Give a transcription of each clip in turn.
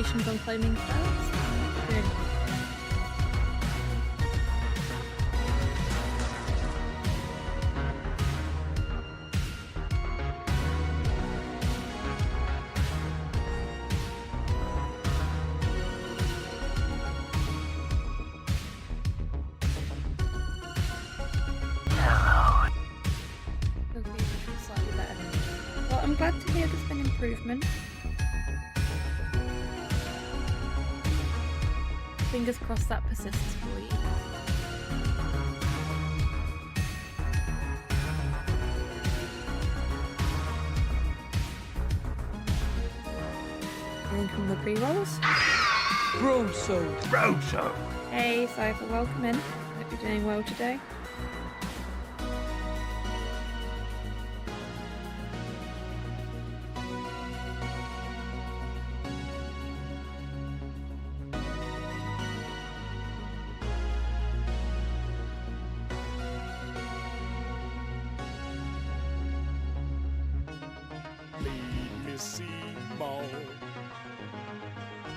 Congratulations on claiming first. Okay. Slightly better. Well, I'm glad to hear there's been improvement. Fingers crossed that persists for you. Anything from the pre-rolls? Rosso! Hey, Cypher, welcome in. Hope you're doing well today.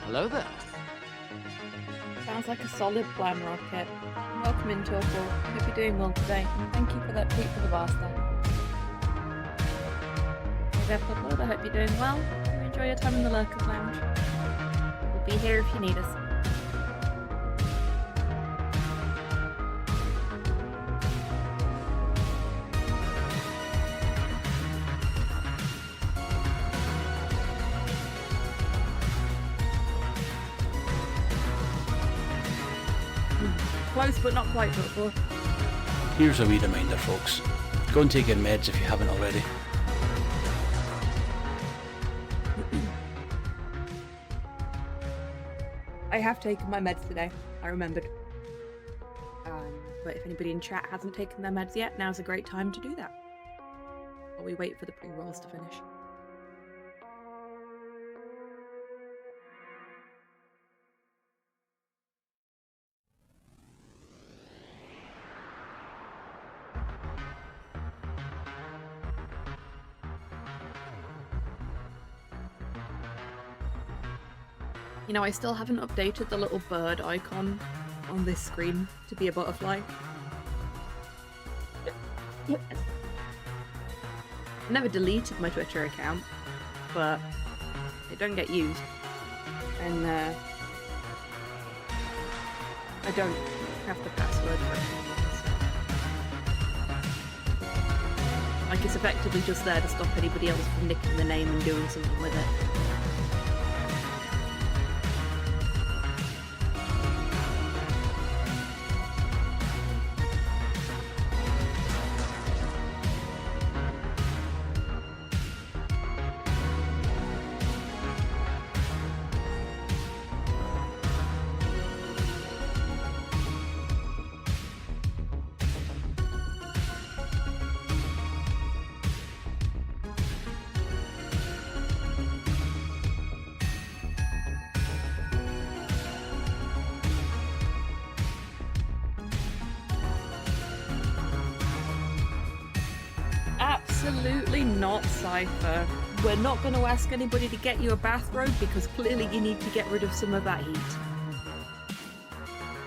Hello there. Sounds like a solid plan, Rocket. Welcome in, Torkel. Hope you're doing well today. Thank you for that tweet for the bar stack. Hey, Upload, I hope you're doing well. You enjoy your time in the Lurkers Lounge. We'll be here if you need us. Close, but not quite, Torkel. Here's a wee reminder, folks. Go and take your meds if you haven't already. I have taken my meds today. I remembered. But if anybody in chat hasn't taken their meds yet, now's a great time to do that. While we wait for the pre-rolls to finish. You know, I still haven't updated the little bird icon on this screen to be a butterfly. I never deleted my Twitter account, but it don't get used. And I don't have the password for it anymore. Like, it's effectively just there to stop anybody else from nicking the name and doing something with it. Absolutely not, Cypher. We're not going to ask anybody to get you a bathrobe because clearly you need to get rid of some of that heat.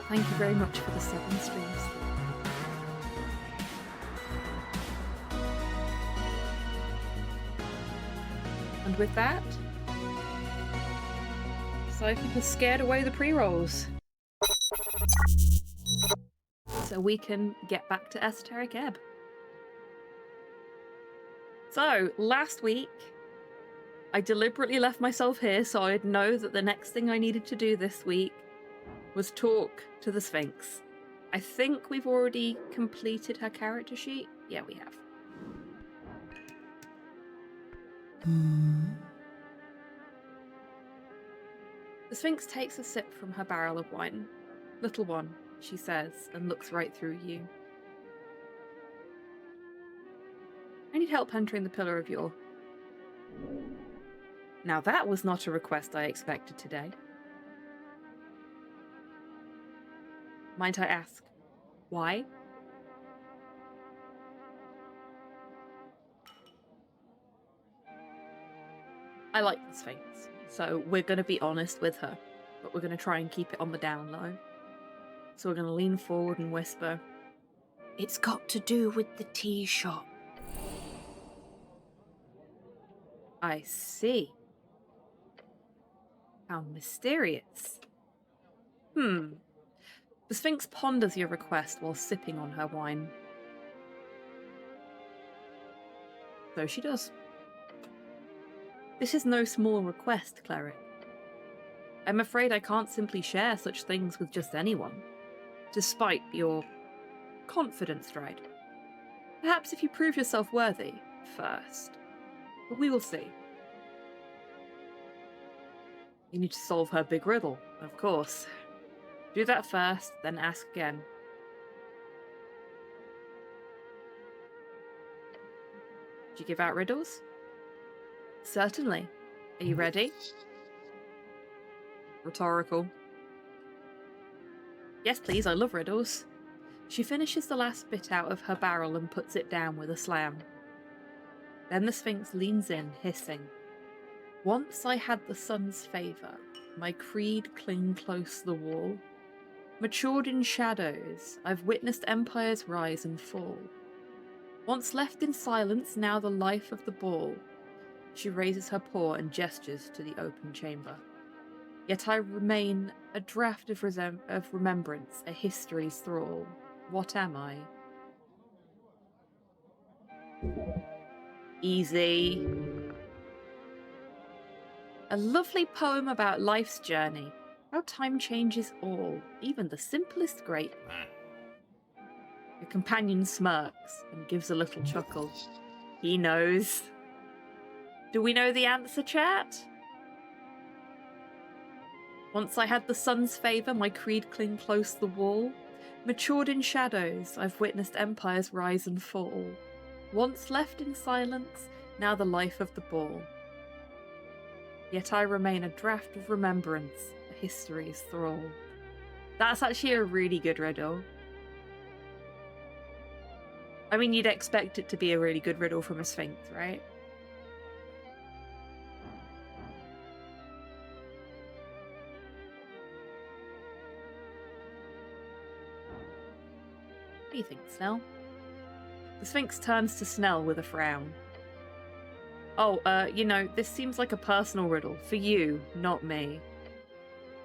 Thank you very much for the 7 streams. And with that, Cypher has scared away the pre-rolls. So we can get back to Esoteric Ebb. So, last week, I deliberately left myself here so I'd know that the next thing I needed to do this week was talk to the Sphinx. I think we've already completed her character sheet. Yeah, we have. The Sphinx takes a sip from her barrel of wine. "Little one," she says, and looks right through you. "I need help entering the Pillar of Yore." Now that was not a request I expected today. Might I ask, why? I like the Sphinx, so we're going to be honest with her, but we're going to try and keep it on the down low. So we're going to lean forward and whisper, "It's got to do with the tea shop." I see. How mysterious. The Sphinx ponders your request while sipping on her wine. So she does. This is no small request, cleric. I'm afraid I can't simply share such things with just anyone, despite your confident stride. Perhaps if you prove yourself worthy first. But we will see. You need to solve her big riddle, of course. Do that first, then ask again. Do you give out riddles? Certainly. Are you ready? Rhetorical. Yes, please, I love riddles. She finishes the last bit out of her barrel and puts it down with a slam. Then the Sphinx leans in, hissing. Once I had the sun's favour, my creed cling close the wall. Matured in shadows, I've witnessed empires rise and fall. Once left in silence, now the life of the ball. She raises her paw and gestures to the open chamber. Yet I remain a draft of remembrance, a history's thrall. What am I? Easy. A lovely poem about life's journey. How time changes all, even the simplest great. Your companion smirks and gives a little chuckle. He knows. Do we know the answer, chat? Once I had the sun's favour, my creed cling close the wall. Matured in shadows, I've witnessed empires rise and fall. Once left in silence, now the life of the ball. Yet I remain a draft of remembrance, a history's thrall. That's actually a really good riddle. I mean, you'd expect it to be a really good riddle from a Sphinx, right? What do you think, Snell? The Sphinx turns to Snell with a frown. Oh, this seems like a personal riddle for you, not me.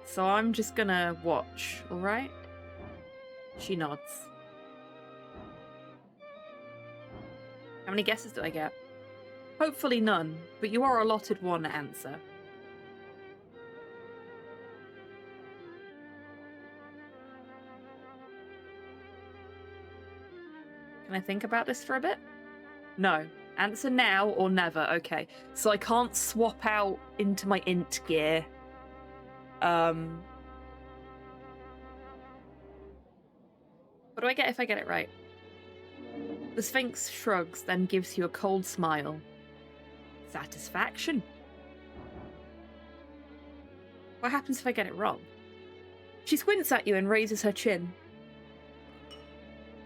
So I'm just gonna watch, alright? She nods. How many guesses do I get? Hopefully none, but you are allotted one answer. Can I think about this for a bit? No. Answer now or never. Okay. So I can't swap out into my int gear. What do I get if I get it right? The Sphinx shrugs, then gives you a cold smile. Satisfaction. What happens if I get it wrong? She squints at you and raises her chin.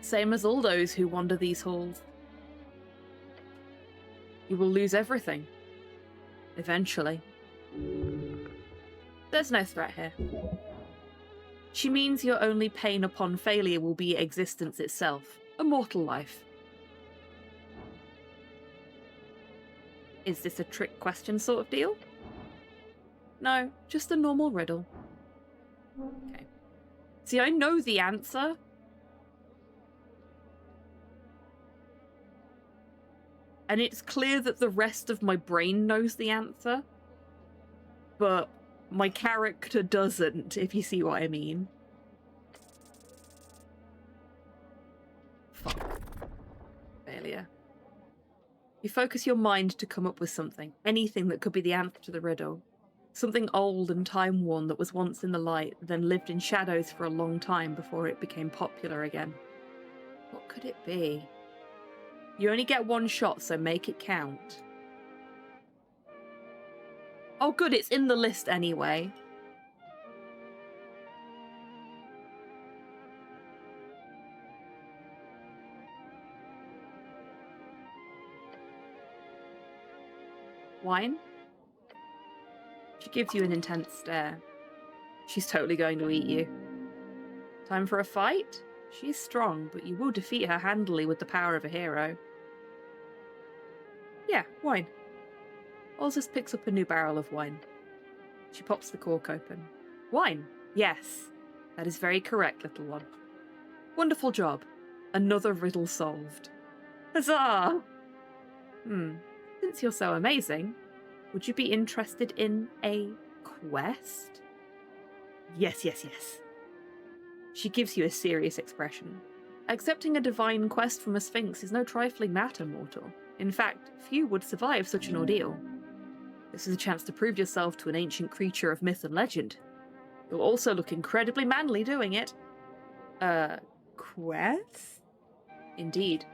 Same as all those who wander these halls. You will lose everything. Eventually. There's no threat here. She means your only pain upon failure will be existence itself. A mortal life. Is this a trick question sort of deal? No, just a normal riddle. Okay. See, I know the answer. And it's clear that the rest of my brain knows the answer. But my character doesn't, if you see what I mean. Fuck. Failure. You focus your mind to come up with something. Anything that could be the answer to the riddle. Something old and time-worn that was once in the light, then lived in shadows for a long time before it became popular again. What could it be? You only get one shot, so make it count. Oh good, it's in the list anyway. Wine? She gives you an intense stare. She's totally going to eat you. Time for a fight? She's strong, but you will defeat her handily with the power of a hero. Yeah, wine. Olzus picks up a new barrel of wine. She pops the cork open. Wine? Yes. That is very correct, little one. Wonderful job. Another riddle solved. Huzzah! Since you're so amazing, would you be interested in a quest? Yes. She gives you a serious expression. Accepting a divine quest from a sphinx is no trifling matter, mortal. In fact, few would survive such an ordeal. This is a chance to prove yourself to an ancient creature of myth and legend. You'll also look incredibly manly doing it. Quest? Indeed.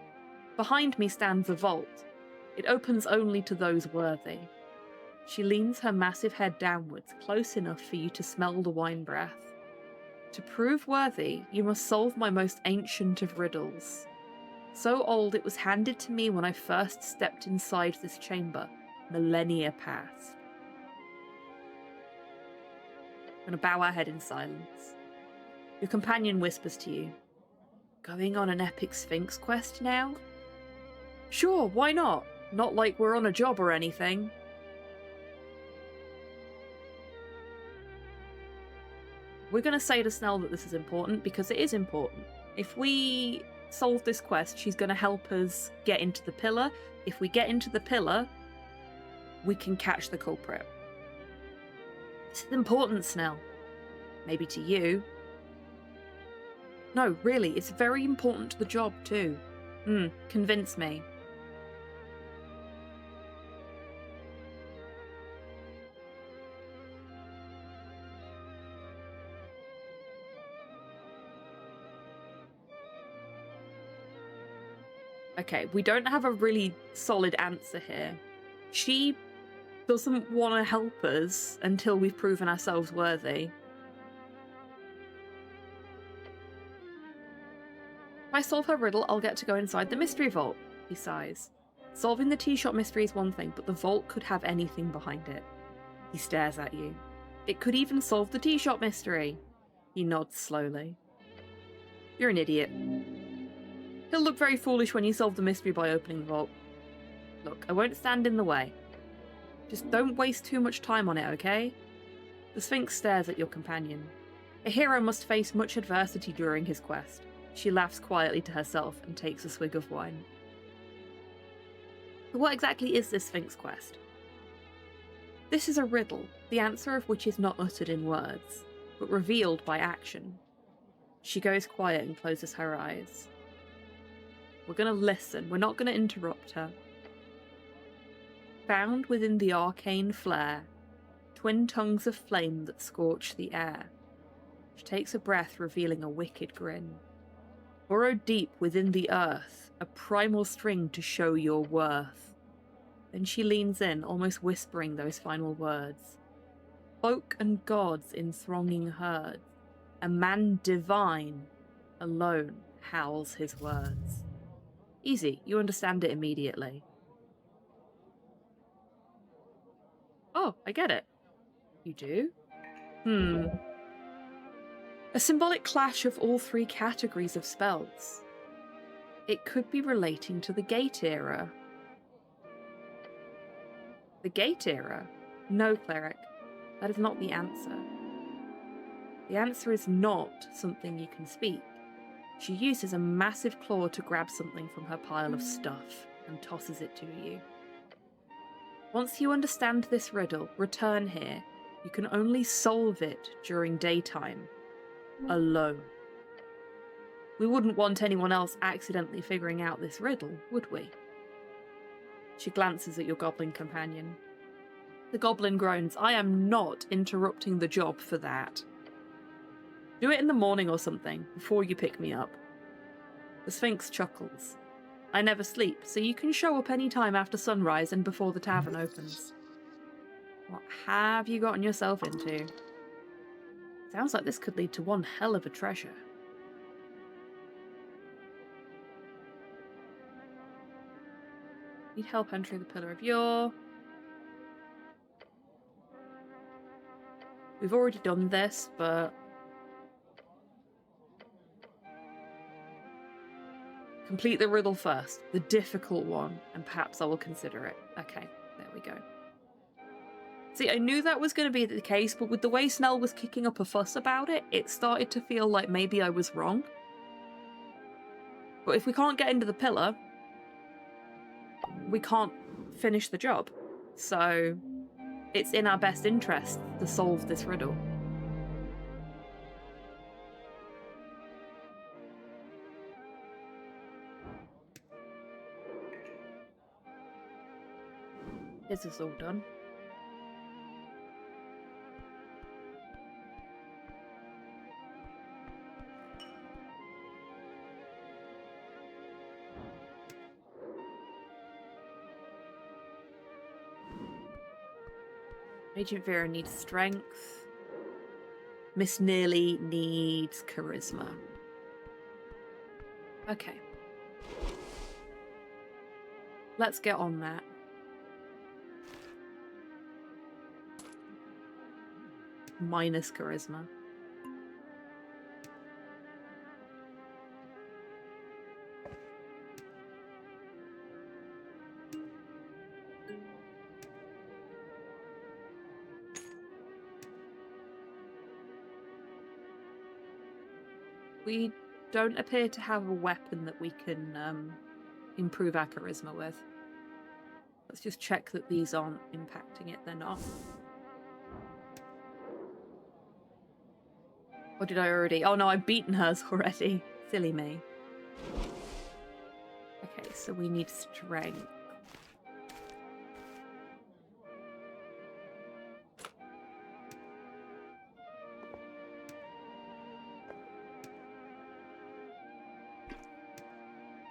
Behind me stands a vault. It opens only to those worthy. She leans her massive head downwards, close enough for you to smell the wine breath. To prove worthy, you must solve my most ancient of riddles. So old it was handed to me when I first stepped inside this chamber, millennia past. I'm going to bow our head in silence. Your companion whispers to you, "Going on an epic sphinx quest now?" "Sure, why not? Not like we're on a job or anything." We're going to say to Snell that this is important because it is important. If we solve this quest, she's going to help us get into the pillar. If we get into the pillar, we can catch the culprit. This is important, Snell. Maybe to you. No, really, it's very important to the job too. Convince me. Okay, we don't have a really solid answer here. She doesn't want to help us until we've proven ourselves worthy. If I solve her riddle, I'll get to go inside the mystery vault, he sighs. Solving the tea shop mystery is one thing, but the vault could have anything behind it. He stares at you. It could even solve the tea shop mystery. He nods slowly. You're an idiot. He'll look very foolish when you solve the mystery by opening the vault. Look, I won't stand in the way. Just don't waste too much time on it, okay? The Sphinx stares at your companion. A hero must face much adversity during his quest. She laughs quietly to herself and takes a swig of wine. So what exactly is this Sphinx quest? This is a riddle, the answer of which is not uttered in words, but revealed by action. She goes quiet and closes her eyes. We're going to listen, we're not going to interrupt her. Found within the arcane flare, twin tongues of flame that scorch the air. She takes a breath, revealing a wicked grin. Burrowed deep within the earth, a primal string to show your worth. Then she leans in, almost whispering those final words. Folk and gods in thronging herds, a man divine alone howls his words. Easy, you understand it immediately. Oh, I get it. You do? A symbolic clash of all three categories of spells. It could be relating to the Gate era. The Gate era? No, Cleric. That is not the answer. The answer is not something you can speak. She uses a massive claw to grab something from her pile of stuff and tosses it to you. Once you understand this riddle, return here. You can only solve it during daytime. Alone. We wouldn't want anyone else accidentally figuring out this riddle, would we? She glances at your goblin companion. The goblin groans. I am not interrupting the job for that. Do it in the morning or something, before you pick me up. The Sphinx chuckles. I never sleep, so you can show up any time after sunrise and before the tavern opens. What have you gotten yourself into? Sounds like this could lead to one hell of a treasure. Need help entering the Pillar of Yore. We've already done this, but... Complete the riddle first, the difficult one, and perhaps I will consider it. Okay, there we go. See, I knew that was going to be the case, but with the way Snell was kicking up a fuss about it, it started to feel like maybe I was wrong. But if we can't get into the pillar, we can't finish the job. So it's in our best interest to solve this riddle. Is this all done? Agent Vera needs strength. Miss Nearly needs charisma. Okay. Let's get on that. Minus charisma. We don't appear to have a weapon that we can improve our charisma with. Let's just check that these aren't impacting it. They're not. Or did I already? Oh no, I've beaten hers already. Silly me. Okay, so we need strength.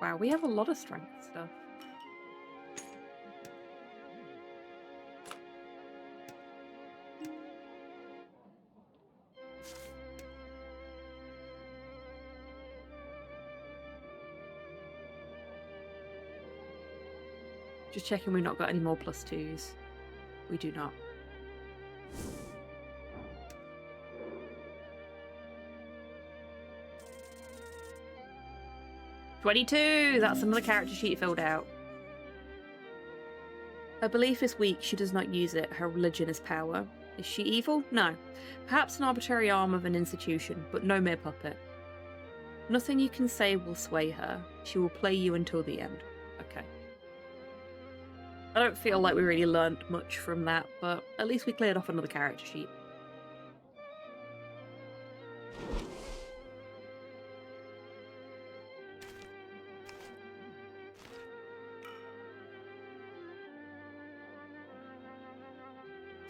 Wow, we have a lot of strength stuff. Just checking we've not got any more +2s. We do not. '22! That's another character sheet filled out. Her belief is weak. She does not use it. Her religion is power. Is she evil? No. Perhaps an arbitrary arm of an institution, but no mere puppet. Nothing you can say will sway her. She will play you until the end. Okay. I don't feel like we really learned much from that, but at least we cleared off another character sheet.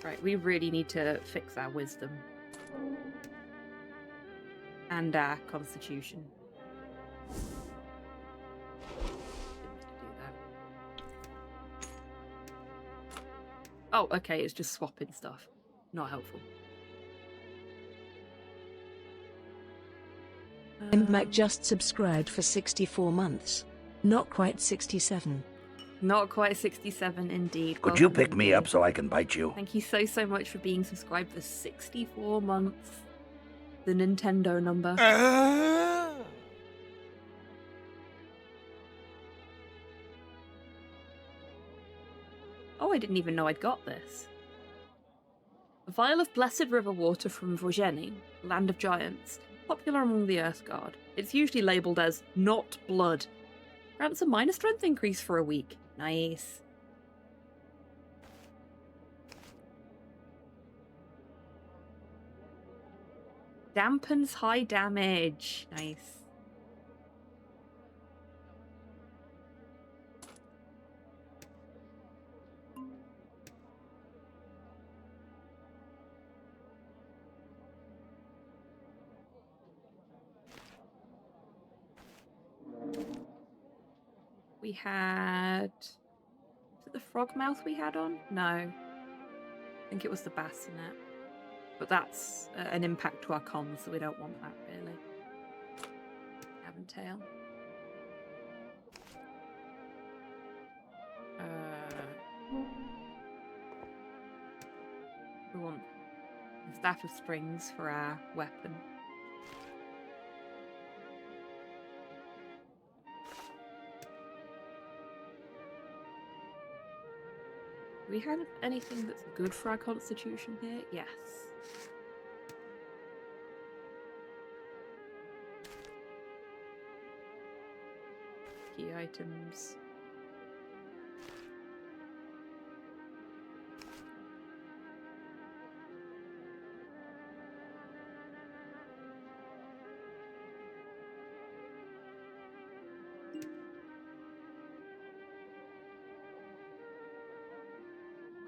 Right, we really need to fix our wisdom. And our constitution. Oh, okay, it's just swapping stuff. Not helpful. And Mac just subscribed for 64 months. Not quite 67. Not quite 67, indeed. Could you pick me up so I can bite you? Thank you so much for being subscribed for 64 months. The Nintendo number. Oh, I didn't even know I'd got this. A vial of blessed river water from Vojeni, land of giants, popular among the Earth Guard. It's usually labelled as not blood. Grants a minor strength increase for a week. Nice. Dampens high damage. Nice. We had... Was it the frog mouth we had on? No. I think it was the bassinet. But that's an impact to our cons, so we don't want that, really. Aventail. We want Staff of Strings for our weapon. Do we have anything that's good for our constitution here? Yes. Key items.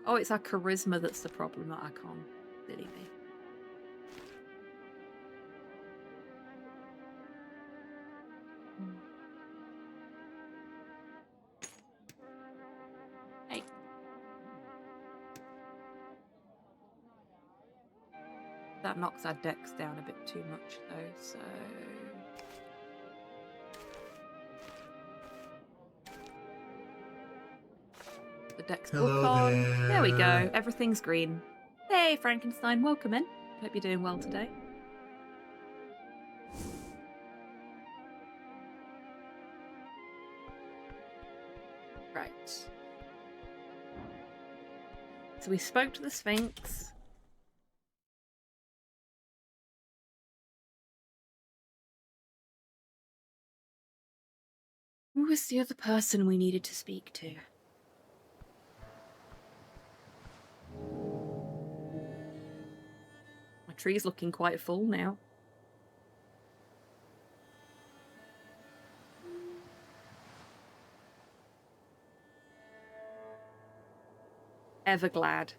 Oh, it's our charisma that's the problem, not our con. Silly me. Hey. That knocks our dex down a bit too much, though, so... The dex book on. There we go. Everything's green. Hey, Frankenstein, welcome in. Hope you're doing well today. Right. So we spoke to the Sphinx. Who was the other person we needed to speak to? My tree's looking quite full now. Everglad.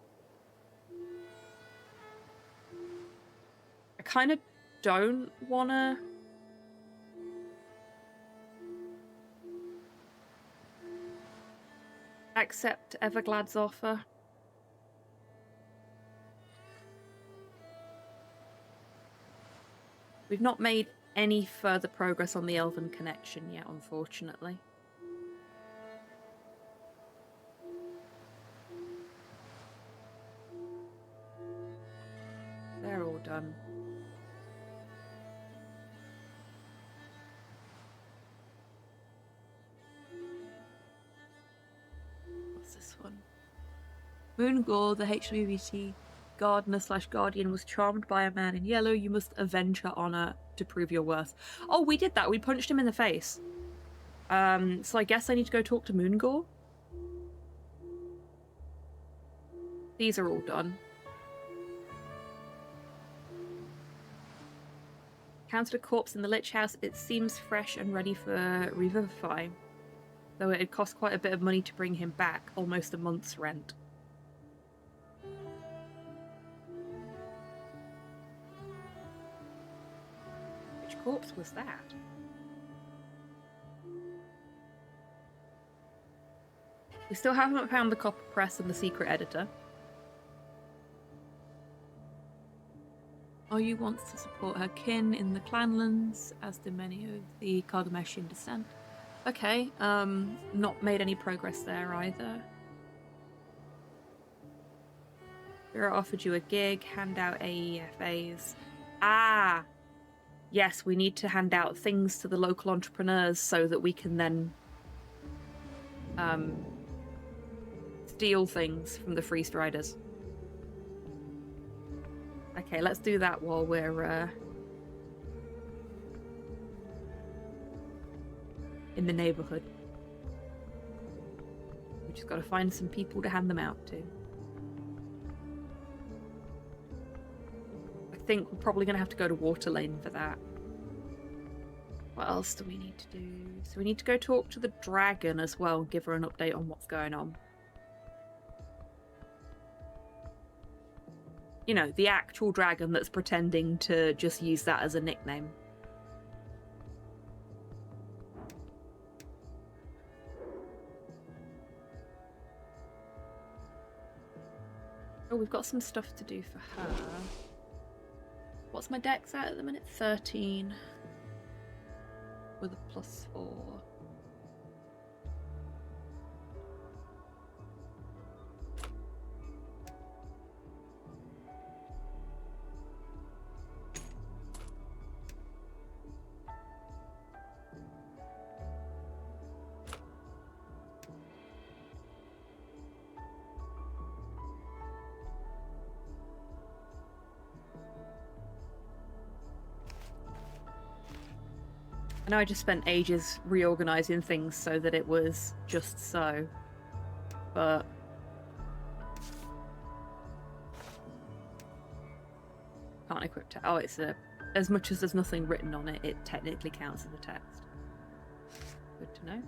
I kind of don't want to... accept Everglad's offer. We've not made any further progress on the Elven connection yet, unfortunately. They're all done. What's this one? Moongore, the HWBT gardener / guardian, was charmed by a man in yellow. You must avenge her honor to prove your worth. Oh, we did that. We punched him in the face. So I guess I need to go talk to Moongore. These are all done. Counted a corpse in the Lich House. It seems fresh and ready for revivifying. Though it had cost quite a bit of money to bring him back, almost a month's rent. Which corpse was that? We still haven't found the copper press and the secret editor. Oyu wants to support her kin in the Clanlands, as do many of the Kargameshian descent. Okay, not made any progress there either. Vera offered you a gig, hand out AEFAs. Ah! Yes, we need to hand out things to the local entrepreneurs so that we can then steal things from the Free Striders. Okay, let's do that while we're in the neighborhood. We just got to find some people to hand them out to. I think we're probably going to have to go to Waterlane for that. What else do we need to do? So we need to go talk to the dragon as well and give her an update on what's going on. You know, the actual dragon that's pretending to just use that as a nickname. Oh, we've got some stuff to do for her. What's my dex at the minute? 13. With a +4. I know I just spent ages reorganizing things so that it was just so, but can't equip text. Oh, it's as much as there's nothing written on it, it technically counts as a text. Good to know.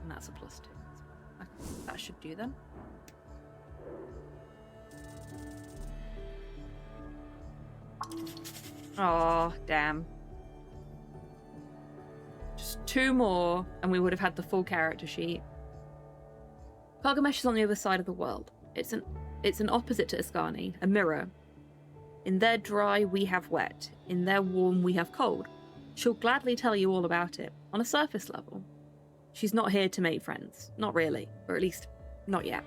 And that's a +2. Okay, that should do then. Oh, damn. Just 2 more, and we would have had the full character sheet. Kargamesh is on the other side of the world. It's an opposite to Iskani, a mirror. In their dry, we have wet. In their warm, we have cold. She'll gladly tell you all about it, on a surface level. She's not here to make friends. Not really. Or at least, not yet.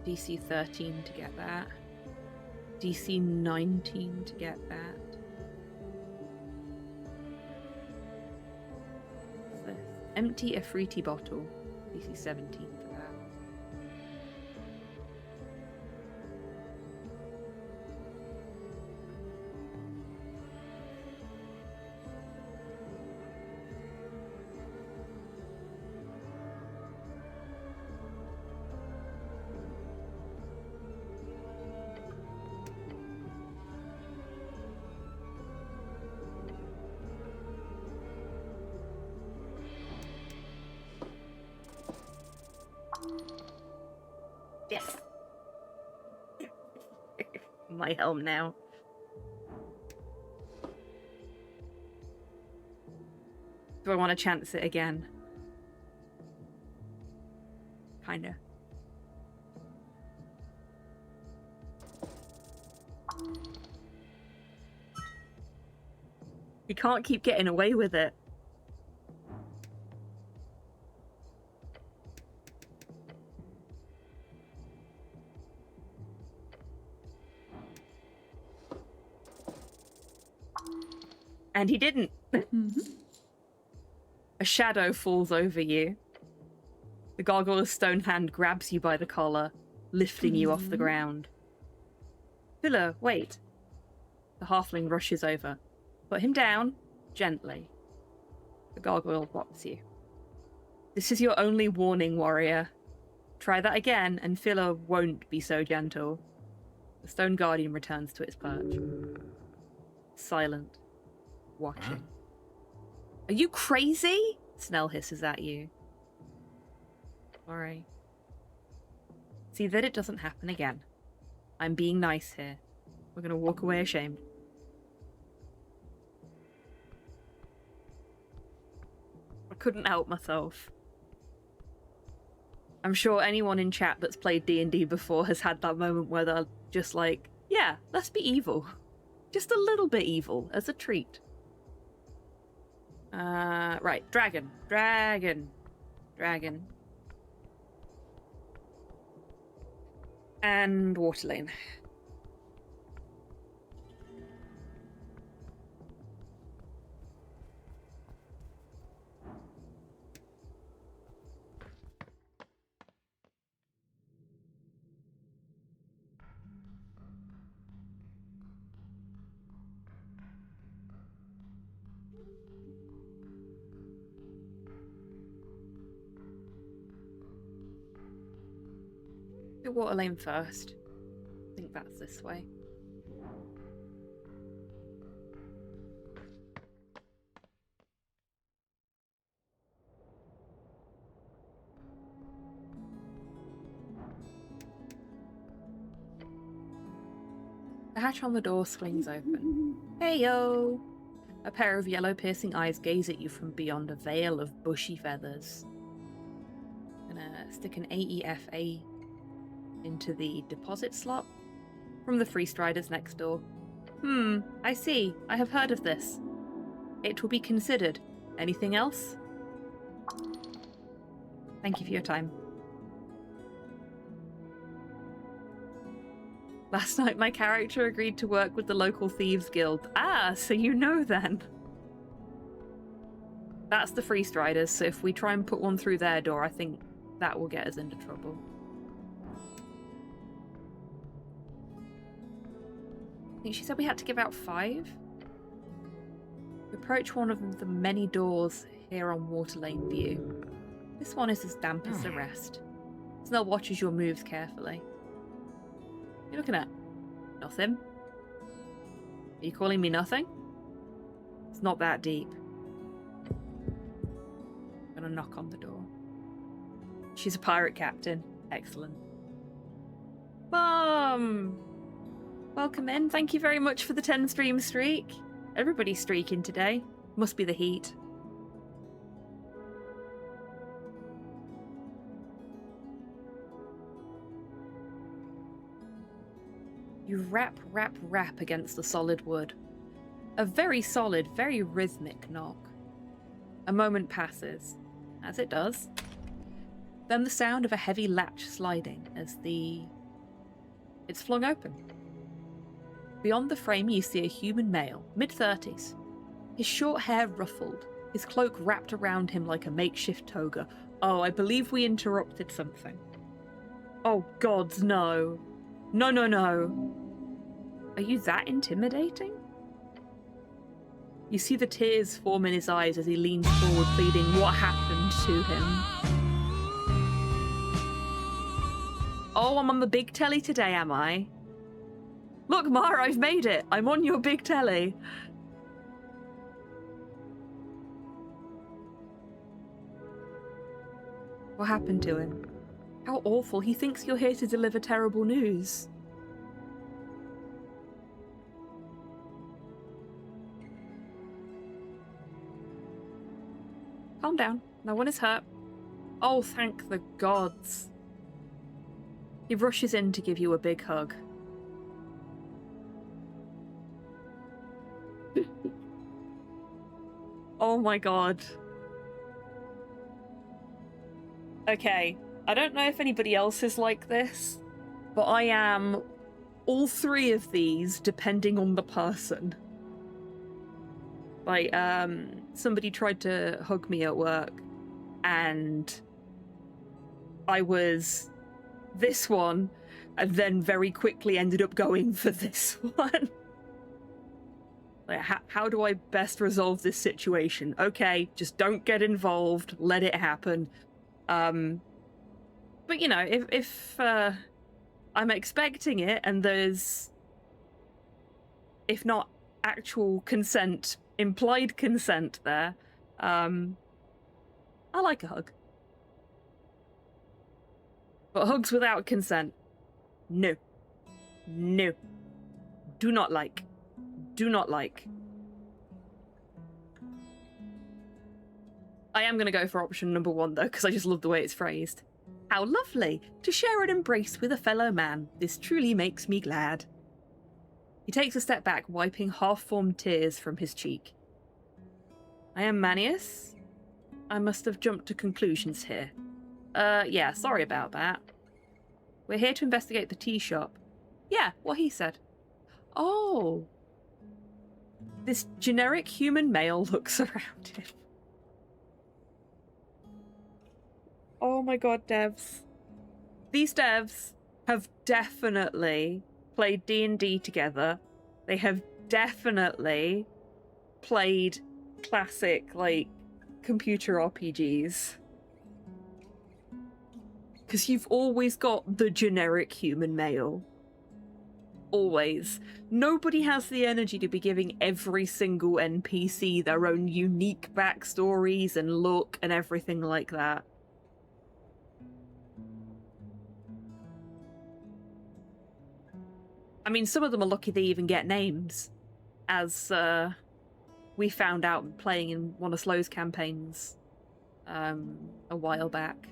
DC 13 to get that. DC 19 to get that. What's this? Empty a fruity bottle. DC 17 for that. Yes! My helm now. Do I want to chance it again? Kinda. You can't keep getting away with it. And he didn't. A shadow falls over you. The gargoyle's stone hand grabs you by the collar, lifting you off the ground. Villa, wait. The halfling rushes over. Put him down, gently. The gargoyle whops you. This is your only warning, warrior. Try that again, and Phila won't be so gentle. The stone guardian returns to its perch. Silent. Watching. Are you crazy? Snell hisses at you. Sorry. See that it doesn't happen again. I'm being nice here. We're gonna walk away ashamed. I couldn't help myself. I'm sure anyone in chat that's played D&D before has had that moment where they're just like, yeah, let's be evil. Just a little bit evil, as a treat. Right, dragon. And water lane. Do water lane first. I think that's this way. The hatch on the door swings open. Hey yo! A pair of yellow piercing eyes gaze at you from beyond a veil of bushy feathers. Gonna stick an AEFA into the deposit slot from the free striders next door. I see. I have heard of this. It will be considered. Anything else? Thank you for your time. Last night my character agreed to work with the local thieves guild. Ah, so you know then. That's the Free Striders, so if we try and put one through their door, I think that will get us into trouble. I think she said we had to give out 5. We approach one of the many doors here on Water Lane View. This one is as damp as the rest. Snell watches your moves carefully. What are you looking at? Nothing? Are you calling me nothing? It's not that deep. I'm gonna knock on the door. She's a pirate captain. Excellent. Mom! Welcome in. Thank you very much for the 10 stream streak. Everybody's streaking today. Must be the heat. You rap, rap, rap against the solid wood. A very solid, very rhythmic knock. A moment passes, as it does. Then the sound of a heavy latch sliding as it's flung open. Beyond the frame you see a human male, mid-30s. His short hair ruffled, his cloak wrapped around him like a makeshift toga. Oh, I believe we interrupted something. Oh gods, no. No, no, no. Are you that intimidating? You see the tears form in his eyes as he leans forward, pleading what happened to him. Oh, I'm on the big telly today, am I? Look, Mara, I've made it. I'm on your big telly. What happened to him? How awful. He thinks you're here to deliver terrible news. Calm down. No one is hurt. Oh, thank the gods. He rushes in to give you a big hug. Oh my god. Okay, I don't know if anybody else is like this, but I am all 3 of these depending on the person. Like, somebody tried to hug me at work, and I was this one, and then very quickly ended up going for this one. Like, how do I best resolve this situation? Okay, just don't get involved, let it happen. But you know, if I'm expecting it and there's, if not actual consent, implied consent there, I like a hug. But hugs without consent, no. No. Do not like. Do not like. I am going to go for option number 1 though, because I just love the way it's phrased. How lovely to share an embrace with a fellow man. This truly makes me glad. He takes a step back, wiping half-formed tears from his cheek. I am Manius. I must have jumped to conclusions here. Yeah, sorry about that. We're here to investigate the tea shop. Yeah, what he said. Oh. This generic human male looks around him. Oh my god, devs. These devs have definitely played D&D together. They have definitely played classic, like, computer RPGs. Because you've always got the generic human male. Always. Nobody has the energy to be giving every single NPC their own unique backstories and look and everything like that. I mean, some of them are lucky they even get names, as we found out playing in one of Slow's campaigns a while back,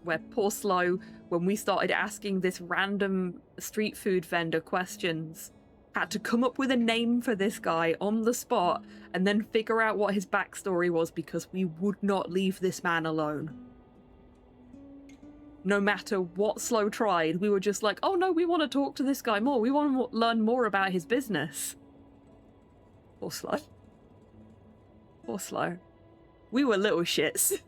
where poor Slow, when we started asking this random street food vendor questions, had to come up with a name for this guy on the spot and then figure out what his backstory was, because we would not leave this man alone. No matter what Slow tried, we were just like, oh no, we want to talk to this guy more. We want to learn more about his business. Poor Slow. Poor Slow. We were little shits.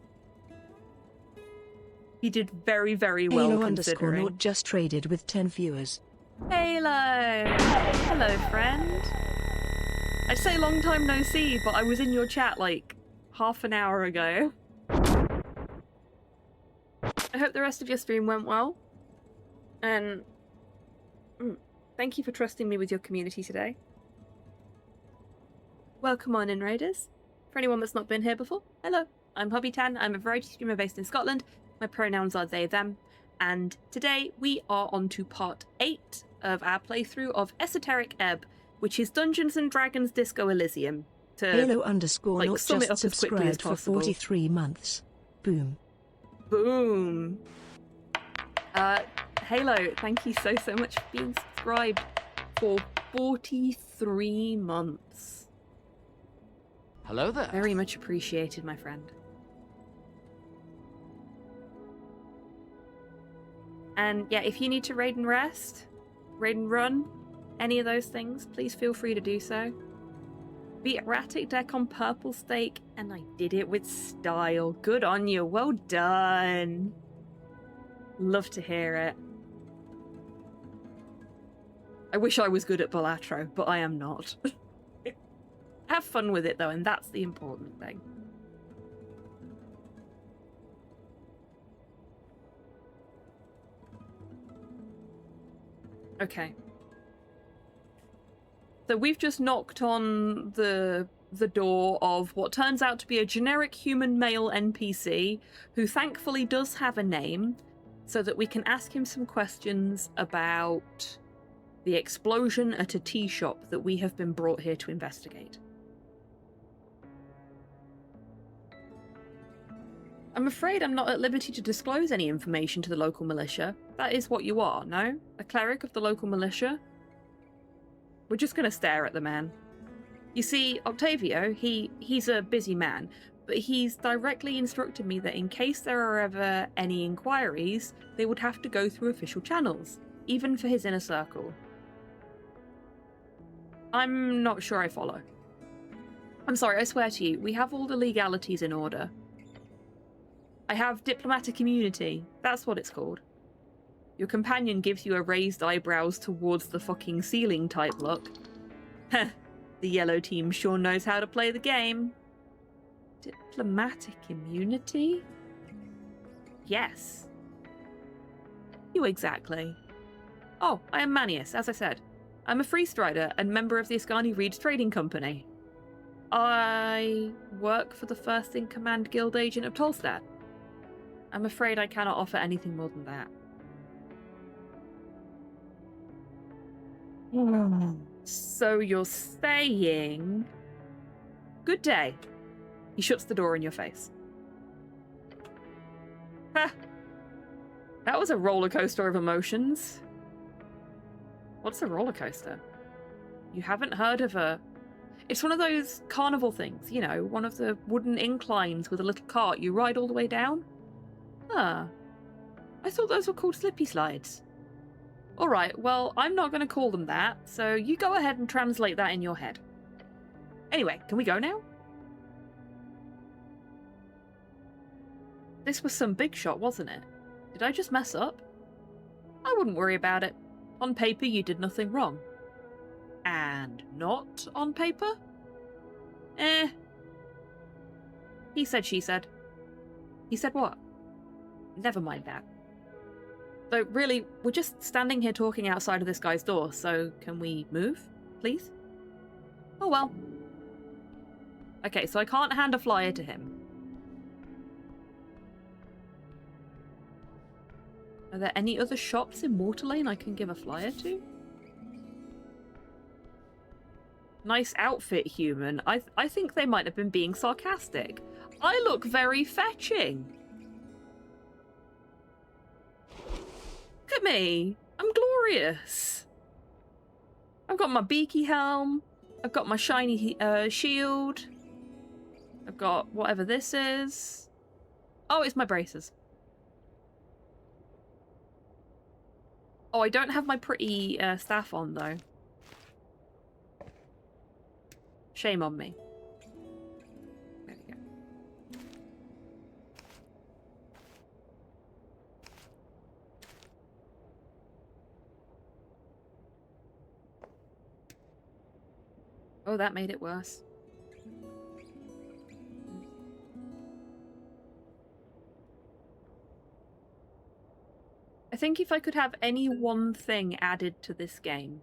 He did very, very well Halo considering. _ just traded with 10 viewers. Halo! Hello, friend. I'd say long time no see, but I was in your chat like half an hour ago. I hope the rest of your stream went well. And thank you for trusting me with your community today. Welcome on in, Raiders. For anyone that's not been here before, hello. I'm HobbyTan. I'm a variety streamer based in Scotland. My pronouns are they, them. And today we are on to part 8 of our playthrough of Esoteric Ebb, which is Dungeons & Dragons Disco Elysium. To Halo _ like, not sum it just up as quickly as subscribed for possible. 43 months. Boom. Boom. Halo, thank you so much for being subscribed for 43 months. Hello there. Very much appreciated, my friend. And yeah, if you need to raid and rest, raid and run, any of those things, please feel free to do so. Beat erratic deck on purple stake, and I did it with style. Good on you. Well done. Love to hear it. I wish I was good at Balatro, but I am not. Have fun with it though, and that's the important thing. Okay. So we've just knocked on the door of what turns out to be a generic human male NPC who thankfully does have a name so that we can ask him some questions about the explosion at a tea shop that we have been brought here to investigate. I'm afraid I'm not at liberty to disclose any information to the local militia. That is what you are, no? A cleric of the local militia? We're just going to stare at the man. You see, Octavio, he's a busy man, but he's directly instructed me that in case there are ever any inquiries, they would have to go through official channels, even for his inner circle. I'm not sure I follow. I'm sorry, I swear to you, we have all the legalities in order. I have diplomatic immunity. That's what it's called. Your companion gives you a raised eyebrows towards the fucking ceiling type look. Heh, the yellow team sure knows how to play the game. Diplomatic immunity? Yes. You exactly. Oh, I am Manius, as I said. I'm a free strider and member of the Ascani Reeds Trading Company. I work for the First in Command Guild Agent of Tolstad. I'm afraid I cannot offer anything more than that. So you're saying... Good day. He shuts the door in your face. Ha! That was a roller coaster of emotions. What's a roller coaster? You haven't heard of a... It's one of those carnival things, you know, one of the wooden inclines with a little cart you ride all the way down. Ah, I thought those were called slippy slides. Alright, well, I'm not going to call them that, so you go ahead and translate that in your head. Anyway, can we go now? This was some big shot, wasn't it? Did I just mess up? I wouldn't worry about it. On paper, you did nothing wrong. And not on paper? He said, she said. He said what? Never mind that. Though, really, we're just standing here talking outside of this guy's door, so can we move, please? Oh well. Okay, so I can't hand a flyer to him. Are there any other shops in Waterlane I can give a flyer to? Nice outfit, human. I think they might have been being sarcastic. I look very fetching. Look at me. I'm glorious. I've got my beaky helm. I've got my shiny shield. I've got whatever this is. Oh, it's my braces. Oh, I don't have my pretty staff on, though. Shame on me. There we go. Oh, that made it worse. I think if I could have any one thing added to this game,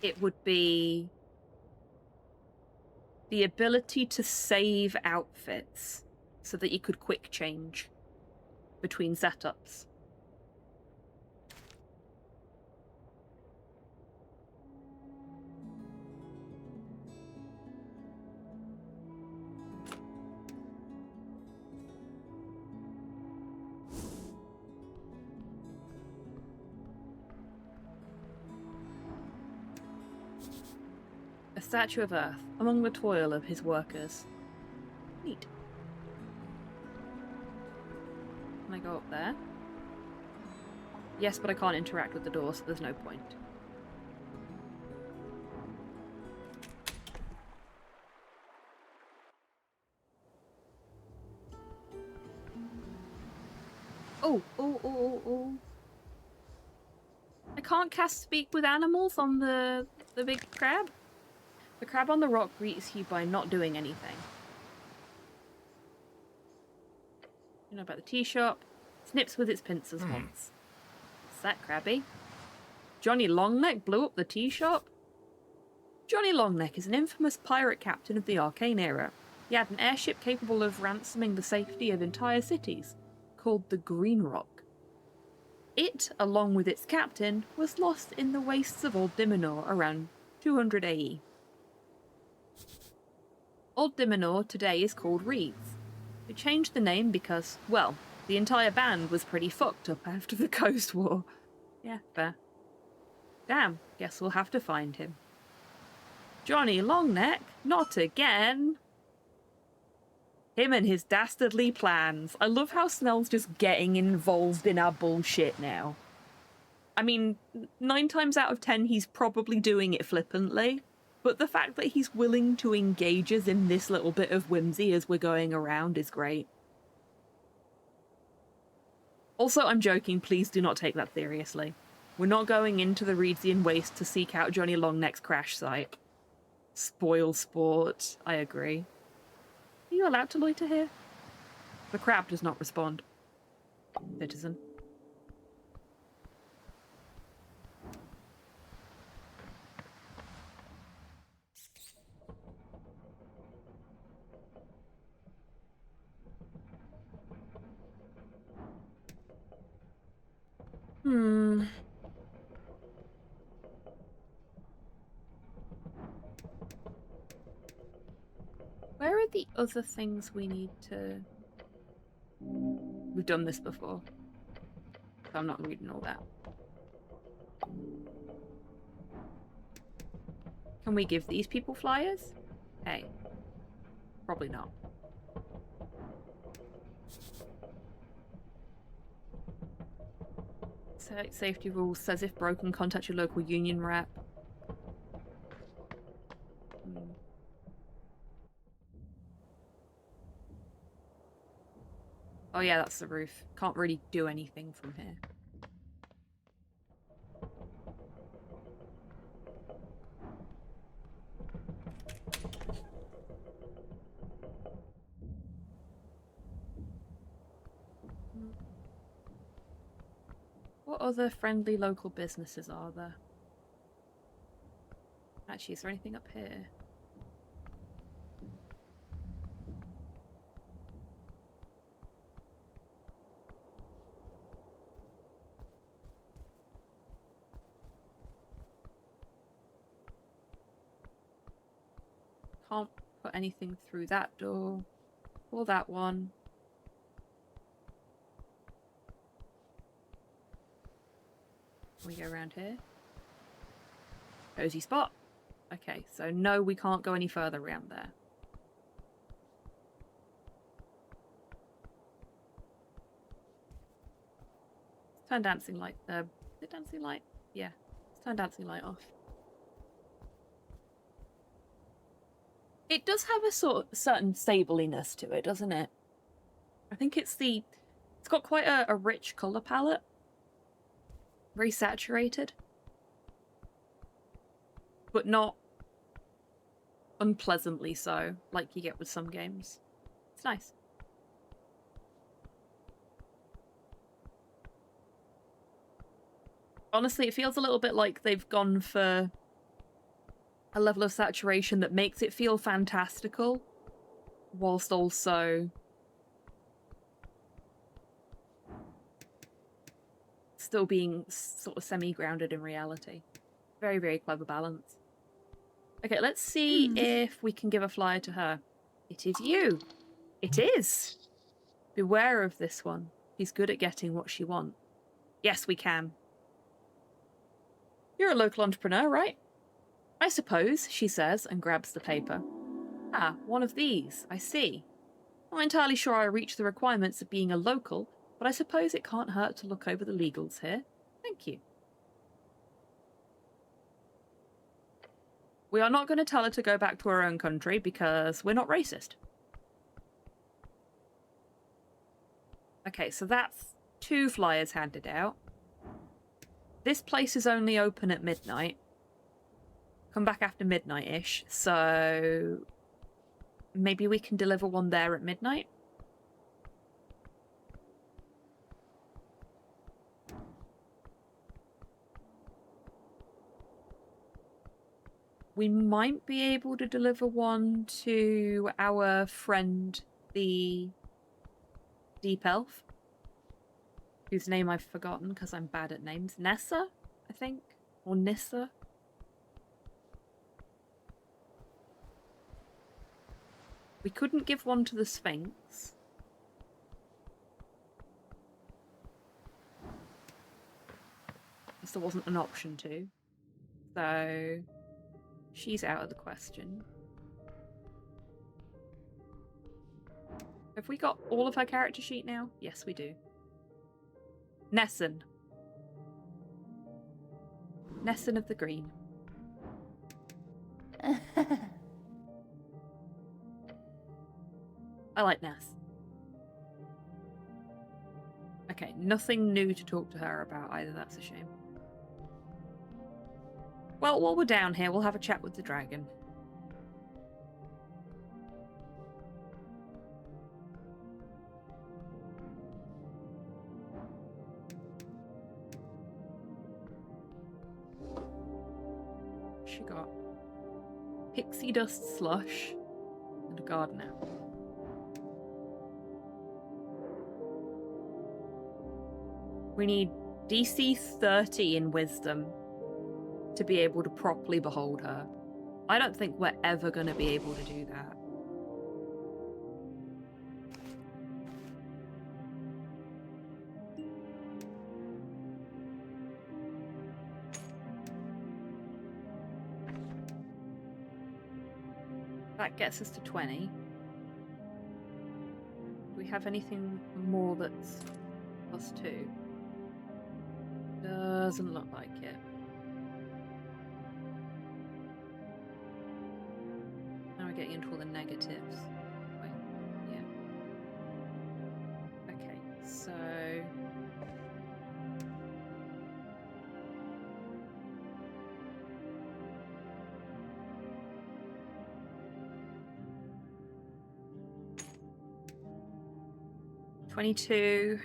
it would be the ability to save outfits so that you could quick change between setups. A statue of Earth, among the toil of his workers. Neat. Can I go up there? Yes, but I can't interact with the door, so there's no point. Oh. I can't cast Speak with Animals on the big crab? The crab on the rock greets you by not doing anything. You know about the tea shop. Snips with its pincers once. What's that, Crabby? Johnny Longneck blew up the tea shop? Johnny Longneck is an infamous pirate captain of the Arcane era. He had an airship capable of ransoming the safety of entire cities, called the Green Rock. It, along with its captain, was lost in the wastes of Old Dimenor around 200 AE. Old Dimenor today is called Reeds. They changed the name because, well, the entire band was pretty fucked up after the Coast War. Yeah, fair. Damn, guess we'll have to find him. Johnny Longneck? Not again! Him and his dastardly plans. I love how Snell's just getting involved in our bullshit now. I mean, 9 times out of 10 he's probably doing it flippantly, but the fact that he's willing to engage us in this little bit of whimsy as we're going around is great. Also, I'm joking, please do not take that seriously. We're not going into the Reedsian Waste to seek out Johnny Longneck's crash site. Spoil sport, I agree. Are you allowed to loiter here? The crab does not respond. Citizen. Where are the other things we need to... We've done this before. So I'm not reading all that. Can we give these people flyers? Hey. Probably not. Safety rules says if broken, contact your local union rep. Oh yeah, that's the roof. Can't really do anything from here. What other friendly local businesses are there? Actually, is there anything up here? Can't put anything through that door or that one. We go around here. Cozy spot. Okay, so no, we can't go any further around there. Let's turn dancing light. Is it dancing light? Yeah. Let's turn dancing light off. It does have a sort of certain stabliness to it, doesn't it? I think it's got quite a rich colour palette. Very saturated. But not unpleasantly so, like you get with some games. It's nice. Honestly, it feels a little bit like they've gone for a level of saturation that makes it feel fantastical, whilst also still being sort of semi-grounded in reality. Very, very clever balance. Okay, let's see if we can give a flyer to her. It is you. It is. Beware of this one. She's good at getting what she wants. Yes, we can. You're a local entrepreneur, right? I suppose, she says, and grabs the paper. Ah, one of these. I see. I'm not entirely sure I reach the requirements of being a local, but I suppose it can't hurt to look over the legals here. Thank you. We are not going to tell her to go back to her own country because we're not racist. Okay, so that's 2 flyers handed out. This place is only open at midnight. Come back after midnight-ish, so maybe we can deliver one there at midnight? We might be able to deliver one to our friend, the Deep Elf, whose name I've forgotten because I'm bad at names. Nessa, I think? Or Nissa? We couldn't give one to the Sphinx. Because there wasn't an option to. So she's out of the question. Have we got all of her character sheet now? Yes, we do. Nessun. Nessun of the Green. I like Ness. Okay, nothing new to talk to her about either, that's a shame. Well, while we're down here, we'll have a chat with the dragon. She got pixie dust slush and a garden apple. We need DC 30 in wisdom to be able to properly behold her. I don't think we're ever going to be able to do that. That gets us to 20. Do we have anything more that's +2? Doesn't look like it. Now we're getting into all the negatives. Wait, yeah. Okay, so... $22.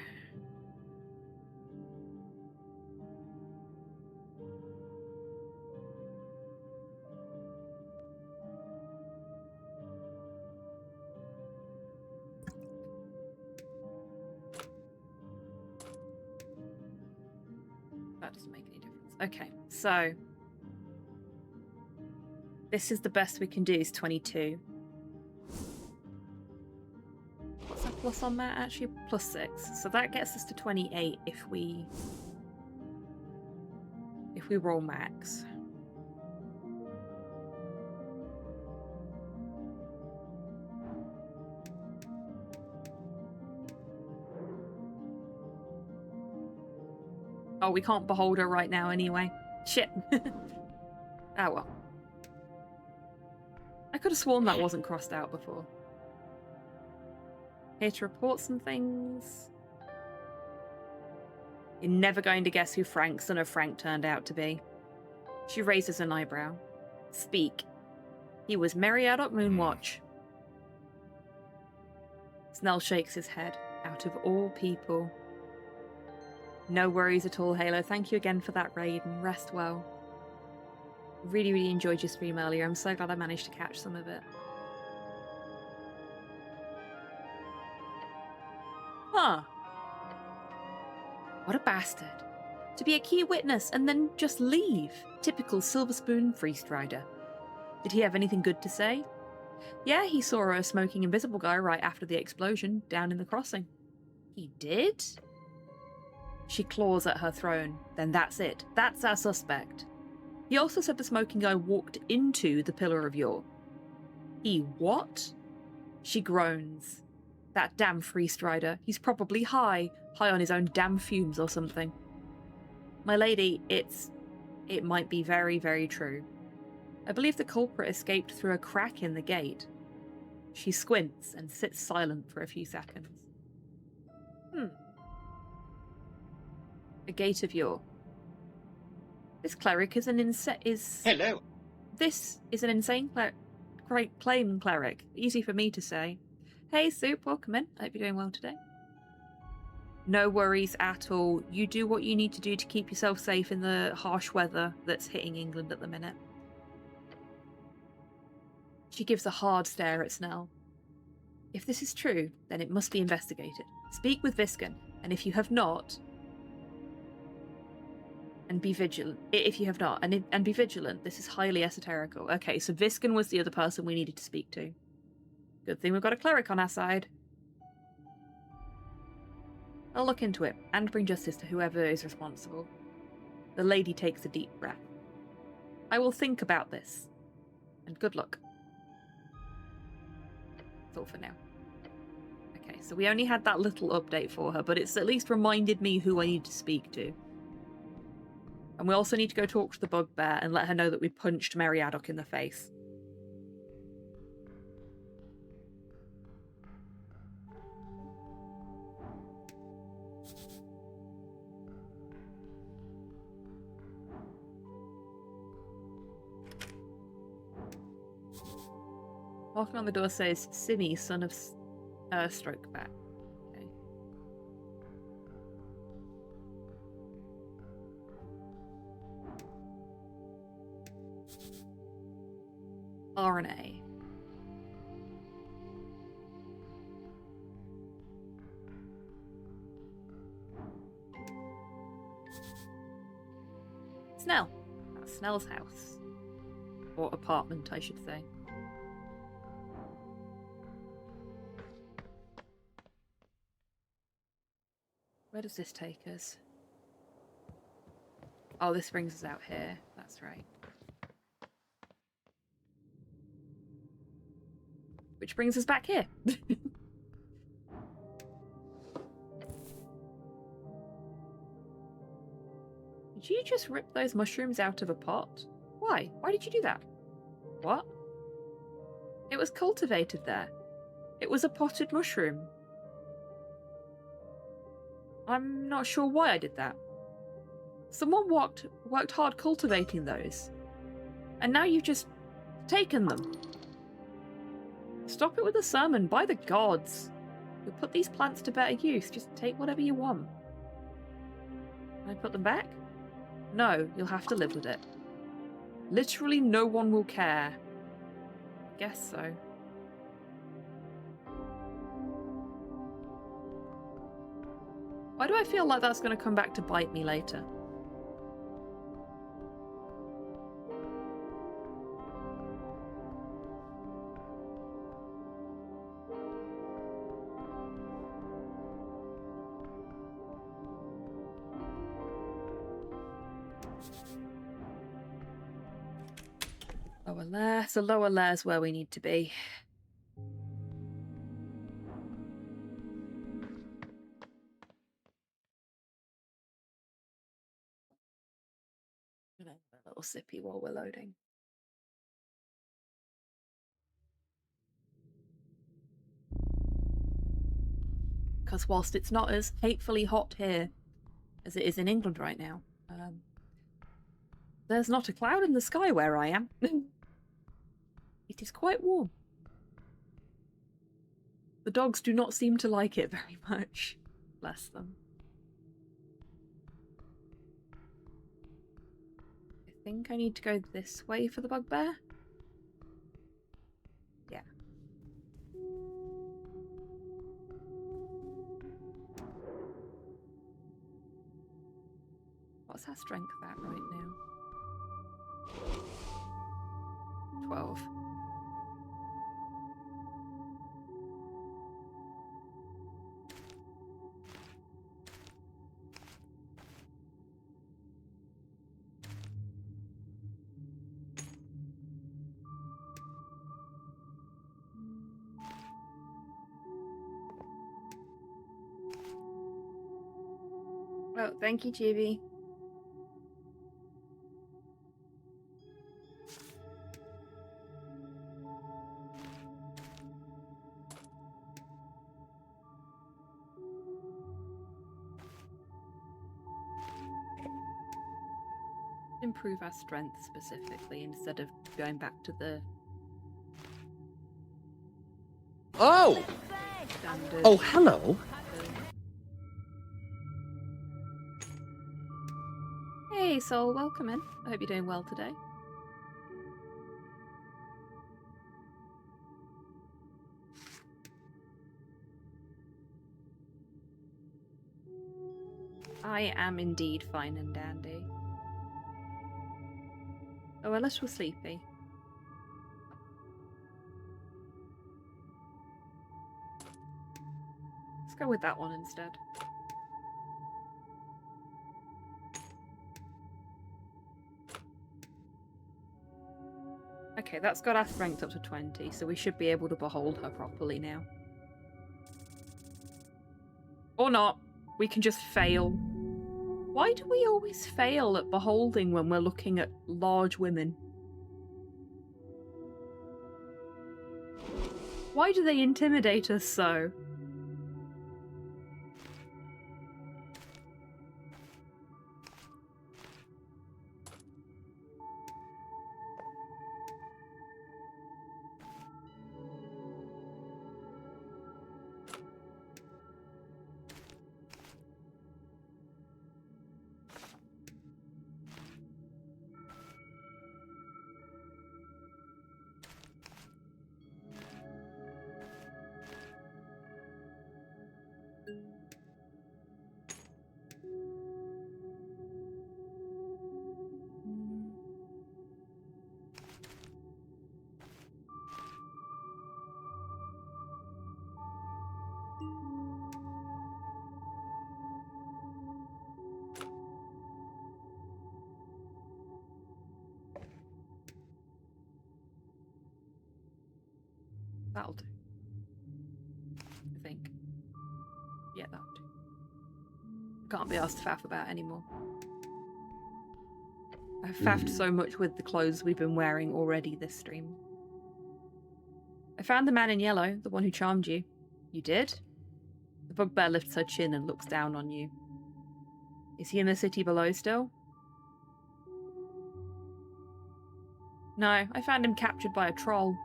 That doesn't make any difference. Okay, so this is the best we can do, is 22. What's that plus on that? Actually, +6. So that gets us to 28 if we roll max. Oh, we can't behold her right now anyway. Shit. Oh well. I could have sworn that wasn't crossed out before. Here to report some things. You're never going to guess who Frank, son of Frank, turned out to be. She raises an eyebrow. Speak. He was Meriadoc Moonwatch. Snell shakes his head. Out of all people. No worries at all, Halo. Thank you again for that raid, and rest well. Really, really enjoyed your stream earlier. I'm so glad I managed to catch some of it. Huh. What a bastard. To be a key witness and then just leave. Typical Silver Spoon Freestrider. Did he have anything good to say? Yeah, he saw a smoking invisible guy right after the explosion down in the crossing. He did? She claws at her throne. Then that's it. That's our suspect. He also said the smoking guy walked into the Pillar of Yore. He what? She groans. That damn Freestrider. He's probably high on his own damn fumes or something. My lady, it might be very, very true. I believe the culprit escaped through a crack in the gate. She squints and sits silent for a few seconds. A gate of Yore. This cleric is an Hello. This is an insane claim cleric. Easy for me to say. Hey, Soup, welcome in. I hope you're doing well today. No worries at all. You do what you need to do to keep yourself safe in the harsh weather that's hitting England at the minute. She gives a hard stare at Snell. If this is true, then it must be investigated. Speak with Viscon, and if you have not... And be vigilant. If you have not, and be vigilant. This is highly esoterical. Okay, so Viscon was the other person we needed to speak to. Good thing we've got a cleric on our side. I'll look into it, and bring justice to whoever is responsible. The lady takes a deep breath. I will think about this. And good luck. That's all for now. Okay, so we only had that little update for her, but it's at least reminded me who I need to speak to. And we also need to go talk to the bugbear and let her know that we punched Meriadoc in the face. Walking on the door says, Simi, son of Strokeback. Okay. RNA. Snell. That's Snell's house. Or apartment, I should say. Where does this take us? Oh, this brings us out here. That's right. Which brings us back here. Did you just rip those mushrooms out of a pot? Why? Why did you do that? What? It was cultivated there. It was a potted mushroom. I'm not sure why I did that. Someone worked hard cultivating those. And now you've just taken them. Stop it with the sermon, by the gods. You'll put these plants to better use. Just take whatever you want. Can I put them back? No, you'll have to live with it. Literally no one will care. I guess so. Why do I feel like that's going to come back to bite me later? Lower layer. So lower layer's where we need to be. A little sippy while we're loading. Because whilst it's not as hatefully hot here as it is in England right now. There's not a cloud in the sky where I am. It is quite warm. The dogs do not seem to like it very much. Bless them. I think I need to go this way for the bugbear. Yeah. What's our strength at right now? 12. Oh, thank you, Chibi. Improve our strength specifically instead of going back to the Oh! standard. Oh, hello. Hey, Soul, welcome in. I hope you're doing well today. I am indeed fine and dandy. Oh, unless we're sleepy. Let's go with that one instead. Okay, that's got our strength up to 20, so we should be able to behold her properly now. Or not. We can just fail. Why do we always fail at beholding when we're looking at large women? Why do they intimidate us so? That'll do. I think. Yeah, that'll do. Can't be asked to faff about anymore. I've faffed so much with the clothes we've been wearing already this stream. I found the man in yellow, the one who charmed you. You did? The bugbear lifts her chin and looks down on you. Is he in the city below still? No, I found him captured by a troll.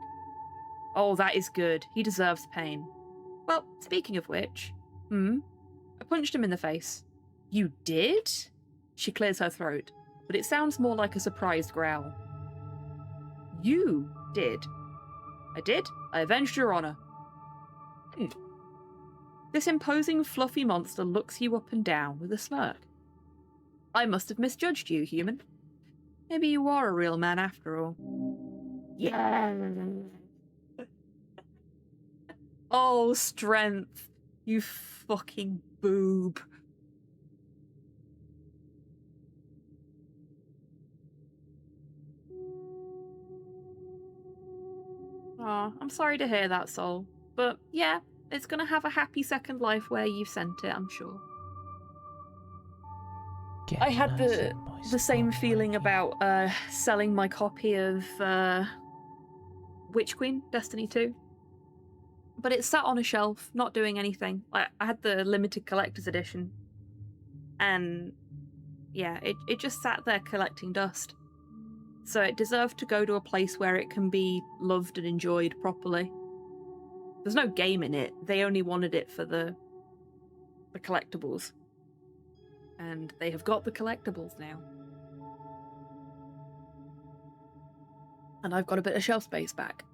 Oh, that is good. He deserves pain. Well, speaking of which... I punched him in the face. You did? She clears her throat, but it sounds more like a surprised growl. You did? I did. I avenged your honor. This imposing, fluffy monster looks you up and down with a smirk. I must have misjudged you, human. Maybe you are a real man after all. Yeah. Oh, strength. You fucking boob. Aw, I'm sorry to hear that, Soul. But yeah, it's gonna have a happy second life where you've sent it, I'm sure. I had the same feeling about selling my copy of Witch Queen, Destiny 2. But it sat on a shelf, not doing anything. I had the limited collector's edition. And yeah, it just sat there collecting dust. So it deserved to go to a place where it can be loved and enjoyed properly. There's no game in it. They only wanted it for the collectibles. And they have got the collectibles now. And I've got a bit of shelf space back.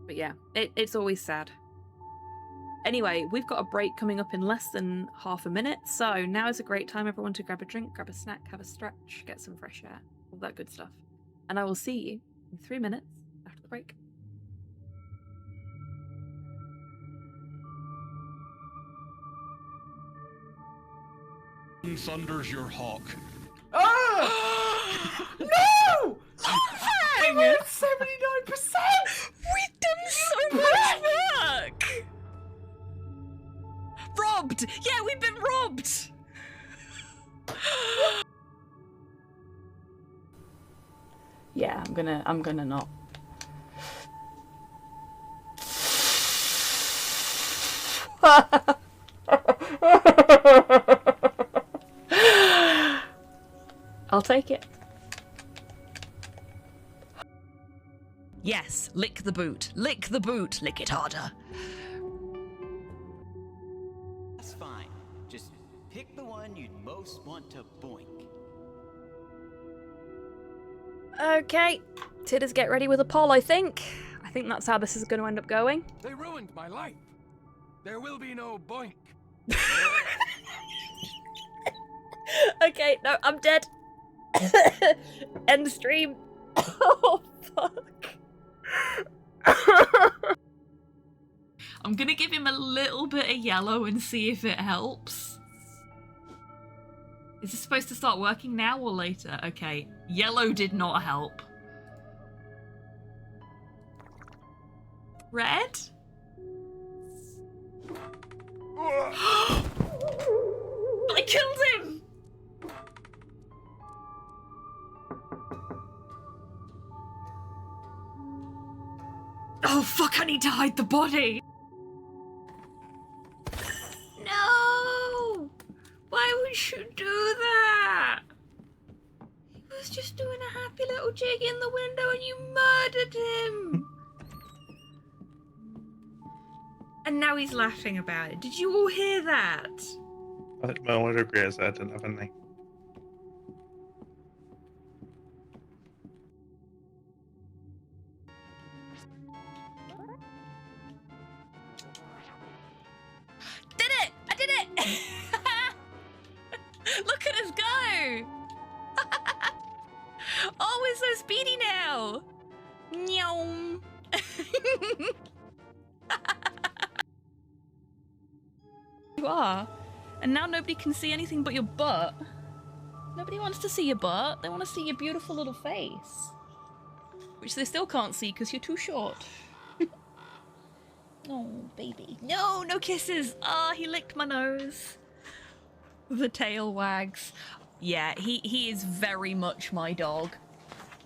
But yeah, it's always sad. Anyway, we've got a break coming up in less than half a minute, so now is a great time, everyone, to grab a drink, grab a snack, have a stretch, get some fresh air, all that good stuff. And I will see you in 3 minutes after the break. Thunders your hawk. Ah! No! Hang I'm it. at 79%! We've done so much work! Robbed! Yeah, we've been robbed! Yeah, I'm gonna not. I'll take it. Yes, lick the boot. Lick the boot. Lick it harder. That's fine. Just pick the one you'd most want to boink. Okay, Tidders, get ready with a poll, I think. I think that's how this is going to end up going. They ruined my life. There will be no boink. Okay, no, I'm dead. End the stream. Oh, fuck. I'm gonna give him a little bit of yellow and see if it helps. Is this supposed to start working now or later? Okay, yellow did not help. Red? I killed him! Oh fuck, I need to hide the body! No! Why would you do that? He was just doing a happy little jig in the window and you murdered him! And now he's laughing about it. Did you all hear that? ما هو regret that haven't they? Did it! I did it! Look at us go! Oh, we're so speedy now! Nyom! You are. And now nobody can see anything but your butt. Nobody wants to see your butt. They want to see your beautiful little face. Which they still can't see because you're too short. Oh, baby. No, no kisses. Ah, he licked my nose. The tail wags. Yeah, he is very much my dog.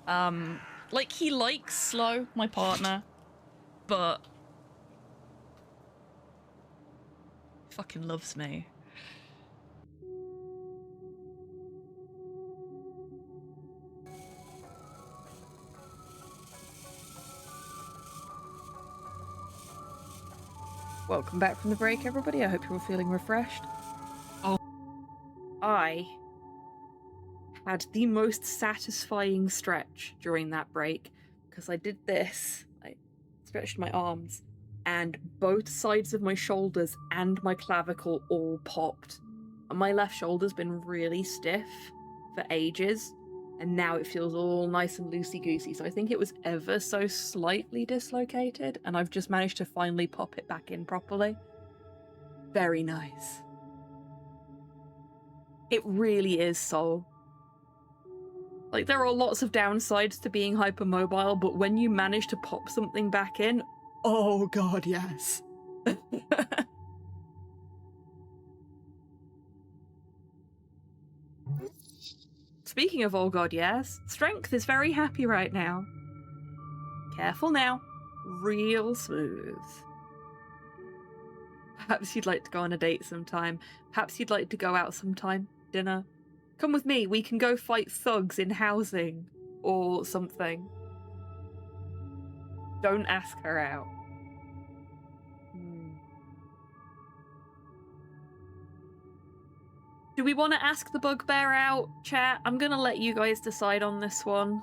Like, he likes Slow, my partner, but fucking loves me. Welcome back from the break, everybody. I hope you're all feeling refreshed. Oh, I had the most satisfying stretch during that break because I did this. I stretched my arms and both sides of my shoulders and my clavicle all popped. And my left shoulder's been really stiff for ages, and now it feels all nice and loosey-goosey. So I think it was ever so slightly dislocated, and I've just managed to finally pop it back in properly. Very nice. It really is soul. Like, there are lots of downsides to being hypermobile, but when you manage to pop something back in, oh god, yes. Speaking of oh god, yes, Strength is very happy right now. Careful now. Real smooth. Perhaps you'd like to go on a date sometime. Perhaps you'd like to go out sometime. Dinner. Come with me, we can go fight thugs in housing. Or something. Don't ask her out. Do we want to ask the bugbear out, chat? I'm gonna let you guys decide on this one.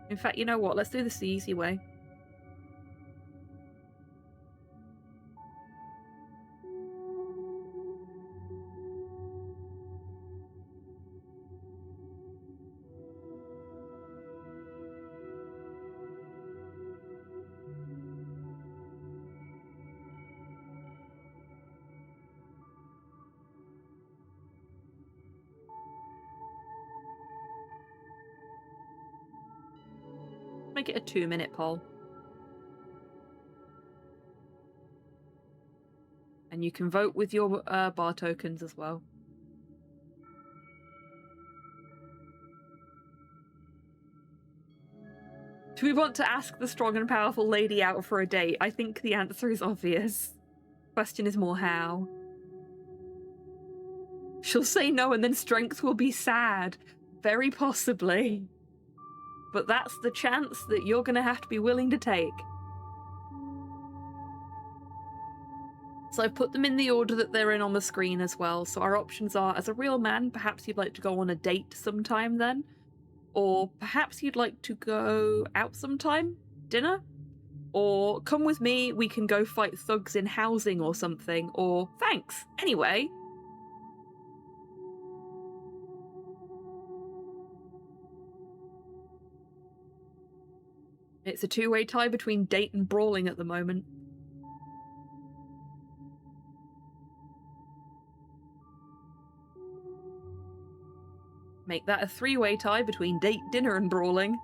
In fact, you know what? Let's do this the easy way. Make it a 2-minute poll. And you can vote with your bar tokens as well. Do we want to ask the strong and powerful lady out for a date? I think the answer is obvious. Question is more how. She'll say no and then Strength will be sad. Very possibly. But that's the chance that you're going to have to be willing to take. So I've put them in the order that they're in on the screen as well. So our options are, as a real man, perhaps you'd like to go on a date sometime then. Or perhaps you'd like to go out sometime? Dinner? Or come with me, we can go fight thugs in housing or something. Or thanks, anyway. It's a two-way tie between date and brawling at the moment. Make that a three-way tie between date, dinner, and brawling.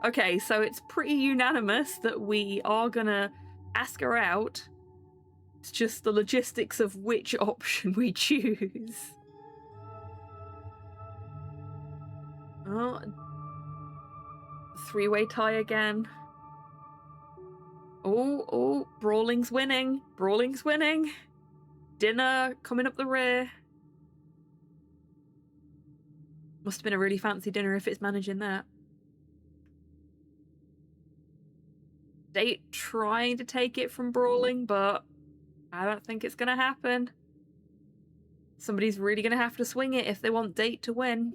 Okay, so it's pretty unanimous that we are gonna ask her out. It's just the logistics of which option we choose. Oh, three-way tie again. Oh, brawling's winning. Brawling's winning. Dinner coming up the rear. Must have been a really fancy dinner if it's managing that. Date trying to take it from brawling, but I don't think it's gonna happen. Somebody's really gonna have to swing it if they want date to win.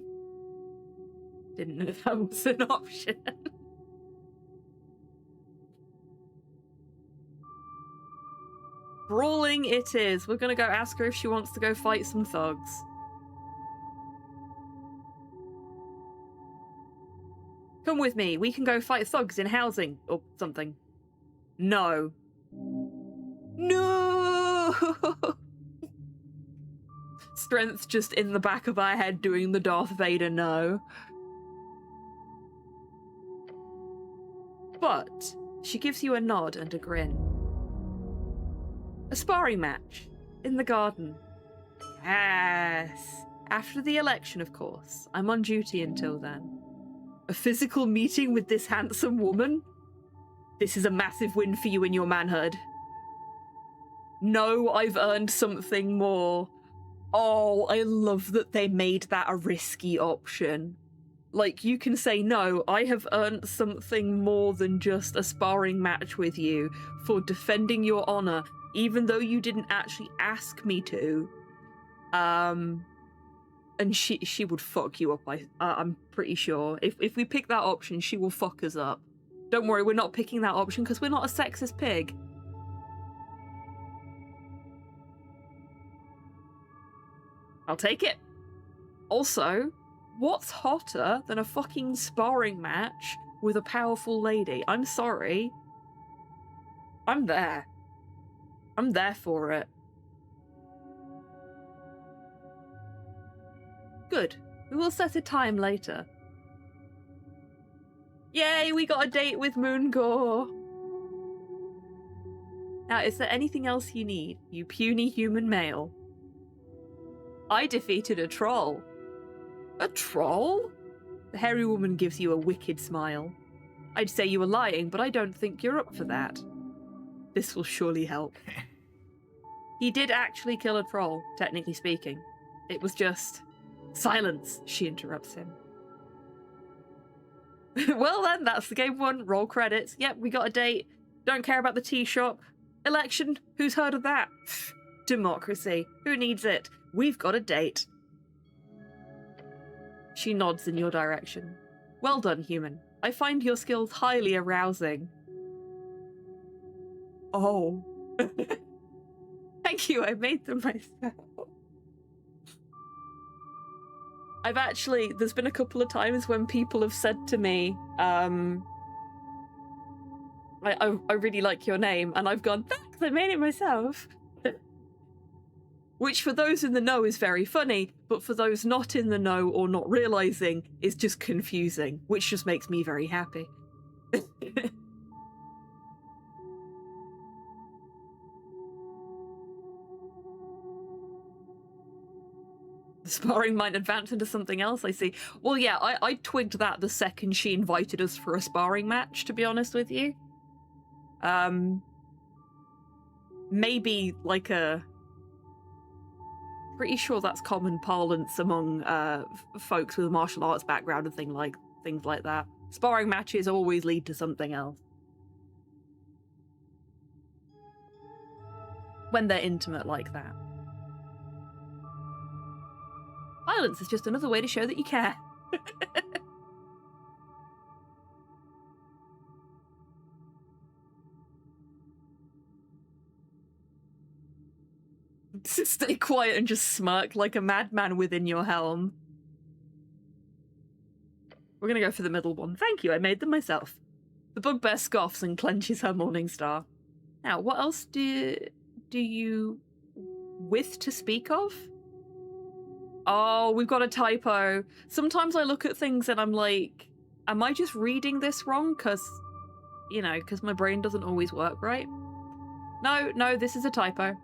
Didn't know that was an option. Brawling it is. We're gonna go ask her if she wants to go fight some thugs. Come with me. We can go fight thugs in housing or something. No. No! Strength just in the back of our head doing the Darth Vader no. But she gives you a nod and a grin. A sparring match in the garden. Yes. After the election, of course. I'm on duty until then. A physical meeting with this handsome woman? This is a massive win for you in your manhood. No, I've earned something more. Oh, I love that they made that a risky option. Like, you can say, no, I have earned something more than just a sparring match with you for defending your honor, even though you didn't actually ask me to. And she would fuck you up, I'm pretty sure. If we pick that option, she will fuck us up. Don't worry, we're not picking that option because we're not a sexist pig. I'll take it. Also, what's hotter than a fucking sparring match with a powerful lady? I'm sorry. I'm there. I'm there for it. Good. We will set a time later. Yay, we got a date with Moongore. Now, is there anything else you need, you puny human male? I defeated a troll. A troll? The hairy woman gives you a wicked smile. I'd say you were lying, but I don't think you're up for that. This will surely help. He did actually kill a troll, technically speaking. It was just... Silence, she interrupts him. Well then, that's the game one. Roll credits. Yep, we got a date. Don't care about the tea shop. Election? Who's heard of that? Democracy. Who needs it? We've got a date. She nods in your direction. Well done, human. I find your skills highly arousing. Oh. Thank you, I made them myself. There's been a couple of times when people have said to me, I really like your name, and I've gone, thanks, I made it myself. Which for those in the know is very funny, but for those not in the know or not realising is just confusing, which just makes me very happy. The sparring might advance into something else, I see. Well, yeah, I twigged that the second she invited us for a sparring match, to be honest with you. Maybe like a... Pretty sure that's common parlance among folks with a martial arts background and things like that. Sparring matches always lead to something else. When they're intimate like that. Violence is just another way to show that you care. Stay quiet and just smirk like a madman within your helm. We're gonna go for the middle one. Thank you, I made them myself. The bugbear scoffs and clenches her morning star. Now, what else do you with to speak of? Oh, we've got a typo. Sometimes I look at things and I'm like, am I just reading this wrong? Because my brain doesn't always work right. No, this is a typo.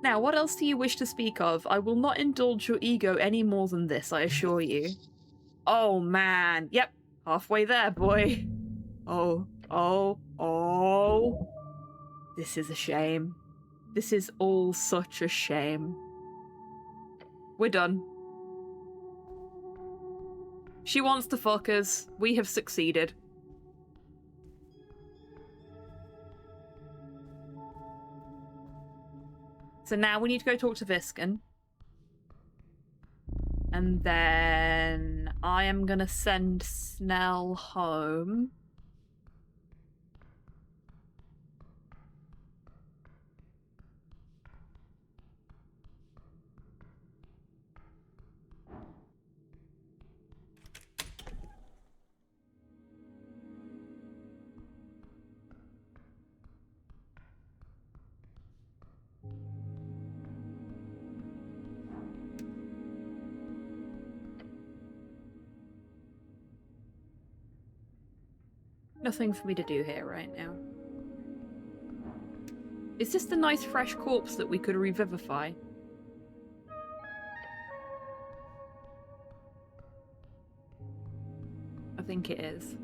Now, what else do you wish to speak of? I will not indulge your ego any more than this, I assure you. Oh, man. Yep, halfway there, boy. Oh. This is a shame. This is all such a shame. We're done. She wants to fuck us. We have succeeded. So now we need to go talk to Visken. And then I am gonna send Snell home. Nothing for me to do here right now. Is this the nice fresh corpse that we could revivify? I think it is.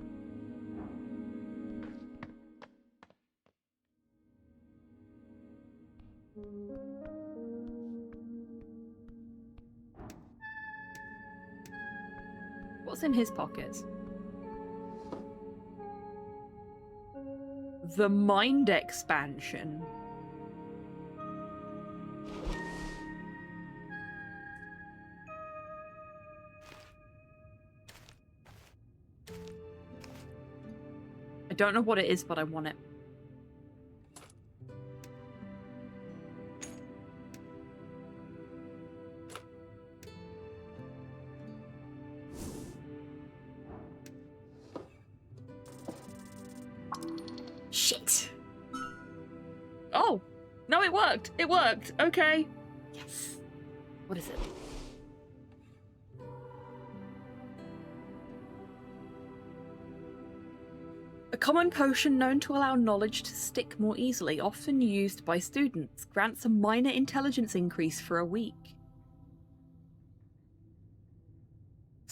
What's in his pockets? The mind expansion. I don't know what it is, but I want it. Shit. Oh, no, it worked. It worked. Okay. Yes. What is it? A common potion known to allow knowledge to stick more easily, often used by students, grants a minor intelligence increase for a week.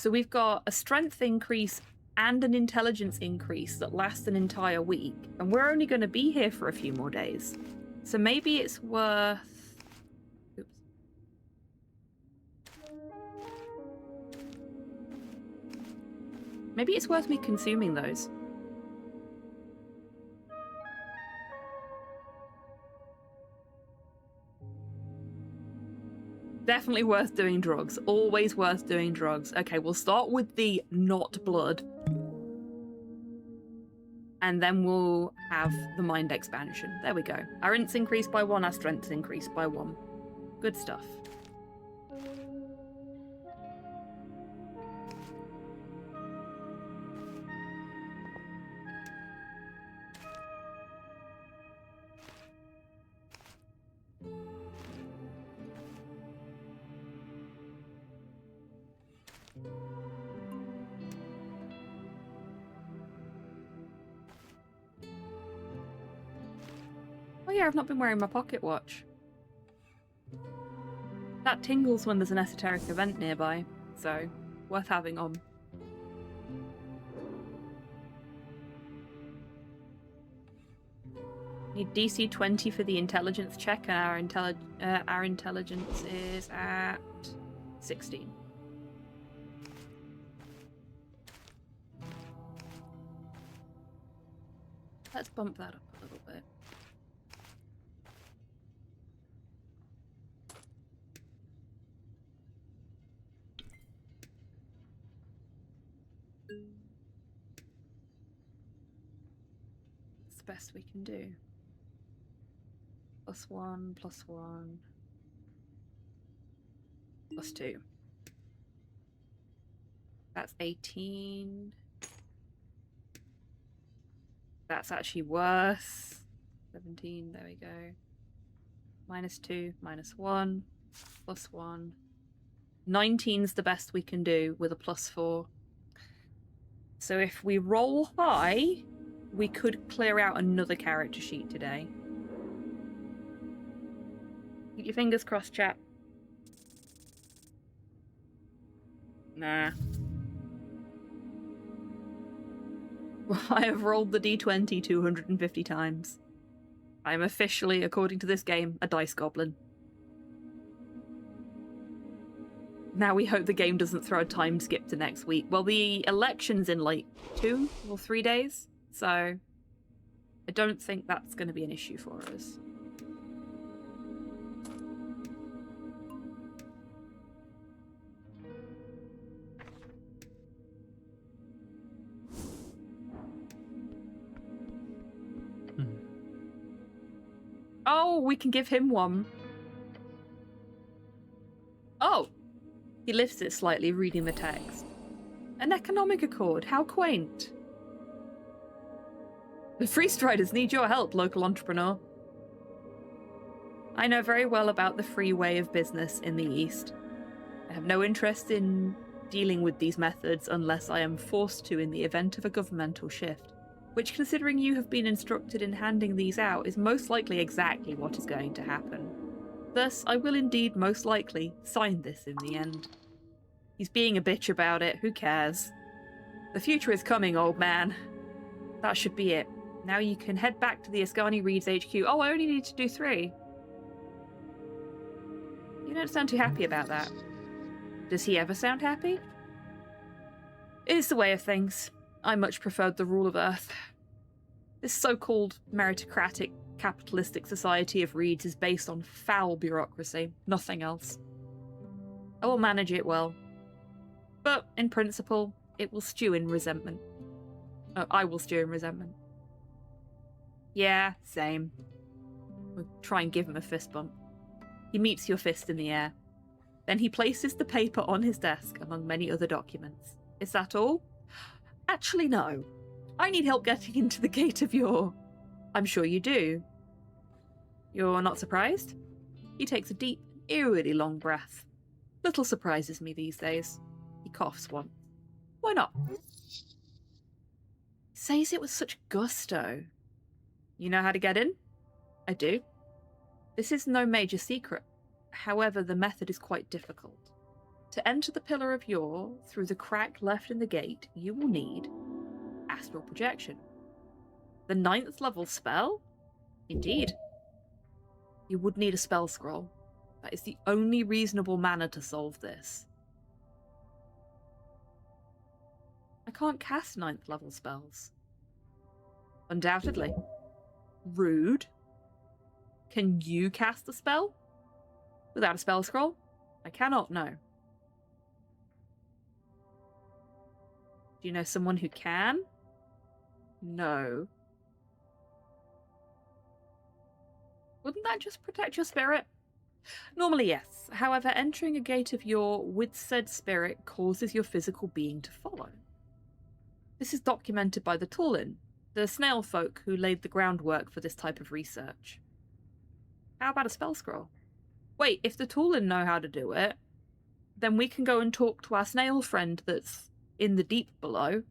So we've got a strength increase and an intelligence increase that lasts an entire week. And we're only going to be here for a few more days. So maybe it's worth... Oops. Maybe it's worth me consuming those. Definitely worth doing drugs. Always worth doing drugs. Okay, we'll start with the not blood. And then we'll have the mind expansion. There we go. Our int's increased by 1, our strength's increased by 1. Good stuff. Oh yeah, I've not been wearing my pocket watch. That tingles when there's an esoteric event nearby, so worth having on. Need DC 20 for the intelligence check, and our intelligence is at 16. Let's bump that up a little bit. It's the best we can do. +1, +1, +2. That's 18. That's actually worse. 17, there we go. -2, -1, +1. 19's the best we can do with a +4. So if we roll high, we could clear out another character sheet today. Keep your fingers crossed, chat. Nah. I have rolled the d20 250 times. I am officially, according to this game, a dice goblin. Now we hope the game doesn't throw a time skip to next week. Well, the election's in like 2 or 3 days, so I don't think that's going to be an issue for us. Oh, we can give him one. Oh! He lifts it slightly, reading the text. An economic accord, how quaint. The Free Striders need your help, local entrepreneur. I know very well about the free way of business in the East. I have no interest in dealing with these methods unless I am forced to in the event of a governmental shift. Which, considering you have been instructed in handing these out, is most likely exactly what is going to happen. Thus, I will indeed most likely sign this in the end. He's being a bitch about it, who cares? The future is coming, old man. That should be it. Now you can head back to the Ascani Reed's HQ. Oh, I only need to do 3. You don't sound too happy about that. Does he ever sound happy? It is the way of things. I much preferred the rule of Earth. This so-called meritocratic capitalistic society of Reeds is based on foul bureaucracy, nothing else. I will manage it well. But, in principle, it will stew in resentment. I will stew in resentment. Yeah, same. We'll try and give him a fist bump. He meets your fist in the air. Then he places the paper on his desk among many other documents. Is that all? Actually, no. I need help getting into the gate of your... I'm sure you do. You're not surprised? He takes a deep, eerily long breath. Little surprises me these days. He coughs once. Why not? He says it with such gusto. You know how to get in? I do. This is no major secret. However, the method is quite difficult. To enter the Pillar of Yore through the crack left in the gate, you will need Astral Projection. The 9th level spell? Indeed. You would need a spell scroll. That is the only reasonable manner to solve this. I can't cast 9th level spells. Undoubtedly. Rude. Can you cast a spell? Without a spell scroll? I cannot, no. Do you know someone who can? No. Wouldn't that just protect your spirit? Normally, yes. However, entering a gate of Yore with said spirit causes your physical being to follow. This is documented by the Tullin, the snail folk who laid the groundwork for this type of research. How about a spell scroll? Wait, if the Tullin know how to do it, then we can go and talk to our snail friend that's in the deep below,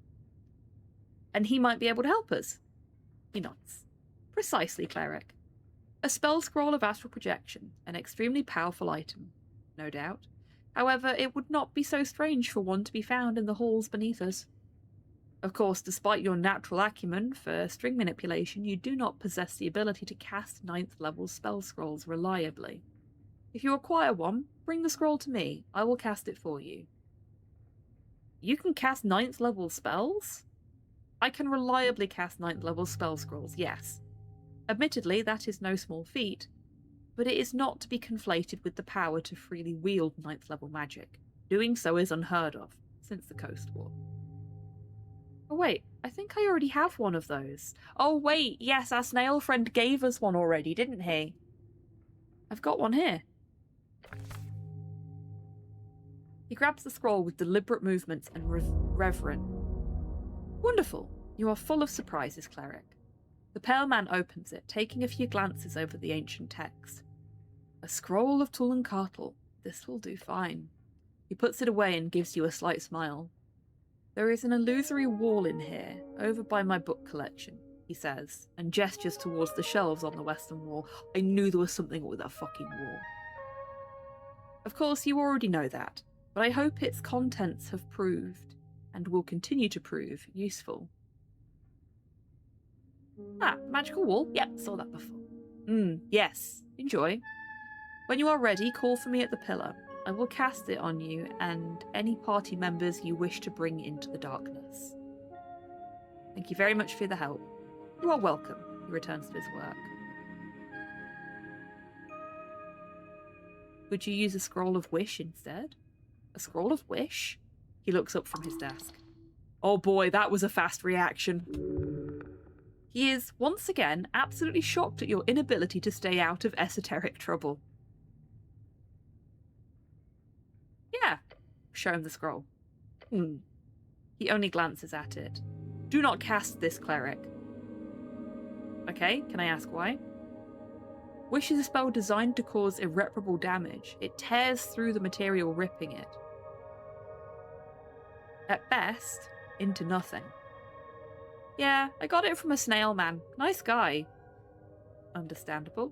and he might be able to help us. He nods. Precisely, cleric. A spell scroll of astral projection, an extremely powerful item, no doubt. However, it would not be so strange for one to be found in the halls beneath us. Of course, despite your natural acumen for string manipulation, you do not possess the ability to cast 9th level spell scrolls reliably. If you acquire one, bring the scroll to me. I will cast it for you. You can cast 9th level spells? I can reliably cast 9th level spell scrolls, yes. Admittedly, that is no small feat, but it is not to be conflated with the power to freely wield 9th level magic. Doing so is unheard of since the Coast War. Oh wait, I think I already have one of those. Oh wait, yes, our snail friend gave us one already, didn't he? I've got one here. He grabs the scroll with deliberate movements and reverent. Wonderful. You are full of surprises, cleric. The pale man opens it, taking a few glances over the ancient text. A scroll of Tullancartle. This will do fine. He puts it away and gives you a slight smile. There is an illusory wall in here, over by my book collection, he says, and gestures towards the shelves on the western wall. I knew there was something with that fucking wall. Of course, you already know that, but I hope its contents have proved, and will continue to prove, useful. Ah, magical wall? Yep, saw that before. Yes, enjoy. When you are ready, call for me at the pillar. I will cast it on you and any party members you wish to bring into the darkness. Thank you very much for the help. You are welcome. He returns to his work. Would you use a scroll of wish instead? A scroll of wish? He looks up from his desk. Oh boy, that was a fast reaction. He is, once again, absolutely shocked at your inability to stay out of esoteric trouble. Yeah, show him the scroll. He only glances at it. Do not cast this, cleric. Okay, can I ask why? Wish is a spell designed to cause irreparable damage. It tears through the material, ripping it. At best, into nothing. Yeah, I got it from a snail man. Nice guy. Understandable.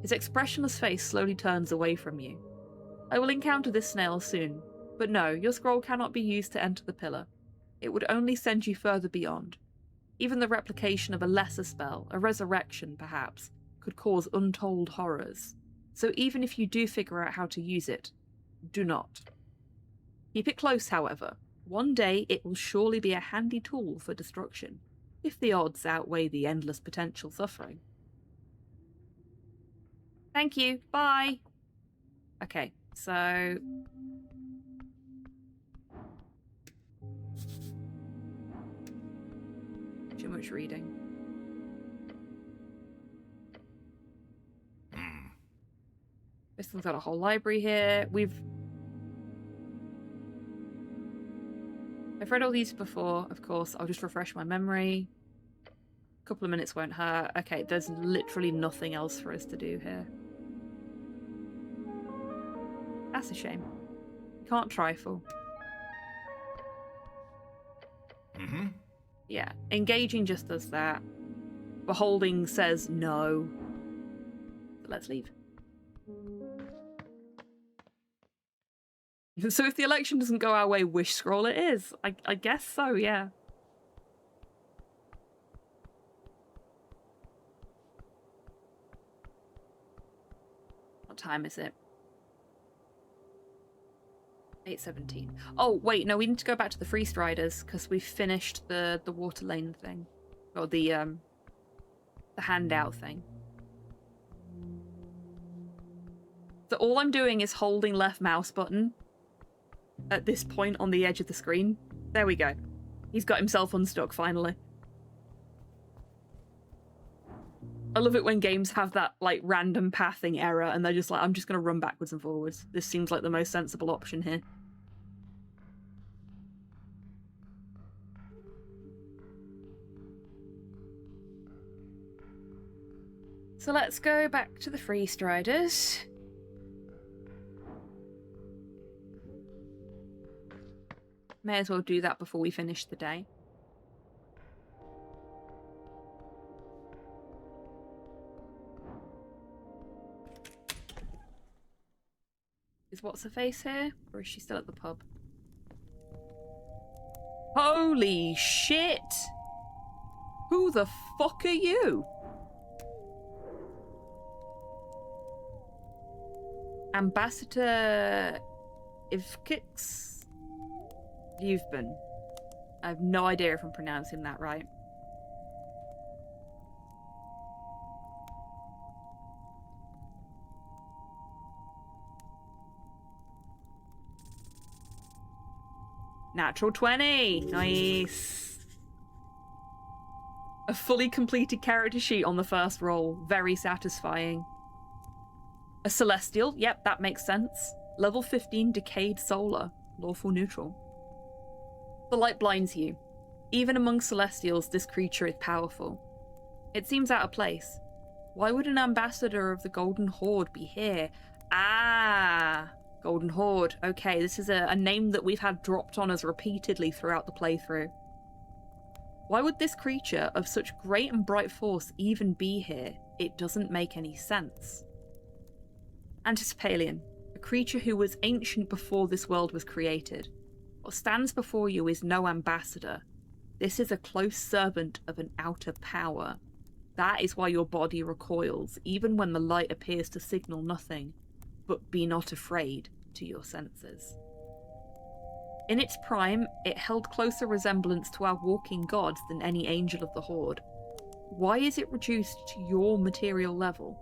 His expressionless face slowly turns away from you. I will encounter this snail soon, but no, your scroll cannot be used to enter the pillar. It would only send you further beyond. Even the replication of a lesser spell, a resurrection perhaps, could cause untold horrors. So even if you do figure out how to use it, do not. Keep it close, however. One day it will surely be a handy tool for destruction, if the odds outweigh the endless potential suffering. Thank you, bye! Okay, so... Too much reading. This one's got a whole library here. I've read all these before, of course. I'll just refresh my memory. A couple of minutes won't hurt. Okay, there's literally nothing else for us to do here. That's a shame. Can't trifle. Yeah, engaging just does that. Beholding says no. So let's leave. So if the election doesn't go our way, wish scroll it is. I guess so, yeah. What time is it? 8:17. Oh, wait, no, we need to go back to the Free Striders because we finished the water lane thing. Or the handout thing. So all I'm doing is holding left mouse button at this point on the edge of the screen. There we go. He's got himself unstuck finally. I love it when games have that like random pathing error and they're just like, I'm just going to run backwards and forwards. This seems like the most sensible option here. So let's go back to the Free Striders. May as well do that before we finish the day. Is What's-Her-Face here? Or is she still at the pub? Holy shit! Who the fuck are you? Ambassador Ivkix? You've been. I have no idea if I'm pronouncing that right. Natural 20! Nice! A fully completed character sheet on the first roll. Very satisfying. A Celestial. Yep, that makes sense. Level 15 Decayed Solar. Lawful neutral. The light blinds you. Even among Celestials, this creature is powerful. It seems out of place. Why would an ambassador of the Golden Horde be here? Ah! Golden Horde. Okay, this is a name that we've had dropped on us repeatedly throughout the playthrough. Why would this creature of such great and bright force even be here? It doesn't make any sense. Anticipalian. A creature who was ancient before this world was created. What stands before you is no ambassador. This is a close servant of an outer power. That is why your body recoils, even when the light appears to signal nothing. But be not afraid to your senses. In its prime, it held closer resemblance to our walking gods than any angel of the Horde. Why is it reduced to your material level?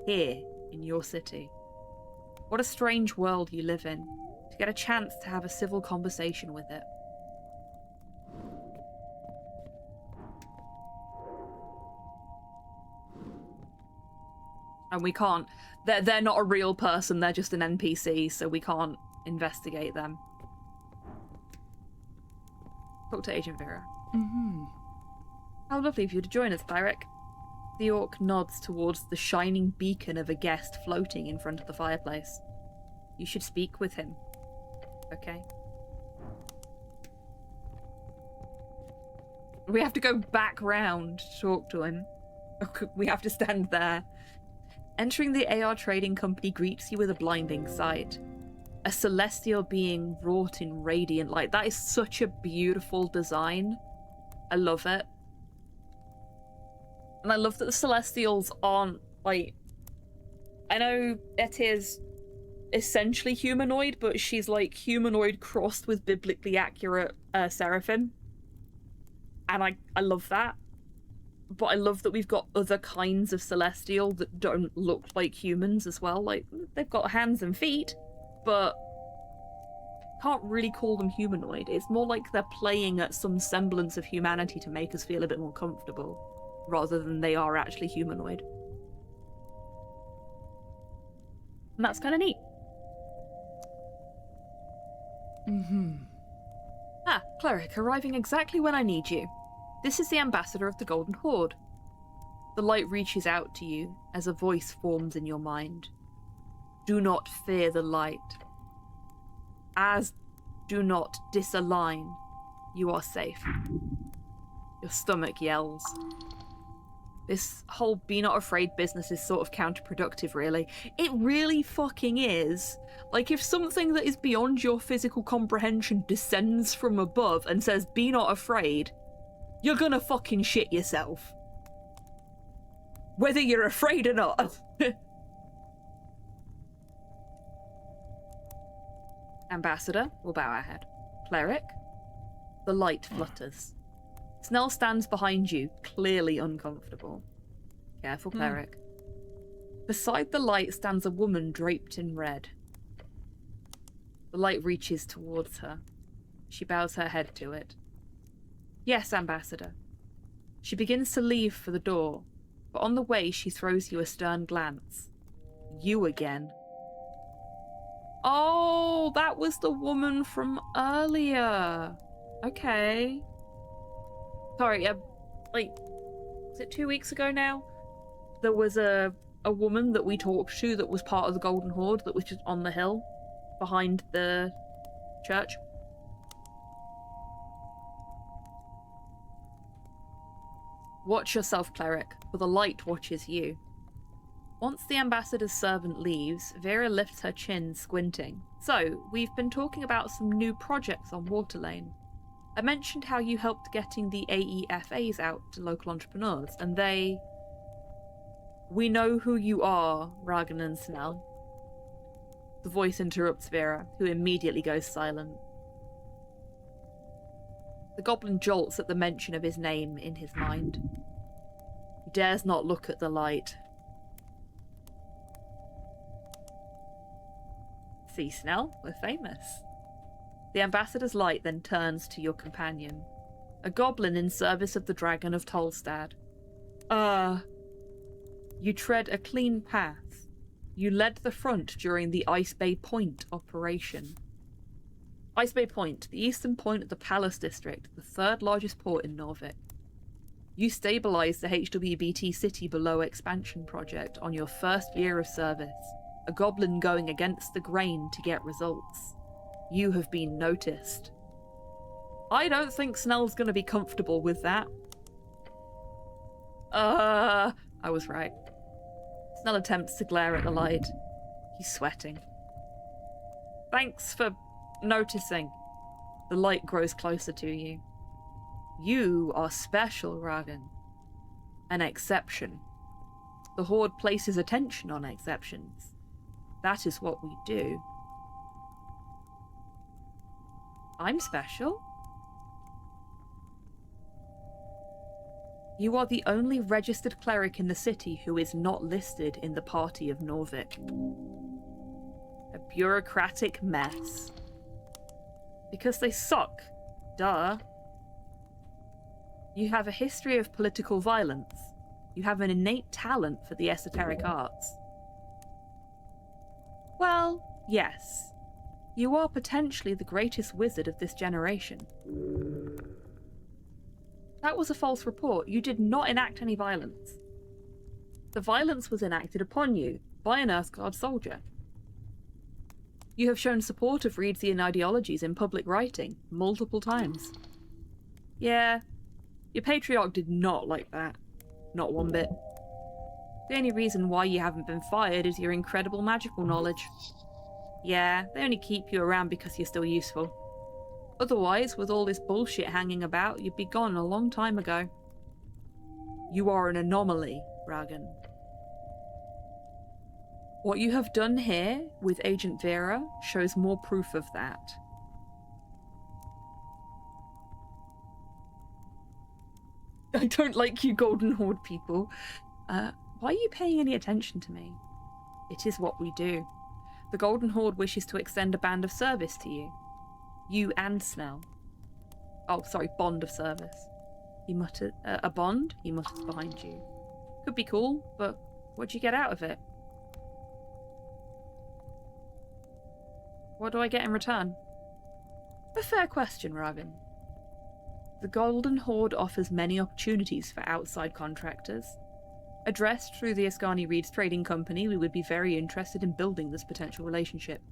Here, in your city. What a strange world you live in, to get a chance to have a civil conversation with it. And we can't. They're not a real person, they're just an NPC, so we can't investigate them. Talk to Agent Vera. How lovely of you to join us, Thyrek. The orc nods towards the shining beacon of a guest floating in front of the fireplace. You should speak with him. Okay. We have to go back round to talk to him. We have to stand there. Entering the AR trading company greets you with a blinding sight. A celestial being wrought in radiant light. That is such a beautiful design. I love it. And I love that the Celestials aren't, like... I know Etty's essentially humanoid, but she's, like, humanoid crossed with biblically accurate seraphim. And I love that. But I love that we've got other kinds of Celestial that don't look like humans as well. Like, they've got hands and feet, but can't really call them humanoid. It's more like they're playing at some semblance of humanity to make us feel a bit more comfortable, rather than they are actually humanoid. And that's kind of neat. Ah, Cleric, arriving exactly when I need you. This is the ambassador of the Golden Horde. The light reaches out to you as a voice forms in your mind. Do not fear the light. As do not disalign. You are safe. Your stomach yells. This whole be not afraid business is sort of counterproductive, really. It really fucking is. Like, if something that is beyond your physical comprehension descends from above and says, be not afraid, you're gonna fucking shit yourself. Whether you're afraid or not. Ambassador will bow our head. Cleric, the light flutters. Snell stands behind you, clearly uncomfortable. Careful, Cleric. Beside the light stands a woman draped in red. The light reaches towards her. She bows her head to it. Yes, Ambassador. She begins to leave for the door, but on the way she throws you a stern glance. You again. Oh, that was the woman from earlier. Okay. Sorry, like, was it 2 weeks ago now? There was a woman that we talked to that was part of the Golden Horde that was just on the hill behind the church. Watch yourself, Cleric, for the light watches you. Once the ambassador's servant leaves, Vera lifts her chin, squinting. So, we've been talking about some new projects on Waterlane. I mentioned how you helped getting the AEFAs out to local entrepreneurs, and they... We know who you are, Ragan and Snell. The voice interrupts Vera, who immediately goes silent. The goblin jolts at the mention of his name in his mind. He dares not look at the light. See, Snell, we're famous. The ambassador's light then turns to your companion, a goblin in service of the Dragon of Tolstad. You tread a clean path. You led the front during the Ice Bay Point operation. Ice Bay Point, the eastern point of the Palace District, the third largest port in Norvik. You stabilized the HWBT City Below expansion project on your first year of service, a goblin going against the grain to get results. You have been noticed. I don't think Snell's gonna be comfortable with that. I was right. Snell attempts to glare at the light. He's sweating. Thanks for noticing. The light grows closer to you. You are special, Ragan. An exception. The Horde places attention on exceptions. That is what we do. I'm special? You are the only registered cleric in the city who is not listed in the party of Norvik. A bureaucratic mess. Because they suck. Duh. You have a history of political violence. You have an innate talent for the esoteric arts. Well, yes. You are potentially the greatest wizard of this generation. That was a false report. You did not enact any violence. The violence was enacted upon you by an Earthguard soldier. You have shown support of Reedsian ideologies in public writing multiple times. Yeah, your patriarch did not like that. Not one bit. The only reason why you haven't been fired is your incredible magical knowledge. Yeah, they only keep you around because you're still useful. Otherwise, with all this bullshit hanging about, you'd be gone a long time ago. You are an anomaly, Ragan. What you have done here with Agent Vera shows more proof of that. I don't like you Golden Horde people. Why are you paying any attention to me? It is what we do. The Golden Horde wishes to extend a band of service to you. You and Snell. Oh, sorry, bond of service. He muttered. A bond? He mutters behind you. Could be cool, but what'd you get out of it? What do I get in return? A fair question, Ragan. The Golden Horde offers many opportunities for outside contractors. Addressed through the Ascani Reeds Trading Company, we would be very interested in building this potential relationship.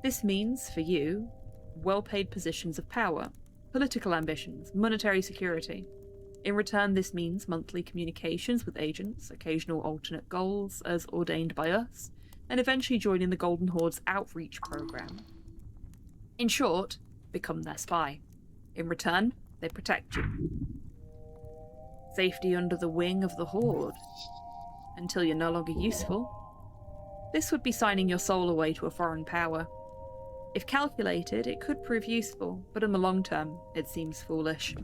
This means, for you, well-paid positions of power, political ambitions, monetary security. In return, this means monthly communications with agents, occasional alternate goals as ordained by us, and eventually joining the Golden Horde's outreach program. In short, become their spy. In return, they protect you. Safety under the wing of the Horde. Until you're no longer useful. This would be signing your soul away to a foreign power. If calculated, it could prove useful, but in the long term, it seems foolish.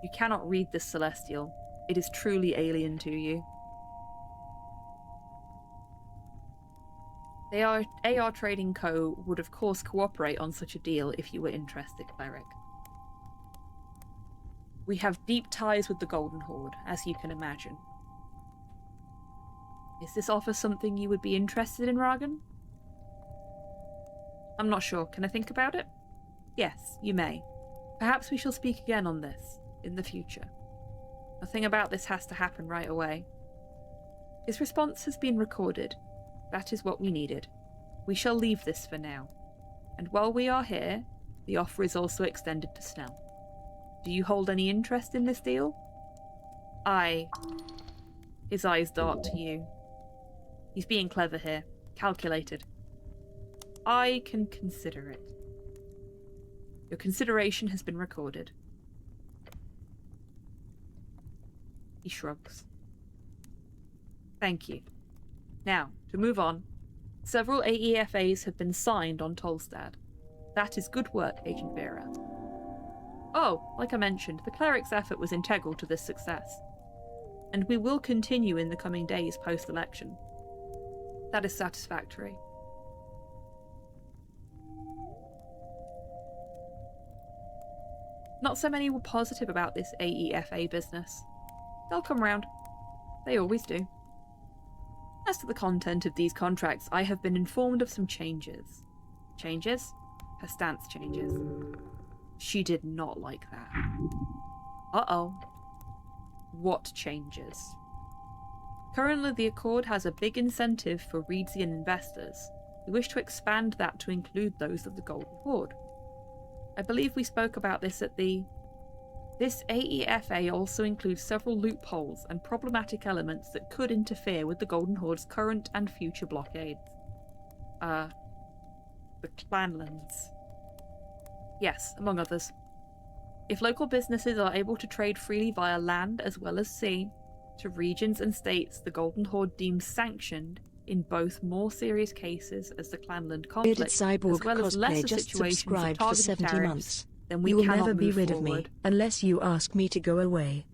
You cannot read this Celestial. It is truly alien to you. AR Trading Co. would of course cooperate on such a deal if you were interested, Cleric. We have deep ties with the Golden Horde, as you can imagine. Is this offer something you would be interested in, Ragan? I'm not sure. Can I think about it? Yes, you may. Perhaps we shall speak again on this, in the future. Nothing about this has to happen right away. His response has been recorded. That is what we needed. We shall leave this for now. And while we are here, the offer is also extended to Snell. Do you hold any interest in this deal? His eyes dart to you. He's being clever here. Calculated. I can consider it. Your consideration has been recorded. He shrugs. Thank you. Now, to move on. Several AEFAs have been signed on Tolstad. That is good work, Agent Vera. Oh, like I mentioned, the cleric's effort was integral to this success. And we will continue in the coming days post-election. That is satisfactory. Not so many were positive about this AEFA business. They'll come round. They always do. As to the content of these contracts, I have been informed of some changes. Changes? Her stance changes. She did not like that. Uh-oh. What changes? Currently, the Accord has a big incentive for Reedsian investors. We wish to expand that to include those of the Golden Horde. I believe we spoke about this at the... This AEFA also includes several loopholes and problematic elements that could interfere with the Golden Horde's current and future blockades. The Clanlands. Yes, among others. If local businesses are able to trade freely via land as well as sea, to regions and states the Golden Horde deems sanctioned in both more serious cases as the Clanland conflict, Cyborg as well as lesser just situations of subscribed for targeted 70 tariffs, months. then we You will cannot never be move rid of me, forward. unless you ask me to go away.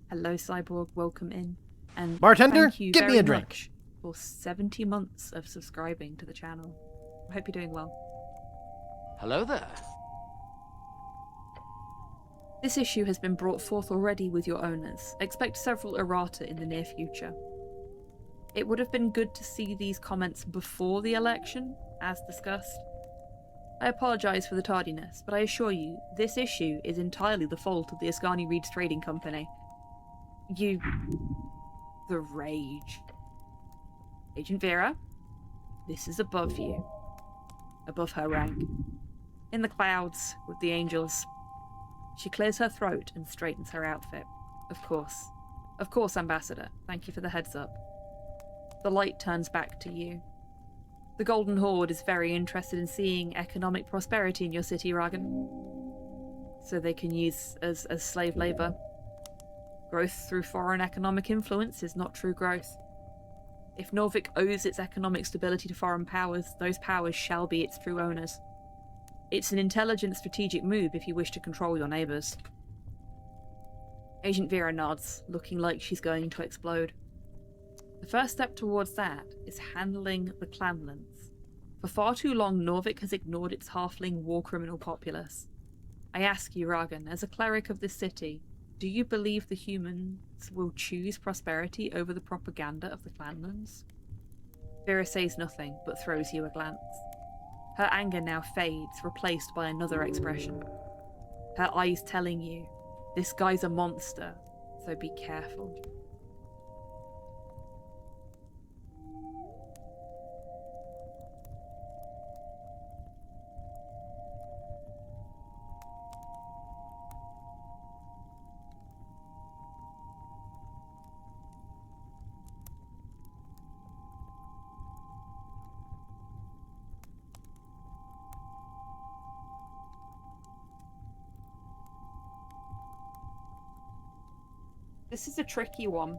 Hello, Cyborg. Welcome in. And Bartender, thank you get me very a drink. much for 70 months of subscribing to the channel. I hope you're doing well. Hello there. This issue has been brought forth already with your owners. Expect several errata in the near future. It would have been good to see these comments before the election, as discussed. I apologise for the tardiness, but I assure you, this issue is entirely the fault of the Ascani Reeds Trading Company. The rage. Agent Vera, this is above you. Above her rank. In the clouds, with the angels. She clears her throat and straightens her outfit. Of course. Of course, Ambassador. Thank you for the heads up. The light turns back to you. The Golden Horde is very interested in seeing economic prosperity in your city, Ragan. So they can use as slave labour. Growth through foreign economic influence is not true growth. If Norvik owes its economic stability to foreign powers, those powers shall be its true owners. It's an intelligent strategic move if you wish to control your neighbours. Agent Vera nods, looking like she's going to explode. The first step towards that is handling the Clanlands. For far too long, Norvik has ignored its halfling war criminal populace. I ask you, Ragan, as a cleric of this city, do you believe the humans will choose prosperity over the propaganda of the Clanlands? Vera says nothing, but throws you a glance. Her anger now fades, replaced by another expression. Her eyes telling you, this guy's a monster, so be careful. This is a tricky one.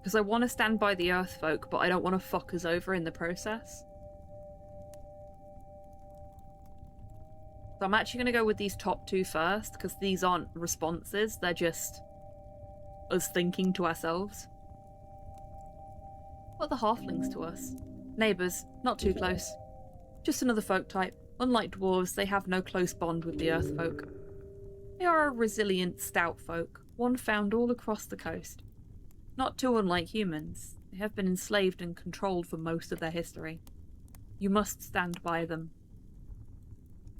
Because I want to stand by the Earth folk, but I don't want to fuck us over in the process. So I'm actually going to go with these top two first, because these aren't responses, they're just us thinking to ourselves. What are the halflings to us? Neighbours, not too close. Just another folk type. Unlike dwarves, they have no close bond with the Earth folk. They are a resilient, stout folk, one found all across the coast. Not too unlike humans, they have been enslaved and controlled for most of their history. You must stand by them.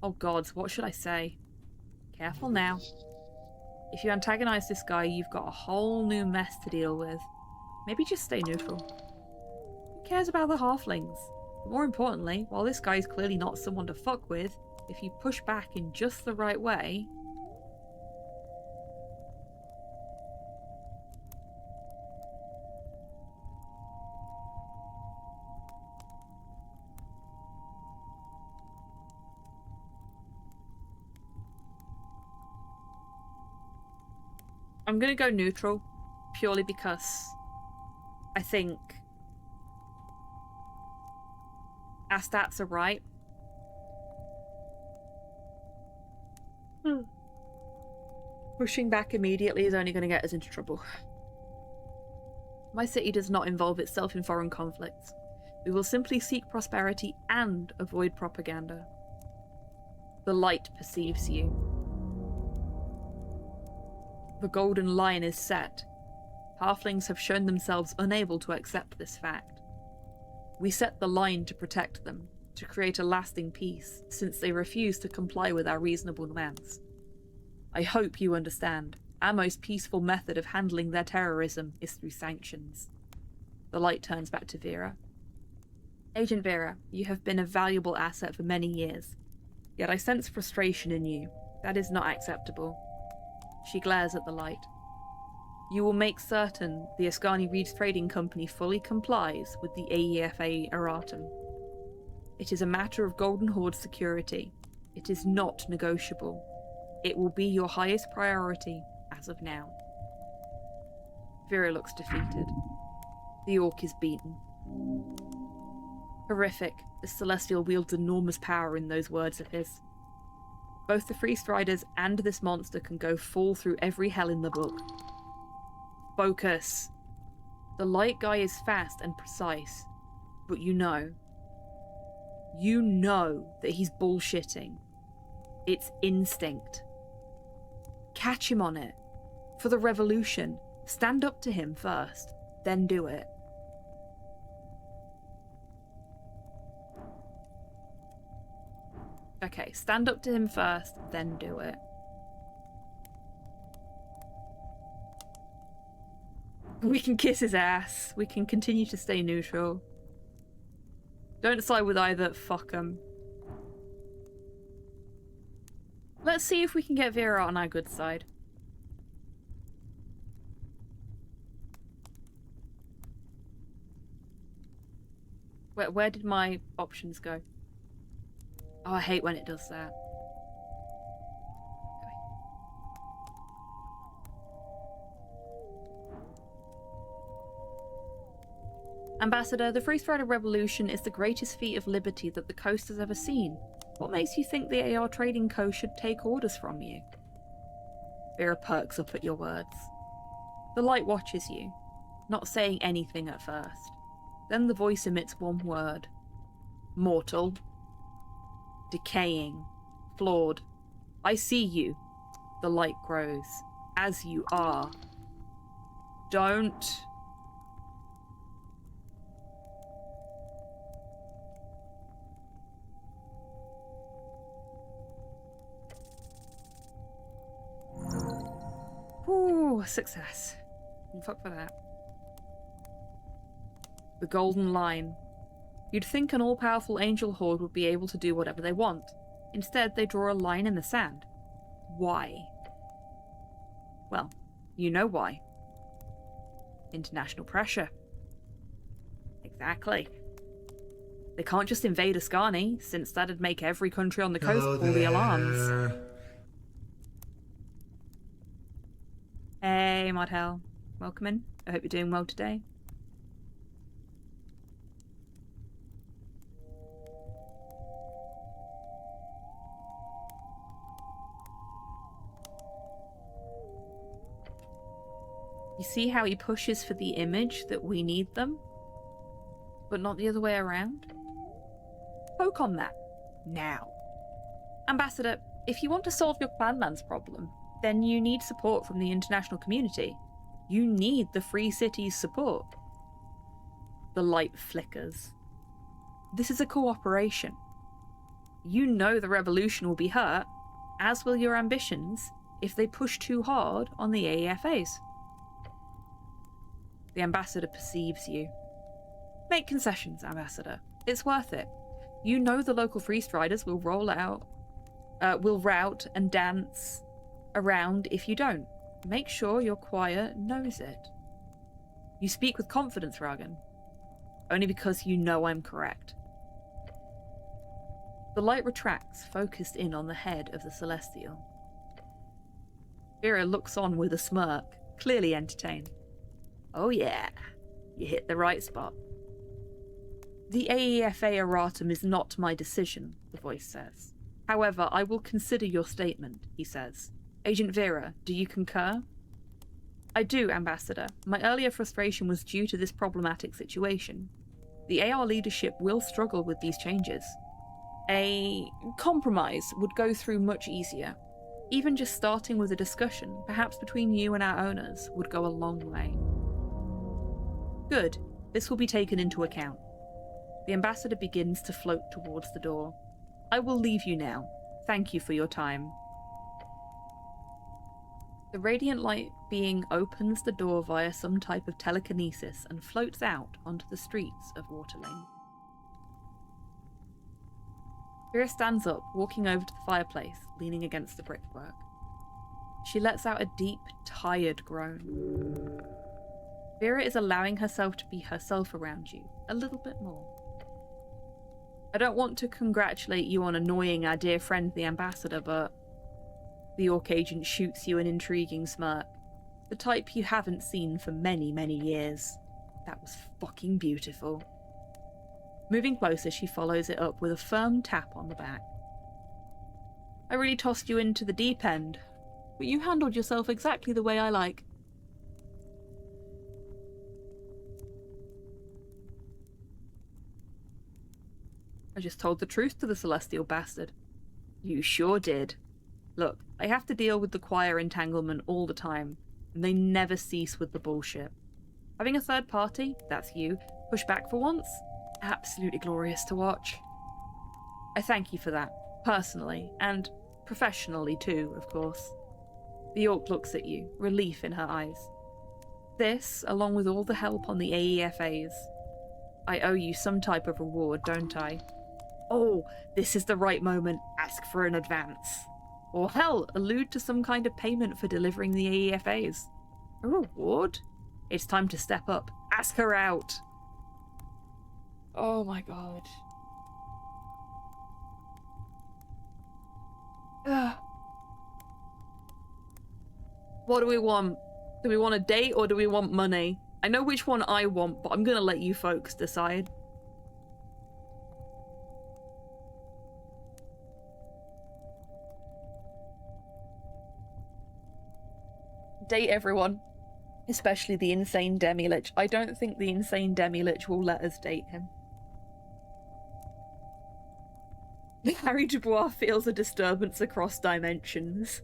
Oh gods, what should I say? Careful now. If you antagonize this guy, you've got a whole new mess to deal with. Maybe just stay neutral. Who cares about the halflings? But more importantly, while this guy is clearly not someone to fuck with, if you push back in just the right way... I'm gonna go neutral, purely because I think our stats are right. Pushing back immediately is only going to get us into trouble. My city does not involve itself in foreign conflicts. We will simply seek prosperity and avoid propaganda. The light perceives you. The golden line is set. Halflings have shown themselves unable to accept this fact. We set the line to protect them, to create a lasting peace, since they refuse to comply with our reasonable demands. I hope you understand. Our most peaceful method of handling their terrorism is through sanctions. The light turns back to Vera. Agent Vera, you have been a valuable asset for many years. Yet I sense frustration in you. That is not acceptable. She glares at the light. You will make certain the Ascani Reeds Trading Company fully complies with the AEFA erratum. It is a matter of Golden Horde security. It is not negotiable. It will be your highest priority as of now. Vera looks defeated. The orc is beaten. Horrific, the Celestial wields enormous power in those words of his. Both the Free Striders and this monster can go full through every hell in the book. Focus. The light guy is fast and precise, but you know that he's bullshitting. It's instinct. Catch him on it. For the revolution, stand up to him first, then do it. Okay, stand up to him first, then do it. We can kiss his ass. We can continue to stay neutral. Don't side with either. Fuck him. Let's see if we can get Vera on our good side. Where did my options go? Oh, I hate when it does that. Ambassador, the Free Strider Revolution is the greatest feat of liberty that the coast has ever seen. What makes you think the AR Trading Co. should take orders from you? Vera perks up at your words. The light watches you, not saying anything at first. Then the voice emits one word. Mortal. Decaying. Flawed. I see you. The light grows. As you are. Don't... Ooh, success. Fuck for that. The golden line. You'd think an all-powerful angel horde would be able to do whatever they want. Instead, they draw a line in the sand. Why? Well, you know why. International pressure. Exactly. They can't just invade Ascani, since that'd make every country on the coast pull the alarms. Hey, Modhel. Welcome in. I hope you're doing well today. You see how he pushes for the image that we need them, but not the other way around? Poke on that. Now. Ambassador, if you want to solve your clanlands problem, then you need support from the international community. You need the Free Cities' support. The light flickers. This is a cooperation. You know the revolution will be hurt, as will your ambitions, if they push too hard on the AEFAs. The Ambassador perceives you. Make concessions, Ambassador. It's worth it. You know the local freestriders will will rout and dance around if you don't. Make sure your choir knows it. You speak with confidence, Ragan. Only because you know I'm correct. The light retracts, focused in on the head of the Celestial. Vera looks on with a smirk, clearly entertained. Oh yeah, you hit the right spot. The AEFA erratum is not my decision, the voice says. However, I will consider your statement, he says. Agent Vera, do you concur? I do, Ambassador. My earlier frustration was due to this problematic situation. The AR leadership will struggle with these changes. A compromise would go through much easier. Even just starting with a discussion, perhaps between you and our owners, would go a long way. Good. This will be taken into account. The Ambassador begins to float towards the door. I will leave you now. Thank you for your time. The radiant light being opens the door via some type of telekinesis and floats out onto the streets of Waterlane. Vera stands up, walking over to the fireplace, leaning against the brickwork. She lets out a deep, tired groan. Vera is allowing herself to be herself around you, a little bit more. I don't want to congratulate you on annoying our dear friend the Ambassador, but... The Orc Agent shoots you an intriguing smirk. The type you haven't seen for many, many years. That was fucking beautiful. Moving closer, she follows it up with a firm tap on the back. I really tossed you into the deep end, but you handled yourself exactly the way I like. I just told the truth to the Celestial Bastard. You sure did. Look, I have to deal with the choir entanglement all the time, and they never cease with the bullshit. Having a third party, that's you, push back for once? Absolutely glorious to watch. I thank you for that, personally, and professionally too, of course. The Orc looks at you, relief in her eyes. This, along with all the help on the AEFAs. I owe you some type of reward, don't I? Oh, this is the right moment. Ask for an advance. Or hell, allude to some kind of payment for delivering the AEFAs. A reward? It's time to step up. Ask her out. Oh my god. Ugh. What do we want? Do we want a date or do we want money? I know which one I want, but I'm gonna let you folks decide. Date everyone. Especially the insane Demi-Lich. I don't think the insane Demi-Lich will let us date him. Harry Dubois feels a disturbance across dimensions.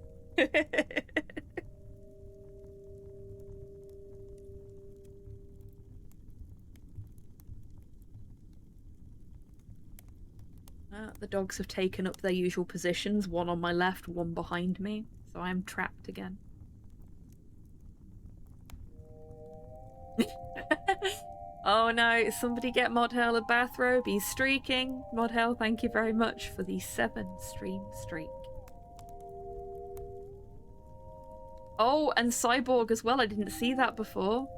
The dogs have taken up their usual positions, one on my left, one behind me, so I am trapped again. Oh no, somebody get Modhel a bathrobe, he's streaking. Modhel, thank you very much for the 7-stream streak. Oh, and Cyborg as well, I didn't see that before.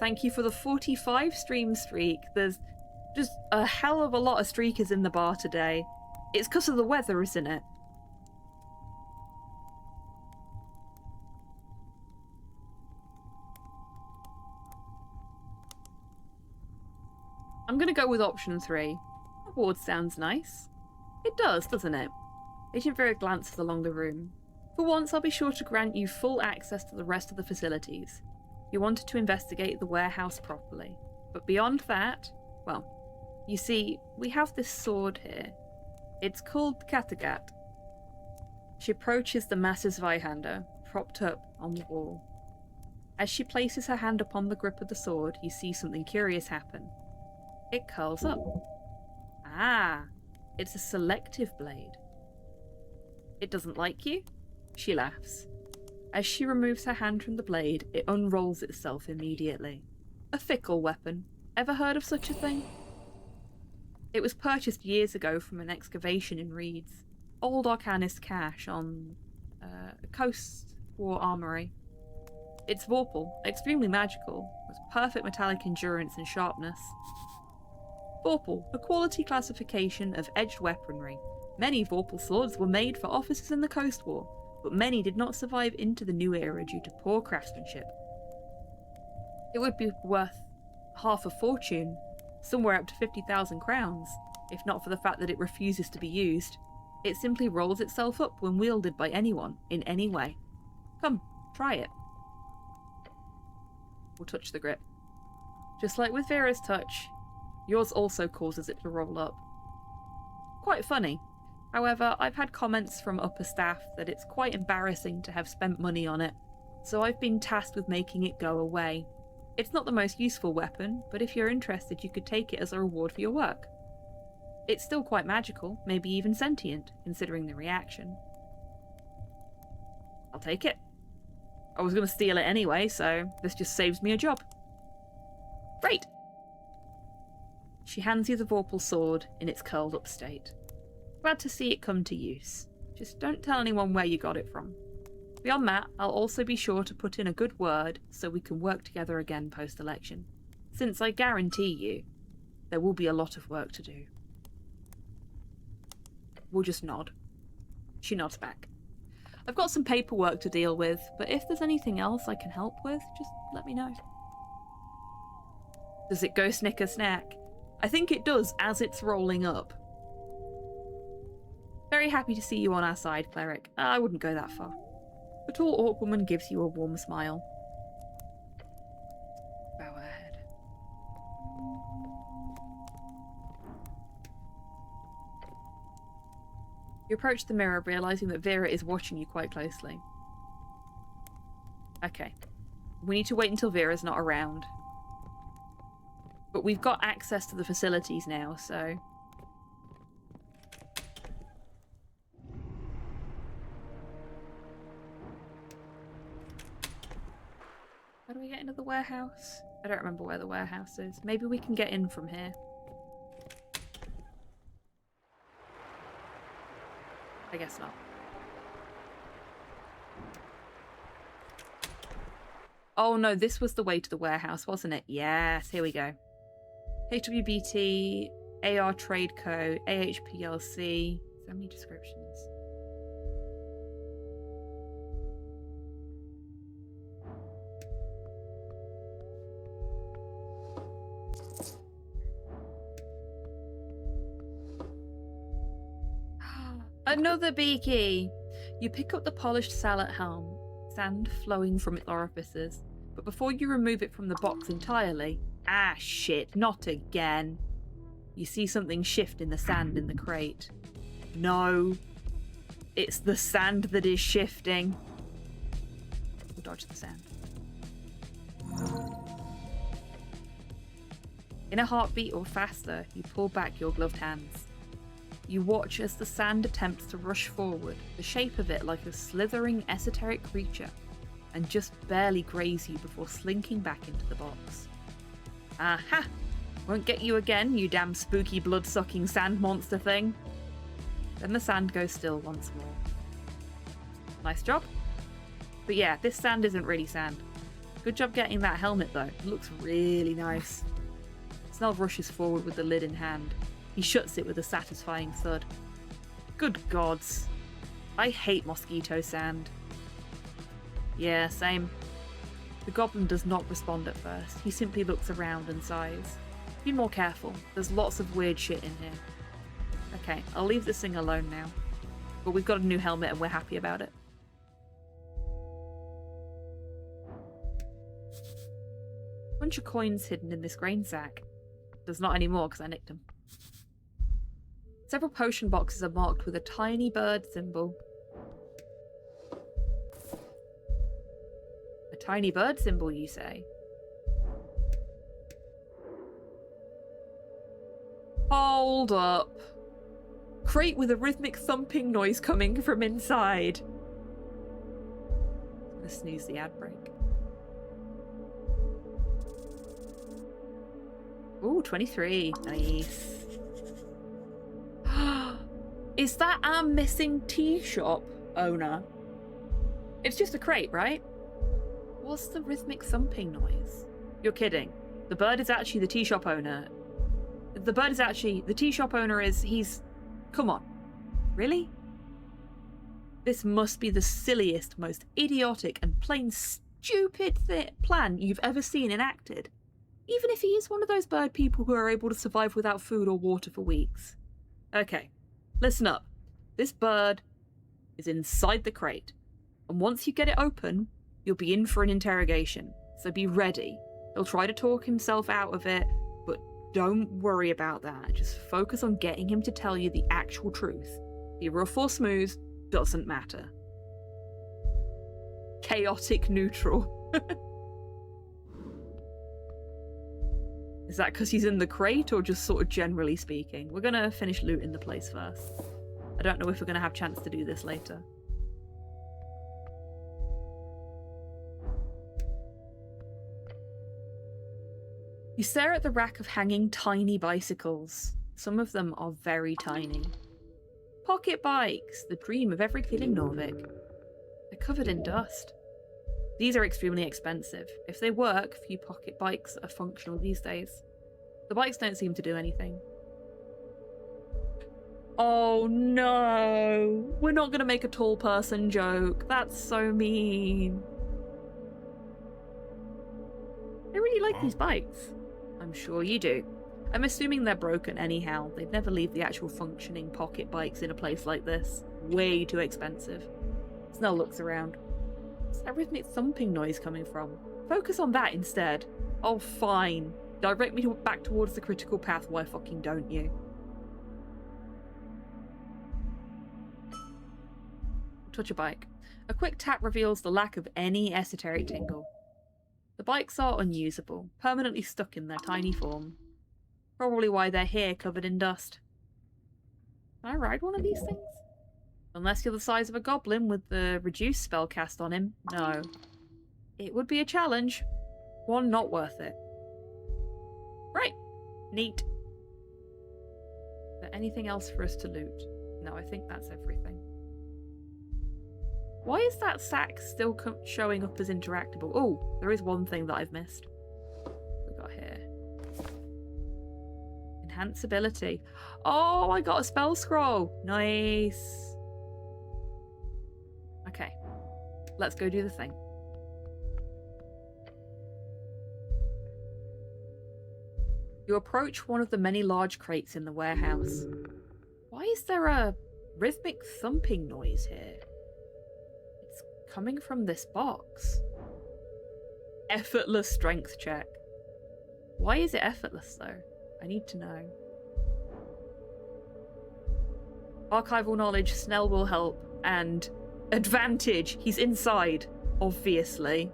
Thank you for the 45-stream streak. There's Just a hell of a lot of streakers in the bar today. It's because of the weather, isn't it? I'm gonna go with option 3. Award sounds nice. It does, doesn't it? Agent Vera glances along the room. For once, I'll be sure to grant you full access to the rest of the facilities. You wanted to investigate the warehouse properly. But beyond that, well, you see, we have this sword here. It's called the Kattegat. She approaches the massive Zweihander, propped up on the wall. As she places her hand upon the grip of the sword, you see something curious happen. It curls up. Ah, it's a selective blade. It doesn't like you? She laughs. As she removes her hand from the blade, it unrolls itself immediately. A fickle weapon. Ever heard of such a thing? It was purchased years ago from an excavation in Reeds. Old Arcanist cache on a Coast War armory. It's Vorpal, extremely magical, with perfect metallic endurance and sharpness. Vorpal, a quality classification of edged weaponry. Many Vorpal swords were made for officers in the Coast War, but many did not survive into the new era due to poor craftsmanship. It would be worth half a fortune, somewhere up to 50,000 crowns, if not for the fact that it refuses to be used. It simply rolls itself up when wielded by anyone, in any way. Come, try it. We'll touch the grip. Just like with Vera's touch, yours also causes it to roll up. Quite funny. However, I've had comments from upper staff that it's quite embarrassing to have spent money on it, so I've been tasked with making it go away. It's not the most useful weapon, but if you're interested, you could take it as a reward for your work. It's still quite magical, maybe even sentient, considering the reaction. I'll take it. I was going to steal it anyway, so this just saves me a job. Great! She hands you the Vorpal sword in its curled up state. Glad to see it come to use. Just don't tell anyone where you got it from. Beyond that, I'll also be sure to put in a good word so we can work together again post-election. Since I guarantee you, there will be a lot of work to do. We'll just nod. She nods back. I've got some paperwork to deal with, but if there's anything else I can help with, just let me know. Does it go snicker snack? I think it does as it's rolling up. Very happy to see you on our side, Cleric. I wouldn't go that far. The tall orc woman gives you a warm smile. Bow her head. You approach the mirror, realizing that Vera is watching you quite closely. Okay. We need to wait until Vera's not around. But we've got access to the facilities now, so... How do we get into the warehouse? I don't remember where the warehouse is. Maybe we can get in from here. I guess not. Oh no, this was the way to the warehouse, wasn't it? Yes, here we go. HWBT, AR Trade Co, AHPLC. So many descriptions. Another beaky! You pick up the polished sallet helm, sand flowing from its orifices, but before you remove it from the box entirely, ah shit, not again. You see something shift in the sand in the crate. No, it's the sand that is shifting. We'll dodge the sand. In a heartbeat or faster, you pull back your gloved hands. You watch as the sand attempts to rush forward, the shape of it like a slithering esoteric creature, and just barely graze you before slinking back into the box. Aha! Won't get you again, you damn spooky blood-sucking sand monster thing. Then the sand goes still once more. Nice job. But yeah, this sand isn't really sand. Good job getting that helmet though, it looks really nice. Snell rushes forward with the lid in hand. He shuts it with a satisfying thud. Good gods. I hate mosquito sand. Yeah, same. The goblin does not respond at first. He simply looks around and sighs. Be more careful. There's lots of weird shit in here. Okay, I'll leave this thing alone now. But we've got a new helmet and we're happy about it. Bunch of coins hidden in this grain sack. There's not any more because I nicked them. Several potion boxes are marked with a tiny bird symbol. A tiny bird symbol, you say? Hold up. Crate with a rhythmic thumping noise coming from inside. I'm gonna snooze the ad break. Ooh, 23. Nice. Is that our missing tea shop owner? It's just a crate, right? What's the rhythmic thumping noise? You're kidding. The bird is actually the tea shop owner. The bird is actually... The tea shop owner is... He's... Come on. Really? This must be the silliest, most idiotic and plain stupid plan you've ever seen enacted. Even if he is one of those bird people who are able to survive without food or water for weeks. Okay, listen up. This bird is inside the crate. And once you get it open, you'll be in for an interrogation. So be ready. He'll try to talk himself out of it, but don't worry about that. Just focus on getting him to tell you the actual truth. Be rough or smooth, doesn't matter. Chaotic neutral. Is that because he's in the crate, or just sort of generally speaking? We're going to finish looting the place first. I don't know if we're going to have a chance to do this later. You stare at the rack of hanging tiny bicycles. Some of them are very tiny. Pocket bikes, the dream of every killing Norvik. They're covered in dust. These are extremely expensive. If they work, few pocket bikes are functional these days. The bikes don't seem to do anything. Oh no! We're not going to make a tall person joke. That's so mean. I really like these bikes. I'm sure you do. I'm assuming they're broken anyhow. They'd never leave the actual functioning pocket bikes in a place like this. Way too expensive. Snell looks around. Where's that rhythmic thumping noise coming from? Focus on that instead. Oh, fine. Direct me back towards the critical path, why fucking don't you? Touch a bike. A quick tap reveals the lack of any esoteric tingle. The bikes are unusable, permanently stuck in their tiny form. Probably why they're here covered in dust. Can I ride one of these things? Unless you're the size of a goblin with the reduced spell cast on him. No. It would be a challenge. One not worth it. Right. Neat. Is there anything else for us to loot? No, I think that's everything. Why is that sack still showing up as interactable? Oh, there is one thing that I've missed. What we got here? Enhance ability. Oh, I got a spell scroll. Nice. Okay. Let's go do the thing. You approach one of the many large crates in the warehouse. Why is there a rhythmic thumping noise here? It's coming from this box. Effortless strength check. Why is it effortless though? I need to know. Archival knowledge, Snell will help, and advantage. He's inside, obviously.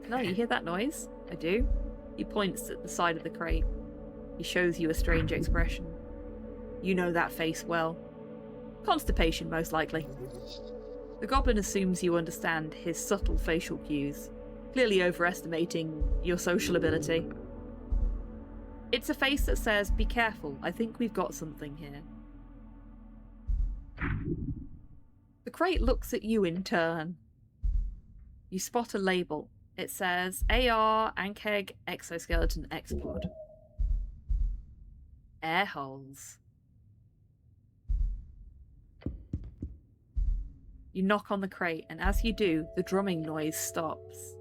No, you hear that noise? I do. He points at the side of the crate. He shows you a strange expression. You know that face well. Constipation, most likely. The goblin assumes you understand his subtle facial cues, clearly overestimating your social ability. It's a face that says, "Be careful, I think we've got something here." The crate looks at you in turn. You spot a label. It says AR Ankeg Exoskeleton Expod. Air holes. You knock on the crate, and as you do, the drumming noise stops.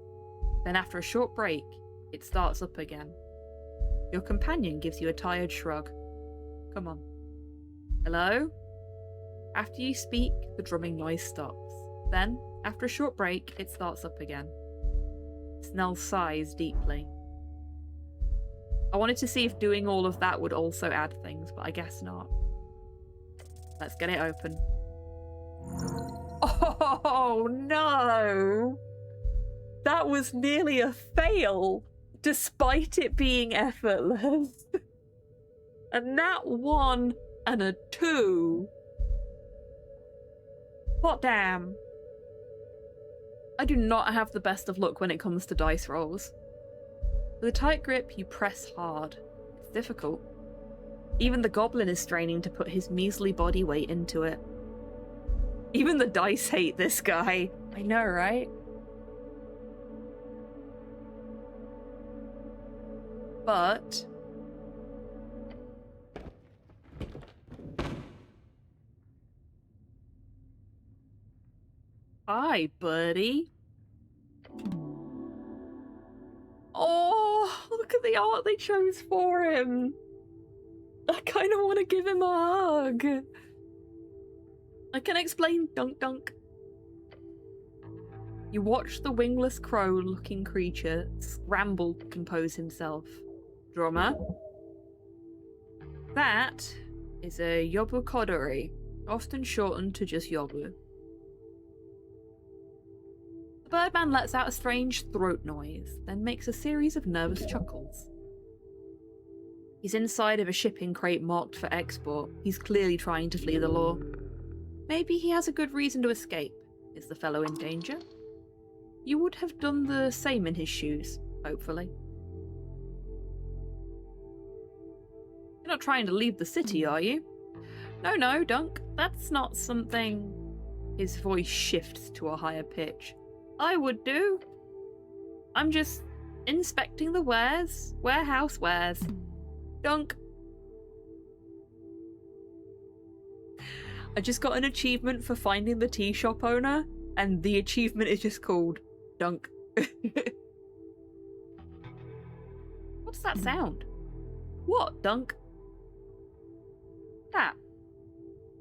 Then after a short break, it starts up again. Your companion gives you a tired shrug. Come on. Hello? After you speak, the drumming noise stops. Then, after a short break, it starts up again. Snell sighs deeply. I wanted to see if doing all of that would also add things, but I guess not. Let's get it open. Oh no! That was nearly a fail, despite it being effortless. And that 1 and a 2. What damn? I do not have the best of luck when it comes to dice rolls. With a tight grip, you press hard. It's difficult. Even the goblin is straining to put his measly body weight into it. Even the dice hate this guy. I know, right? But... hi, buddy. Oh, look at the art they chose for him. I kind of want to give him a hug. I can explain, Dunk Dunk. You watch the wingless crow-looking creature scramble to compose himself. Drummer. That is a Yobu Kodori, often shortened to just Yobu. The birdman lets out a strange throat noise, then makes a series of nervous chuckles. He's inside of a shipping crate marked for export. He's clearly trying to flee the law. Maybe he has a good reason to escape. Is the fellow in danger? You would have done the same in his shoes, hopefully. You're not trying to leave the city, are you? No, Dunk. That's not something... His voice shifts to a higher pitch. I would do. I'm just inspecting the warehouse wares. Dunk. I just got an achievement for finding the tea shop owner, and the achievement is just called Dunk. What's that sound? What, Dunk? That.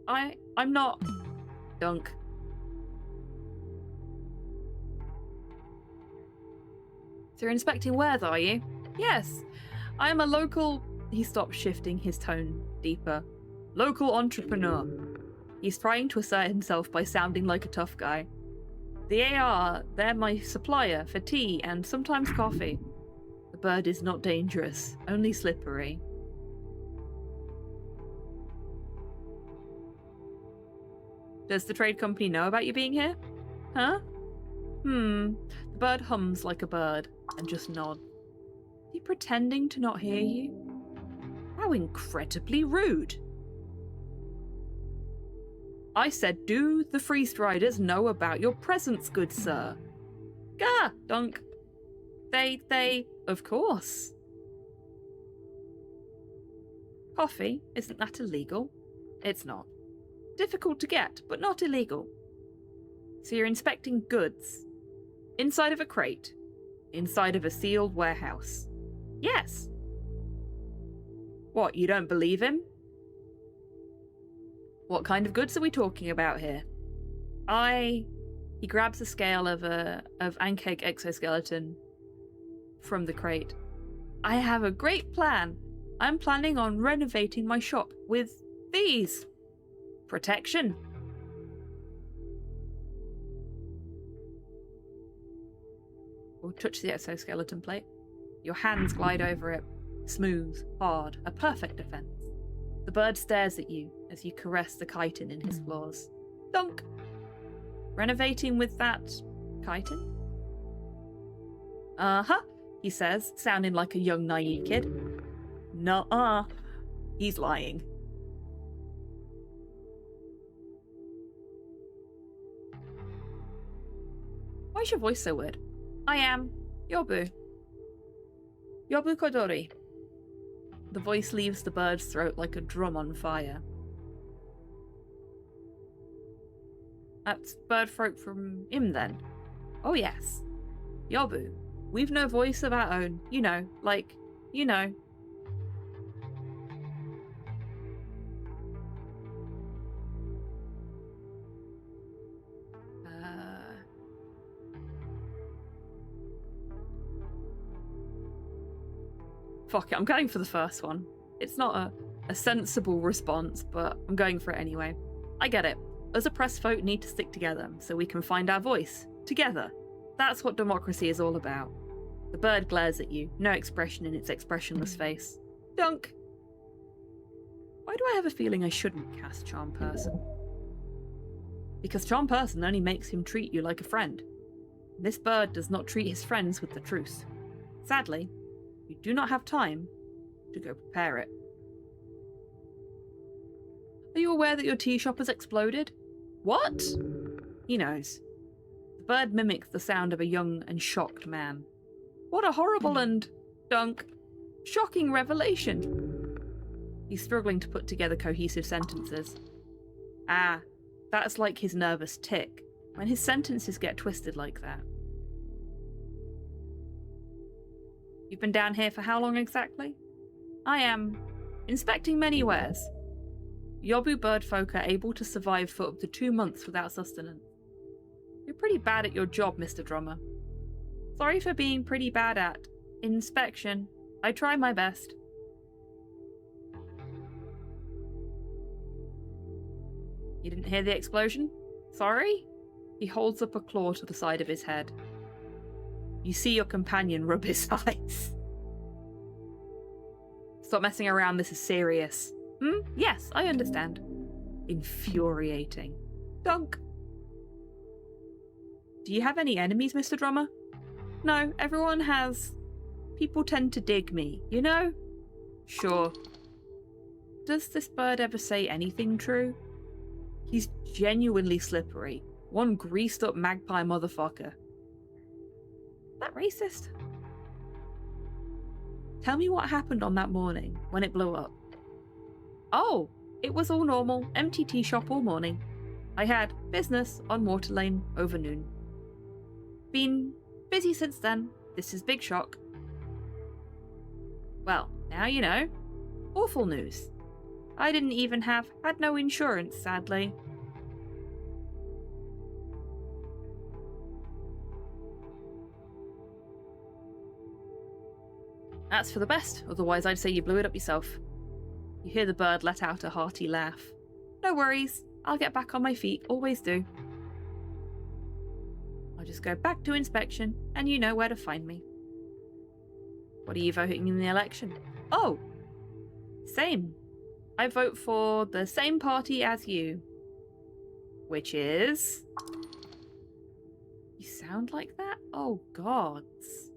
I'm not... Dunk. So you're inspecting wares, are you? Yes. I am a local... He stops, shifting his tone deeper. Local entrepreneur. He's trying to assert himself by sounding like a tough guy. The AR, they're my supplier for tea and sometimes coffee. The bird is not dangerous, only slippery. Does the trade company know about you being here? Huh? The bird hums like a bird and just nods. Is he pretending to not hear you? How incredibly rude. I said, do the Freeze Riders know about your presence, good sir? Gah, Dunk. They, of course. Coffee, isn't that illegal? It's not. Difficult to get, but not illegal. So you're inspecting goods. Inside of a crate. Inside of a sealed warehouse. Yes. What, you don't believe him? What kind of goods are we talking about here? He grabs a scale of Ankeg exoskeleton from the crate. I have a great plan. I'm planning on renovating my shop with these. Protection. We'll touch the exoskeleton plate. Your hands glide over it. Smooth, hard, a perfect defense. The bird stares at you as you caress the chitin in his claws. Dunk! Renovating with that chitin? Uh-huh, he says, sounding like a young naive kid. Nuh-uh. He's lying. Why is your voice so weird? I am Yobu. Yobu Kodori. The voice leaves the bird's throat like a drum on fire. That's bird throat from him then? Oh yes. Yobu, we've no voice of our own. You know, like, you know. Fuck it, I'm going for the first one. It's not a sensible response, but I'm going for it anyway. I get it. Us oppressed folk need to stick together so we can find our voice. Together. That's what democracy is all about. The bird glares at you, no expression in its expressionless face. Dunk! Why do I have a feeling I shouldn't cast Charm Person? Because Charm Person only makes him treat you like a friend. This bird does not treat his friends with the truth. Sadly, you do not have time to go prepare it. Are you aware that your tea shop has exploded? What? He knows. The bird mimics the sound of a young and shocked man. What a horrible and, dunk, shocking revelation. He's struggling to put together cohesive sentences. Ah, that's like his nervous tic, when his sentences get twisted like that. You've been down here for how long exactly? I am inspecting many wares. Yobu birdfolk are able to survive for up to 2 months without sustenance. You're pretty bad at your job, Mr. Drummer. Sorry for being pretty bad at inspection. I try my best. You didn't hear the explosion? Sorry? He holds up a claw to the side of his head. You see your companion rub his eyes. Stop messing around, this is serious. Yes, I understand. Infuriating. Dunk. Do you have any enemies, Mr. Drummer? No, everyone has. People tend to dig me, you know? Sure. Does this bird ever say anything true? He's genuinely slippery. One greased up magpie motherfucker. Is that racist? Tell me what happened on that morning when it blew up. Oh, it was all normal, empty tea shop all morning. I had business on Water Lane over noon. Been busy since then. This is big shock. Well, now you know. Awful news. I didn't even had no insurance, sadly. That's for the best, otherwise I'd say you blew it up yourself. You hear the bird let out a hearty laugh. No worries, I'll get back on my feet, always do. I'll just go back to inspection, and you know where to find me. What are you voting in the election? Oh! Same. I vote for the same party as you. Which is... You sound like that? Oh, gods.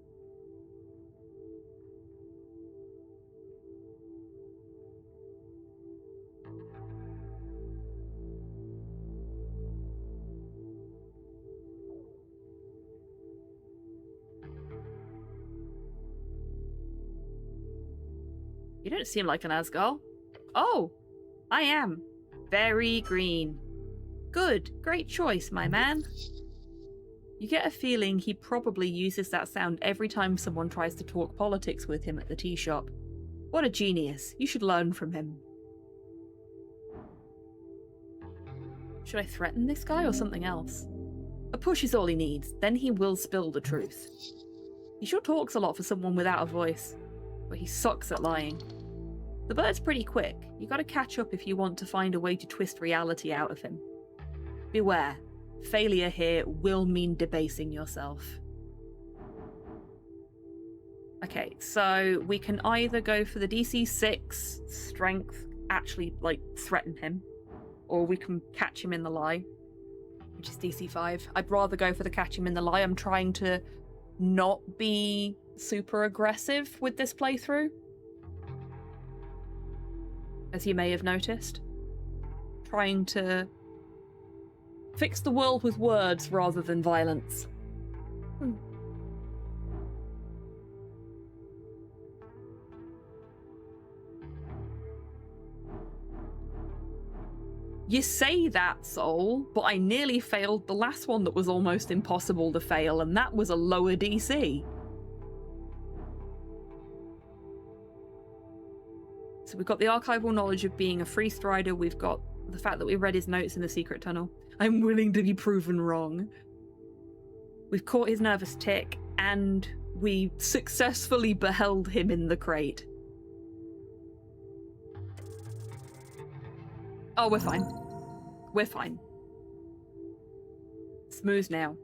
You don't seem like an Asgol. Oh, I am. Very green. Good, great choice, my man. You get a feeling he probably uses that sound every time someone tries to talk politics with him at the tea shop. What a genius. You should learn from him. Should I threaten this guy or something else? A push is all he needs, then he will spill the truth. He sure talks a lot for someone without a voice, but he sucks at lying. The bird's pretty quick. You gotta catch up if you want to find a way to twist reality out of him. Beware. Failure here will mean debasing yourself. Okay, so we can either go for the DC 6 strength, actually, like, threaten him, or we can catch him in the lie, which is DC 5. I'd rather go for the catch him in the lie. I'm trying to not be super aggressive with this playthrough, as you may have noticed. Trying to fix the world with words rather than violence. You say that, Soul, but I nearly failed the last one that was almost impossible to fail, and that was a lower DC. So we've got the archival knowledge of being a free strider, we've got the fact that we read his notes in the secret tunnel. I'm willing to be proven wrong. We've caught his nervous tick, and we successfully beheld him in the crate. Oh, we're fine. We're fine. Smooth now.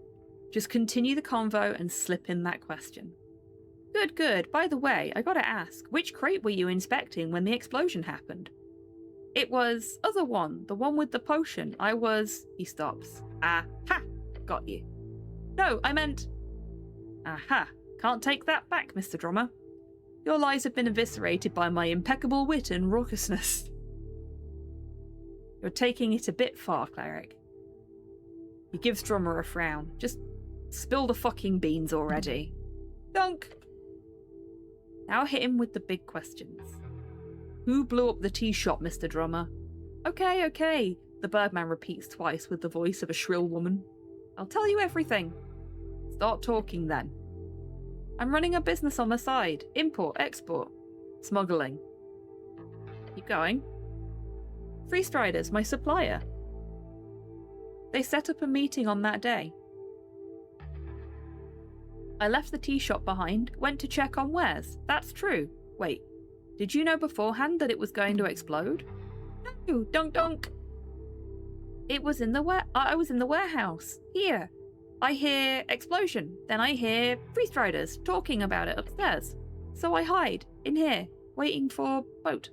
Just continue the convo and slip in that question. Good, good. By the way, I gotta ask, which crate were you inspecting when the explosion happened? It was other one, the one with the potion. I was... He stops. Aha! Got you. No, I meant... Aha. Can't take that back, Mr. Drummer. Your lies have been eviscerated by my impeccable wit and raucousness. You're taking it a bit far, Cleric. He gives Drummer a frown. Just spill the fucking beans already. Dunk! Now hit him with the big questions. Who blew up the tea shop, Mr. Drummer? Okay, okay, the Birdman repeats twice with the voice of a shrill woman. I'll tell you everything. Start talking then. I'm running a business on the side. Import, export, smuggling. Keep going. Free Striders, my supplier. They set up a meeting on that day. I left the tea shop behind, went to check on wares. That's true. Wait, did you know beforehand that it was going to explode? No, dunk dunk. It was in the I was in the warehouse. Here. I hear explosion. Then I hear Free Striders talking about it upstairs. So I hide in here, waiting for boat.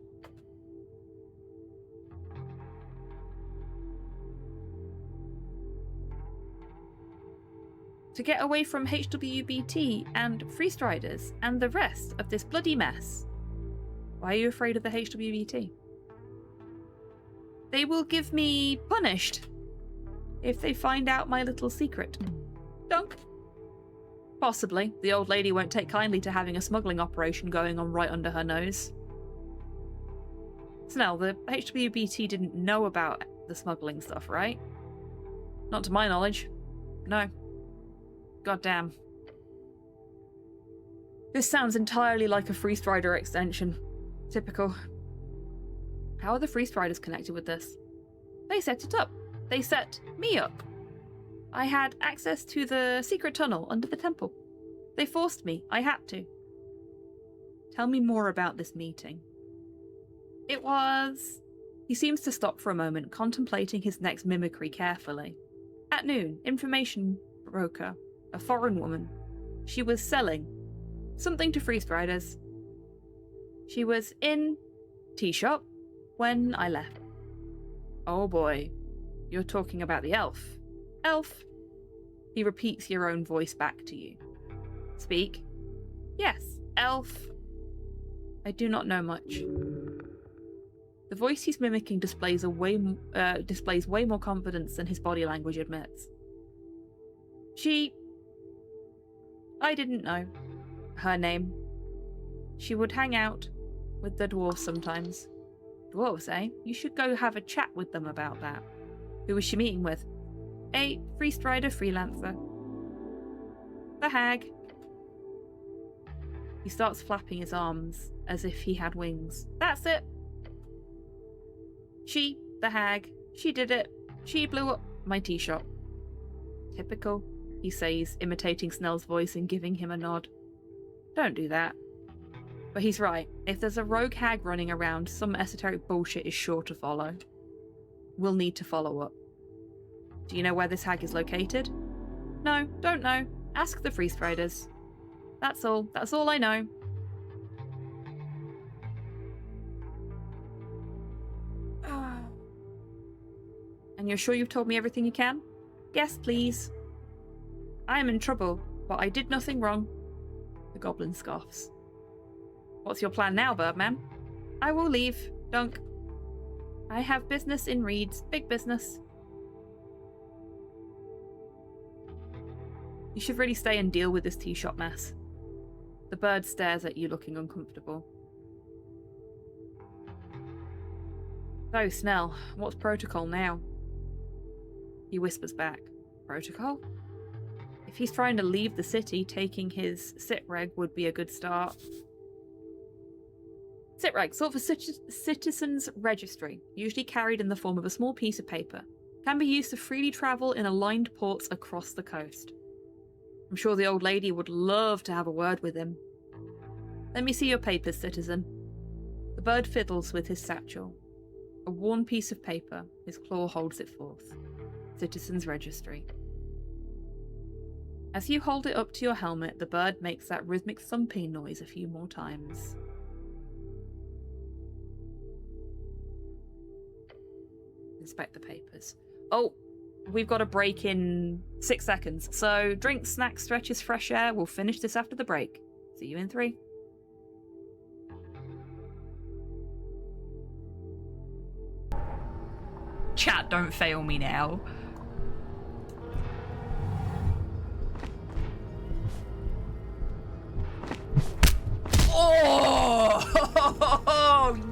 To get away from HWBT and Free Striders and the rest of this bloody mess. Why are you afraid of the HWBT? They will give me punished if they find out my little secret. Dunk. Possibly. The old lady won't take kindly to having a smuggling operation going on right under her nose. Snell, the HWBT didn't know about the smuggling stuff, right? Not to my knowledge. No. Goddamn. This sounds entirely like a Free Strider extension. Typical. How are the Free Striders connected with this? They set it up. They set me up. I had access to the secret tunnel under the temple. They forced me. I had to. Tell me more about this meeting. It was... He seems to stop for a moment, contemplating his next mimicry carefully. At noon, information broker. A foreign woman. She was selling something to Free Striders. She was in tea shop when I left. Oh boy, you're talking about the elf. Elf. He repeats your own voice back to you. Speak. Yes, elf. I do not know much. The voice he's mimicking displays way more confidence than his body language admits. I didn't know her name. She would hang out with the dwarves sometimes. Dwarves, eh? You should go have a chat with them about that. Who was she meeting with? A Free Strider freelancer. The hag. He starts flapping his arms as if he had wings. That's it. She, the hag, she did it. She blew up my tea shop. Typical, he says, imitating Snell's voice and giving him a nod. Don't do that. But he's right. If there's a rogue hag running around, some esoteric bullshit is sure to follow. We'll need to follow up. Do you know where this hag is located? No, don't know. Ask the Free Striders. That's all. That's all I know. And you're sure you've told me everything you can? Yes, please. I am in trouble, but I did nothing wrong. The goblin scoffs. What's your plan now, Birdman? I will leave, Dunk. I have business in Reeds, big business. You should really stay and deal with this tea shop mess. The bird stares at you, looking uncomfortable. So, Snell, what's protocol now? He whispers back. Protocol? If he's trying to leave the city, taking his sitreg would be a good start. Sitreg, sort of a citizen's registry, usually carried in the form of a small piece of paper. Can be used to freely travel in aligned ports across the coast. I'm sure the old lady would love to have a word with him. Let me see your papers, citizen. The bird fiddles with his satchel. A worn piece of paper, his claw holds it forth. Citizen's registry. As you hold it up to your helmet, the bird makes that rhythmic thumping noise a few more times. Inspect the papers. Oh, we've got a break in 6 seconds. So, drink, snack, stretches, fresh air. We'll finish this after the break. See you in 3. Chat, don't fail me now. Oh,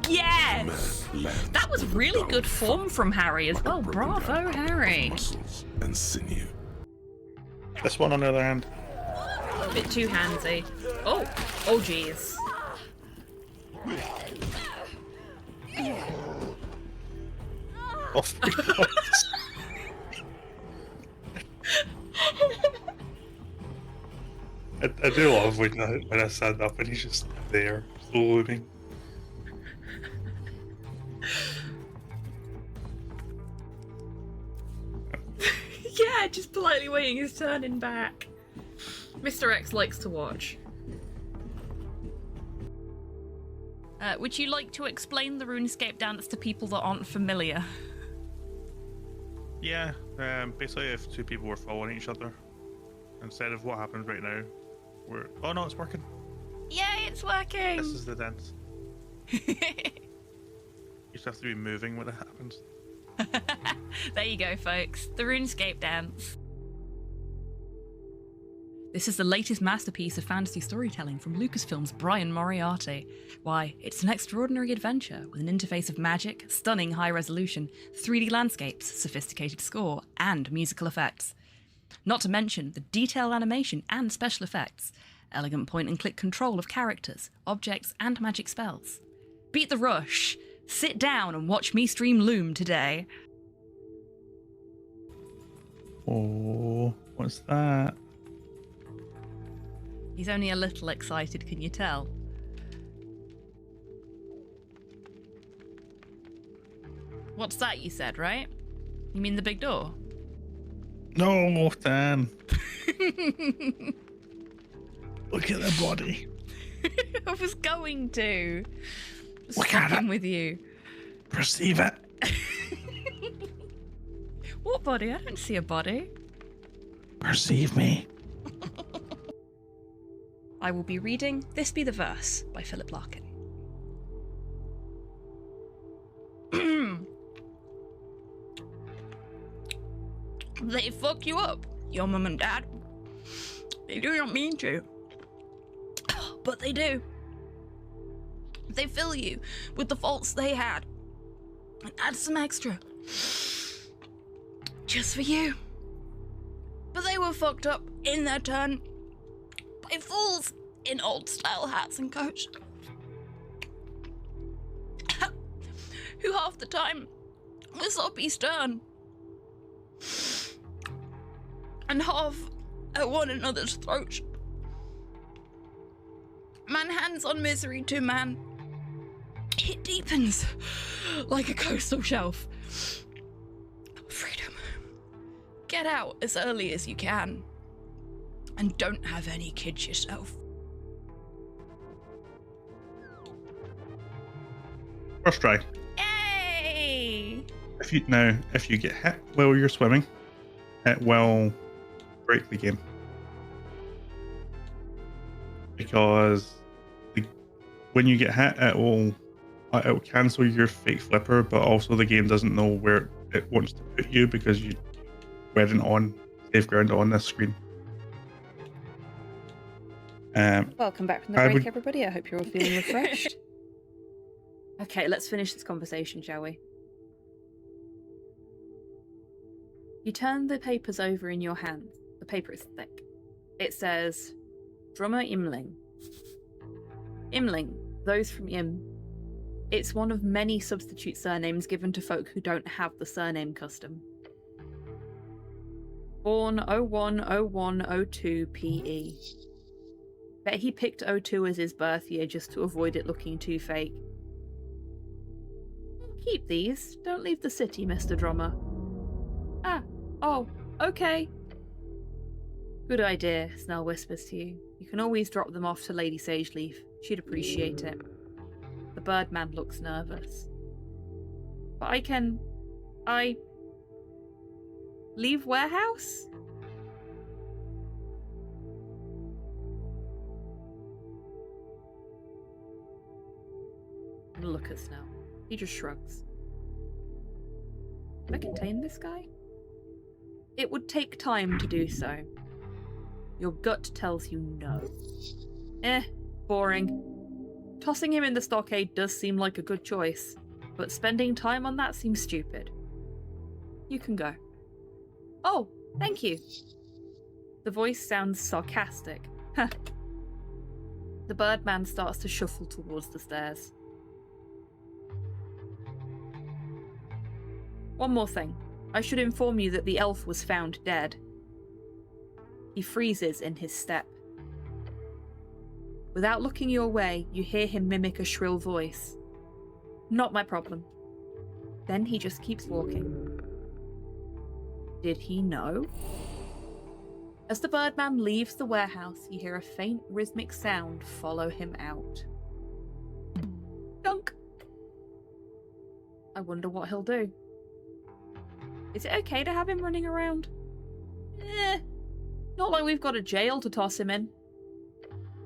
yes! That was really good form from Harry as well. Bravo, Harry. Muscles and sinew. This one, on the other hand. A bit too handsy. Oh, oh, jeez. Oh, for God's I do love when I stand up and he's just there, looming. Yeah, just politely waiting his turn in back. Mr. X likes to watch. Would you like to explain the RuneScape dance to people that aren't familiar? Yeah, basically if two people were following each other, instead of what happens right now, oh no, it's working. Yay, it's working! This is the dance. You just have to be moving when it happens. There you go, folks. The RuneScape dance. This is the latest masterpiece of fantasy storytelling from Lucasfilm's Brian Moriarty. Why, it's an extraordinary adventure with an interface of magic, stunning high resolution, 3D landscapes, sophisticated score, and musical effects. Not to mention the detailed animation and special effects, elegant point-and-click control of characters, objects, and magic spells. Beat the rush. Sit down and watch me stream Loom today. Oh, what's that? He's only a little excited, can you tell? What's that you said, right? You mean the big door? No, Dan. Look at the body. I was going to. Just Look at fucking it. with you. Perceive it. What body? I don't see a body. Perceive me. I will be reading This Be the Verse by Philip Larkin. They fuck you up, your mum and dad. They do not mean to. But they do. They fill you with the faults they had and add some extra. Just for you. But they were fucked up in their turn by fools in old-style hats and coats. Who half the time were soppy stern. And half at one another's throats. Man hands on misery to man. It deepens like a coastal shelf. Freedom. Get out as early as you can. And don't have any kids yourself. First try. Yay! If you get hit while you're swimming, it will break the game. Because when you get hit, it'll cancel your fake flipper, but also the game doesn't know where it wants to put you because you weren't on safe ground on this screen. Welcome back from the break, everybody. I hope you're all feeling refreshed. Okay, let's finish this conversation, shall we? You turn the papers over in your hands. The paper is thick. It says, Drummer Imling. Imling, those from Im. It's one of many substitute surnames given to folk who don't have the surname custom. Born 010102 PE. Bet he picked 02 as his birth year just to avoid it looking too fake. Keep these. Don't leave the city, Mr. Drummer. Ah, oh, okay. Good idea, Snell whispers to you. You can always drop them off to Lady Sageleaf. She'd appreciate it. The Birdman looks nervous. But I leave warehouse? And look at Snell. He just shrugs. Can I contain this guy? It would take time to do so. Your gut tells you no. Boring. Tossing him in the stockade does seem like a good choice, but spending time on that seems stupid. You can go. Oh, thank you. The voice sounds sarcastic. The Birdman starts to shuffle towards the stairs. One more thing. I should inform you that the elf was found dead. He freezes in his step. Without looking your way, you hear him mimic a shrill voice. Not my problem. Then he just keeps walking. Did he know? As the Birdman leaves the warehouse, you hear a faint rhythmic sound follow him out. Dunk! I wonder what he'll do. Is it okay to have him running around? Not like we've got a jail to toss him in.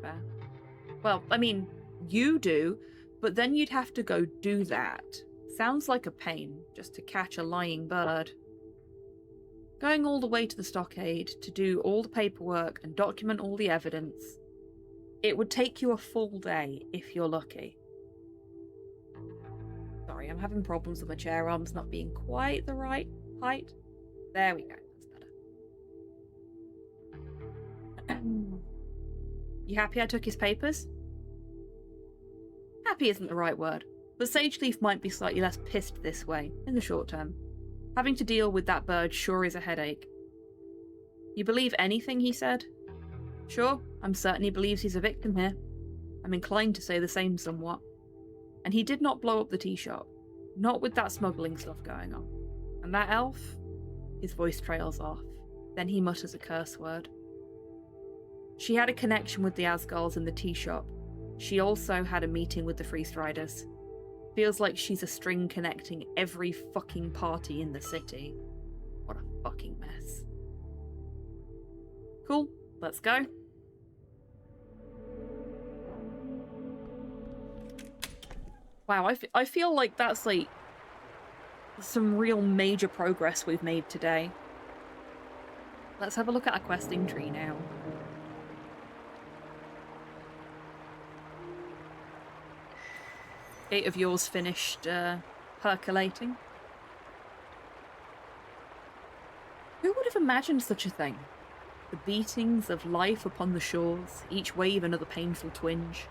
Fair. Well, I mean, you do, but then you'd have to go do that. Sounds like a pain, just to catch a lying bird. Going all the way to the stockade to do all the paperwork and document all the evidence. It would take you a full day if you're lucky. Sorry, I'm having problems with my chair arms not being quite the right height. There we go, that's better. You happy I took his papers? Happy isn't the right word, but Sageleaf might be slightly less pissed this way, in the short term. Having to deal with that bird sure is a headache. You believe anything he said? Sure, I'm certain he believes he's a victim here. I'm inclined to say the same somewhat. And he did not blow up the tea shop. Not with that smuggling stuff going on. And that elf? His voice trails off. Then he mutters a curse word. She had a connection with the Asgals in the tea shop. She also had a meeting with the Freest Riders. Feels like she's a string connecting every fucking party in the city. What a fucking mess. Cool, let's go. Wow, I feel like that's like some real major progress we've made today. Let's have a look at our questing tree now. Eight of yours finished percolating. Who would have imagined such a thing? The beatings of life upon the shores, each wave another painful twinge.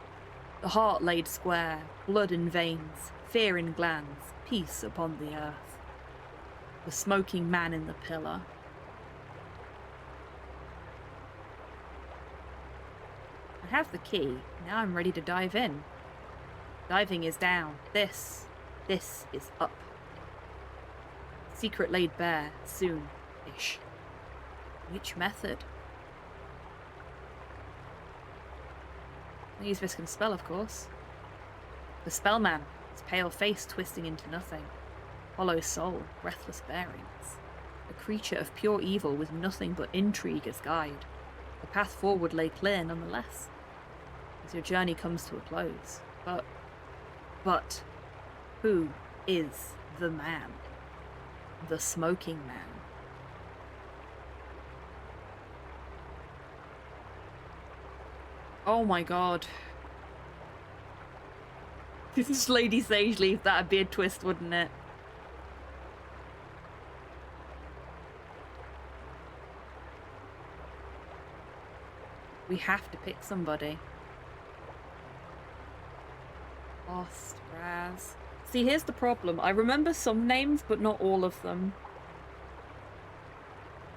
The heart laid square, blood in veins, fear in glands, peace upon the earth. The smoking man in the pillar. I have the key, now I'm ready to dive in. Diving is down. This is up. Secret laid bare, soon-ish. Which method? I use Viscon's spell, of course. The Spellman, his pale face twisting into nothing. Hollow soul, breathless bearings. A creature of pure evil with nothing but intrigue as guide. The path forward lay clear nonetheless, as your journey comes to a close. But who is the man? The smoking man. Oh my god. This is Lady Sageleaf, that'd be a twist, wouldn't it? We have to pick somebody. Lost, Raz. See, here's the problem. I remember some names, but not all of them.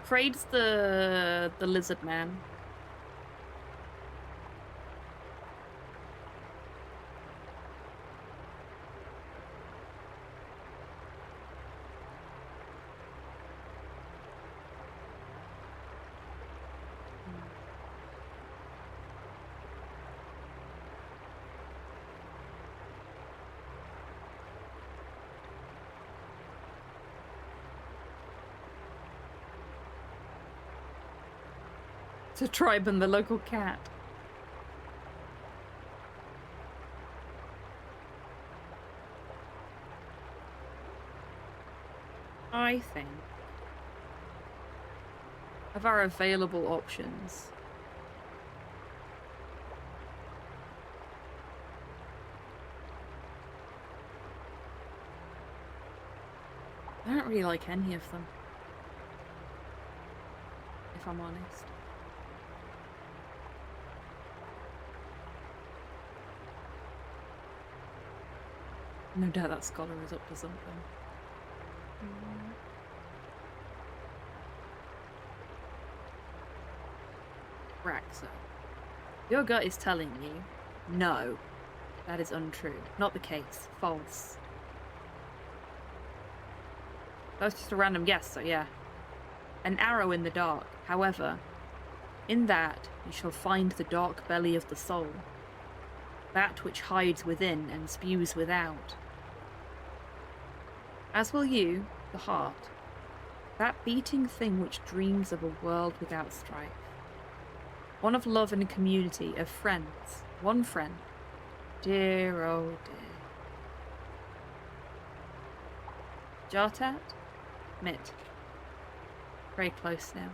Kraid's the lizard man. It's a tribe and the local cat. I think of our available options, I don't really like any of them, if I'm honest. No doubt that scholar is up to something. Raxa, your gut is telling you, no, that is untrue. Not the case. False. That's just a random guess, so yeah. An arrow in the dark. However, in that you shall find the dark belly of the soul, that which hides within and spews without. As will you, the heart, that beating thing which dreams of a world without strife. One of love and community, of friends, one friend. Dear, oh dear. Jartat? Mit. Very close now.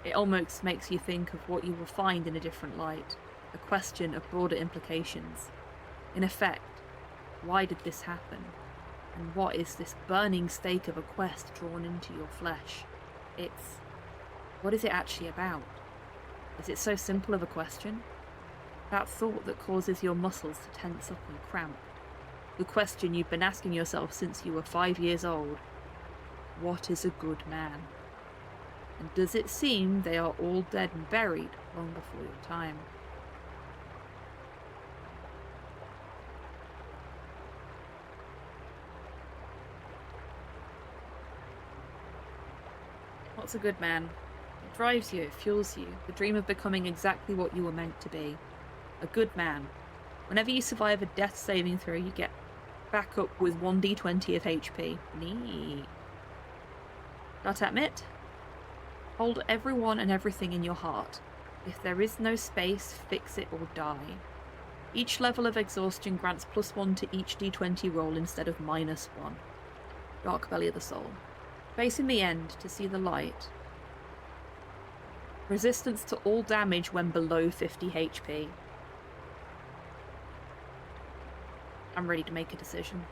It almost makes you think of what you will find in a different light, a question of broader implications. In effect, why did this happen? And what is this burning stake of a quest drawn into your flesh? What is it actually about? Is it so simple of a question? That thought that causes your muscles to tense up and cramp. The question you've been asking yourself since you were 5 years old. What is a good man? And does it seem they are all dead and buried long before your time? What's a good man? It drives you, it fuels you, the dream of becoming exactly what you were meant to be. A good man. Whenever you survive a death saving throw, you get back up with 1d20 of HP. Neat. Not admit? Hold everyone and everything in your heart. If there is no space, fix it or die. Each level of exhaustion grants +1 to each d20 roll instead of -1. Dark belly of the soul. Facing the end to see the light. Resistance to all damage when below 50 HP. I'm ready to make a decision.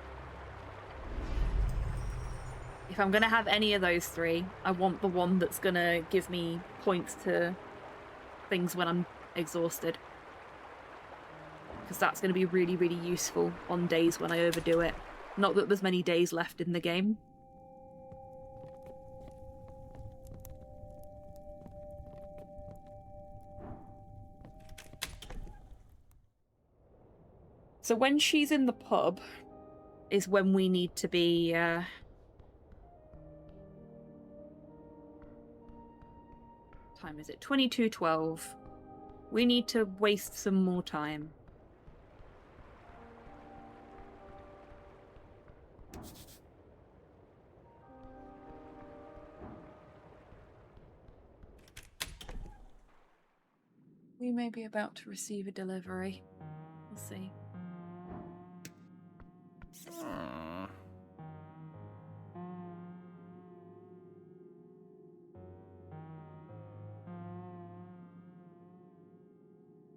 If I'm going to have any of those three, I want the one that's going to give me points to things when I'm exhausted. Because that's going to be really, really useful on days when I overdo it. Not that there's many days left in the game. So when she's in the pub is when we need to be time is it? 22:12. We need to waste some more time. We may be about to receive a delivery. We'll see.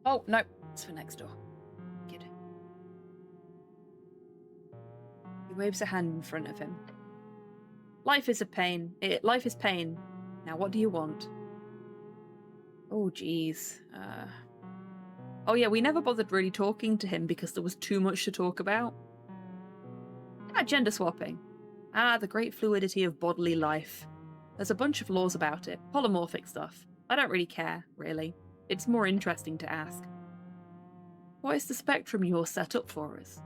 Oh, no. It's for next door. Good. He waves a hand in front of him. Life is a pain. Life is pain. Now, what do you want? Oh, geez. Oh, yeah, we never bothered really talking to him because there was too much to talk about. Gender swapping. The great fluidity of bodily life. There's a bunch of laws about it. Polymorphic stuff. I don't really care, really. It's more interesting to ask. What is the spectrum you're set up for us?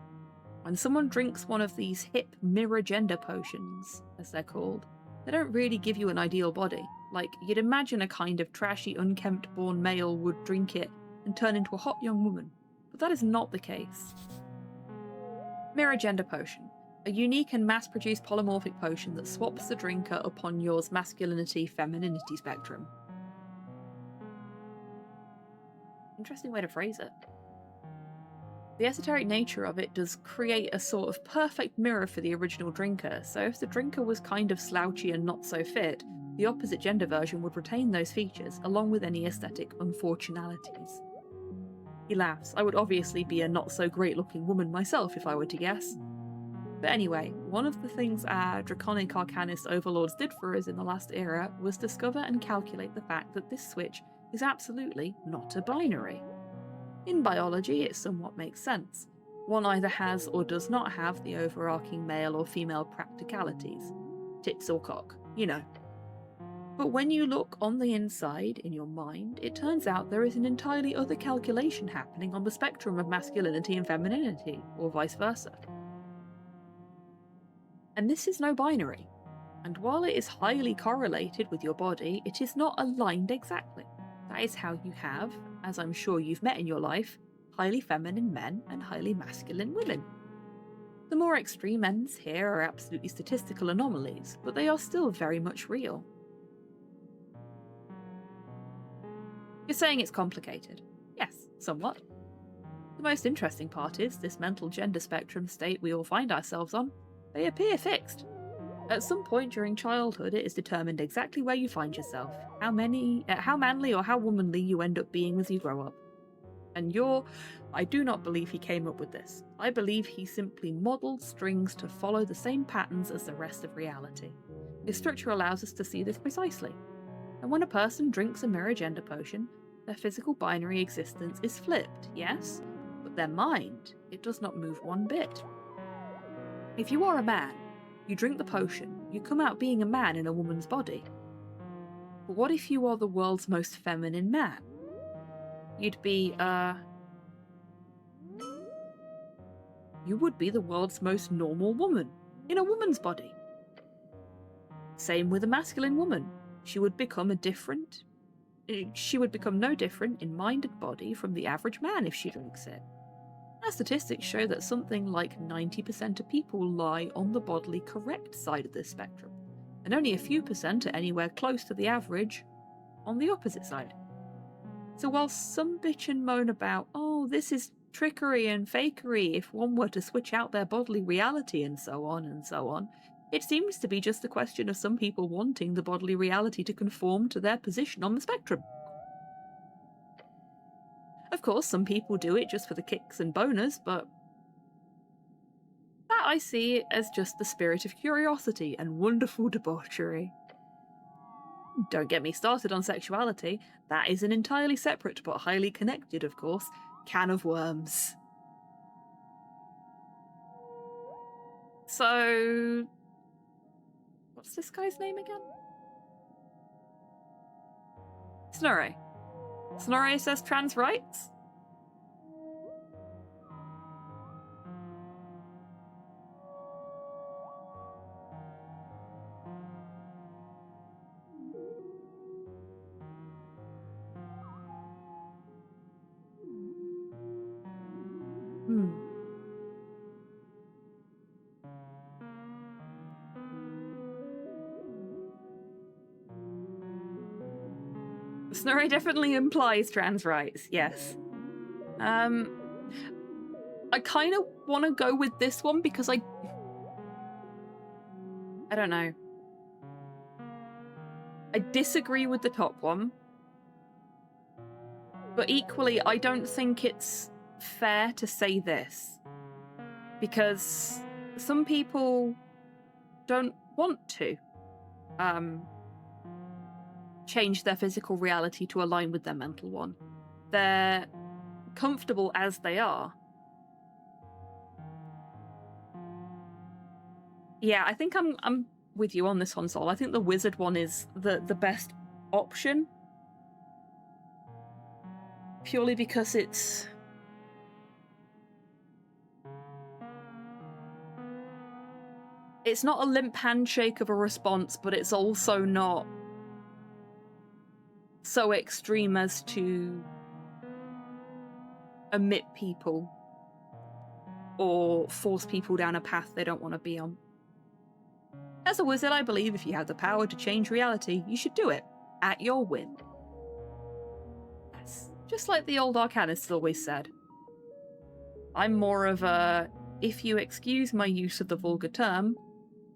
When someone drinks one of these hip mirror gender potions, as they're called, they don't really give you an ideal body. Like, you'd imagine a kind of trashy, unkempt-born male would drink it and turn into a hot young woman. But that is not the case. Mirror gender potion. A unique and mass-produced polymorphic potion that swaps the drinker upon yours masculinity-femininity spectrum. Interesting way to phrase it. The esoteric nature of it does create a sort of perfect mirror for the original drinker, so if the drinker was kind of slouchy and not so fit, the opposite gender version would retain those features, along with any aesthetic unfortunalities. He laughs. I would obviously be a not-so-great-looking woman myself, if I were to guess. But anyway, one of the things our Draconic Arcanist overlords did for us in the last era was discover and calculate the fact that this switch is absolutely not a binary. In biology, it somewhat makes sense. One either has or does not have the overarching male or female practicalities. Tits or cock, you know. But when you look on the inside, in your mind, it turns out there is an entirely other calculation happening on the spectrum of masculinity and femininity, or vice versa. And this is no binary. And while it is highly correlated with your body, it is not aligned exactly. That is how you have, as I'm sure you've met in your life, highly feminine men and highly masculine women. The more extreme ends here are absolutely statistical anomalies, but they are still very much real. You're saying it's complicated. Yes, somewhat. The most interesting part is this mental gender spectrum state we all find ourselves on. They appear fixed. At some point during childhood, it is determined exactly where you find yourself, how manly or how womanly you end up being as you grow up. And I do not believe he came up with this. I believe he simply modelled strings to follow the same patterns as the rest of reality. His structure allows us to see this precisely. And when a person drinks a mirror gender potion, their physical binary existence is flipped, yes? But their mind, it does not move one bit. If you are a man, you drink the potion, you come out being a man in a woman's body. But what if you are the world's most feminine man? You'd be, you would be the world's most normal woman, in a woman's body. Same with a masculine woman. She would become no different in mind and body from the average man if she drinks it. Our statistics show that something like 90% of people lie on the bodily correct side of this spectrum, and only a few percent are anywhere close to the average on the opposite side. So while some bitch and moan about, oh, this is trickery and fakery if one were to switch out their bodily reality and so on, it seems to be just a question of some people wanting the bodily reality to conform to their position on the spectrum. Of course, some people do it just for the kicks and boners, but that I see as just the spirit of curiosity and wonderful debauchery. Don't get me started on sexuality. That is an entirely separate, but highly connected, of course, can of worms. So, what's this guy's name again? Snorri. Snorri says trans rights? Snorri definitely implies trans rights, yes. I kind of want to go with this one because I don't know. I disagree with the top one. But equally, I don't think it's fair to say this. Because some people don't want to. change their physical reality to align with their mental one. They're comfortable as they are. Yeah, I think I'm with you on this one, Sol. I think the wizard one is the best option. Purely because it's... It's not a limp handshake of a response, but it's also not so extreme as to omit people or force people down a path they don't want to be on. As a wizard, I believe if you have the power to change reality, you should do it, at your whim. That's just like the old arcanists always said. I'm more of a, if you excuse my use of the vulgar term,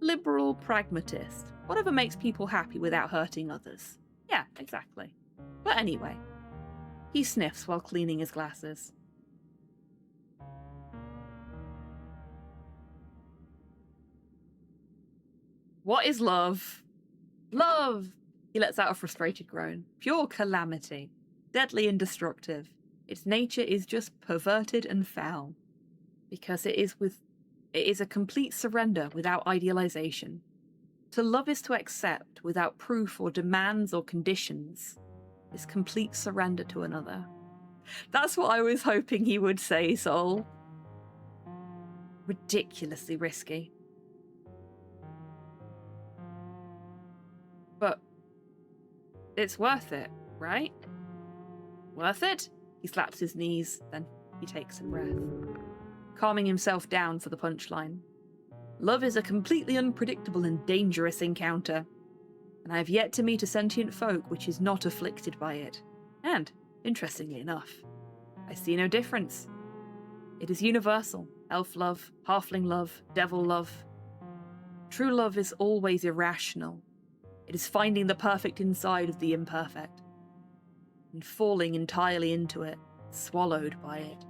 liberal pragmatist. Whatever makes people happy without hurting others. Yeah, exactly. But anyway, he sniffs while cleaning his glasses. What is love? Love! He lets out a frustrated groan. Pure calamity. Deadly and destructive. Its nature is just perverted and foul. Because it is a complete surrender without idealization. To love is to accept without proof or demands or conditions. Is complete surrender to another. That's what I was hoping he would say, Sol. Ridiculously risky. But it's worth it, right? Worth it? He slaps his knees, then he takes a breath, calming himself down for the punchline. Love is a completely unpredictable and dangerous encounter, and I have yet to meet a sentient folk which is not afflicted by it. And, interestingly enough, I see no difference. It is universal. Elf love, halfling love, devil love. True love is always irrational. It is finding the perfect inside of the imperfect, and falling entirely into it, swallowed by it.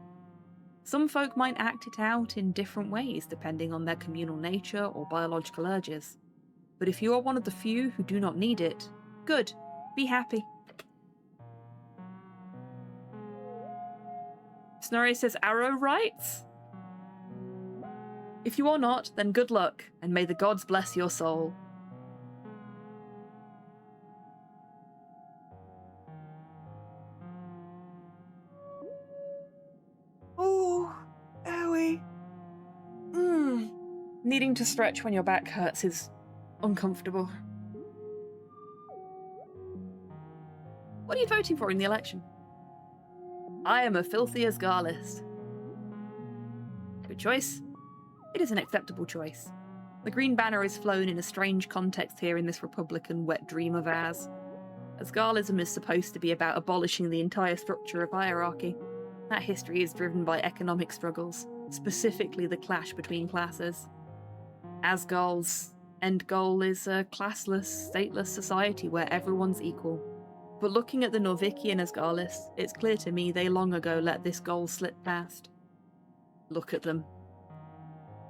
Some folk might act it out in different ways depending on their communal nature or biological urges. But if you are one of the few who do not need it, good, be happy. Snorri says arrow rights? If you are not, then good luck, and may the gods bless your soul. Oh, owie. Needing to stretch when your back hurts is uncomfortable. What are you voting for in the election? I am a filthy Asgarlist. Good choice. It is an acceptable choice. The green banner is flown in a strange context here in this Republican wet dream of ours. Asgarlism is supposed to be about abolishing the entire structure of hierarchy. That history is driven by economic struggles, specifically the clash between classes. Asgard's end goal is a classless, stateless society where everyone's equal. But looking at the Norvikian Asgarlists, it's clear to me they long ago let this goal slip past. Look at them.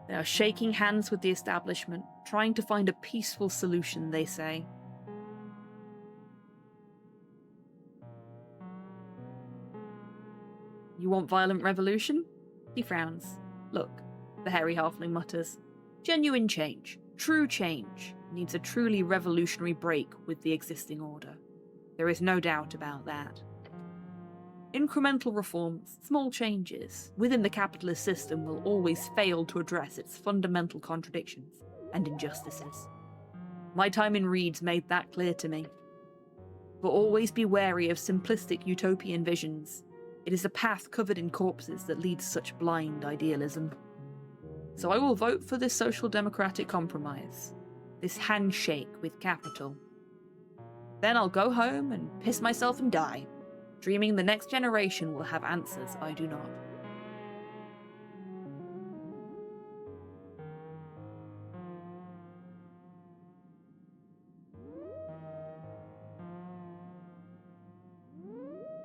They are shaking hands with the establishment, trying to find a peaceful solution, they say. You want violent revolution? He frowns. Look, the hairy halfling mutters. Genuine change, true change, needs a truly revolutionary break with the existing order. There is no doubt about that. Incremental reforms, small changes, within the capitalist system will always fail to address its fundamental contradictions and injustices. My time in Reeds made that clear to me. But always be wary of simplistic utopian visions. It is a path covered in corpses that leads such blind idealism. So I will vote for this social democratic compromise, this handshake with capital. Then I'll go home and piss myself and die, dreaming the next generation will have answers I do not.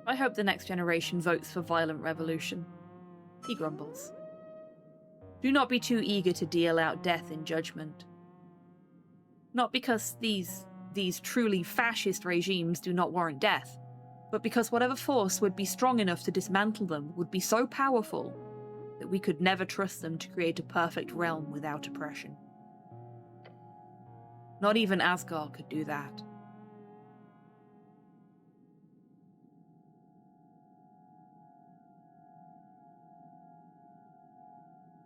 I hope the next generation votes for violent revolution. He grumbles. Do not be too eager to deal out death in judgment. Not because these these truly fascist regimes do not warrant death, but because whatever force would be strong enough to dismantle them would be so powerful that we could never trust them to create a perfect realm without oppression. Not even Asgard could do that.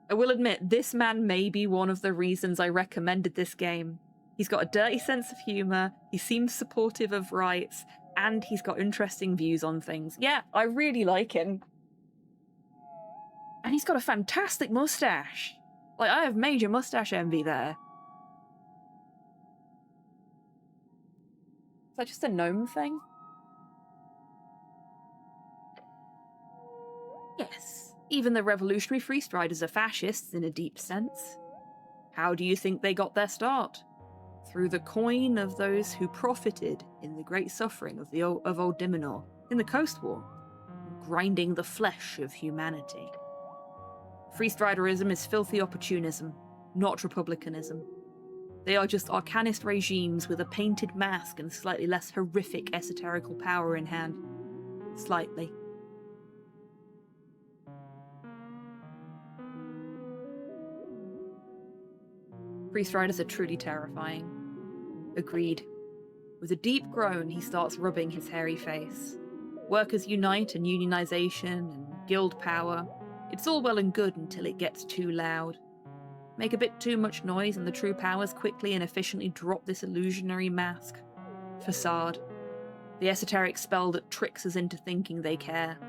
I will admit, this man may be one of the reasons I recommended this game. He's got a dirty sense of humour, he seems supportive of rights, and he's got interesting views on things. Yeah, I really like him. And he's got a fantastic mustache. Like, I have major mustache envy there. Is that just a gnome thing? Yes. Even the revolutionary Free Striders are fascists in a deep sense. How do you think they got their start? Through the coin of those who profited in the great suffering of Old Dimenor, in the Coast War, grinding the flesh of humanity. Free Striderism is filthy opportunism, not republicanism. They are just arcanist regimes with a painted mask and slightly less horrific esoterical power in hand. Slightly. Free Striders are truly terrifying. Agreed. With a deep groan, he starts rubbing his hairy face. Workers unite and unionization and guild power. It's all well and good until it gets too loud. Make a bit too much noise and the true powers quickly and efficiently drop this illusionary mask. Facade. The esoteric spell that tricks us into thinking they care.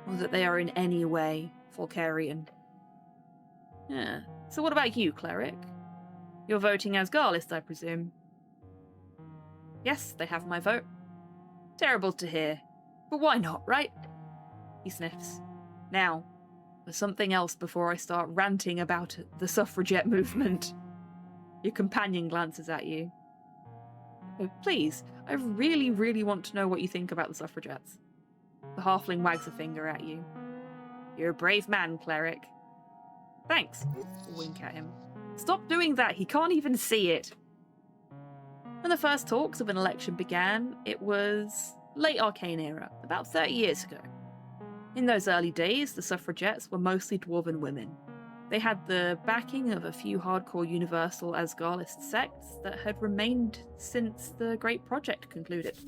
Or that they are in any way Falkarian. Yeah. So what about you, cleric? You're voting as Garlist, I presume? Yes, they have my vote. Terrible to hear. But why not, right? He sniffs. Now, for something else before I start ranting about the suffragette movement. Your companion glances at you. Oh, please, I really, really want to know what you think about the suffragettes. The halfling wags a finger at you. You're a brave man, cleric. Thanks. Wink at him. Stop doing that, he can't even see it. When the first talks of an election began, it was late Arcane era, about 30 years ago. In those early days, the suffragettes were mostly dwarven women. They had the backing of a few hardcore universal Asgarlist sects that had remained since the Great Project concluded.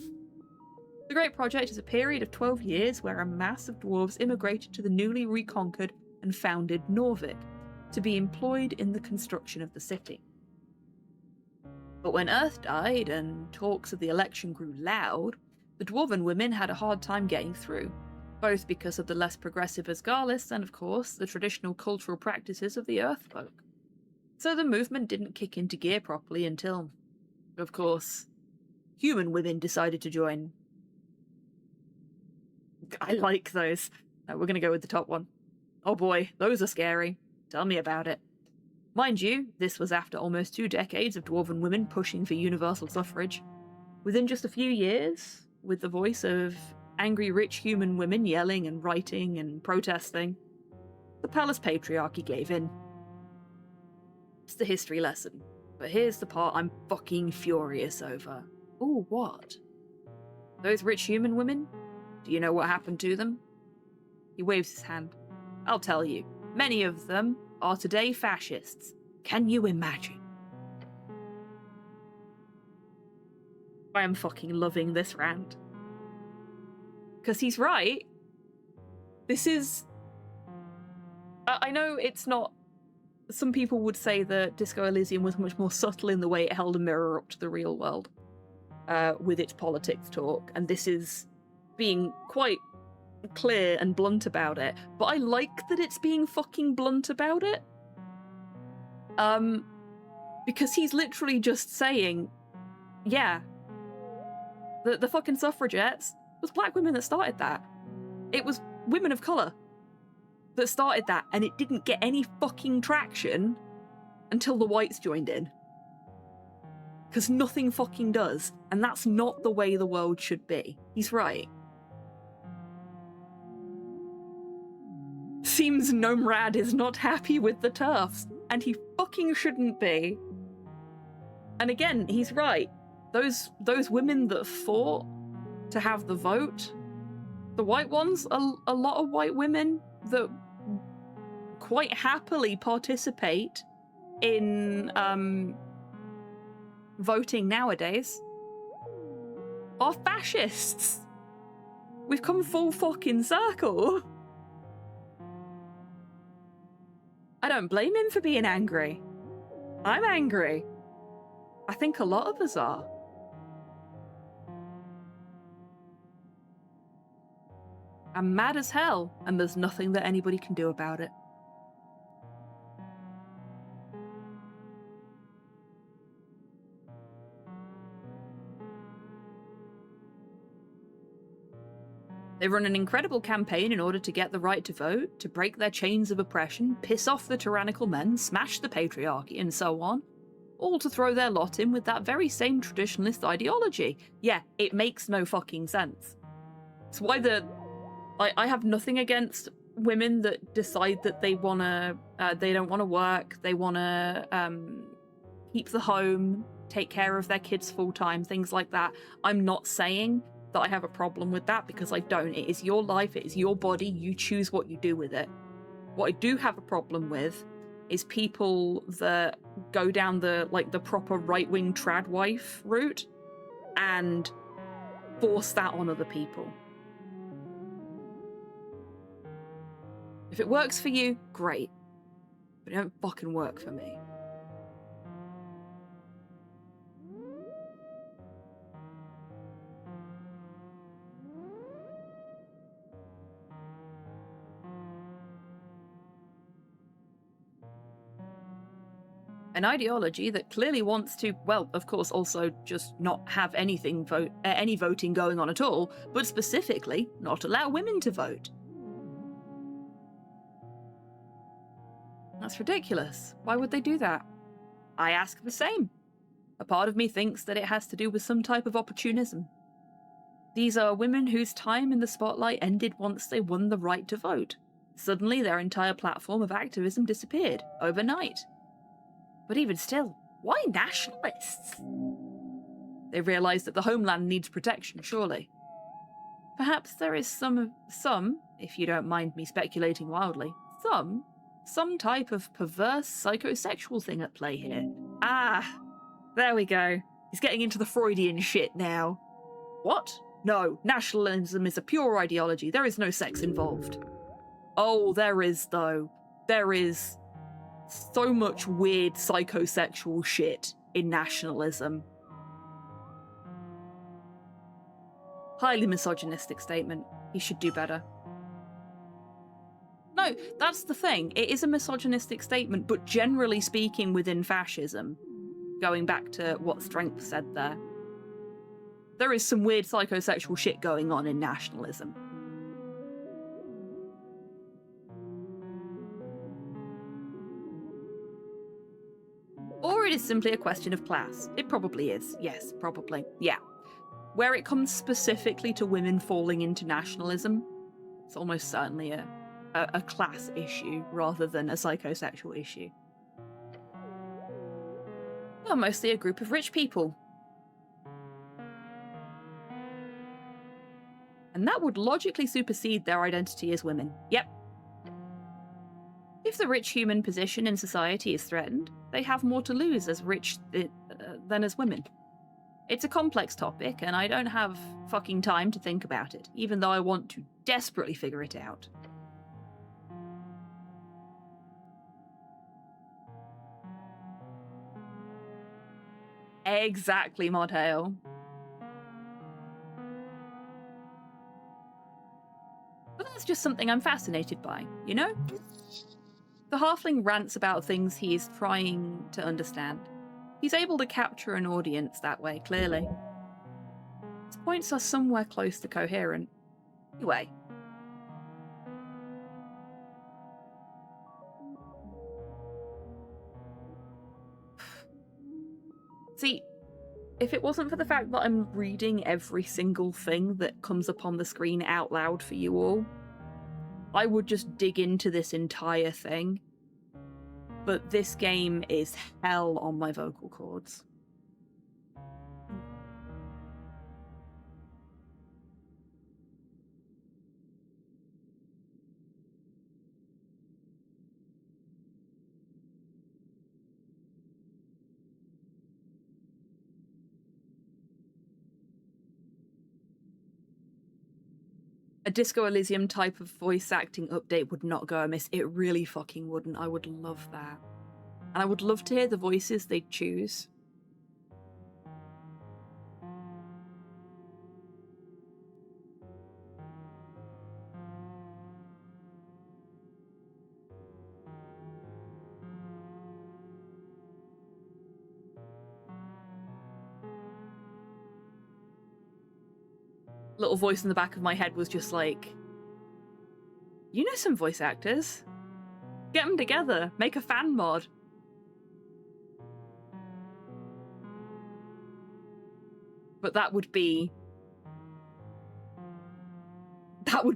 The Great Project is a period of 12 years where a mass of dwarves immigrated to the newly reconquered and founded Norvik to be employed in the construction of the city. But when Earth died and talks of the election grew loud, the dwarven women had a hard time getting through, both because of the less progressive Asgarlists and, of course, the traditional cultural practices of the Earth folk. So the movement didn't kick into gear properly until, of course, human women decided to join. I like those. We're going to go with the top one. Oh boy, those are scary. Tell me about it. Mind you, this was after almost 2 decades of dwarven women pushing for universal suffrage. Within just a few years, with the voice of angry rich human women yelling and writing and protesting, the palace patriarchy gave in. It's the history lesson, but here's the part I'm fucking furious over. Ooh, what? Those rich human women? Do you know what happened to them? He waves his hand. I'll tell you. Many of them are today fascists. Can you imagine? I am fucking loving this rant. Because he's right. This is... I know it's not... Some people would say that Disco Elysium was much more subtle in the way it held a mirror up to the real world with its politics talk, and this is being quite clear and blunt about it, but I like that it's being fucking blunt about it. Because he's literally just saying, yeah, the fucking suffragettes was black women that started that. It was women of colour that started that, and it didn't get any fucking traction until the whites joined in. Because nothing fucking does, and that's not the way the world should be. He's right. Seems Gnomerad is not happy with the TERFs, and he fucking shouldn't be. And again, he's right. those women that fought to have the vote, the white ones, a lot of white women that quite happily participate in voting nowadays are fascists. We've come full fucking circle. I don't blame him for being angry. I'm angry. I think a lot of us are. I'm mad as hell, and there's nothing that anybody can do about it. They run an incredible campaign in order to get the right to vote, to break their chains of oppression, piss off the tyrannical men, smash the patriarchy, and so on. All to throw their lot in with that very same traditionalist ideology. Yeah, it makes no fucking sense. It's why I have nothing against women that decide that they don't want to work, they want to keep the home, take care of their kids full time, things like that. I'm not saying that I have a problem with that, because I don't. It is your life, it is your body, you choose what you do with it. What I do have a problem with is people that go down the proper right-wing trad wife route and force that on other people. If it works for you, great. But it don't fucking work for me. An ideology that clearly wants to, well, of course, also just not have any voting going on at all, but specifically not allow women to vote. That's ridiculous. Why would they do that? I ask the same. A part of me thinks that it has to do with some type of opportunism. These are women whose time in the spotlight ended once they won the right to vote. Suddenly their entire platform of activism disappeared, overnight. But even still, why nationalists? They realise that the homeland needs protection, surely. Perhaps there is some, if you don't mind me speculating wildly, some type of perverse psychosexual thing at play here. Ah, there we go. He's getting into the Freudian shit now. What? No, nationalism is a pure ideology. There is no sex involved. Oh, there is, though. There is so much weird psychosexual shit in nationalism. Highly misogynistic statement. He should do better. No, that's the thing. It is a misogynistic statement, but generally speaking within fascism, going back to what Strength said there is some weird psychosexual shit going on in nationalism. Or it is simply a question of class. It probably is. Yes, probably. Yeah. Where it comes specifically to women falling into nationalism, it's almost certainly a class issue rather than a psychosexual issue. Well, mostly a group of rich people. And that would logically supersede their identity as women. Yep. If the rich human position in society is threatened, they have more to lose as rich than as women. It's a complex topic, and I don't have fucking time to think about it, even though I want to desperately figure it out. Exactly, Modhail. But that's just something I'm fascinated by, you know? The halfling rants about things he is trying to understand. He's able to capture an audience that way, clearly. His points are somewhere close to coherent. Anyway. See, if it wasn't for the fact that I'm reading every single thing that comes up on the screen out loud for you all, I would just dig into this entire thing. But this game is hell on my vocal cords. A Disco Elysium type of voice acting update would not go amiss. It really fucking wouldn't. I would love that. And I would love to hear the voices they'd choose. Little voice in the back of my head was just like, you know some voice actors? Get them together. Make a fan mod. But that would be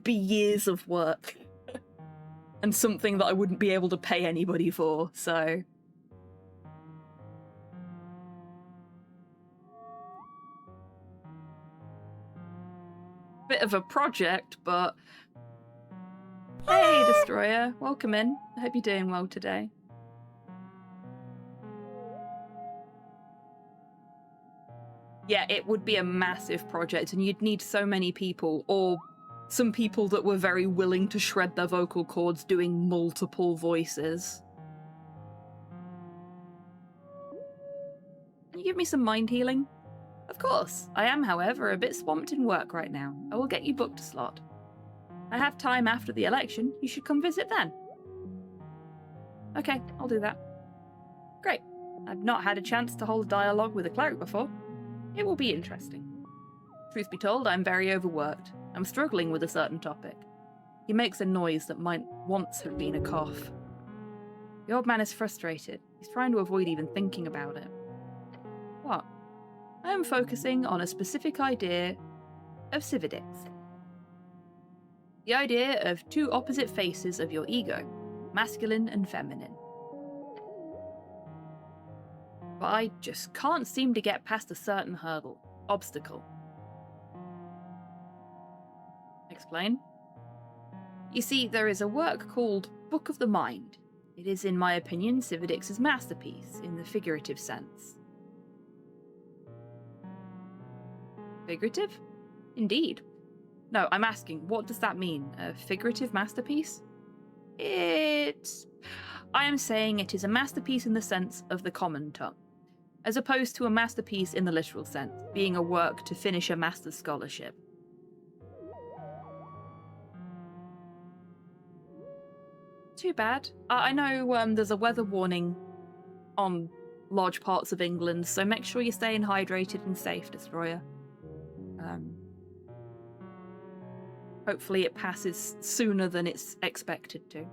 years of work. And something that I wouldn't be able to pay anybody for, so... Bit of a project, but... Hey, Destroyer. Welcome in. I hope you're doing well today. Yeah, it would be a massive project, and you'd need so many people, or some people that were very willing to shred their vocal cords doing multiple voices. Can you give me some mind healing? Of course. I am, however, a bit swamped in work right now. I will get you booked a slot. I have time after the election. You should come visit then. Okay, I'll do that. Great. I've not had a chance to hold a dialogue with a cleric before. It will be interesting. Truth be told, I'm very overworked. I'm struggling with a certain topic. He makes a noise that might once have been a cough. The old man is frustrated. He's trying to avoid even thinking about it. What? I am focusing on a specific idea of cividics. The idea of two opposite faces of your ego, masculine and feminine. But I just can't seem to get past a certain hurdle, obstacle. Explain? You see, there is a work called Book of the Mind. It is, in my opinion, Cividix's masterpiece, in the figurative sense. Figurative? Indeed. No, I'm asking, what does that mean? A figurative masterpiece? I am saying it is a masterpiece in the sense of the common tongue, as opposed to a masterpiece in the literal sense, being a work to finish a master's scholarship. Too bad. I know there's a weather warning on large parts of England, so make sure you're staying hydrated and safe, Destroyer. Hopefully it passes sooner than it's expected to.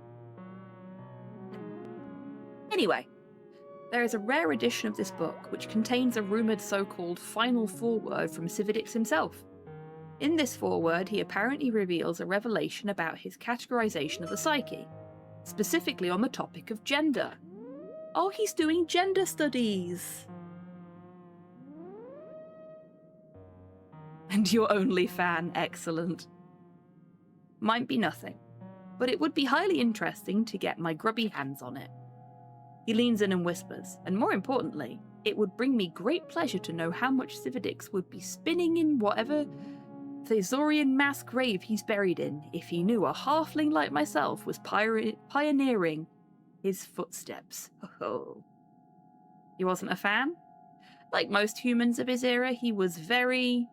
Anyway, there is a rare edition of this book which contains a rumoured so-called final foreword from Cividix himself. In this foreword, he apparently reveals a revelation about his categorization of the psyche, specifically on the topic of gender. Oh, he's doing gender studies! And your only fan, excellent. Might be nothing, but it would be highly interesting to get my grubby hands on it. He leans in and whispers, and more importantly, it would bring me great pleasure to know how much Cividix would be spinning in whatever Thesorian mass grave he's buried in if he knew a halfling like myself was pioneering his footsteps. Oh. He wasn't a fan? Like most humans of his era, he was very,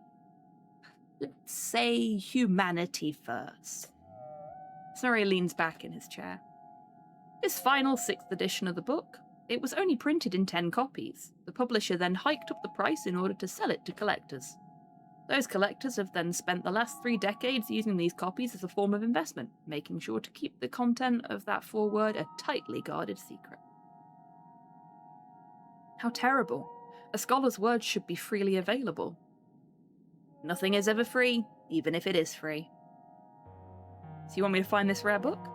let's say, humanity first. Snorri leans back in his chair. This final 6th edition of the book, it was only printed in 10 copies. The publisher then hiked up the price in order to sell it to collectors. Those collectors have then spent the last 3 decades using these copies as a form of investment, making sure to keep the content of that foreword a tightly guarded secret. How terrible. A scholar's words should be freely available. Nothing is ever free, even if it is free. So you want me to find this rare book?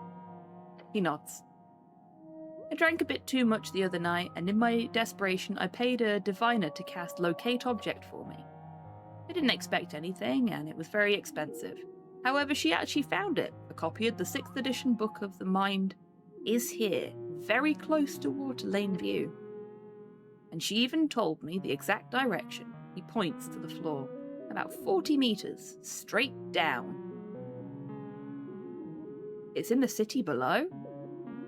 He nods. I drank a bit too much the other night, and in my desperation I paid a diviner to cast Locate Object for me. I didn't expect anything, and it was very expensive. However, she actually found it. A copy of the 6th edition Book of the Mind is here, very close to Water Lane View. And she even told me the exact direction. He points to the floor. About 40 meters, straight down. It's in the city below?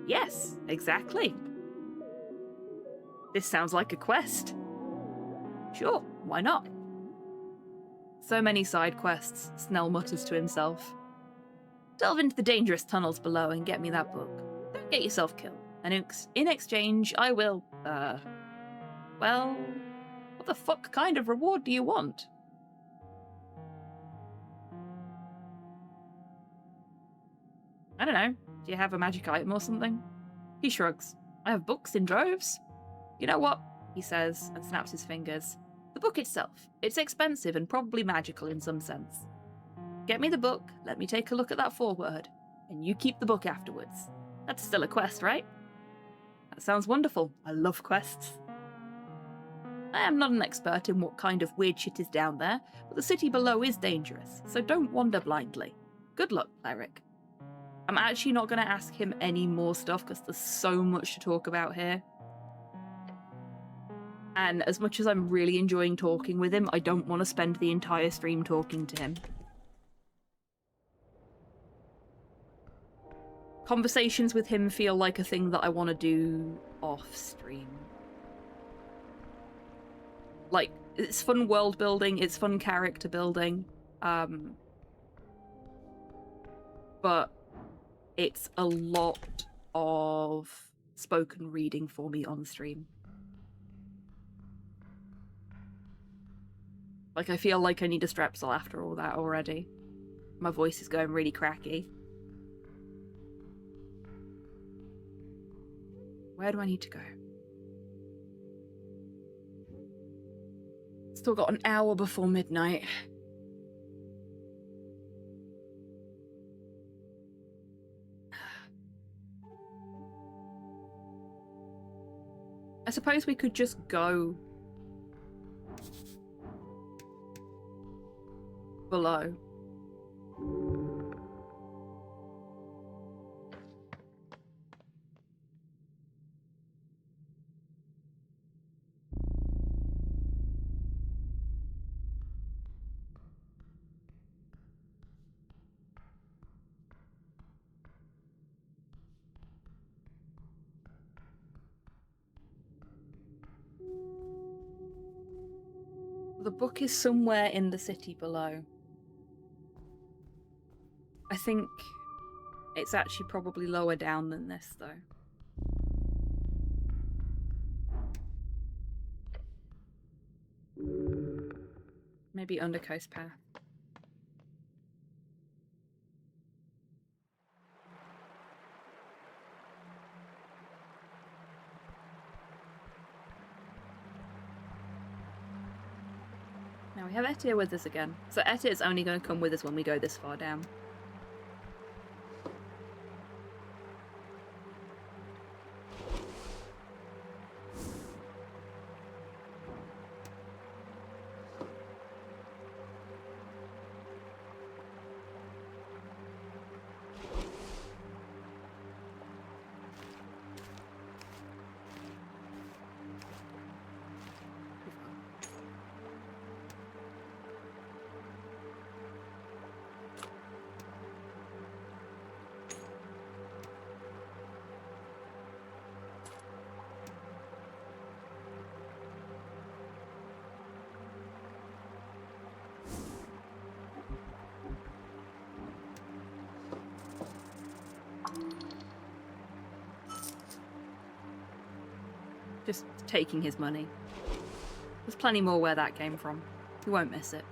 Yes, exactly. This sounds like a quest. Sure, why not? So many side quests, Snell mutters to himself. Delve into the dangerous tunnels below and get me that book. Don't get yourself killed. And in exchange, I will, well, what the fuck kind of reward do you want? I don't know. Do you have a magic item or something? He shrugs. I have books in droves. You know what? He says, and snaps his fingers. The book itself. It's expensive and probably magical in some sense. Get me the book, let me take a look at that foreword, and you keep the book afterwards. That's still a quest, right? That sounds wonderful. I love quests. I am not an expert in what kind of weird shit is down there, but the city below is dangerous, so don't wander blindly. Good luck, cleric. I'm actually not going to ask him any more stuff because there's so much to talk about here. And as much as I'm really enjoying talking with him, I don't want to spend the entire stream talking to him. Conversations with him feel like a thing that I want to do off stream. Like, it's fun world building, it's fun character building, but it's a lot of spoken reading for me on stream. Like, I feel like I need a strepsil after all that already. My voice is going really cracky. Where do I need to go? Still got an hour before midnight. I suppose we could just go below. The book is somewhere in the city below. I think it's actually probably lower down than this, though. Maybe Undercoast Path. Now we have Etia with us again. So Etia is only going to come with us when we go this far down. Just taking his money. There's plenty more where that came from. You won't miss it.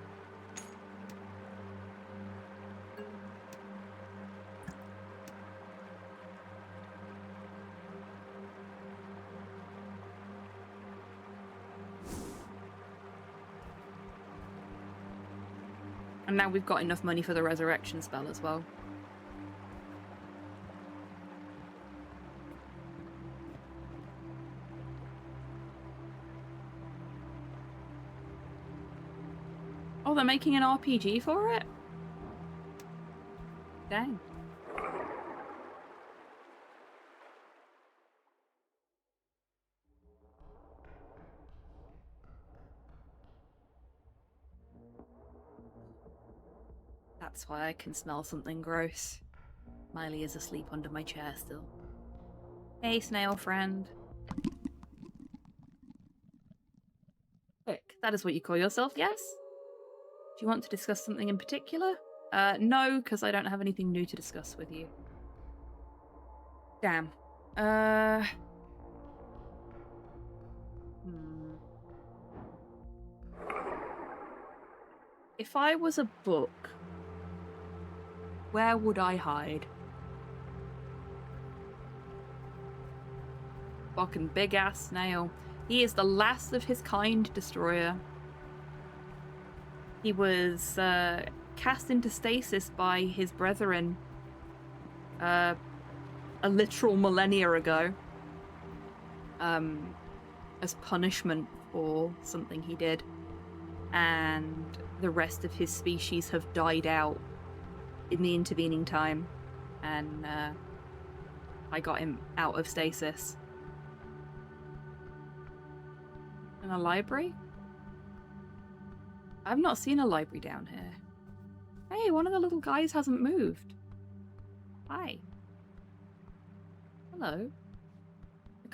And now we've got enough money for the resurrection spell as well. Oh, they're making an RPG for it? Dang. That's why I can smell something gross. Miley is asleep under my chair still. Hey, snail friend. Quick, that is what you call yourself, yes? Do you want to discuss something in particular? No, because I don't have anything new to discuss with you. Damn. If I was a book, where would I hide? Fucking big ass snail. He is the last of his kind destroyer. He was cast into stasis by his brethren a literal millennia ago as punishment for something he did. And the rest of his species have died out in the intervening time. And I got him out of stasis. In a library? I've not seen a library down here. Hey, one of the little guys hasn't moved. Hi. Hello.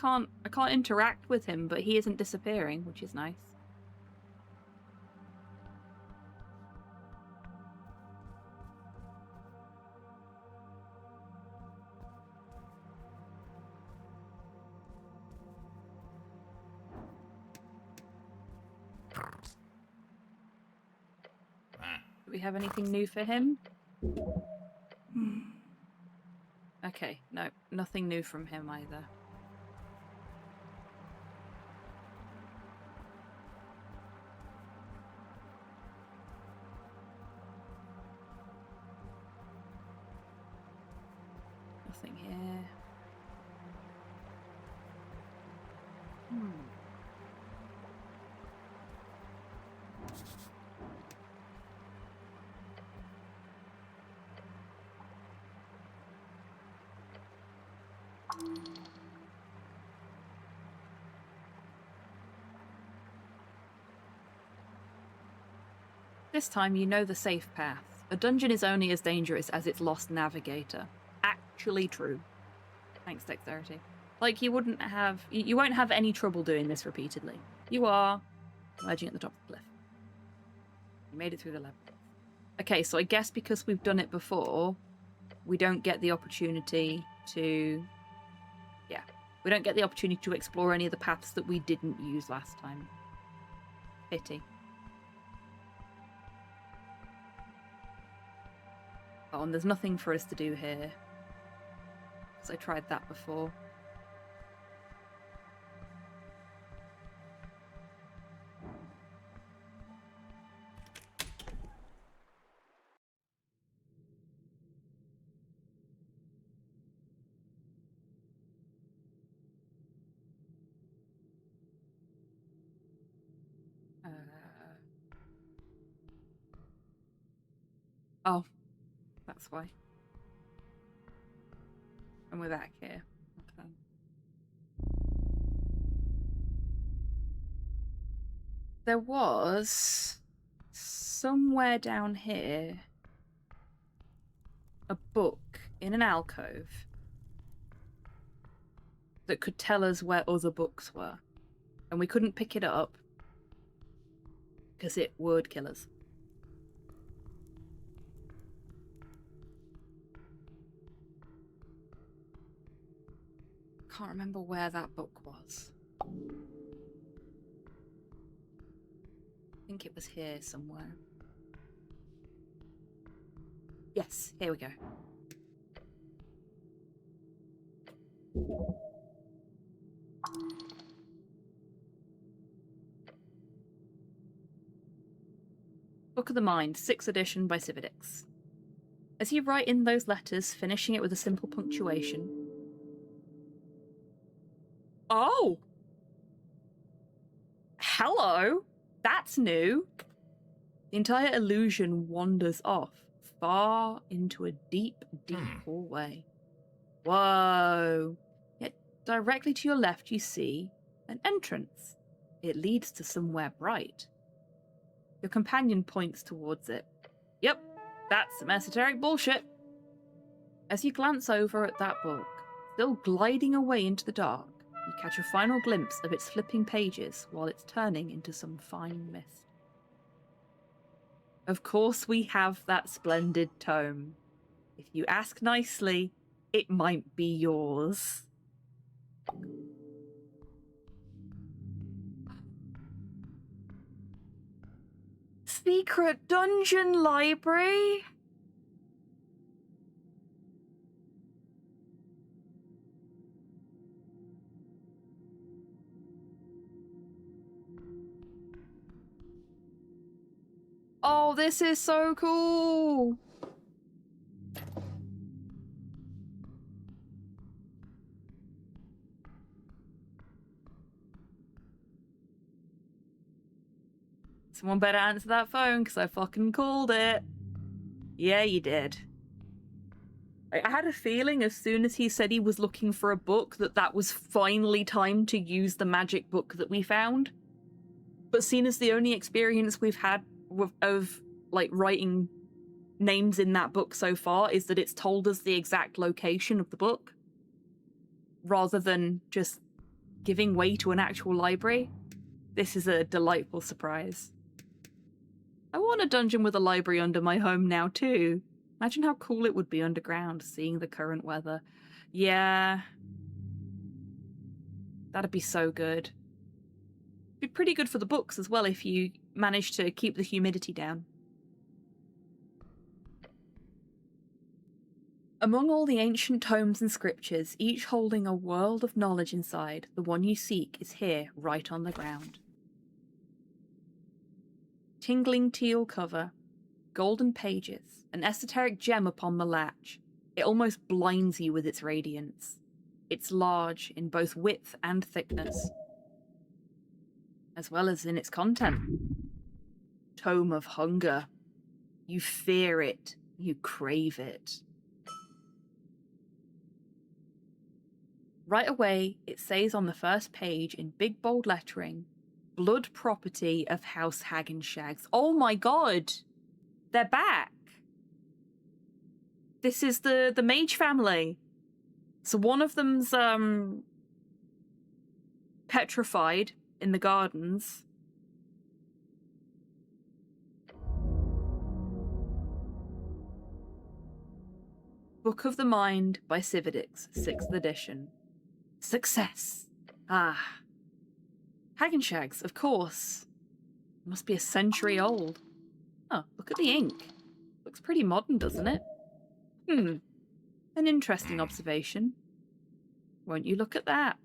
I can't interact with him, but he isn't disappearing, which is nice. Do we have anything new for him? Okay, no, nothing new from him either. Nothing here. This time you know the safe path. A dungeon is only as dangerous as its lost navigator. Actually true. Thanks, Dexterity. Like, you won't have any trouble doing this repeatedly. You are emerging at the top of the cliff. You made it through the level. Okay, so I guess because we've done it before, we don't get the opportunity to... Yeah, we don't get the opportunity to explore any of the paths that we didn't use last time. Pity. Oh, and there's nothing for us to do here. Because I tried that before. Oh, that's why. And we're back here. Okay. There was somewhere down here a book in an alcove that could tell us where other books were. And we couldn't pick it up because it would kill us. Can't remember where that book was. I think it was here somewhere. Yes, here we go. Book of the Mind, 6th edition by Cividix. As you write in those letters, finishing it with a simple punctuation. Oh! Hello! That's new! The entire illusion wanders off, far into a deep, deep hallway. Whoa! Yet directly to your left you see an entrance. It leads to somewhere bright. Your companion points towards it. Yep, that's some esoteric bullshit. As you glance over at that book, still gliding away into the dark, you catch a final glimpse of its flipping pages while it's turning into some fine mist. Of course we have that splendid tome. If you ask nicely, it might be yours. Secret Dungeon Library? Oh, this is so cool! Someone better answer that phone, because I fucking called it. Yeah, you did. I had a feeling as soon as he said he was looking for a book that was finally time to use the magic book that we found. But seeing as the only experience we've had of like writing names in that book so far is that it's told us the exact location of the book, rather than just giving way to an actual library, this is a delightful surprise. I want a dungeon with a library under my home now too. Imagine how cool it would be underground, seeing the current weather. Yeah. That'd be so good. Be pretty good for the books as well if you manage to keep the humidity down. Among all the ancient tomes and scriptures, each holding a world of knowledge inside, the one you seek is here, right on the ground. Tingling teal cover, golden pages, an esoteric gem upon the latch. It almost blinds you with its radiance. It's large in both width and thickness, as well as in its content. Tome of Hunger. You fear it. You crave it. Right away, it says on the first page in big bold lettering, blood property of House Hagenshags. Oh my god! They're back! This is the mage family. So one of them's petrified in the gardens. Book of the Mind by Cividix, 6th edition. Success! Ah. Hagenshags, of course. Must be a century old. Oh, look at the ink. Looks pretty modern, doesn't it? An interesting observation. Won't you look at that?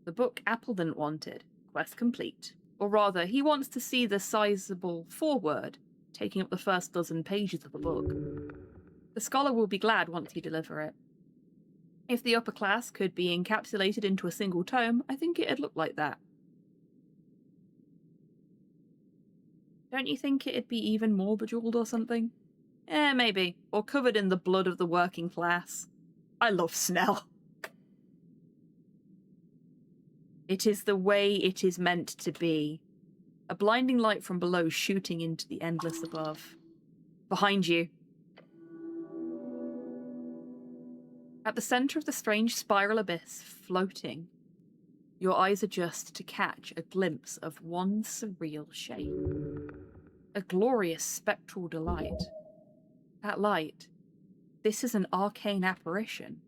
The book Appledon wanted. Quest complete. Or rather, he wants to see the sizable foreword, taking up the first dozen pages of the book. The scholar will be glad once you deliver it. If the upper class could be encapsulated into a single tome, I think it'd look like that. Don't you think it'd be even more bejeweled or something? Maybe. Or covered in the blood of the working class. I love Snell. It is the way it is meant to be. A blinding light from below shooting into the endless above. Behind you. At the center of the strange spiral abyss, floating, your eyes adjust to catch a glimpse of one surreal shape. A glorious spectral delight. That light, this is an arcane apparition.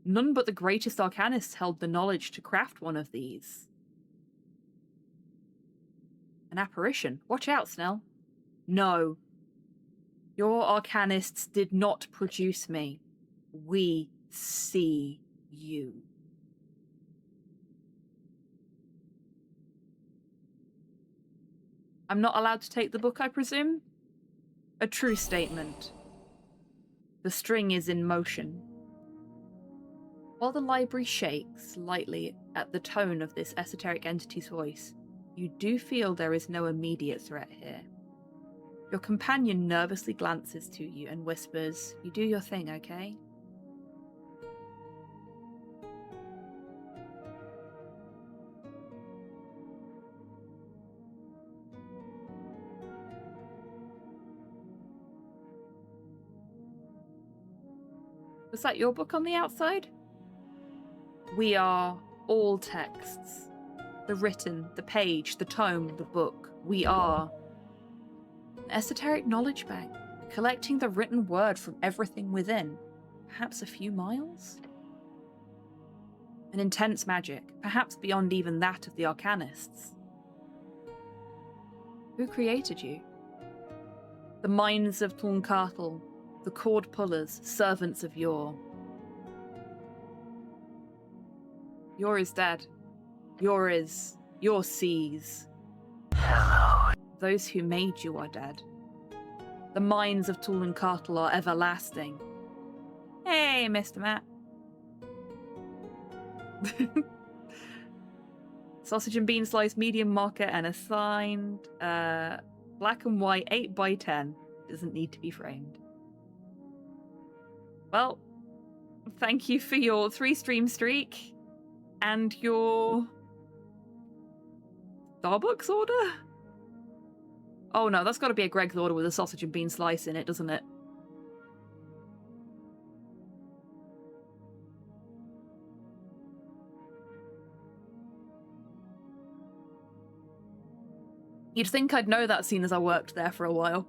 None but the greatest arcanists held the knowledge to craft one of these. An apparition? Watch out, Snell. No. Your arcanists did not produce me. We see you. I'm not allowed to take the book, I presume? A true statement. The string is in motion. While the library shakes slightly at the tone of this esoteric entity's voice, you do feel there is no immediate threat here. Your companion nervously glances to you and whispers, "You do your thing, okay?" Was that your book on the outside? We are all texts. The written, the page, the tome, the book. We are an esoteric knowledge bank, collecting the written word from everything within. Perhaps a few miles? An intense magic, perhaps beyond even that of the Arcanists. Who created you? The minds of Tunkatl, the cord pullers, servants of yore. Yore is dead. Yore sees. Hello. Those who made you are dead. The minds of Tunkatl are everlasting. Hey, Mr. Matt. Sausage and bean slice, medium market, and assigned. Black and white, 8x10. Doesn't need to be framed. Well, thank you for your 3-stream streak and your Starbucks order? Oh no, that's got to be a Greg's order with a sausage and bean slice in it, doesn't it? You'd think I'd know that scene as I worked there for a while.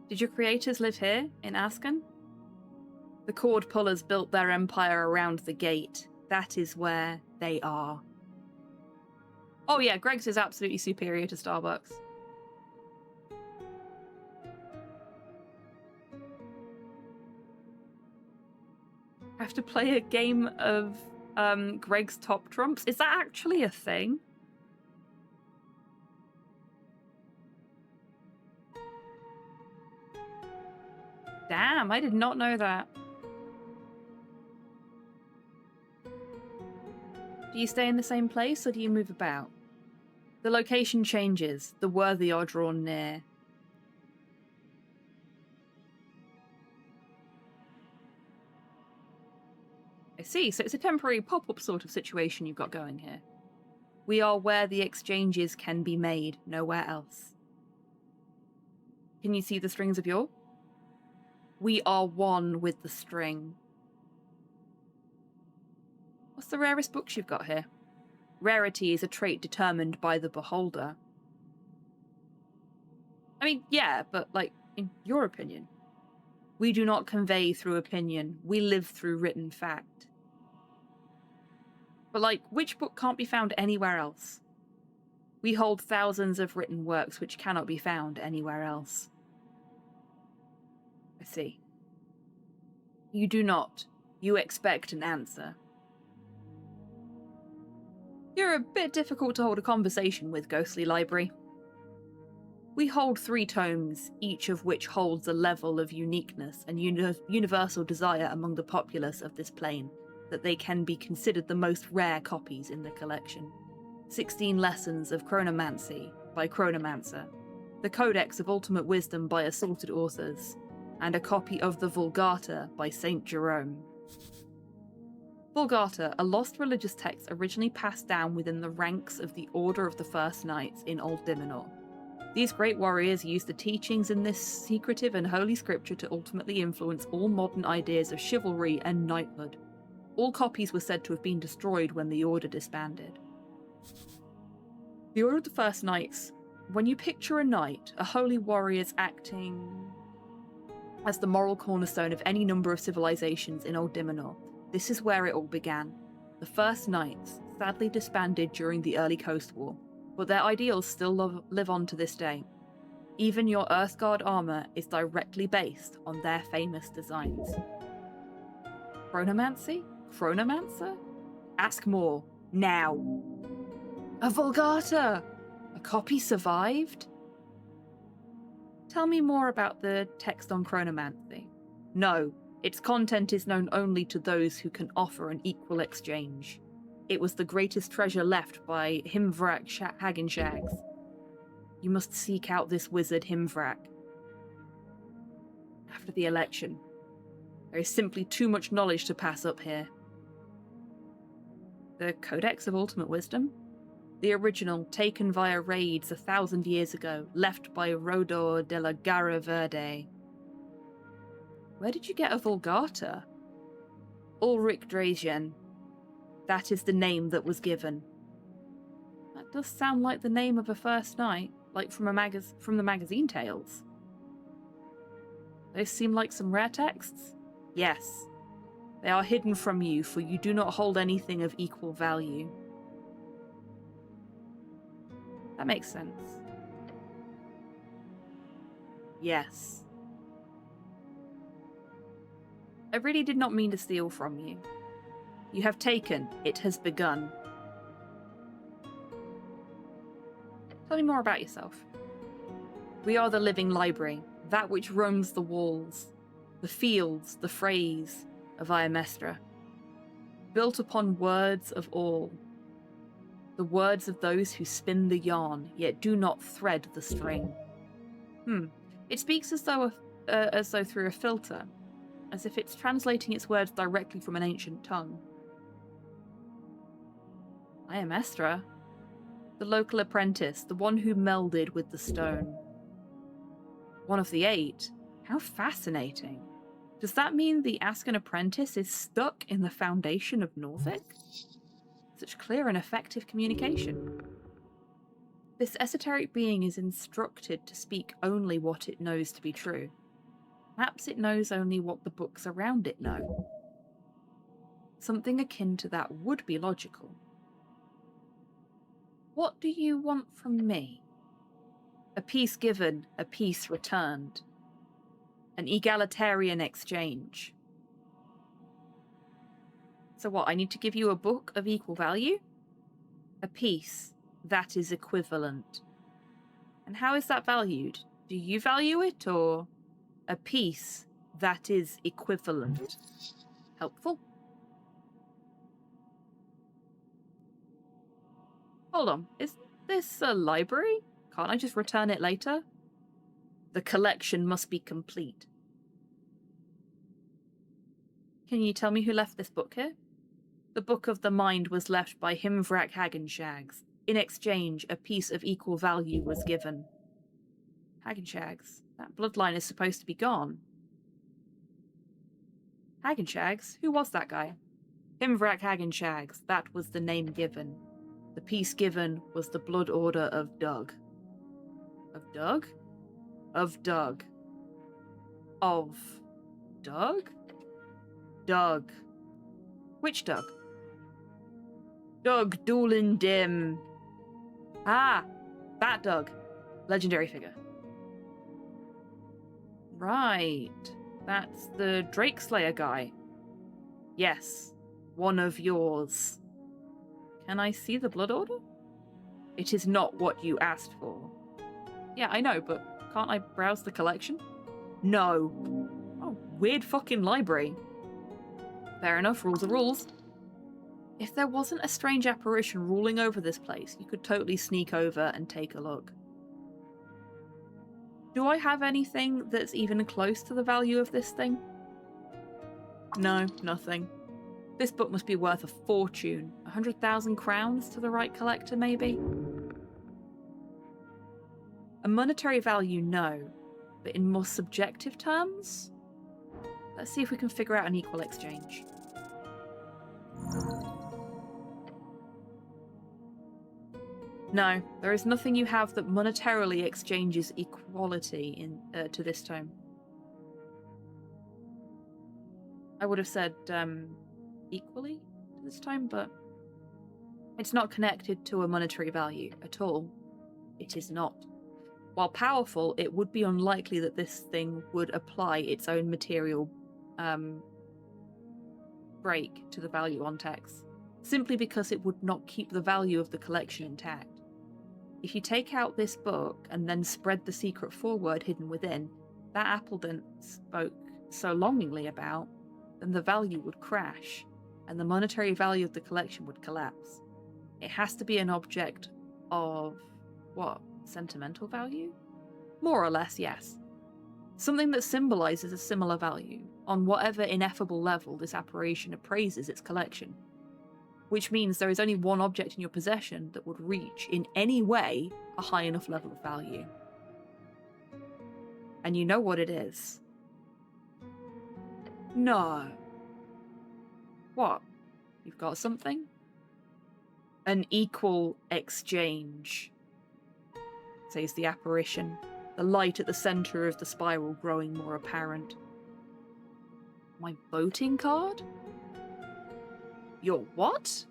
Did your creators live here, in Asken? The cord pullers built their empire around the gate. That is where they are. Oh yeah, Greg's is absolutely superior to Starbucks. Have to play a game of Greg's Top Trumps? Is that actually a thing? Damn, I did not know that. Do you stay in the same place or do you move about? The location changes, the worthy are drawn near. I see, so it's a temporary pop-up sort of situation you've got going here. We are where the exchanges can be made, nowhere else. Can you see the strings of yore? We are one with the string. What's the rarest books you've got here? Rarity is a trait determined by the beholder. I mean, yeah, but, like, in your opinion. We do not convey through opinion. We live through written fact. But, like, which book can't be found anywhere else? We hold thousands of written works which cannot be found anywhere else. I see. You do not. You expect an answer. You're a bit difficult to hold a conversation with, Ghostly Library. We hold 3 tomes, each of which holds a level of uniqueness and universal desire among the populace of this plane, that they can be considered the most rare copies in the collection. 16 Lessons of Chronomancy by Chronomancer, the Codex of Ultimate Wisdom by Assaulted Authors, and a copy of the Vulgata by Saint Jerome. Vulgata, a lost religious text originally passed down within the ranks of the Order of the First Knights in Old Dimenor. These great warriors used the teachings in this secretive and holy scripture to ultimately influence all modern ideas of chivalry and knighthood. All copies were said to have been destroyed when the Order disbanded. The Order of the First Knights. When you picture a knight, a holy warrior's acting as the moral cornerstone of any number of civilizations in Old Dimenor, this is where it all began. The First Knights sadly disbanded during the early Coast War, but their ideals still live on to this day. Even your Earthguard armor is directly based on their famous designs. Chronomancy? Chronomancer? Ask more. Now. A Vulgata! A copy survived? Tell me more about the text on Chronomancy. No, its content is known only to those who can offer an equal exchange. It was the greatest treasure left by Himvrak Haggenshags. You must seek out this wizard Himvrak. After the election, there is simply too much knowledge to pass up here. The Codex of Ultimate Wisdom? The original, taken via raids 1,000 years ago, left by Rodor de la Garra Verde. Where did you get a Vulgata? Ulrich Drazian. That is the name that was given. That does sound like the name of a first knight, like from the magazine tales. Those seem like some rare texts? Yes. They are hidden from you, for you do not hold anything of equal value. That makes sense. Yes. I really did not mean to steal from you. You have taken, it has begun. Tell me more about yourself. We are the living library, that which roams the walls, the fields, the phrase of Iamestra, built upon words of all, the words of those who spin the yarn, yet do not thread the string. It speaks as though through a filter, as if it's translating its words directly from an ancient tongue. Iamestra? The local apprentice, the one who melded with the stone. One of the 8? How fascinating. Does that mean the Askan apprentice is stuck in the foundation of Norvik? Such clear and effective communication. This esoteric being is instructed to speak only what it knows to be true. Perhaps it knows only what the books around it know. Something akin to that would be logical. What do you want from me? A peace given, a peace returned. An egalitarian exchange. So what, I need to give you a book of equal value? A piece that is equivalent. And how is that valued? Do you value it, or a piece that is equivalent? Helpful? Hold on, is this a library? Can't I just return it later? The collection must be complete. Can you tell me who left this book here? The Book of the Mind was left by Himvrak Hagenshags. In exchange, a piece of equal value was given. Hagenshags? That bloodline is supposed to be gone. Hagenshags? Who was that guy? Himvrak Hagenshags. That was the name given. The piece given was the blood order of Doug. Of Doug? Of Doug. Of Doug? Doug. Which Doug? Doug Doolin Dim. Ah, that Doug. Legendary figure. Right. That's the Drake Slayer guy. Yes, one of yours. Can I see the blood order? It is not what you asked for. Yeah, I know, but can't I browse the collection? No. Oh, weird fucking library. Fair enough, rules are rules. If there wasn't a strange apparition ruling over this place, you could totally sneak over and take a look. Do I have anything that's even close to the value of this thing? No, nothing. This book must be worth a fortune. 100,000 crowns to the right collector, maybe? A monetary value, no. But in more subjective terms? Let's see if we can figure out an equal exchange. No, there is nothing you have that monetarily exchanges equality to this tome. I would have said equally to this tome, but it's not connected to a monetary value at all. It is not. While powerful, it would be unlikely that this thing would apply its own material break to the value on text, simply because it would not keep the value of the collection intact. If you take out this book and then spread the secret foreword hidden within, that Appledon spoke so longingly about, then the value would crash, and the monetary value of the collection would collapse. It has to be an object of, what, sentimental value? More or less, yes. Something that symbolizes a similar value, on whatever ineffable level this apparition appraises its collection. which means there is only one object in your possession that would reach, in any way, a high enough level of value. And you know what it is. No. What? You've got something? An equal exchange, says the apparition, the light at the centre of the spiral growing more apparent. My voting card? Your what?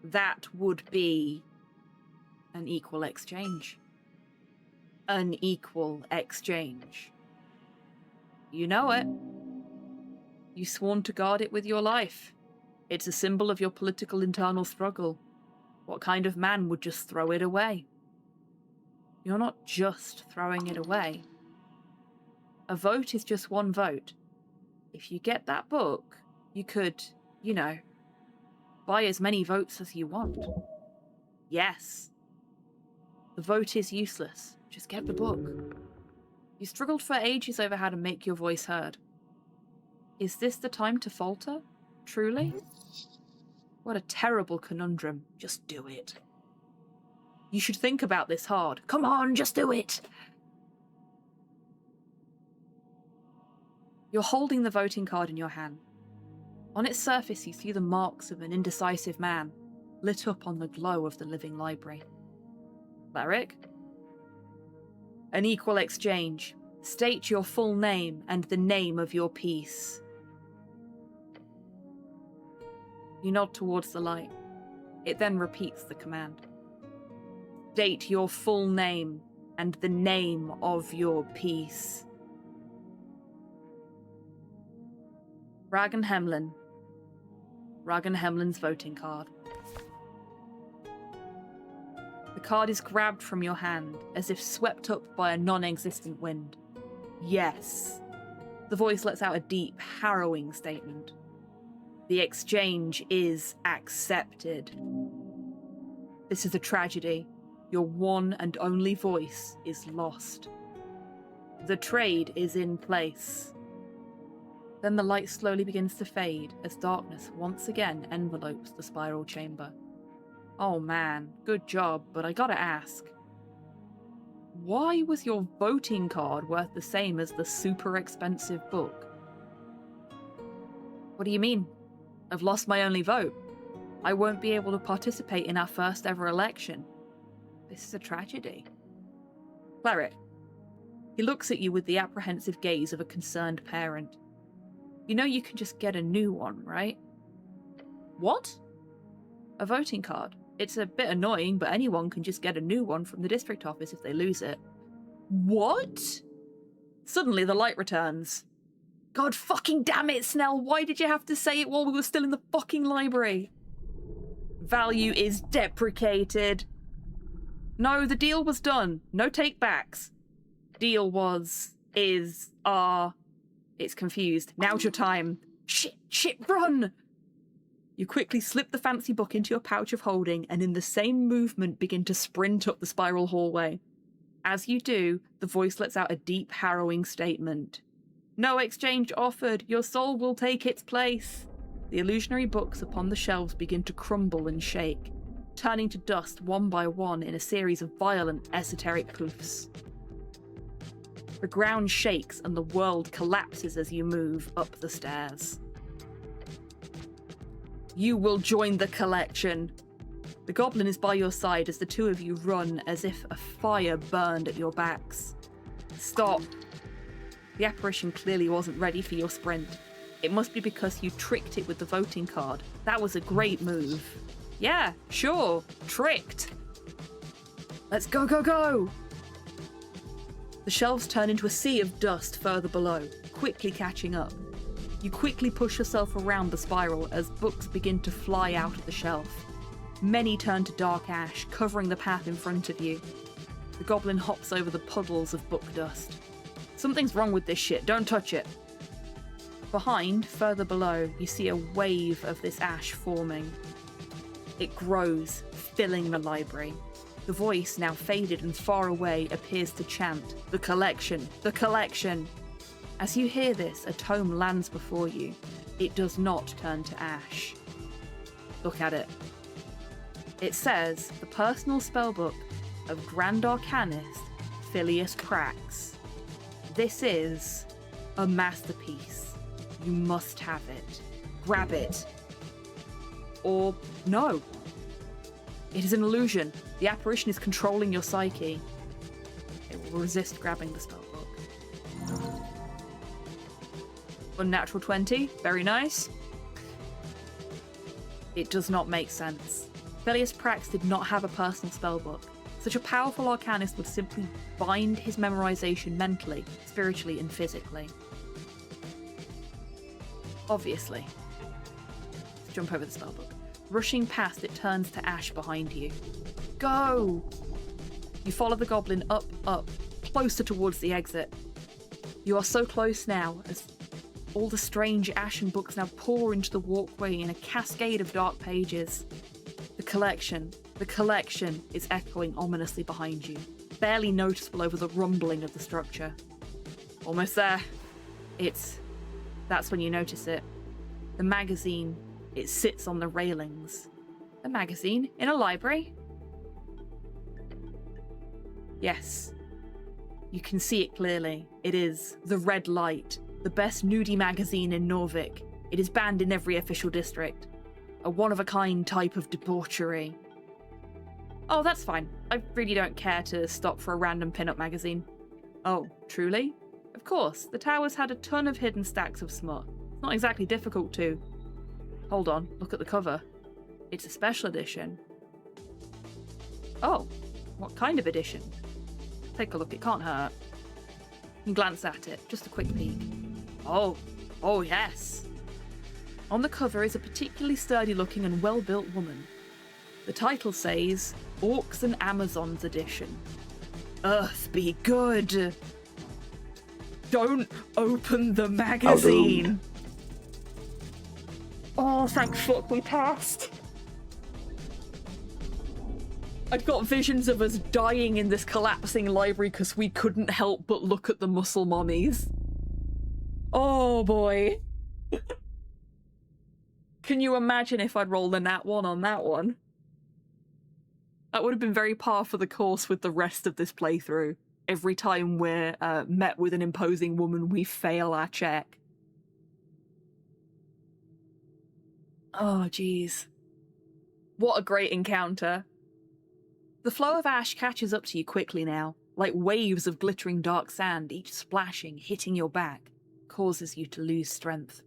That would be an equal exchange. An equal exchange. You know it. You sworn to guard it with your life. It's a symbol of your political internal struggle. What kind of man would just throw it away? You're not just throwing it away. A vote is just one vote. If you get that book, you could, you know, buy as many votes as you want. Yes. The vote is useless. Just get the book. You struggled for ages over how to make your voice heard. Is this the time to falter? Truly? What a terrible conundrum. Just do it. You should think about this hard. Come on, just do it! You're holding the voting card in your hand. On its surface, you see the marks of an indecisive man, lit up on the glow of the living library. Cleric? An equal exchange. State your full name and the name of your piece. You nod towards the light. It then repeats the command. State your full name and the name of your piece. Ragan Hemlin. Ragan Hemlin's voting card. The card is grabbed from your hand, as if swept up by a non-existent wind. Yes. The voice lets out a deep, harrowing statement. The exchange is accepted. This is a tragedy. Your one and only voice is lost. The trade is in place. Then the light slowly begins to fade as darkness once again envelopes the spiral chamber. Oh man, good job, but I gotta ask. Why was your voting card worth the same as the super expensive book? What do you mean? I've lost my only vote. I won't be able to participate in our first ever election. This is a tragedy. Cleric. He looks at you with the apprehensive gaze of a concerned parent. You know you can just get a new one, right? What? A voting card. It's a bit annoying, but anyone can just get a new one from the district office if they lose it. What? Suddenly the light returns. God fucking damn it, Snell, why did you have to say it while we were still in the fucking library? Value is deprecated. No, the deal was done. No take-backs. Deal was, is, are... It's confused. Now's your time. Shit, run! You quickly slip the fancy book into your pouch of holding and in the same movement begin to sprint up the spiral hallway. As you do, the voice lets out a deep, harrowing statement. No exchange offered. Your soul will take its place. The illusionary books upon the shelves begin to crumble and shake, turning to dust one by one in a series of violent esoteric poofs. The ground shakes and the world collapses as you move up the stairs. You will join the collection. The goblin is by your side as the two of you run as if a fire burned at your backs. Stop. The apparition clearly wasn't ready for your sprint. It must be because you tricked it with the voting card. That was a great move. Yeah, sure, tricked. Let's go, go, go! The shelves turn into a sea of dust further below, quickly catching up. You quickly push yourself around the spiral as books begin to fly out of the shelf. Many turn to dark ash, covering the path in front of you. The goblin hops over the puddles of book dust. Something's wrong with this shit, don't touch it. Behind, further below, you see a wave of this ash forming. It grows, filling the library. The voice, now faded and far away, appears to chant, "The collection! The collection!" As you hear this, a tome lands before you. It does not turn to ash. Look at it. It says the personal spellbook of Grand Arcanist Phileas Prax. This is a masterpiece. You must have it. Grab it. Or no. It is an illusion. The apparition is controlling your psyche. It will resist grabbing the spellbook. Unnatural 20. Very nice. It does not make sense. Phileas Prax did not have a personal spellbook. Such a powerful arcanist would simply bind his memorization mentally, spiritually, and physically. Obviously. Let's jump over the spellbook. Rushing past, it turns to ash behind you. Go! You follow the goblin up, closer towards the exit. You are so close now, as all the strange ashen books now pour into the walkway in a cascade of dark pages. The collection is echoing ominously behind you, barely noticeable over the rumbling of the structure. Almost there. That's when you notice it. The magazine, it sits on the railings. A magazine in a library? Yes. You can see it clearly. It is The Red Light, the best nudie magazine in Norvik. It is banned in every official district. A one-of-a-kind type of debauchery. Oh, that's fine. I really don't care to stop for a random pin-up magazine. Oh, truly? Of course, the tower's had a ton of hidden stacks of smut. It's not exactly difficult to... Hold on, look at the cover. It's a special edition. Oh, what kind of edition? Take a look, it can't hurt. You glance at it, just a quick peek. Oh yes. On the cover is a particularly sturdy-looking and well-built woman. The title says, Orcs and Amazons Edition. Earth be good. Don't open the magazine. Oh, thank fuck we passed. I've got visions of us dying in this collapsing library because we couldn't help but look at the muscle mummies. Oh boy. Can you imagine if I'd rolled a nat 1 on that one? That would have been very par for the course with the rest of this playthrough. Every time we're met with an imposing woman, we fail our check. Oh, jeez. What a great encounter. The flow of ash catches up to you quickly now, like waves of glittering dark sand, each splashing, hitting your back, causes you to lose strength.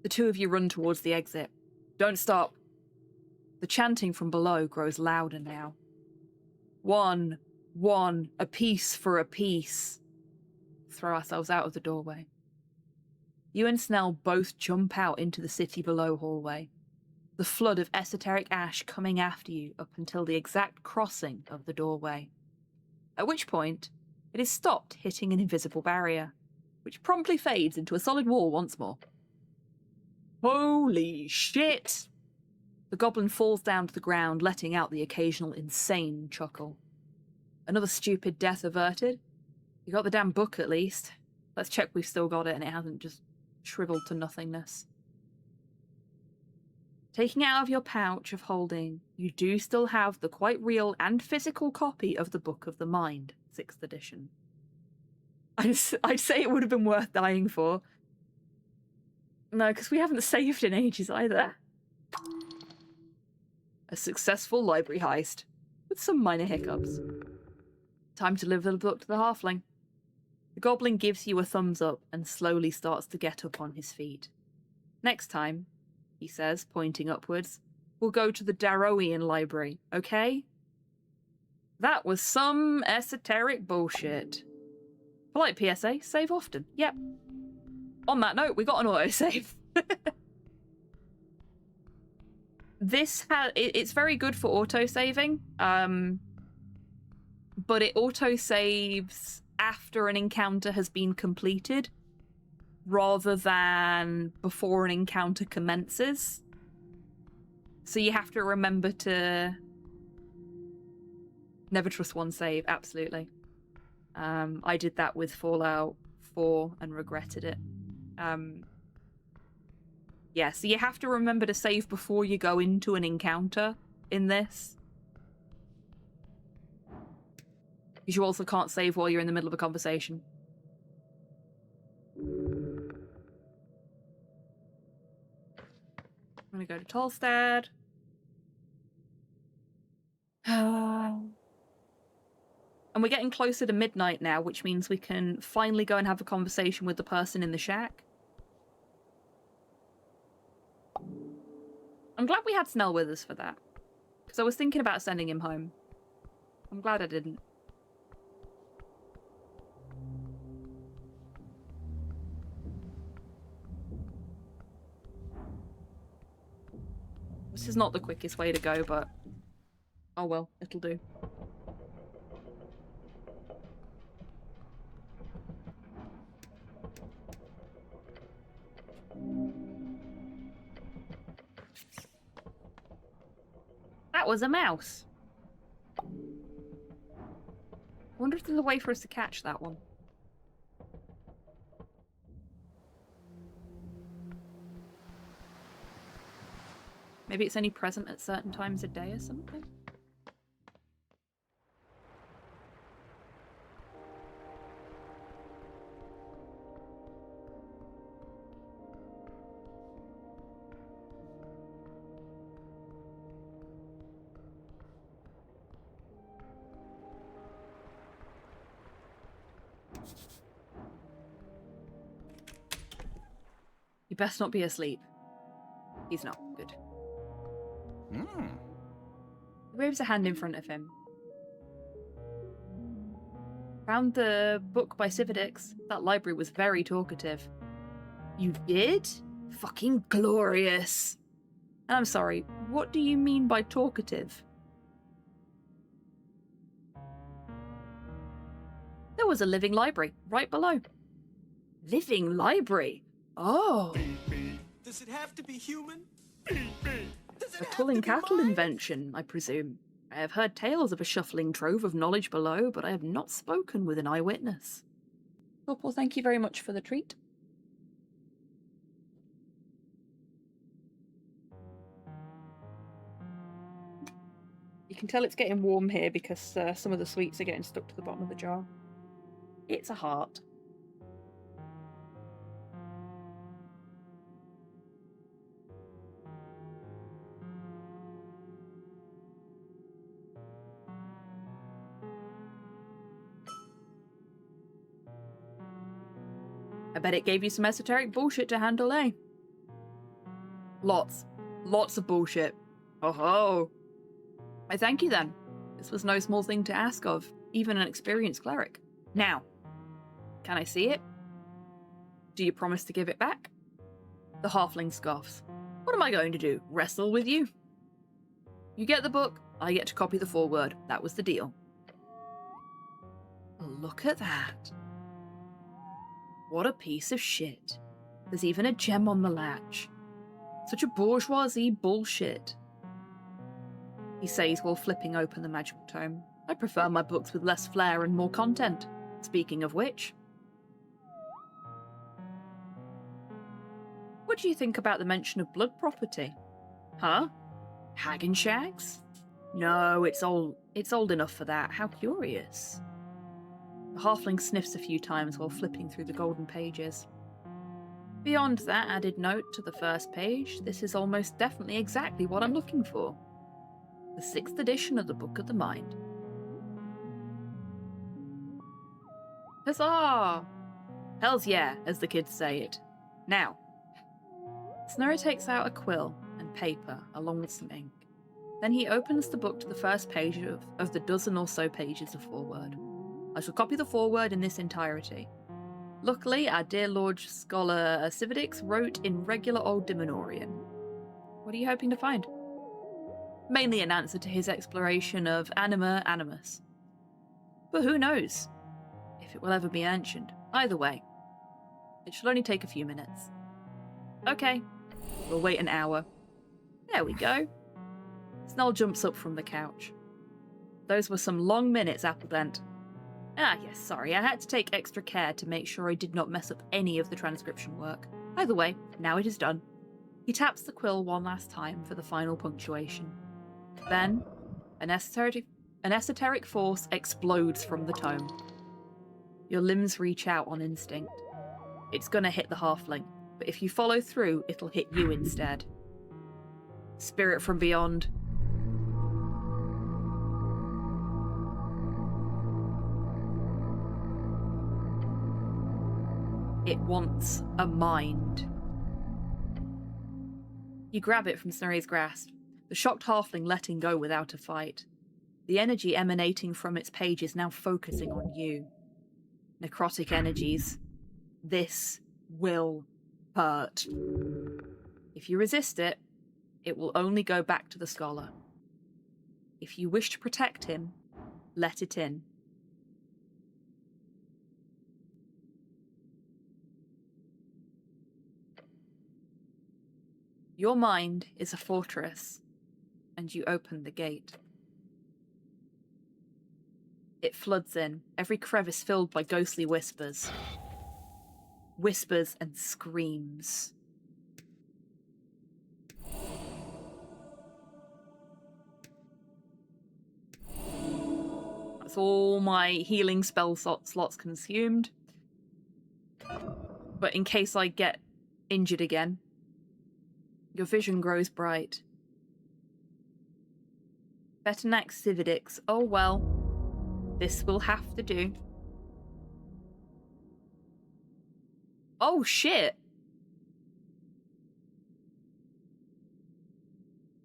The two of you run towards the exit. Don't stop. The chanting from below grows louder now. One, a piece for a piece. Throw ourselves out of the doorway. You and Snell both jump out into the city below hallway, the flood of esoteric ash coming after you up until the exact crossing of the doorway. At which point, it is stopped hitting an invisible barrier, which promptly fades into a solid wall once more. Holy shit! The goblin falls down to the ground, letting out the occasional insane chuckle. Another stupid death averted. You got the damn book at least. Let's check we've still got it and it hasn't just shriveled to nothingness. Taking out of your pouch of holding, you do still have the quite real and physical copy of the Book of the Mind, 6th edition. I'd say it would have been worth dying for. No, because we haven't saved in ages either. A successful library heist, with some minor hiccups. Time to deliver the book to the halfling. The goblin gives you a thumbs up and slowly starts to get up on his feet. Next time, he says, pointing upwards, we'll go to the Darrowian library, okay? That was some esoteric bullshit. Polite PSA, save often. Yep. On that note, we got an autosave. It's very good for autosaving, but it autosaves after an encounter has been completed, rather than before an encounter commences. So you have to remember to never trust one save, absolutely. I did that with Fallout 4 and regretted it. Yeah, so you have to remember to save before you go into an encounter in this. Because you also can't save while you're in the middle of a conversation. I'm gonna go to Tolstad. And we're getting closer to midnight now, which means we can finally go and have a conversation with the person in the shack. I'm glad we had Snell with us for that. Because I was thinking about sending him home. I'm glad I didn't. This is not the quickest way to go, but... oh well, it'll do. That was a mouse. I wonder if there's a way for us to catch that one. Maybe it's only present at certain times of day or something? He best not be asleep. He's not. Good. He waves a hand in front of him. Found the book by Civadix. That library was very talkative. You did? Fucking glorious. And I'm sorry, what do you mean by talkative? There was a living library right below. Living library? Oh. Does it have to be human? A tulling cattle invention, I presume. I have heard tales of a shuffling trove of knowledge below, but I have not spoken with an eyewitness. Well, thank you very much for the treat. You can tell it's getting warm here because some of the sweets are getting stuck to the bottom of the jar. It's a heart. I bet it gave you some esoteric bullshit to handle, eh? Lots. Lots of bullshit. Oh ho! I thank you then. This was no small thing to ask of, even an experienced cleric. Now, can I see it? Do you promise to give it back? The halfling scoffs. What am I going to do? Wrestle with you? You get the book, I get to copy the foreword. That was the deal. Look at that. What a piece of shit. There's even a gem on the latch. Such a bourgeoisie bullshit. He says while flipping open the magical tome. I prefer my books with less flair and more content. Speaking of which... what do you think about the mention of blood property? Huh? Hag and shags? No, it's old enough for that. How curious. The halfling sniffs a few times while flipping through the golden pages. Beyond that added note to the first page, this is almost definitely exactly what I'm looking for. The 6th edition of the Book of the Mind. Huzzah! Hells yeah, as the kids say it. Now, Snorri takes out a quill and paper along with some ink. Then he opens the book to the first page of the dozen or so pages of foreword. I shall copy the foreword in this entirety. Luckily, our dear Lord Scholar Civadix wrote in regular old Dimenorian. What are you hoping to find? Mainly an answer to his exploration of anima animus. But who knows if it will ever be mentioned. Either way, it shall only take a few minutes. Okay, we'll wait an hour. There we go. Snell jumps up from the couch. Those were some long minutes, Applebent. Ah, yes, sorry, I had to take extra care to make sure I did not mess up any of the transcription work. Either way, now it is done. He taps the quill one last time for the final punctuation. Then, an esoteric force explodes from the tome. Your limbs reach out on instinct. It's gonna hit the halfling, but if you follow through, it'll hit you instead. Spirit from beyond. It wants a mind. You grab it from Snorri's grasp, the shocked halfling letting go without a fight. The energy emanating from its page is now focusing on you. Necrotic energies. This will hurt. If you resist it, it will only go back to the scholar. If you wish to protect him, let it in. Your mind is a fortress, and you open the gate. It floods in, every crevice filled by ghostly whispers. Whispers and screams. That's all my healing spell slots consumed. But in case I get injured again, your vision grows bright. Betanax Cividix. Oh well. This will have to do. Oh shit!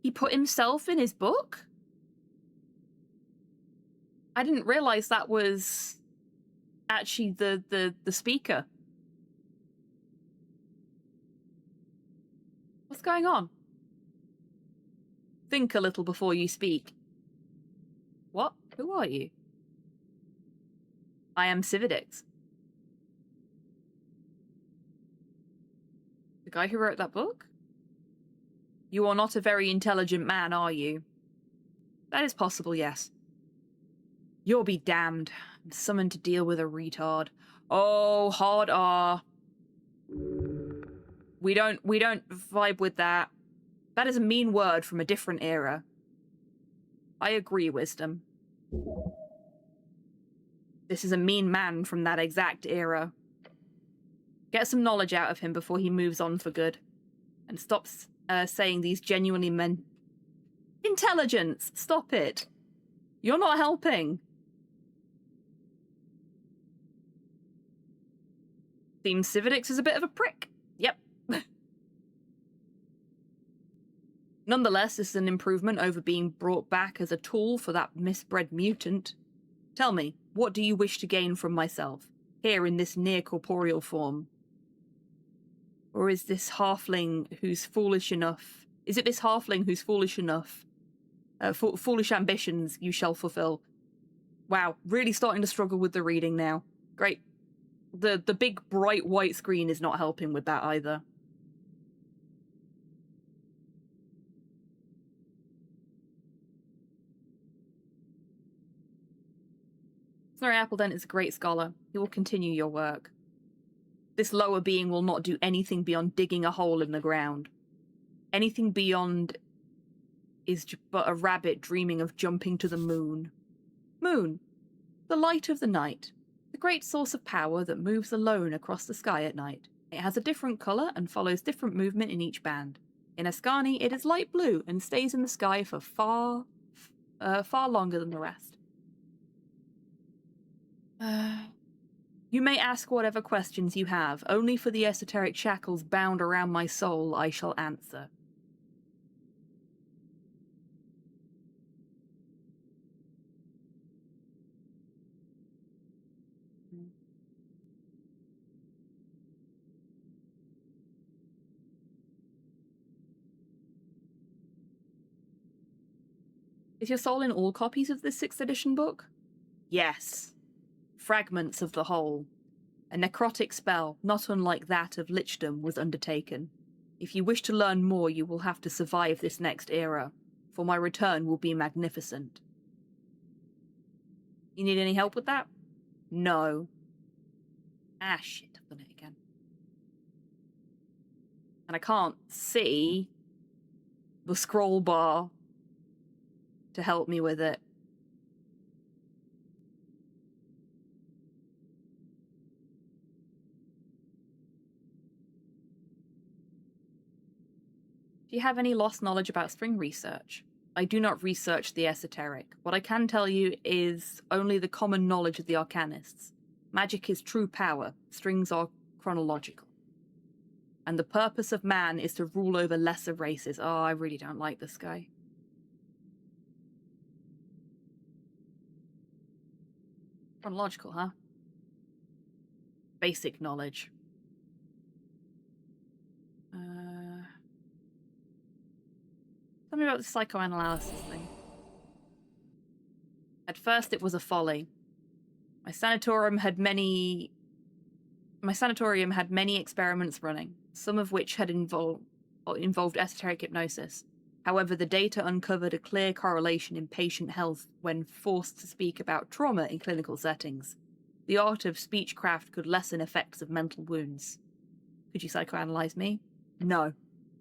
He put himself in his book? I didn't realize that was actually the speaker. What's going on? Think a little before you speak. What? Who are you? I am Cividix. The guy who wrote that book? You are not a very intelligent man, are you? That is possible, yes. You'll be damned. I'm summoned to deal with a retard. Oh, hard R. We don't vibe with that. That is a mean word from a different era. I agree, Wisdom. This is a mean man from that exact era. Get some knowledge out of him before he moves on for good. And stops saying these genuinely Intelligence! Stop it! You're not helping! Seems Cividix is a bit of a prick. Yep. Nonetheless, this is an improvement over being brought back as a tool for that misbred mutant. Tell me, what do you wish to gain from myself, here in this near-corporeal form? Or is this halfling who's foolish enough... Is it this halfling who's foolish enough? Foolish ambitions you shall fulfill. Wow, really starting to struggle with the reading now. Great. The big bright white screen is not helping with that either. Snorri Appledent is a great scholar. He will continue your work. This lower being will not do anything beyond digging a hole in the ground. Anything beyond is but a rabbit dreaming of jumping to the moon. Moon, the light of the night, the great source of power that moves alone across the sky at night. It has a different colour and follows different movement in each band. In Ascani, it is light blue and stays in the sky for far longer than the rest. You may ask whatever questions you have. Only for the esoteric shackles bound around my soul I shall answer. Is your soul in all copies of this 6th edition book? Yes. Fragments of the whole. A necrotic spell, not unlike that of lichdom, was undertaken. If you wish to learn more, you will have to survive this next era, for my return will be magnificent. You need any help with that? No. Ah, shit, I've done it again. And I can't see the scroll bar to help me with it. Do you have any lost knowledge about string research? I do not research the esoteric. What I can tell you is only the common knowledge of the arcanists. Magic is true power. Strings are chronological. And the purpose of man is to rule over lesser races. Oh, I really don't like this guy. Chronological, huh? Basic knowledge. Tell me about the psychoanalysis thing. At first it was a folly. My sanatorium had many experiments running, some of which had involved esoteric hypnosis. However, the data uncovered a clear correlation in patient health when forced to speak about trauma in clinical settings. The art of speechcraft could lessen effects of mental wounds. Could you psychoanalyze me? No.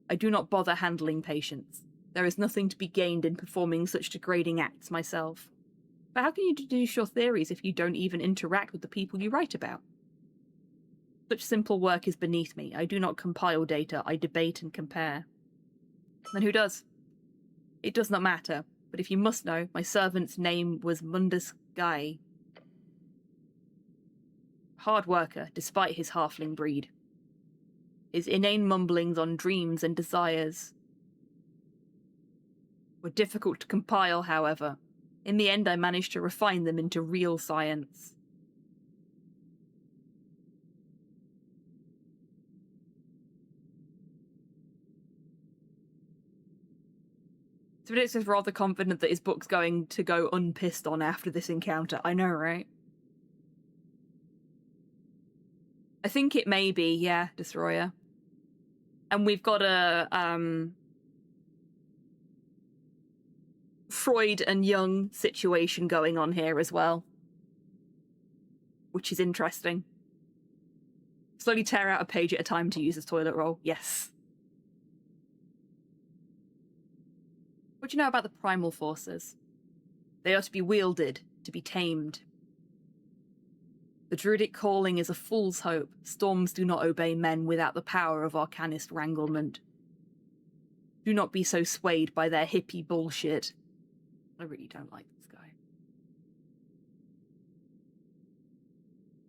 I do not bother handling patients. There is nothing to be gained in performing such degrading acts myself. But how can you deduce your theories if you don't even interact with the people you write about? Such simple work is beneath me. I do not compile data, I debate and compare. Then who does? It does not matter, but if you must know, my servant's name was Mundus Guy. Hard worker, despite his halfling breed. His inane mumblings on dreams and desires were difficult to compile, however. In the end, I managed to refine them into real science. Svedix is rather confident that his book's going to go unpissed on after this encounter. I know, right? I think it may be, yeah, Destroyer. And we've got a, Freud and Jung situation going on here as well, which is interesting. Slowly tear out a page at a time to use as toilet roll. Yes. What do you know about the primal forces? They are to be wielded, to be tamed. The druidic calling is a fool's hope. Storms do not obey men without the power of arcanist wranglement. Do not be so swayed by their hippie bullshit. I really don't like this guy.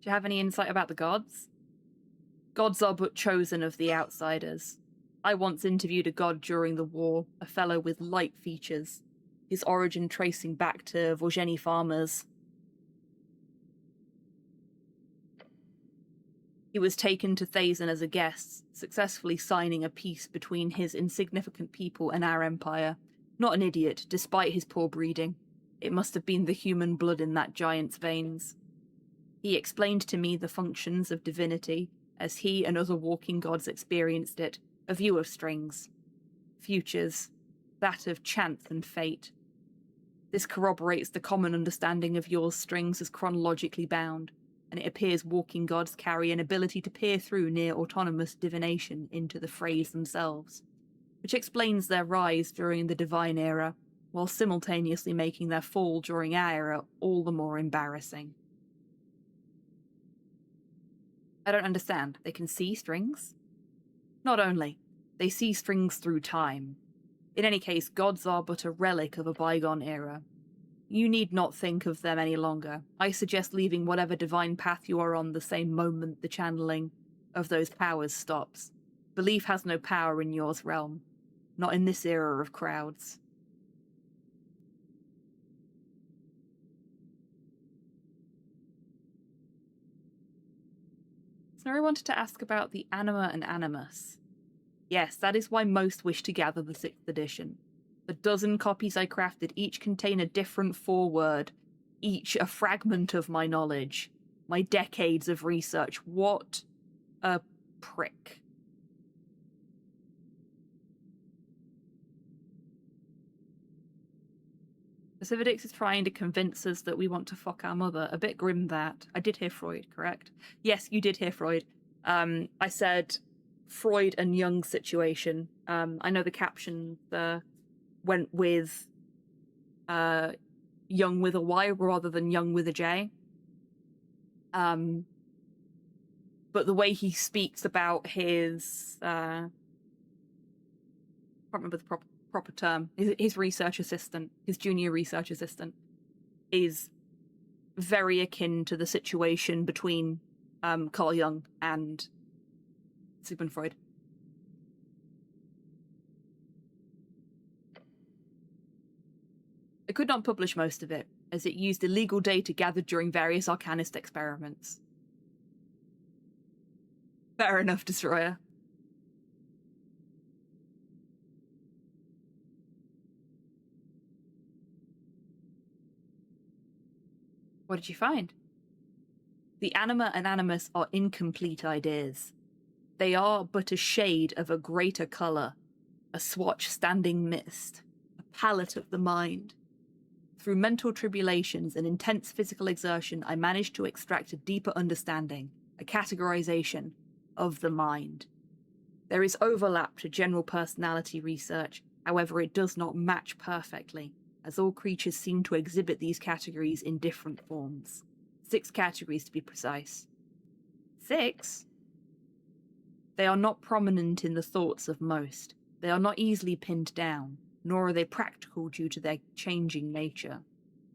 Do you have any insight about the gods? Gods are but chosen of the outsiders. I once interviewed a god during the war, a fellow with light features, his origin tracing back to Vojeni farmers. He was taken to Thazen as a guest, successfully signing a peace between his insignificant people and our empire. Not an idiot, despite his poor breeding. It must have been the human blood in that giant's veins. He explained to me the functions of divinity, as he and other walking gods experienced it, a view of strings. Futures, that of chance and fate. This corroborates the common understanding of yours strings as chronologically bound, and it appears walking gods carry an ability to peer through near-autonomous divination into the phrase themselves, which explains their rise during the divine era, while simultaneously making their fall during our era all the more embarrassing. I don't understand. They can see strings? Not only, they see strings through time. In any case, gods are but a relic of a bygone era. You need not think of them any longer. I suggest leaving whatever divine path you are on the same moment the channeling of those powers stops. Belief has no power in yours realm. Not in this era of crowds. Snorri wanted to ask about the Anima and Animus. Yes, that is why most wish to gather the 6th edition. The dozen copies I crafted each contain a different foreword, each a fragment of my knowledge, my decades of research. What a prick. Cividix is trying to convince us that we want to fuck our mother. A bit grim, that. I did hear Freud, correct? Yes, you did hear Freud. I said Freud and Jung situation. I know the caption went with Jung with a Y rather than Jung with a J. But the way he speaks about his I can't remember the proper term. His research assistant, his junior research assistant, is very akin to the situation between Carl Jung and Sigmund Freud. I could not publish most of it, as it used illegal data gathered during various Arcanist experiments. Fair enough, Destroyer. What did you find? The anima and animus are incomplete ideas. They are but a shade of a greater colour, a swatch standing mist, a palette of the mind. Through mental tribulations and intense physical exertion, I managed to extract a deeper understanding, a categorization of the mind. There is overlap to general personality research, however it does not match perfectly, as all creatures seem to exhibit these categories in different forms. 6 categories to be precise. 6? They are not prominent in the thoughts of most. They are not easily pinned down, nor are they practical due to their changing nature.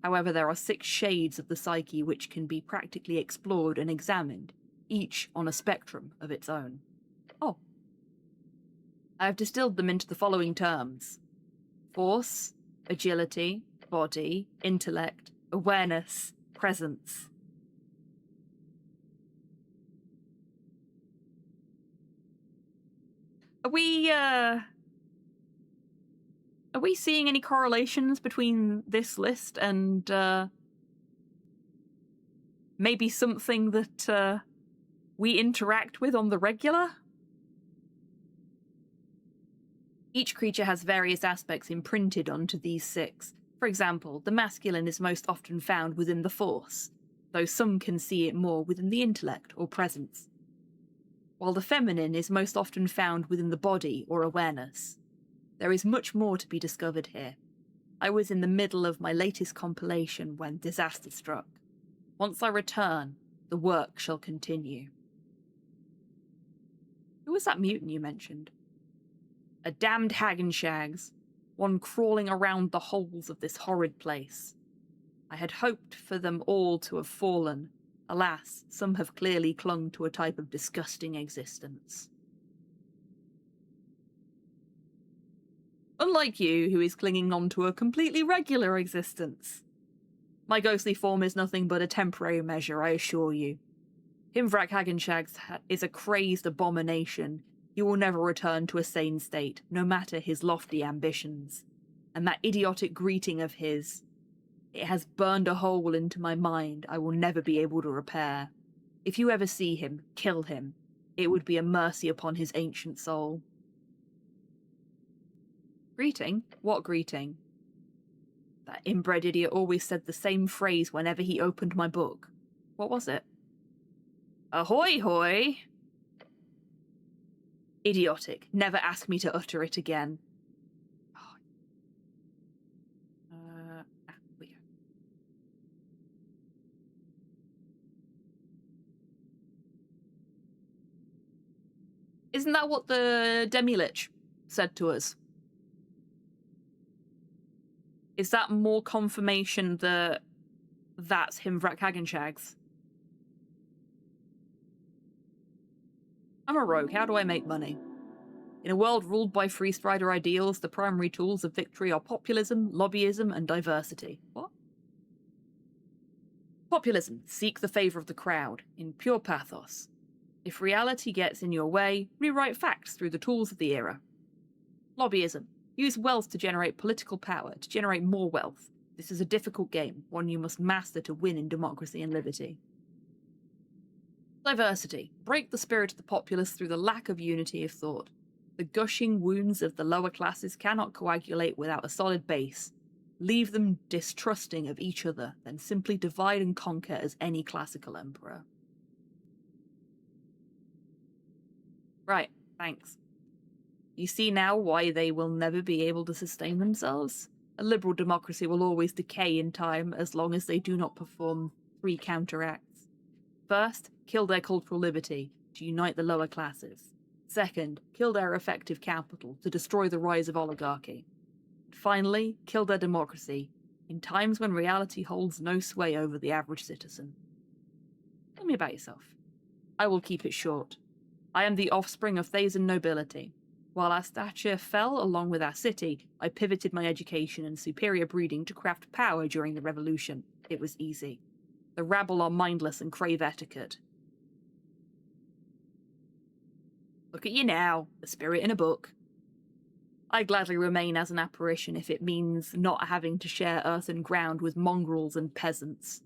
However, there are 6 shades of the psyche which can be practically explored and examined, each on a spectrum of its own. Oh. I have distilled them into the following terms: force, agility, body, intellect, awareness, presence. Are we seeing any correlations between this list and maybe something that we interact with on the regular? Each creature has various aspects imprinted onto these 6. For example, the masculine is most often found within the force, though some can see it more within the intellect or presence, while the feminine is most often found within the body or awareness. There is much more to be discovered here. I was in the middle of my latest compilation when disaster struck. Once I return, the work shall continue. Who was that mutant you mentioned? A damned hag and shags, one crawling around the holes of this horrid place. I had hoped for them all to have fallen. Alas, some have clearly clung to a type of disgusting existence. Unlike you, who is clinging on to a completely regular existence. My ghostly form is nothing but a temporary measure, I assure you. Himvrak Hagenshags is a crazed abomination. He will never return to a sane state, no matter his lofty ambitions. And that idiotic greeting of his, it has burned a hole into my mind I will never be able to repair. If you ever see him, kill him. It would be a mercy upon his ancient soul. Greeting? What greeting? That inbred idiot always said the same phrase whenever he opened my book. What was it? Ahoy hoy! Idiotic. Never ask me to utter it again. We go. Isn't that what the Demi-Lich said to us? Is that more confirmation that that's Himvrak Hagenshags? I'm a rogue. How do I make money? In a world ruled by free strider ideals, the primary tools of victory are populism, lobbyism, and diversity. What? Populism. Seek the favor of the crowd, in pure pathos. If reality gets in your way, rewrite facts through the tools of the era. Lobbyism. Use wealth to generate political power, to generate more wealth. This is a difficult game, one you must master to win in democracy and liberty. Diversity. Break the spirit of the populace through the lack of unity of thought. The gushing wounds of the lower classes cannot coagulate without a solid base. Leave them distrusting of each other, then simply divide and conquer as any classical emperor. Right. Thanks. You see now why they will never be able to sustain themselves? A liberal democracy will always decay in time as long as they do not perform 3 counteracts. First, kill their cultural liberty to unite the lower classes. Second, kill their effective capital to destroy the rise of oligarchy. Finally, kill their democracy in times when reality holds no sway over the average citizen. Tell me about yourself. I will keep it short. I am the offspring of Thasan nobility. While our stature fell along with our city, I pivoted my education and superior breeding to craft power during the revolution. It was easy. The rabble are mindless and crave etiquette. Look at you now, a spirit in a book. I gladly remain as an apparition if it means not having to share earth and ground with mongrels and peasants.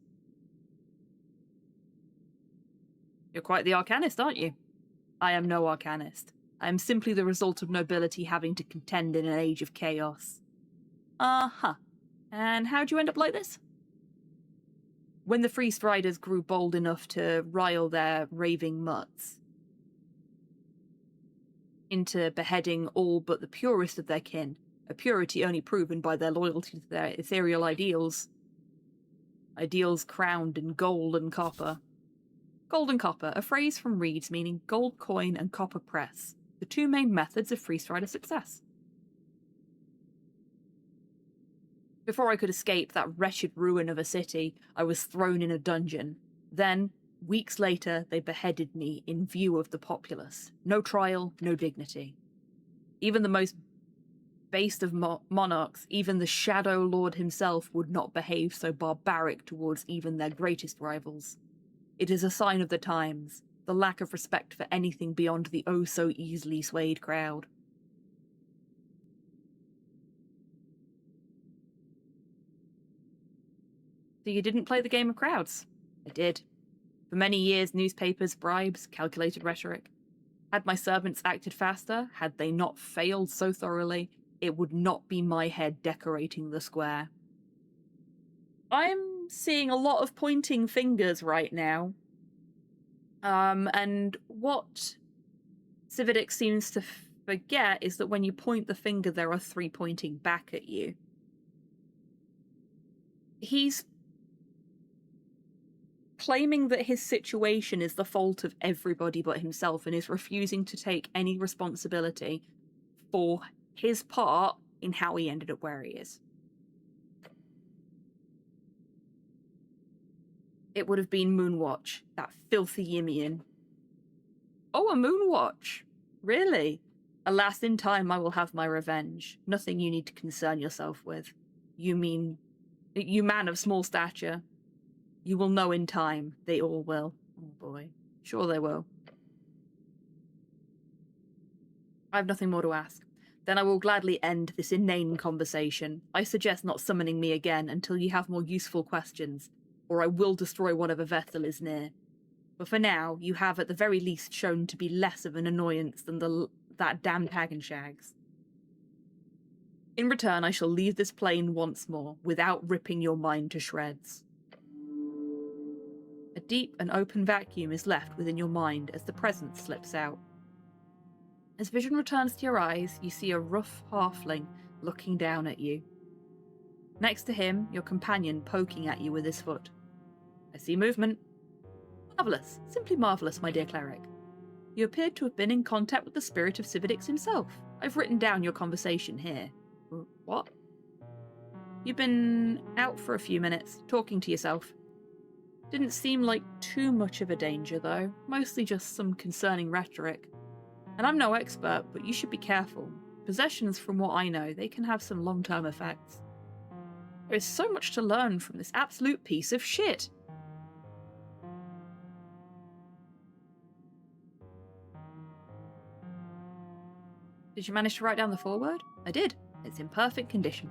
You're quite the arcanist, aren't you? I am no arcanist. I am simply the result of nobility having to contend in an age of chaos. Uh-huh. And how'd you end up like this? When the Free Striders grew bold enough to rile their raving mutts into beheading all but the purest of their kin, a purity only proven by their loyalty to their ethereal ideals. Ideals crowned in gold and copper. Gold and copper, a phrase from Reed's meaning gold coin and copper press, the 2 main methods of Free Strider success. Before I could escape that wretched ruin of a city, I was thrown in a dungeon. Then, weeks later, they beheaded me in view of the populace. No trial, no dignity. Even the most based of monarchs, even the Shadow Lord himself, would not behave so barbaric towards even their greatest rivals. It is a sign of the times, the lack of respect for anything beyond the oh-so-easily swayed crowd. So you didn't play the game of crowds? I did. For many years, newspapers, bribes, calculated rhetoric. Had my servants acted faster, had they not failed so thoroughly, it would not be my head decorating the square. I'm seeing a lot of pointing fingers right now. And what Cividic seems to forget is that when you point the finger, there are 3 pointing back at you. He's claiming that his situation is the fault of everybody but himself and is refusing to take any responsibility for his part in how he ended up where he is. It would have been Moonwatch, that filthy Yimian. Oh, a Moonwatch? Really? Alas, in time I will have my revenge. Nothing you need to concern yourself with. You man of small stature. You will know in time. They all will. Oh boy. Sure they will. I have nothing more to ask. Then I will gladly end this inane conversation. I suggest not summoning me again until you have more useful questions, or I will destroy whatever vessel is near. But for now, you have at the very least shown to be less of an annoyance than that damned Hagenshags. In return, I shall leave this plane once more, without ripping your mind to shreds. A deep and open vacuum is left within your mind as the present slips out. As vision returns to your eyes, you see a rough halfling looking down at you. Next to him, your companion poking at you with his foot. I see movement. Marvellous, simply marvellous, my dear cleric. You appeared to have been in contact with the spirit of Cividix himself. I've written down your conversation here. What? You've been out for a few minutes, talking to yourself. Didn't seem like too much of a danger, though. Mostly just some concerning rhetoric. And I'm no expert, but you should be careful. Possessions, from what I know, they can have some long-term effects. There is so much to learn from this absolute piece of shit. Did you manage to write down the foreword? I did. It's in perfect condition.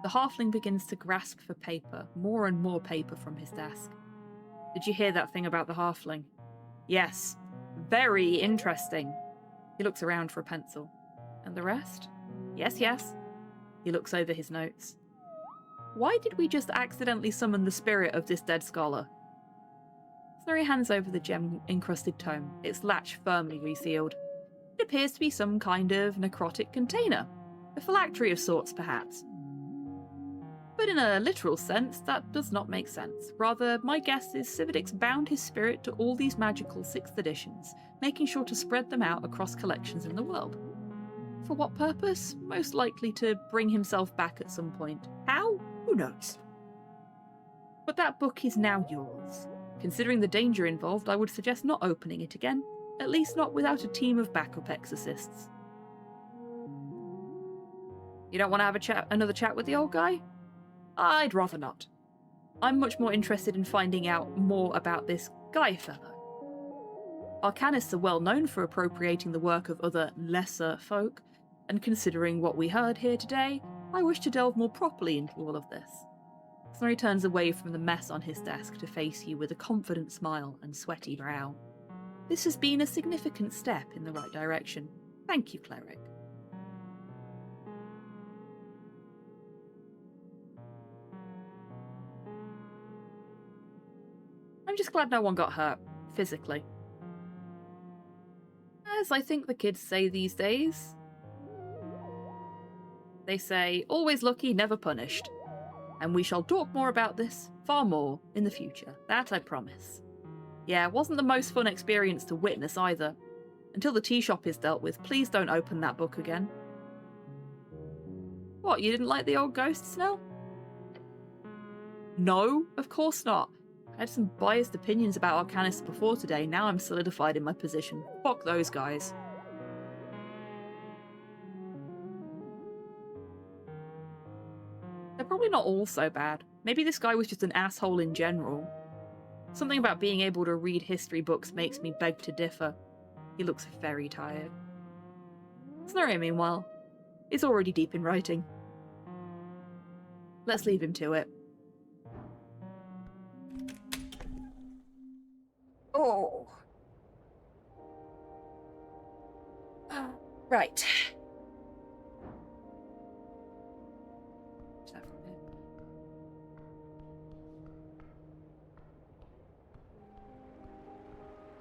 The halfling begins to grasp for paper, more and more paper from his desk. Did you hear that thing about the halfling? Yes. Very interesting. He looks around for a pencil. And the rest? Yes, yes. He looks over his notes. Why did we just accidentally summon the spirit of this dead scholar? Snorri hands over the gem-encrusted tome, its latch firmly resealed. appears to be some kind of necrotic container. A phylactery of sorts, perhaps. But in a literal sense, that does not make sense. Rather, my guess is Civadix bound his spirit to all these magical 6th editions, making sure to spread them out across collections in the world. For what purpose? Most likely to bring himself back at some point. How? Who knows? But that book is now yours. Considering the danger involved, I would suggest not opening it again, at least not without a team of backup exorcists. You don't want to have another chat with the old guy? I'd rather not. I'm much more interested in finding out more about this guy fellow. Arcanists are well known for appropriating the work of other lesser folk, and considering what we heard here today, I wish to delve more properly into all of this. Snorri turns away from the mess on his desk to face you with a confident smile and sweaty brow. This has been a significant step in the right direction. Thank you, Cleric. I'm just glad no one got hurt, physically. As I think the kids say these days. They say, always lucky, never punished. And we shall talk more about this, far more, in the future. That I promise. Yeah, wasn't the most fun experience to witness either. Until the tea shop is dealt with, please don't open that book again. What, you didn't like the old ghosts, Snell? No, of course not. I had some biased opinions about Arcanists before today, now I'm solidified in my position. Fuck those guys. They're probably not all so bad. Maybe this guy was just an asshole in general. Something about being able to read history books makes me beg to differ. He looks very tired. Snorri, meanwhile, is already deep in writing. Let's leave him to it. Oh. Right.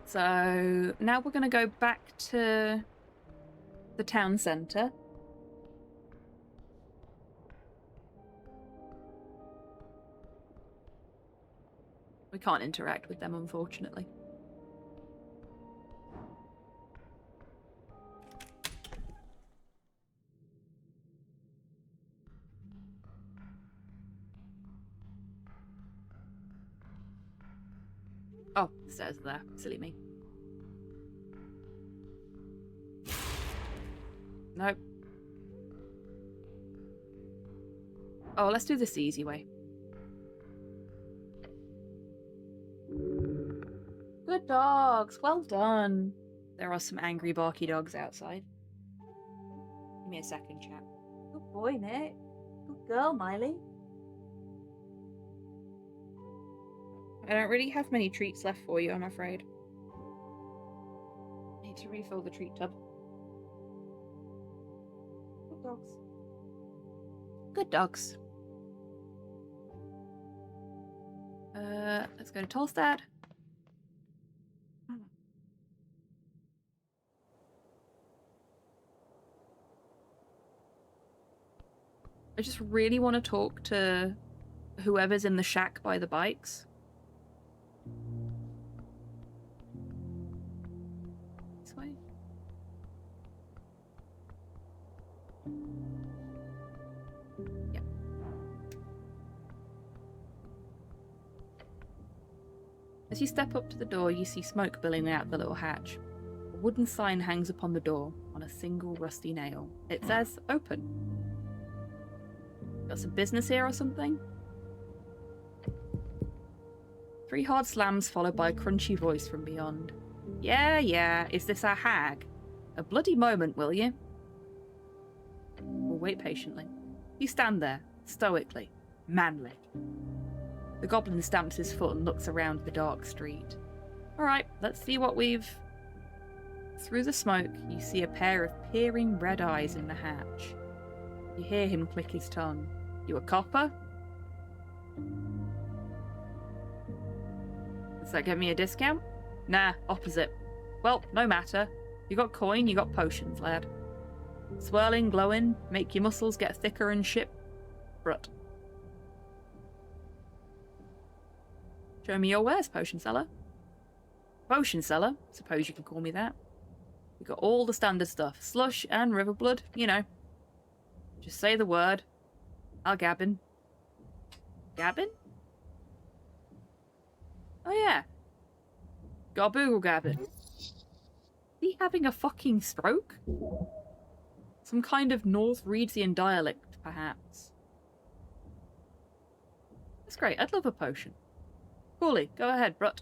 So now we're going to go back to the town centre. We can't interact with them, unfortunately. Oh, the stairs are there. Silly me. Nope. Oh, let's do this the easy way. Good dogs. Well done. There are some angry barky dogs outside. Give me a second, chap. Good boy, Nick. Good girl, Miley. I don't really have many treats left for you, I'm afraid. Need to refill the treat tub. Good dogs. Good dogs. Let's go to Tolstad. I just really want to talk to whoever's in the shack by the bikes. This way? Yep. As you step up to the door, you see smoke billowing out the little hatch. A wooden sign hangs upon the door on a single rusty nail. It says, "Open." Got some business here or something? 3 hard slams followed by a crunchy voice from beyond. Yeah, is this a hag? A bloody moment, will you? We'll wait patiently. You stand there, stoically, manly. The goblin stamps his foot and looks around the dark street. Alright, let's see what we've... Through the smoke, you see a pair of peering red eyes in the hatch. You hear him click his tongue. You a copper? Does that get me a discount? Nah, opposite. Well, no matter. You got coin, you got potions, lad. Swirling, glowing, make your muscles get thicker and shit. Brut. Show me your wares, potion seller. Potion seller, suppose you can call me that. We got all the standard stuff. Slush and river blood, you know. Just say the word. I'll gabbin. Gabbin? Oh yeah. Goboogle gabbin. Is he having a fucking stroke? Some kind of North Reedsian dialect, perhaps. That's great. I'd love a potion. Coolly, go ahead, Brut.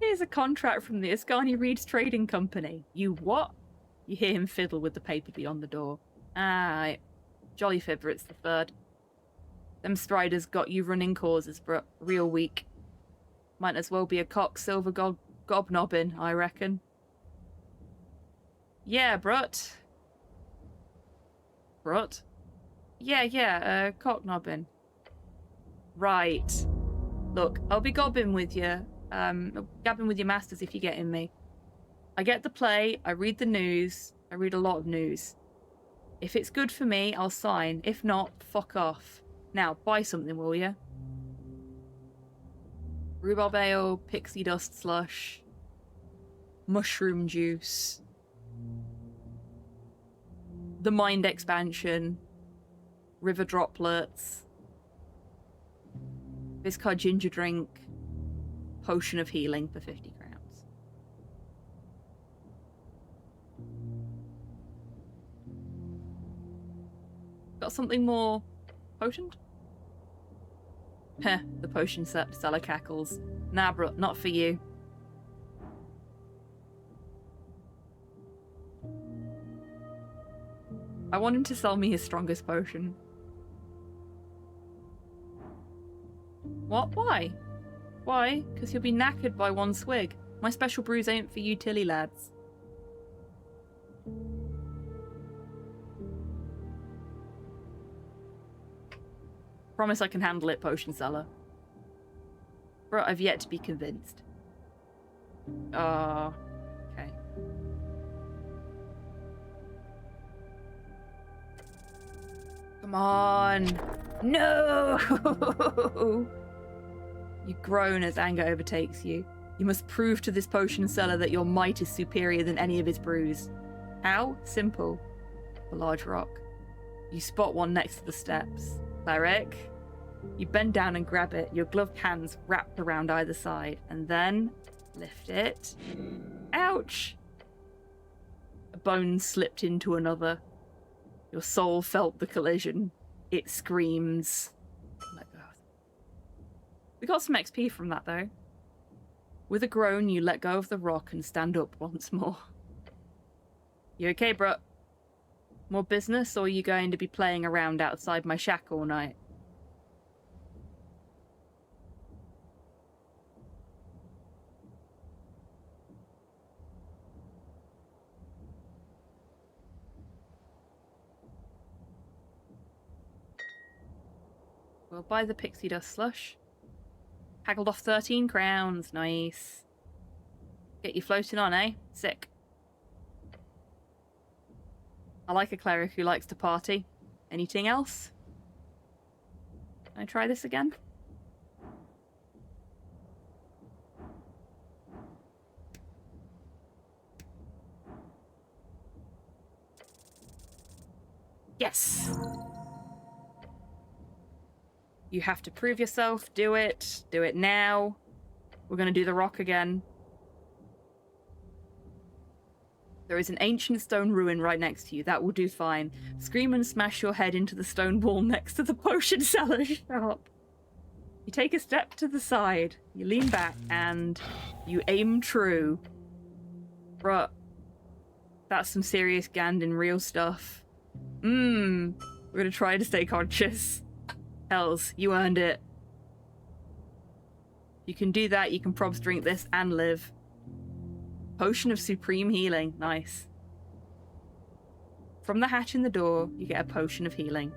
Here's a contract from the Ascani Reeds Trading Company. You what? You hear him fiddle with the paper beyond the door. Aye. Jolly fibber, it's the third. Them striders got you running causes, Brut. Real weak. Might as well be a cock silver gobnobbin, I reckon. Yeah, Brut. Brut? Yeah, cocknobbin. Right. Look, I'll be gabbing with you. Gabbing with your masters if you get in me. I get the play, I read the news, I read a lot of news. If it's good for me, I'll sign. If not, fuck off. Now, buy something, will ya? Rhubarb ale, pixie dust slush, mushroom juice, the mind expansion, river droplets, Viscard ginger drink, potion of healing for 50 crowns. Got something more potent? Heh, the potion seller cackles. Nah, bro, not for you. I want him to sell me his strongest potion. What? Why? Why? Because you'll be knackered by one swig. My special brews ain't for you tilly lads. Promise I can handle it, potion seller. But I've yet to be convinced. Okay. Come on. No! You groan as anger overtakes you. You must prove to this potion seller that your might is superior than any of his brews. How? Simple. A large rock. You spot one next to the steps. Cleric. You bend down and grab it, your gloved hands wrapped around either side, and then lift it. Ouch! A bone slipped into another. Your soul felt the collision. It screams. Let go. We got some XP from that, though. With a groan, you let go of the rock and stand up once more. You okay, bro? More business, or are you going to be playing around outside my shack all night? We'll buy the pixie dust slush. Haggled off 13 crowns. Nice. Get you floating on, eh? Sick. I like a cleric who likes to party. Anything else? Can I try this again? Yes! You have to prove yourself. Do it. Do it now. We're going to do the rock again. There is an ancient stone ruin right next to you. That will do fine. Scream and smash your head into the stone wall next to the potion seller shop. You take a step to the side. You lean back and you aim true. Bruh. That's some serious Gandin real stuff. We're going to try to stay conscious. Hells, you earned it. You can do that, you can probs drink this and live. Potion of supreme healing, nice. From the hatch in the door, you get a potion of healing.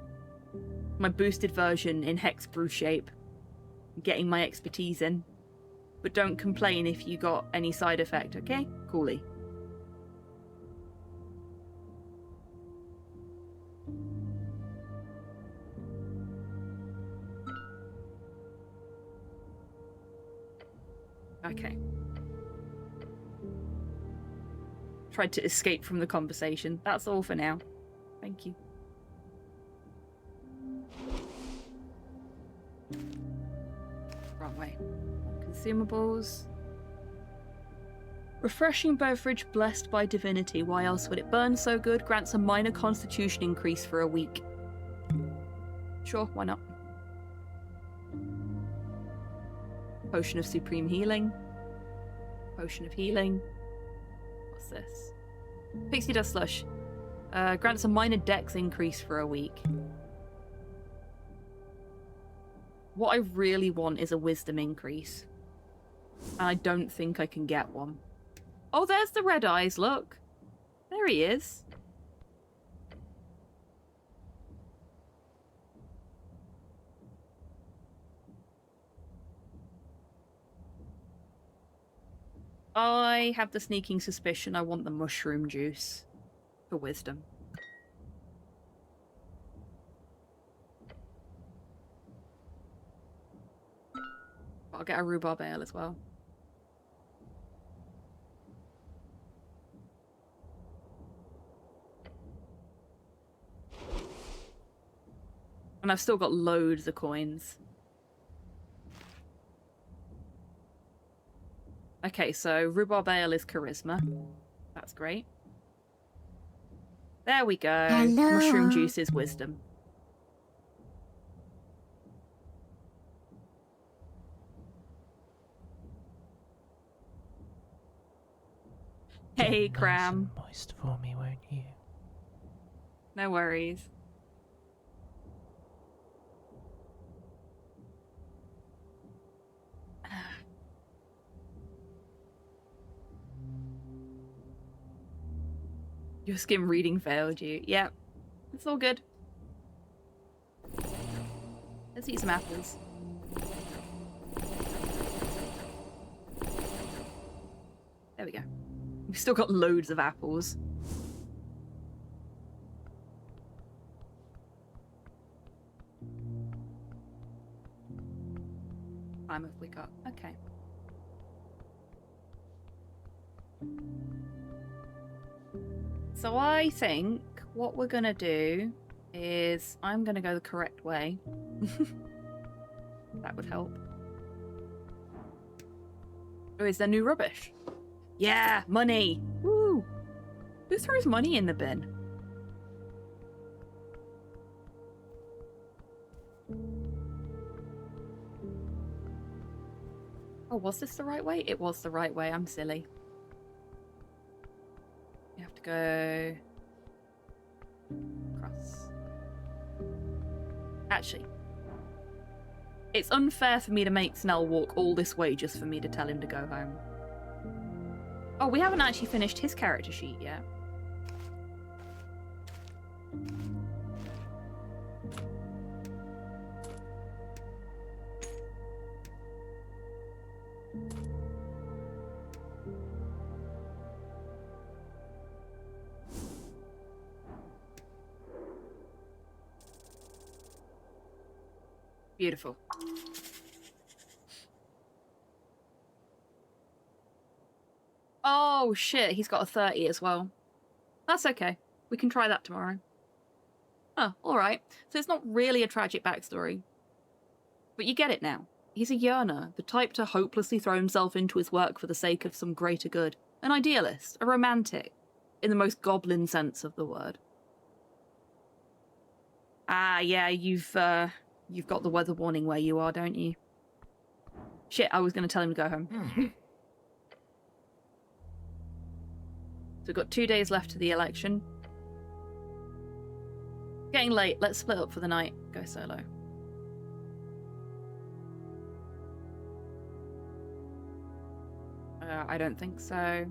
My boosted version in hex brew shape. getting my expertise in. But don't complain if you got any side effect, okay? Coolly. Okay. Tried to escape from the conversation. That's all for now. Thank you. Wrong way. Consumables. Refreshing beverage blessed by divinity. Why else would it burn so good? Grants a minor constitution increase for a week. Sure, why not? Potion of supreme healing. Potion of healing. What's this? Pixie dust slush. Grants a minor dex increase for a week. What I really want is a wisdom increase. And I don't think I can get one. Oh, there's the red eyes, look. There he is. I have the sneaking suspicion I want the mushroom juice for wisdom. I'll get a rhubarb ale as well. And I've still got loads of coins. Okay, so rhubarb ale is charisma. That's great. There we go. Hello. Mushroom juice is wisdom. Hey, Cram. Nice and moist for me, won't you? No worries. Your skim reading failed you. Yep. It's all good. Let's eat some apples. There we go. We've still got loads of apples. Time have we got? Okay. So I think what we're gonna do is I'm gonna go the correct way. That would help. Oh, is there new rubbish? Yeah, money! Woo! Who throws money in the bin? Oh, was this the right way? It was the right way, I'm silly. You have to go across. Actually, it's unfair for me to make Snell walk all this way just for me to tell him to go home. Oh, we haven't actually finished his character sheet yet. Beautiful. Oh shit, he's got a 30 as well. That's okay. We can try that tomorrow. Oh, alright. So it's not really a tragic backstory. But you get it now. He's a yearner, the type to hopelessly throw himself into his work for the sake of some greater good. An idealist, a romantic, in the most goblin sense of the word. Ah, yeah, you've got the weather warning where you are, don't you? Shit, I was going to tell him to go home. So we've got 2 days left to the election. Getting late, let's split up for the night. Go solo. I don't think so.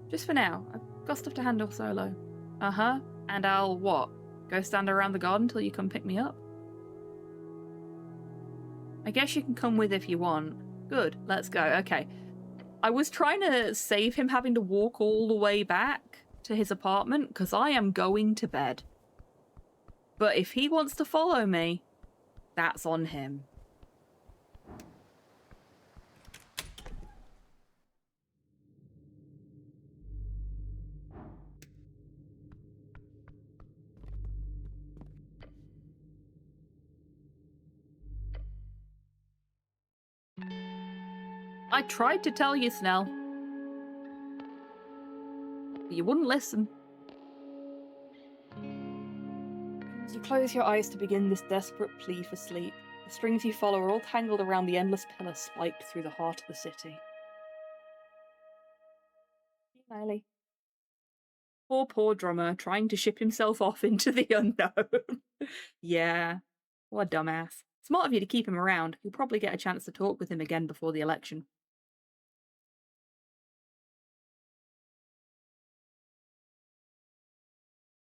Just for now. I've got stuff to handle solo. Uh-huh. And I'll, what? Go stand around the garden till you come pick me up? I guess you can come with if you want. Good, let's go. Okay. I was trying to save him having to walk all the way back to his apartment, because I am going to bed. But if he wants to follow me, that's on him. I tried to tell you, Snell. But you wouldn't listen. As you close your eyes to begin this desperate plea for sleep, the strings you follow are all tangled around the endless pillar spiked through the heart of the city. Riley. Poor drummer, trying to ship himself off into the unknown. Yeah, what a dumbass. Smart of you to keep him around. You'll probably get a chance to talk with him again before the election.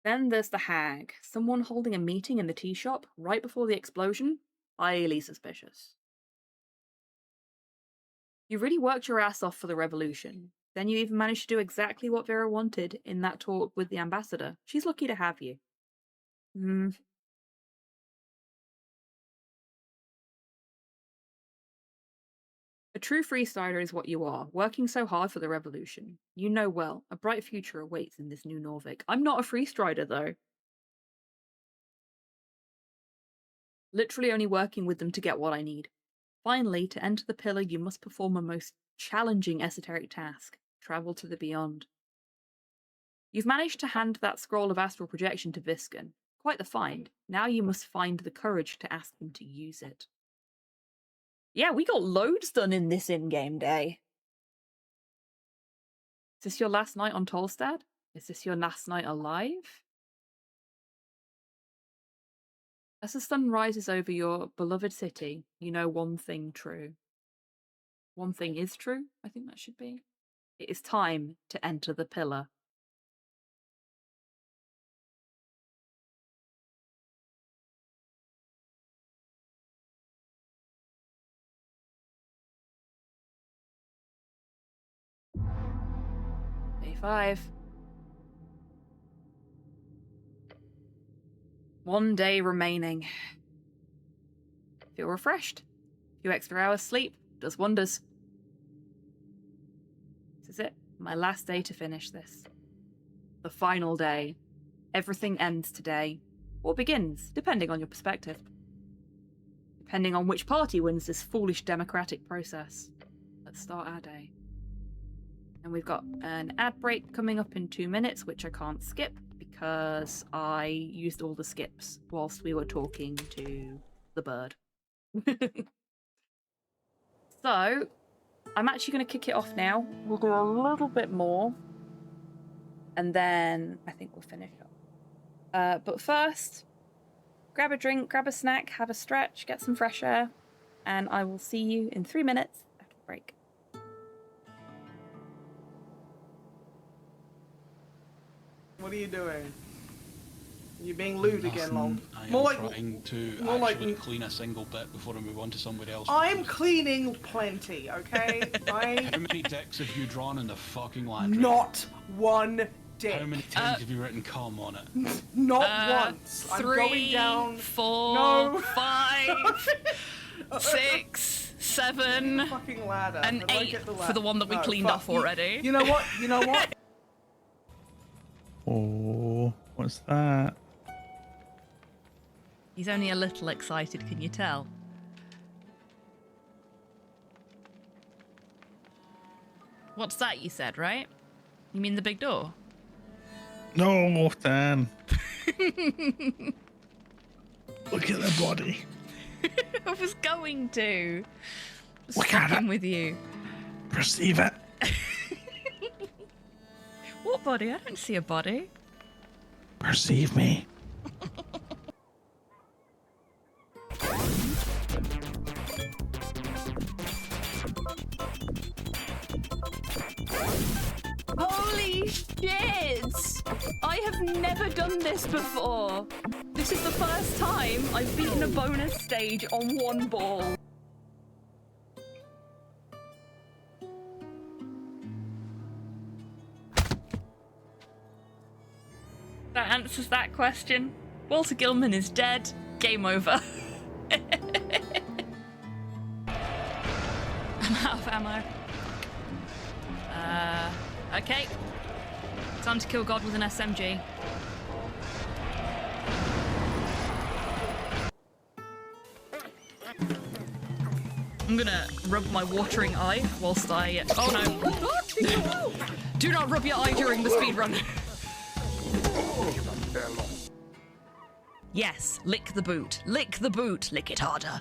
Then there's the hag. Someone holding a meeting in the tea shop right before the explosion? Highly suspicious. You really worked your ass off for the revolution. Then you even managed to do exactly what Vera wanted in that talk with the ambassador. She's lucky to have you. A true freestyler is what you are, working so hard for the revolution. You know well, a bright future awaits in this new Norvik. I'm not a freestrider, though. Literally only working with them to get what I need. Finally, to enter the pillar, you must perform a most challenging esoteric task. Travel to the beyond. You've managed to hand that scroll of astral projection to Visken. Quite the find. Now you must find the courage to ask him to use it. Yeah, we got loads done in this in-game day. Is this your last night on Tolstad? Is this your last night alive? As the sun rises over your beloved city, you know one thing true. One thing is true, I think that should be. It is time to enter the pillar. Day 5. One day remaining. Feel refreshed. A few extra hours sleep does wonders. This is it. My last day to finish this. The final day. Everything ends today. Or begins, depending on your perspective. Depending on which party wins this foolish democratic process. Let's start our day. And we've got an ad break coming up in 2 minutes, which I can't skip because I used all the skips whilst we were talking to the bird. So, I'm actually going to kick it off now. We'll do a little bit more. And then I think we'll finish up. But first, grab a drink, grab a snack, have a stretch, get some fresh air. And I will see you in 3 minutes after the break. What are you doing? You being lewd again, Long? I am More like trying to more like- actually clean a single bit before I move on to somebody else. I'm cleaning plenty, okay? How many dicks have you drawn in the fucking laundry? Not one dick. How many times have you written cum on it? Not once. I'm 3, going down. 4, No. 5, 6, 7, Fucking ladder. and If I 8 get the for the one that we No, cleaned fuck. off already. You know what? You know what? Oh, what's that? He's only a little excited, can you tell? What's that you said, right? You mean the big door? No, Dan. Look at the body. I was going to. Look at Fucking it. with you. Perceive it. What body? I don't see a body. Perceive me. Holy shit! I have never done this before. This is the first time I've beaten a bonus stage on one ball. That answers that question. Walter Gilman is dead. Game over. I'm out of ammo. Okay. Time to kill God with an SMG. I'm gonna rub my watering eye whilst I... Oh no. Do not rub your eye during the speedrun. Yes, lick the boot. Lick the boot. Lick it harder.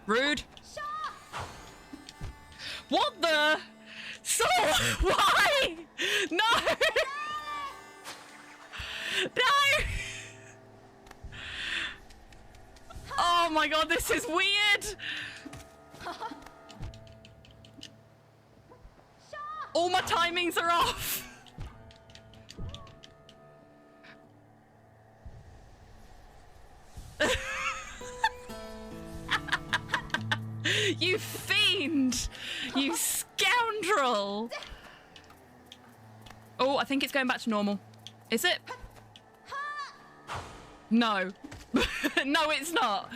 Rude. What the? So, why? No! No! Oh my god, this is weird! All my timings are off! You fiend! You scoundrel! Oh, I think it's going back to normal. Is it? No. No, it's not.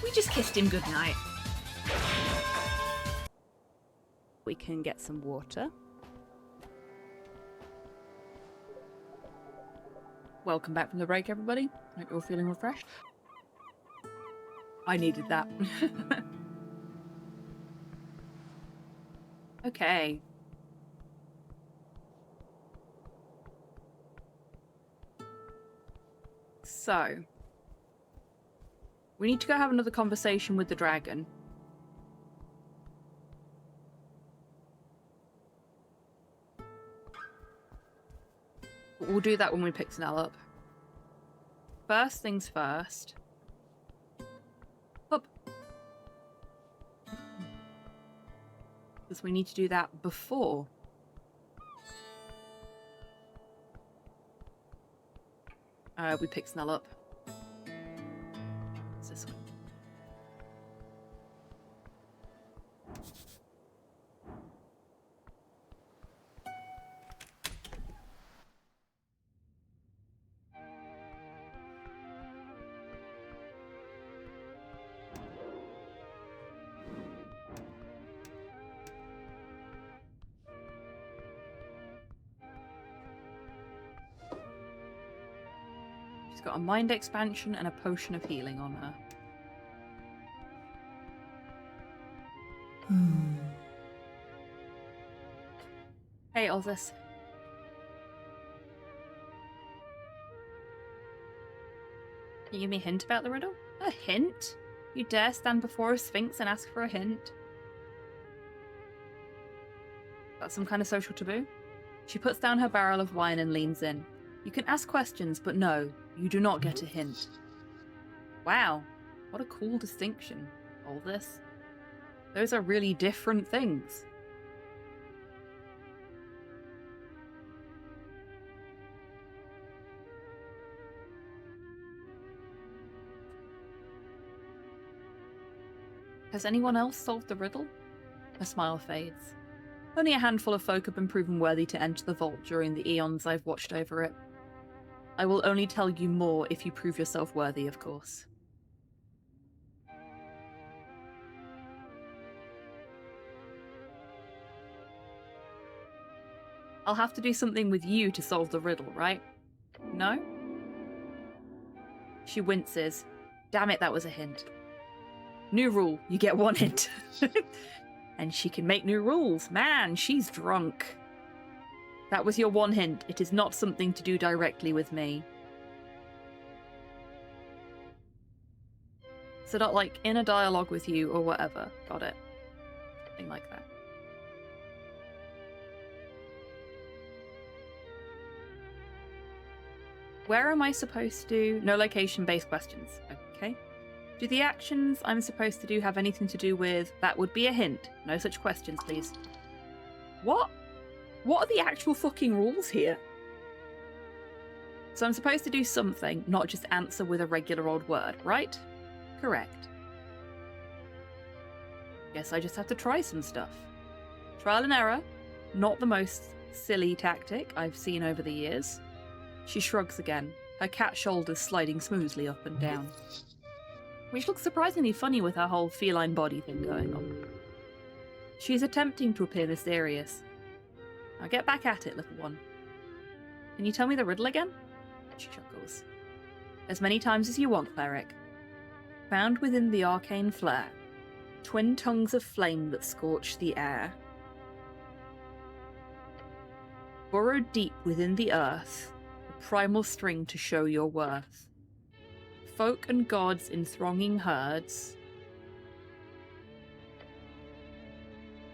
We just kissed him goodnight. We can get some water. Welcome back from the break, everybody. Hope you're feeling refreshed. I needed that. Okay. So, we need to go have another conversation with the dragon. We'll do that when we pick Snell up. First things first. Up. Because we need to do that before. We pick Snell up. It's this one. Got a mind expansion and a potion of healing on her. Hey, Ozus. Can you give me a hint about the riddle? A hint? You dare stand before a sphinx and ask for a hint? That's some kind of social taboo? She puts down her barrel of wine and leans in. You can ask questions, but no, you do not get a hint. Wow, what a cool distinction, all this. Those are really different things. Has anyone else solved the riddle? Her smile fades. Only a handful of folk have been proven worthy to enter the vault during the eons I've watched over it. I will only tell you more if you prove yourself worthy, of course. I'll have to do something with you to solve the riddle, right? No? She winces. Damn it, that was a hint. New rule, you get one hint. And she can make new rules. Man, she's drunk. That was your one hint. It is not something to do directly with me. So not like in a dialogue with you or whatever. Got it. Something like that. Where am I supposed to... No location-based questions. Okay. Do the actions I'm supposed to do have anything to do with... That would be a hint. No such questions, please. What? What are the actual fucking rules here? So I'm supposed to do something, not just answer with a regular old word, right? Correct. Guess I just have to try some stuff. Trial and error. Not the most silly tactic I've seen over the years. She shrugs again, her cat shoulders sliding smoothly up and down. Which looks surprisingly funny with her whole feline body thing going on. She's attempting to appear mysterious. Now get back at it, little one. Can you tell me the riddle again? She chuckles. As many times as you want, cleric. Found within the arcane flare, twin tongues of flame that scorch the air. Burrowed deep within the earth, a primal string to show your worth. Folk and gods in thronging herds.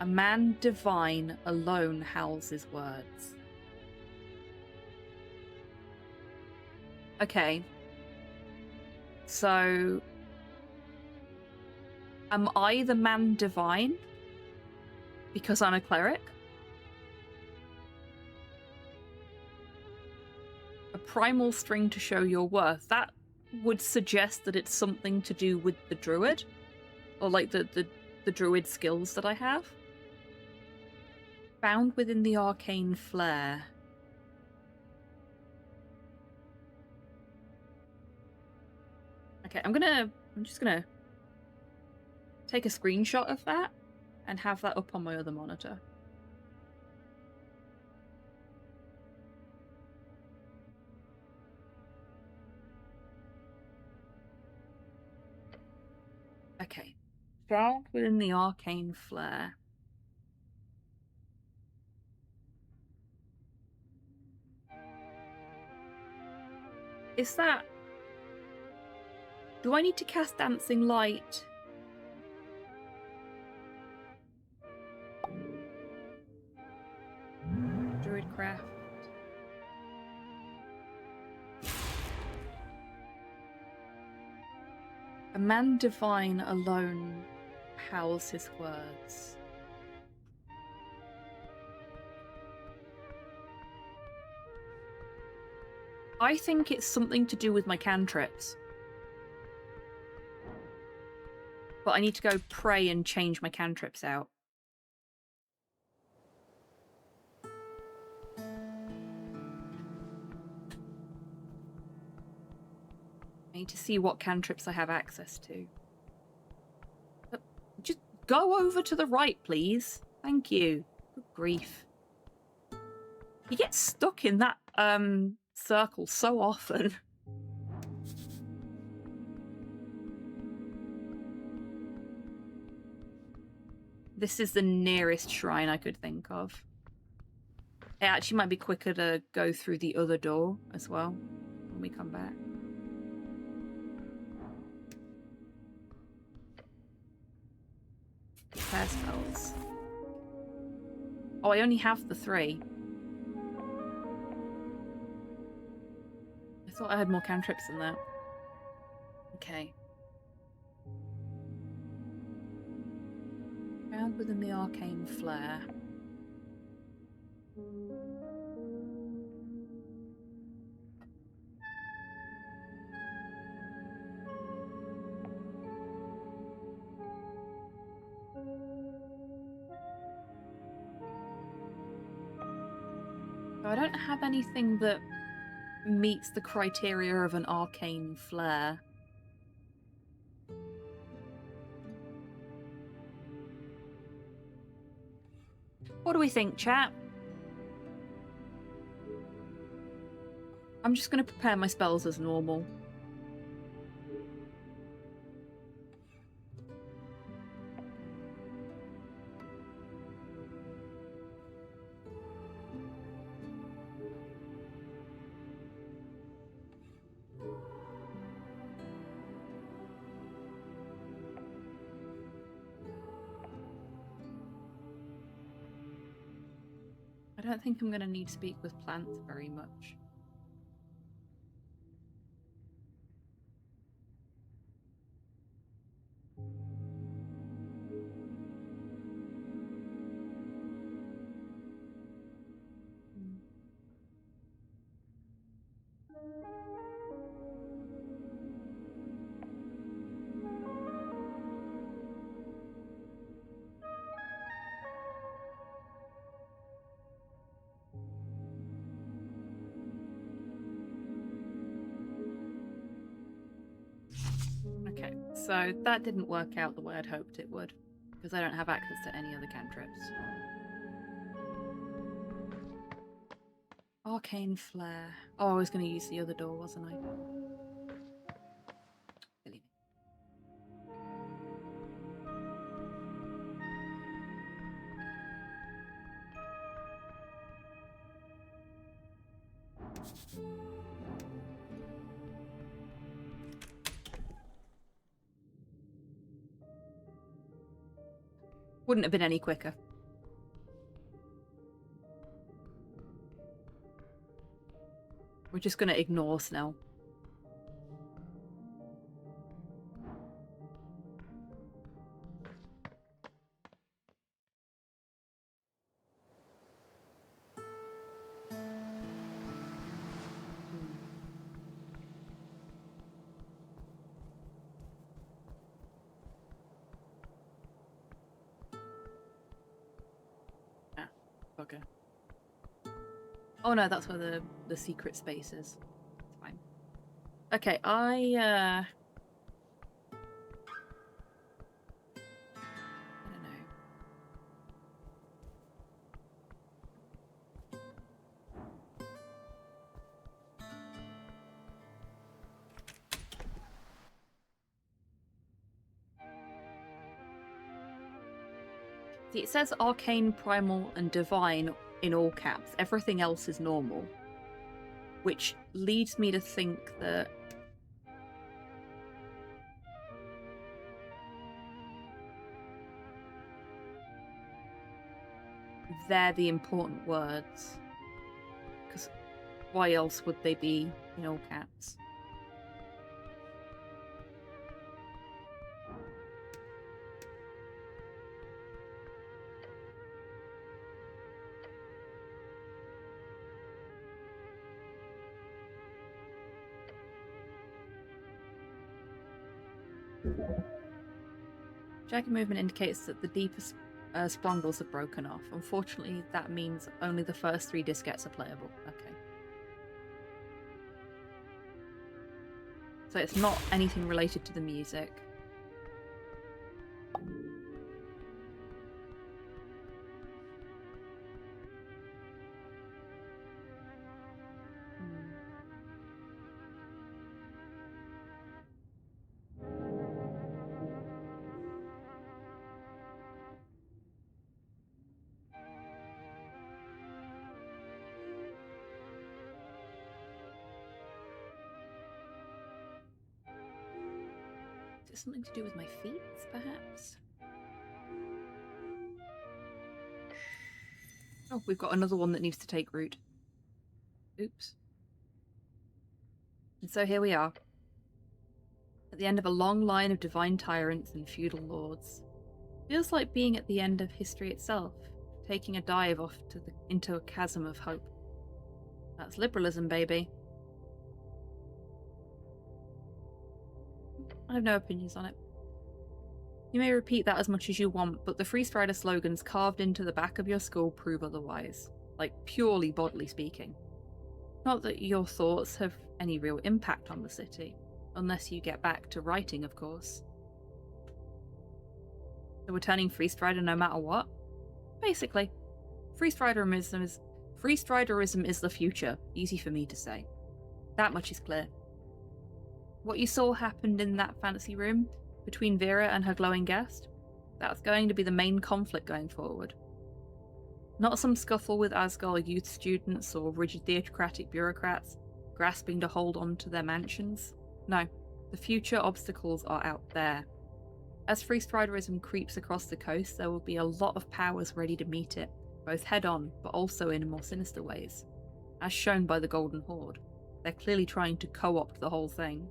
A man divine alone howls his words. Okay. So... am I the man divine? Because I'm a cleric? A primal string to show your worth. That would suggest that it's something to do with the druid. Or like the druid skills that I have. Found within the arcane flare. Okay, I'm just gonna take a screenshot of that and have that up on my other monitor. Okay. Found within the arcane flare. Is that... do I need to cast Dancing Light? Druidcraft. A man divine alone howls his words. I think it's something to do with my cantrips. But I need to go pray and change my cantrips out. I need to see what cantrips I have access to. Just go over to the right, please. Thank you. Good grief. You get stuck in that circle so often. This is the nearest shrine I could think of. It actually might be quicker to go through the other door as well when we come back. Prayer spells. Oh, I only have the 3. I thought I had more cantrips than that. Okay. Found within the arcane flare. So I don't have anything that meets the criteria of an arcane flare. What do we think, chat? I'm just going to prepare my spells as normal. I don't think I'm going to need to speak with plants very much. So that didn't work out the way I'd hoped it would, because I don't have access to any other cantrips. Arcane Flare. Oh, I was going to use the other door, wasn't I? Silly me. Wouldn't have been any quicker. We're just going to ignore Snell. Ah, okay. Oh no, that's where the secret space is. It's fine. Okay, I don't know. See, it says arcane, primal, and divine in all caps. Everything else is normal. Which leads me to think that they're the important words. Because why else would they be in all caps? Jagged movement indicates that the deepest sprungles have broken off. Unfortunately, that means only the first 3 diskettes are playable. Okay. So it's not anything related to the music. Is it something to do with my feet, perhaps? Oh, we've got another one that needs to take root. Oops. And so here we are. At the end of a long line of divine tyrants and feudal lords. Feels like being at the end of history itself, taking a dive off into a chasm of hope. That's liberalism, baby. I have no opinions on it. You may repeat that as much as you want, but the Freestrider slogans carved into the back of your skull prove otherwise. Like, purely bodily speaking. Not that your thoughts have any real impact on the city. Unless you get back to writing, of course. So we're turning Freestrider no matter what? Basically. Freestriderism is the future. Easy for me to say. That much is clear. What you saw happened in that fancy room, between Vera and her glowing guest, that's going to be the main conflict going forward. Not some scuffle with Asgard youth students or rigid theocratic bureaucrats grasping to hold on to their mansions. No, the future obstacles are out there. As Freestriderism creeps across the coast, there will be a lot of powers ready to meet it, both head-on, but also in more sinister ways. As shown by the Golden Horde, they're clearly trying to co-opt the whole thing.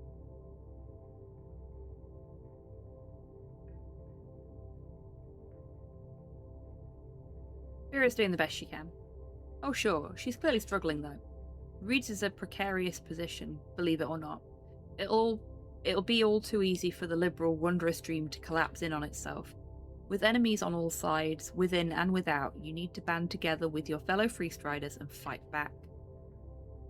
Vera's doing the best she can. Oh sure, she's clearly struggling though. Reed's is a precarious position, believe it or not. It'll be all too easy for the liberal, wondrous dream to collapse in on itself. With enemies on all sides, within and without, you need to band together with your fellow Freestriders and fight back.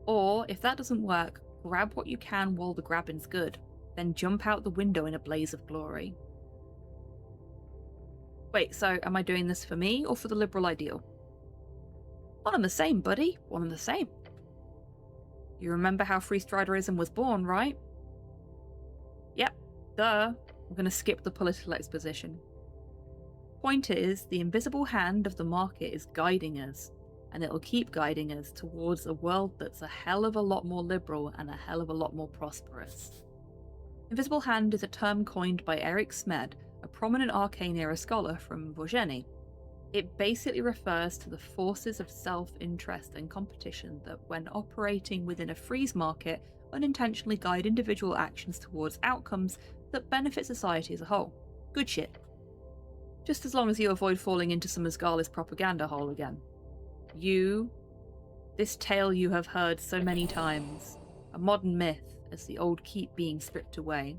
Or, if that doesn't work, grab what you can while the grabbing's good, then jump out the window in a blaze of glory. Wait, so am I doing this for me or for the liberal ideal? One and the same, buddy. One and the same. You remember how freestriderism was born, right? Yep, duh. I'm going to skip the political exposition. Point is, the invisible hand of the market is guiding us, and it'll keep guiding us towards a world that's a hell of a lot more liberal and a hell of a lot more prosperous. Invisible hand is a term coined by Eric Smed, a prominent arcane era scholar from Vogeni. It basically refers to the forces of self-interest and competition that, when operating within a freeze market, unintentionally guide individual actions towards outcomes that benefit society as a whole. Good shit. Just as long as you avoid falling into some Asgalis propaganda hole again. This tale you have heard so many times, a modern myth as the old keep being stripped away.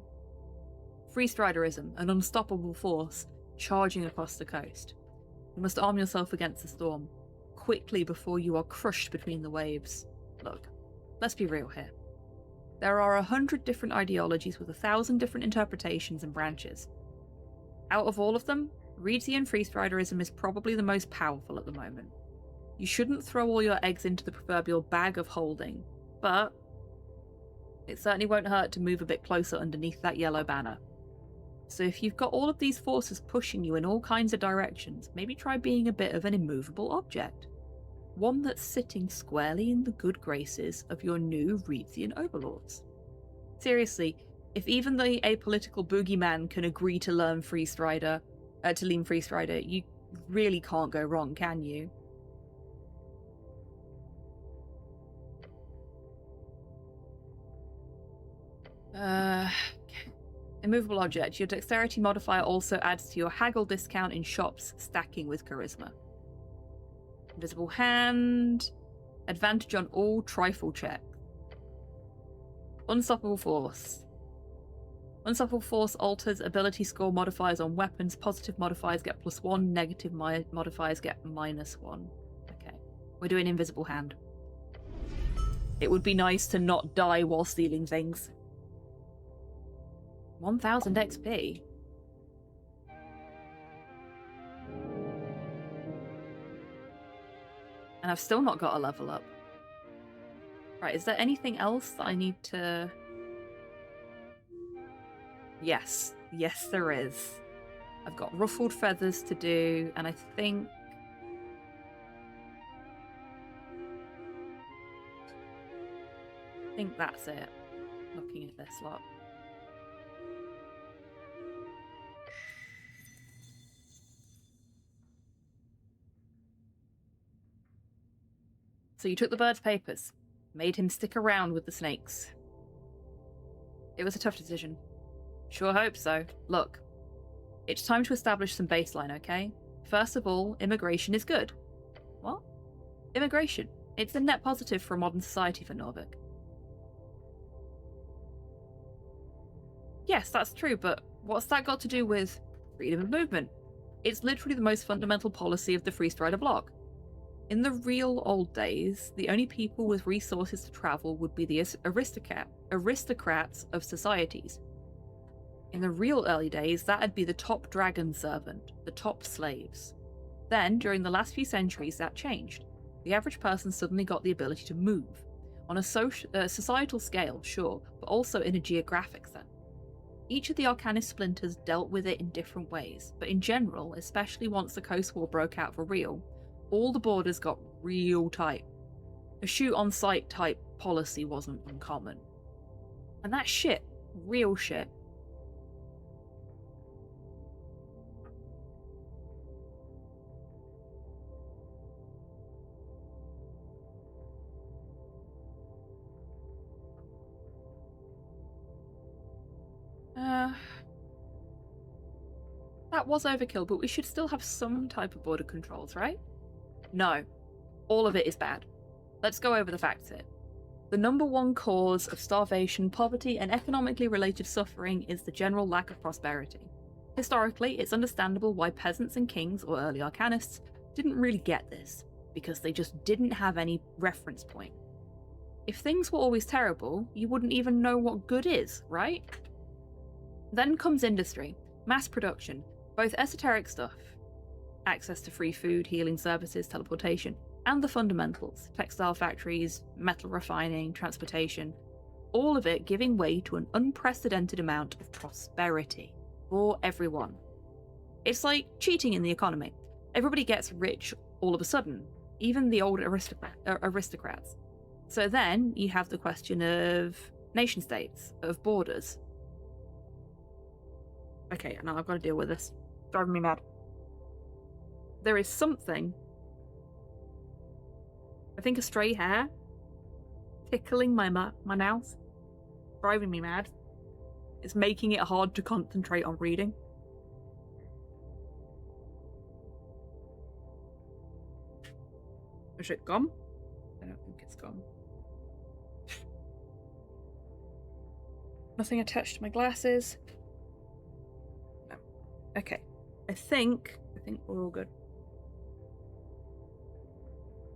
Freestriderism, an unstoppable force, charging across the coast. You must arm yourself against the storm, quickly before you are crushed between the waves. Look, let's be real here. There are 100 different ideologies with 1,000 different interpretations and branches. Out of all of them, Reedsian freestriderism is probably the most powerful at the moment. You shouldn't throw all your eggs into the proverbial bag of holding, but it certainly won't hurt to move a bit closer underneath that yellow banner. So if you've got all of these forces pushing you in all kinds of directions, maybe try being a bit of an immovable object. One that's sitting squarely in the good graces of your new Reedsian overlords. Seriously, if even the apolitical boogeyman can agree to lean Freestrider, you really can't go wrong, can you? Immovable object. Your dexterity modifier also adds to your haggle discount in shops, stacking with charisma. Invisible hand. Advantage on all trifle checks. Unstoppable force. Unstoppable force alters ability score modifiers on weapons. Positive modifiers get +1, negative modifiers get -1. Okay, we're doing invisible hand. It would be nice to not die while stealing things. 1000 XP. And I've still not got a level up. Right, is there anything else that I need to... Yes, there is. I've got ruffled feathers to do, and I think that's it. Looking at this lot. So you took the bird's papers, made him stick around with the snakes. It was a tough decision. Sure hope so. Look, it's time to establish some baseline, okay? First of all, immigration is good. What? Immigration. It's a net positive for a modern society for Norvik. Yes, that's true, but what's that got to do with freedom of movement? It's literally the most fundamental policy of the Freestrider bloc. In the real old days, the only people with resources to travel would be the aristocrats of societies. In the real early days, that'd be the top dragon servant, the top slaves. Then, during the last few centuries, that changed. The average person suddenly got the ability to move. On a societal scale, sure, but also in a geographic sense. Each of the Arcanist splinters dealt with it in different ways, but in general, especially once the Coast War broke out for real, all the borders got real tight. A shoot-on-sight type policy wasn't uncommon. And that's shit. Real shit. That was overkill, but we should still have some type of border controls, right? No. All of it is bad. Let's go over the facts here. The number one cause of starvation, poverty, and economically related suffering is the general lack of prosperity. Historically, it's understandable why peasants and kings, or early Arcanists, didn't really get this, because they just didn't have any reference point. If things were always terrible, you wouldn't even know what good is, right? Then comes industry, mass production, both esoteric stuff, access to free food, healing services, teleportation, and the fundamentals, textile factories, metal refining, transportation, all of it giving way to an unprecedented amount of prosperity for everyone. It's like cheating in the economy. Everybody gets rich all of a sudden, even the old aristocrats. So then you have the question of nation states, of borders. Okay, now I've got to deal with this. Driving me mad. There is something, I think a stray hair, tickling my mouth, driving me mad. It's making it hard to concentrate on reading. Is it gone? I don't think it's gone. Nothing attached to my glasses. No. Okay. I think we're all good.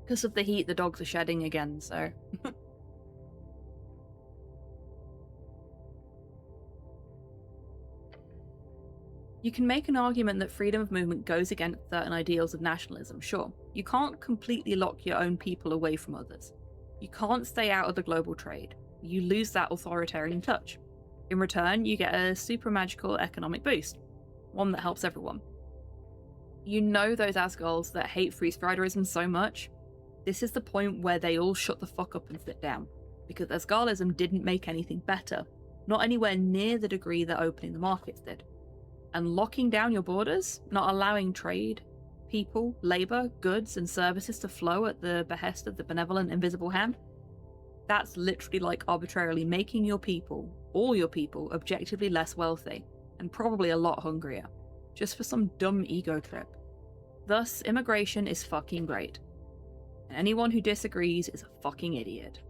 Because of the heat, the dogs are shedding again, so... You can make an argument that freedom of movement goes against certain ideals of nationalism, sure. You can't completely lock your own people away from others. You can't stay out of the global trade. You lose that authoritarian touch. In return, you get a super magical economic boost, one that helps everyone. You know those Asgulls that hate freestriderism so much? This is the point where they all shut the fuck up and sit down, because Asgallism didn't make anything better, not anywhere near the degree that opening the markets did. And locking down your borders, not allowing trade, people, labour, goods and services to flow at the behest of the benevolent invisible hand, that's literally like arbitrarily making your people, all your people, objectively less wealthy, and probably a lot hungrier, just for some dumb ego trip. Thus, immigration is fucking great. And anyone who disagrees is a fucking idiot.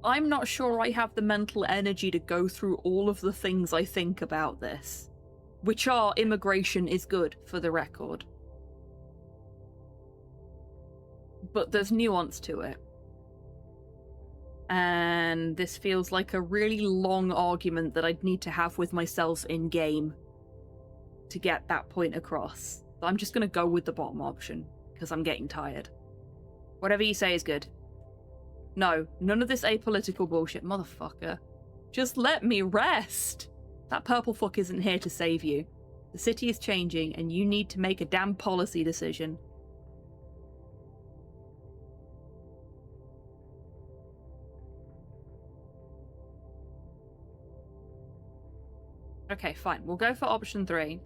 I'm not sure I have the mental energy to go through all of the things I think about this, which are immigration is good, for the record. But there's nuance to it. And this feels like a really long argument that I'd need to have with myself in-game to get that point across. So I'm just going to go with the bottom option, because I'm getting tired. Whatever you say is good. No, none of this apolitical bullshit, motherfucker. Just let me rest! That purple fuck isn't here to save you. The city is changing, and you need to make a damn policy decision. Okay, fine. We'll go for option 3.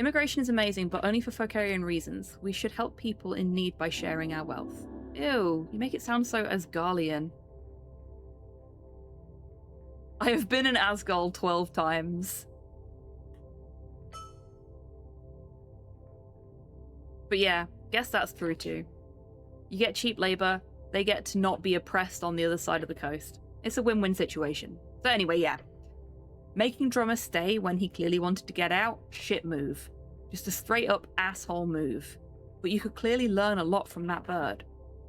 Immigration is amazing, but only for Fokarian reasons. We should help people in need by sharing our wealth. Ew, you make it sound so Asgardian. I have been in Asgard 12 times. But yeah, guess that's true too. You get cheap labor, they get to not be oppressed on the other side of the coast. It's a win-win situation. So anyway, yeah. Making Drummer stay when he clearly wanted to get out? Shit move. Just a straight up asshole move. But you could clearly learn a lot from that bird.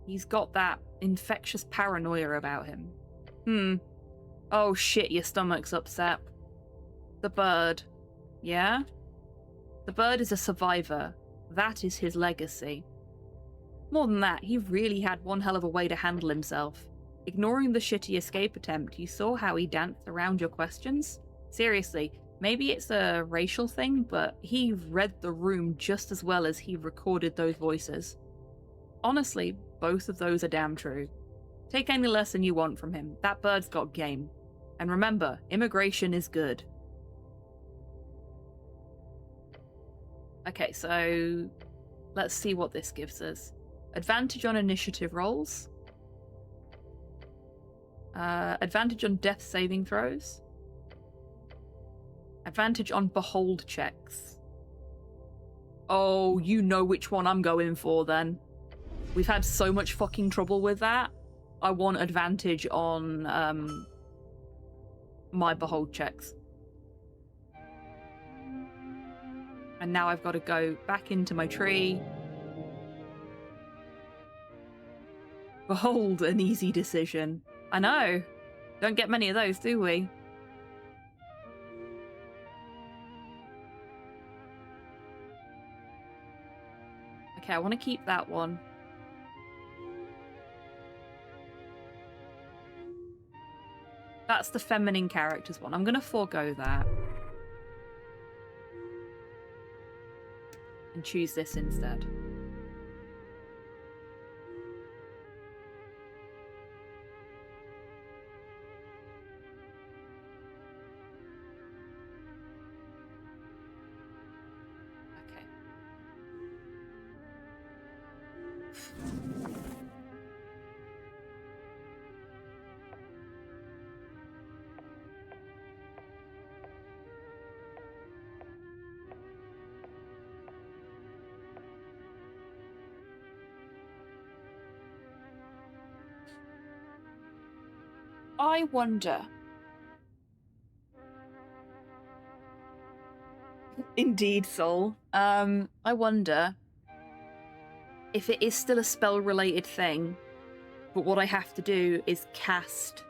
He's got that infectious paranoia about him. Oh shit, your stomach's upset. The bird. Yeah? The bird is a survivor. That is his legacy. More than that, he really had one hell of a way to handle himself. Ignoring the shitty escape attempt, you saw how he danced around your questions? Seriously, maybe it's a racial thing, but he read the room just as well as he recorded those voices. Honestly, both of those are damn true. Take any lesson you want from him. That bird's got game. And remember, immigration is good. Okay, so let's see what this gives us. Advantage on initiative rolls. Advantage on death saving throws. Advantage on behold checks. Oh, you know which one I'm going for then. We've had so much fucking trouble with that. I want advantage on my behold checks. And now I've got to go back into my tree. Behold, an easy decision. I know. Don't get many of those, do we? Okay, I want to keep that one. That's the feminine characters one. I'm going to forego that. And choose this instead. Okay. I wonder. Indeed, Soul. I wonder if it is still a spell-related thing, but what I have to do is cast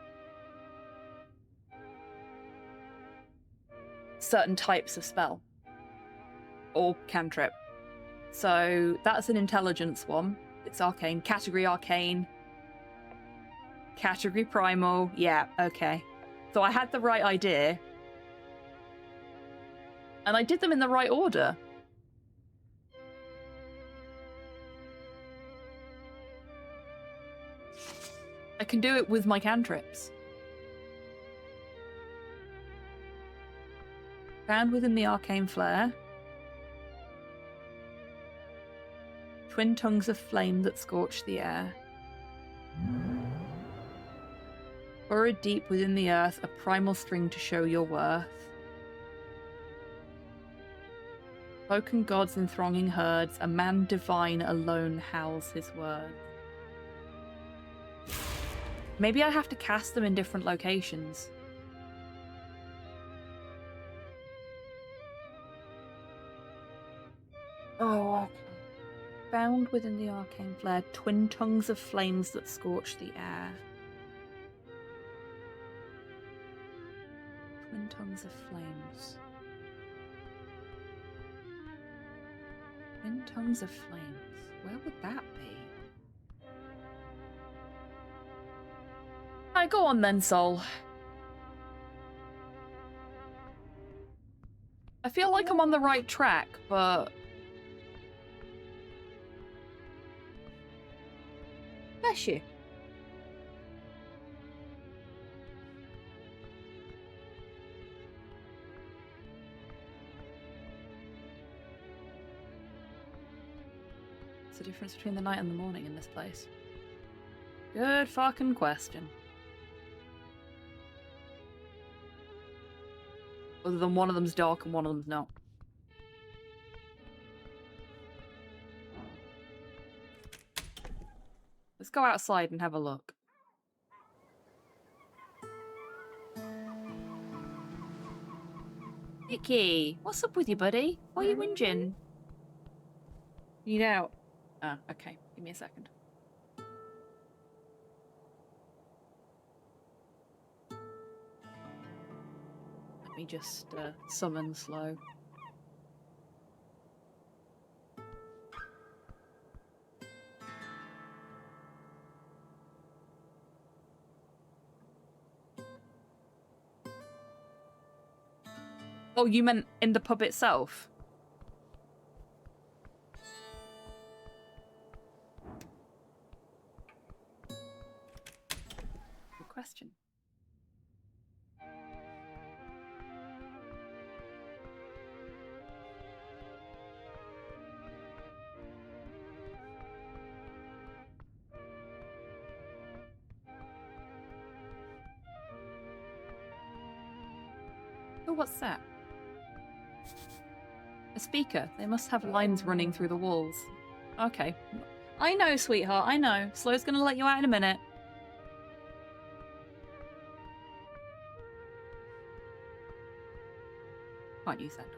certain types of spell or cantrip. So that's an intelligence one. It's arcane. Category arcane. Category primal. Yeah, okay. So I had the right idea. And I did them in the right order. I can do it with my cantrips. Found within the arcane flare. Twin tongues of flame that scorch the air. Burrowed deep within the earth, a primal string to show your worth. Spoken gods in thronging herds, a man divine alone howls his words. Maybe I have to cast them in different locations. Oh, okay. Found within the arcane flare, twin tongues of flames that scorch the air. Twin tongues of flames. Twin tongues of flames. Where would that be? Alright, go on then, Soul. I feel like I'm on the right track, but... Bless you. What's the difference between the night and the morning in this place? Good fucking question. Other than one of them's dark and one of them's not. Let's go outside and have a look. Vicky, what's up with you, buddy? Why are you whinging? Need out. Ah, okay. Give me a second. Let me just summon slow. Oh, you meant in the pub itself? Good question. Oh, what's that? A A speaker. They must have lines running through the walls. Okay. I know, sweetheart, I know. Slow's gonna let you out in a minute. Can't use that door.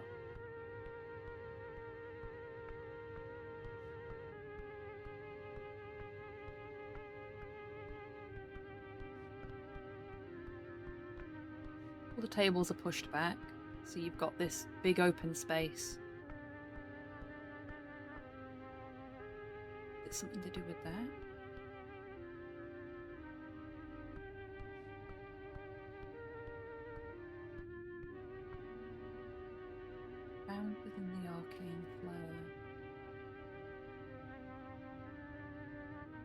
All the tables are pushed back, so you've got this big open space. Is it something to do with that? Found within the arcane flare.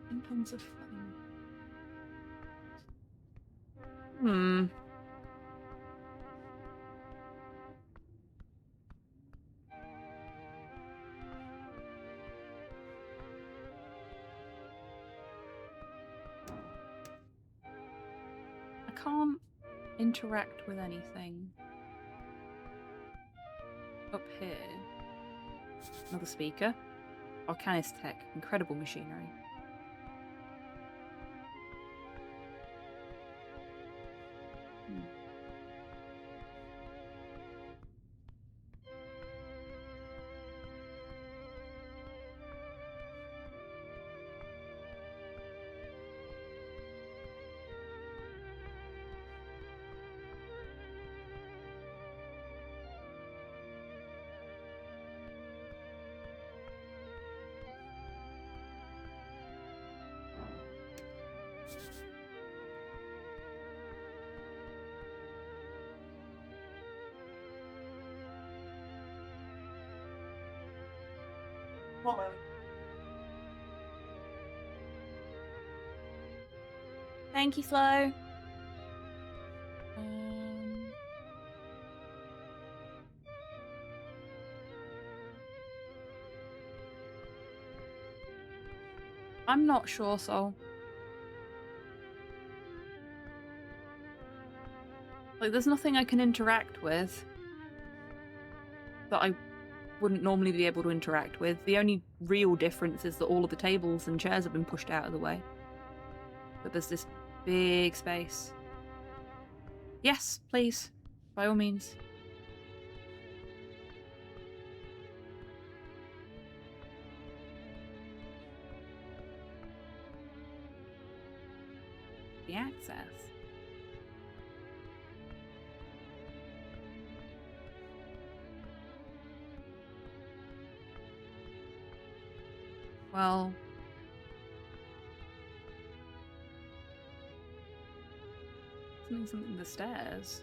Symptoms of flame. I can't interact with anything up here. Another speaker. Arcanist tech. Incredible machinery. Thank you, Flo. I'm not sure, Soul. Like, there's nothing I can interact with that I wouldn't normally be able to interact with. The only real difference is that all of the tables and chairs have been pushed out of the way. But there's this big space. Yes, please. By all means. The access. Well, something the stairs.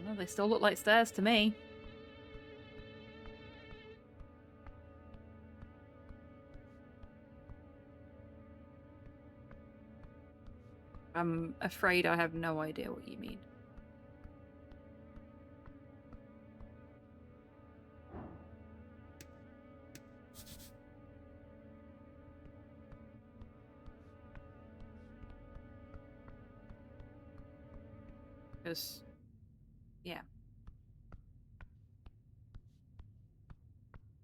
Well, they still look like stairs to me. I'm afraid I have no idea what you mean. Because, yeah.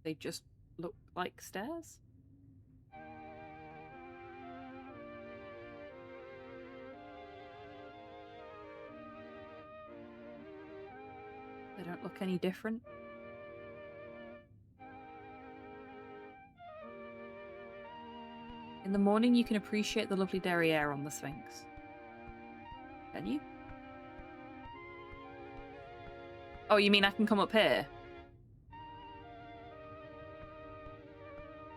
They just look like stairs? They don't look any different. In the morning, you can appreciate the lovely derriere on the Sphinx. Can you? Oh, you mean I can come up here?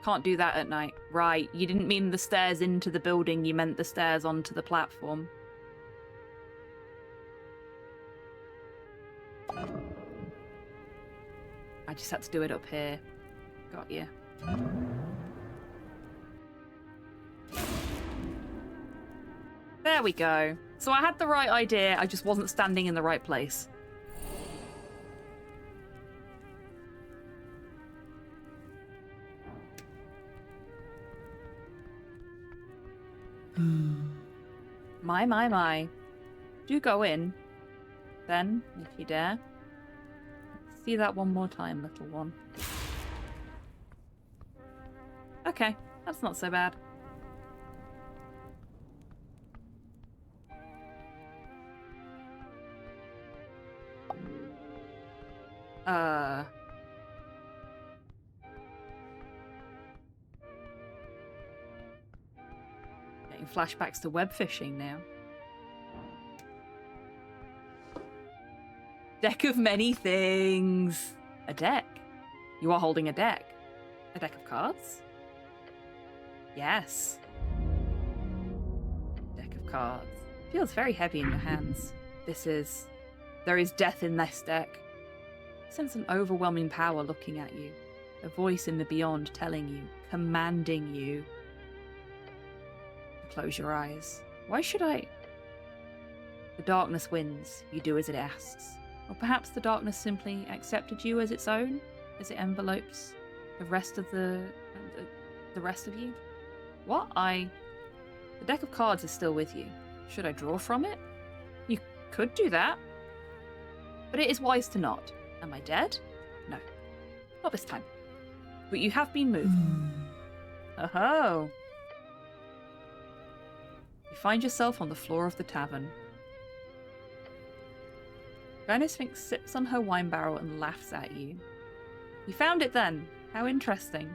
Can't do that at night. Right, you didn't mean the stairs into the building, you meant the stairs onto the platform. I just had to do it up here. Got you. There we go. So I had the right idea, I just wasn't standing in the right place. My. Do go in. then, if you dare. See that one more time, little one. Okay, that's not so bad. Getting flashbacks to web fishing now. Deck of many things. A deck. You are holding a deck. A deck of cards? Yes. Deck of cards. Feels very heavy in your hands. There is death in this deck. Sense an overwhelming power looking at you. A voice in the beyond telling you, commanding you to close your eyes. Why should I? The darkness wins. You do as it asks. Or perhaps the darkness simply accepted you as its own, as it envelopes the rest of the rest of you. What? The deck of cards is still with you. Should I draw from it? You could do that. But it is wise to not. Am I dead? No. Not this time. But you have been moved. Oh. You find yourself on the floor of the tavern. Sphinx sips on her wine barrel and laughs at you. You found it then. How interesting.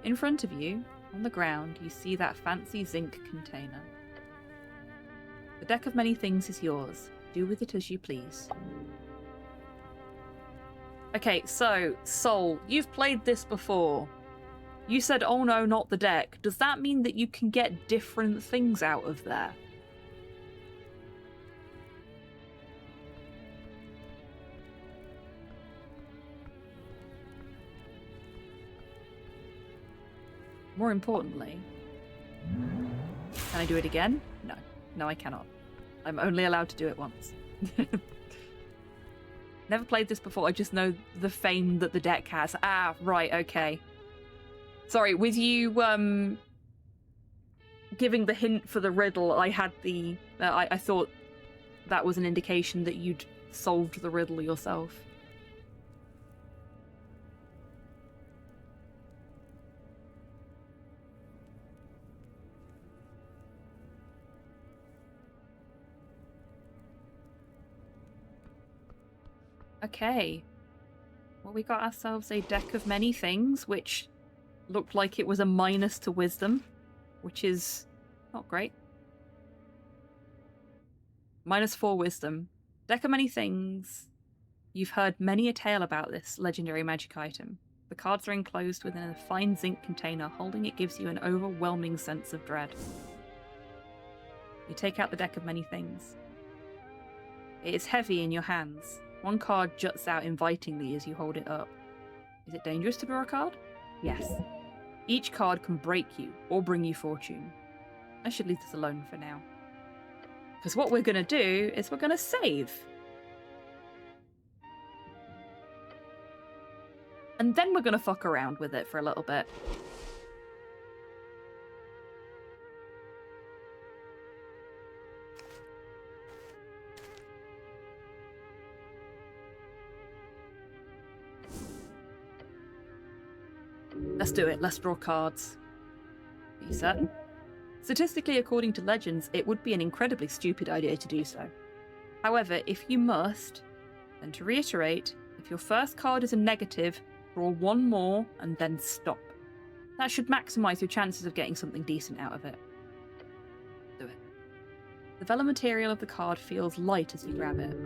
In front of you, on the ground, you see that fancy zinc container. The deck of many things is yours. Do with it as you please. Okay, so, Soul, you've played this before. You said, oh no, not the deck. Does that mean that you can get different things out of there? More importantly, can I do it again? No. No, I cannot. I'm only allowed to do it once. Never played this before, I just know the fame that the deck has. Ah, right, okay. Sorry, with you giving the hint for the riddle, I had the... I thought that was an indication that you'd solved the riddle yourself. Okay. Well, we got ourselves a deck of many things, which looked like it was a minus to wisdom, which is not great. -4 wisdom. Deck of many things. You've heard many a tale about this legendary magic item. The cards are enclosed within a fine zinc container. Holding it gives you an overwhelming sense of dread. You take out the deck of many things. It is heavy in your hands. One card juts out invitingly as you hold it up. Is it dangerous to draw a card? Yes. Each card can break you or bring you fortune. I should leave this alone for now. Because what we're going to do is we're going to save. And then we're going to fuck around with it for a little bit. Let's do it. Let's draw cards. Are you certain? Statistically, according to legends, it would be an incredibly stupid idea to do so. However, if you must, then to reiterate, if your first card is a negative, draw one more and then stop. That should maximise your chances of getting something decent out of it. Do it. The vellum material of the card feels light as you grab it.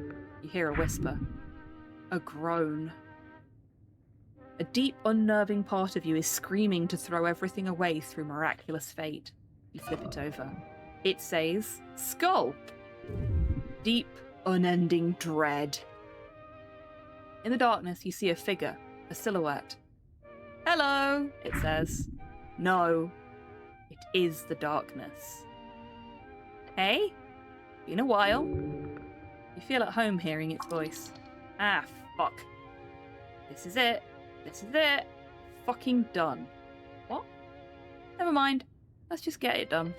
You hear a whisper. A groan. A deep, unnerving part of you is screaming to throw everything away through miraculous fate. You flip it over. It says, Skull! Deep, unending dread. In the darkness, you see a figure, a silhouette. Hello, it says. No, it is the darkness. Hey? Been a while. You feel at home hearing its voice. Ah, fuck. This is it. This is it. Fucking done. What? Never mind. Let's just get it done.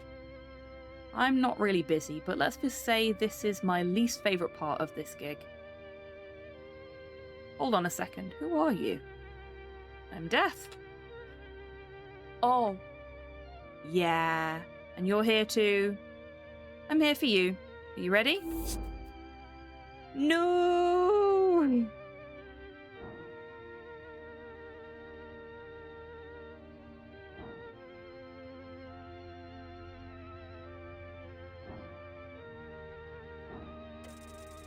I'm not really busy, but let's just say this is my least favourite part of this gig. Hold on a second. Who are you? I'm Death. Oh. Yeah. And you're here too. I'm here for you. Are you ready? No!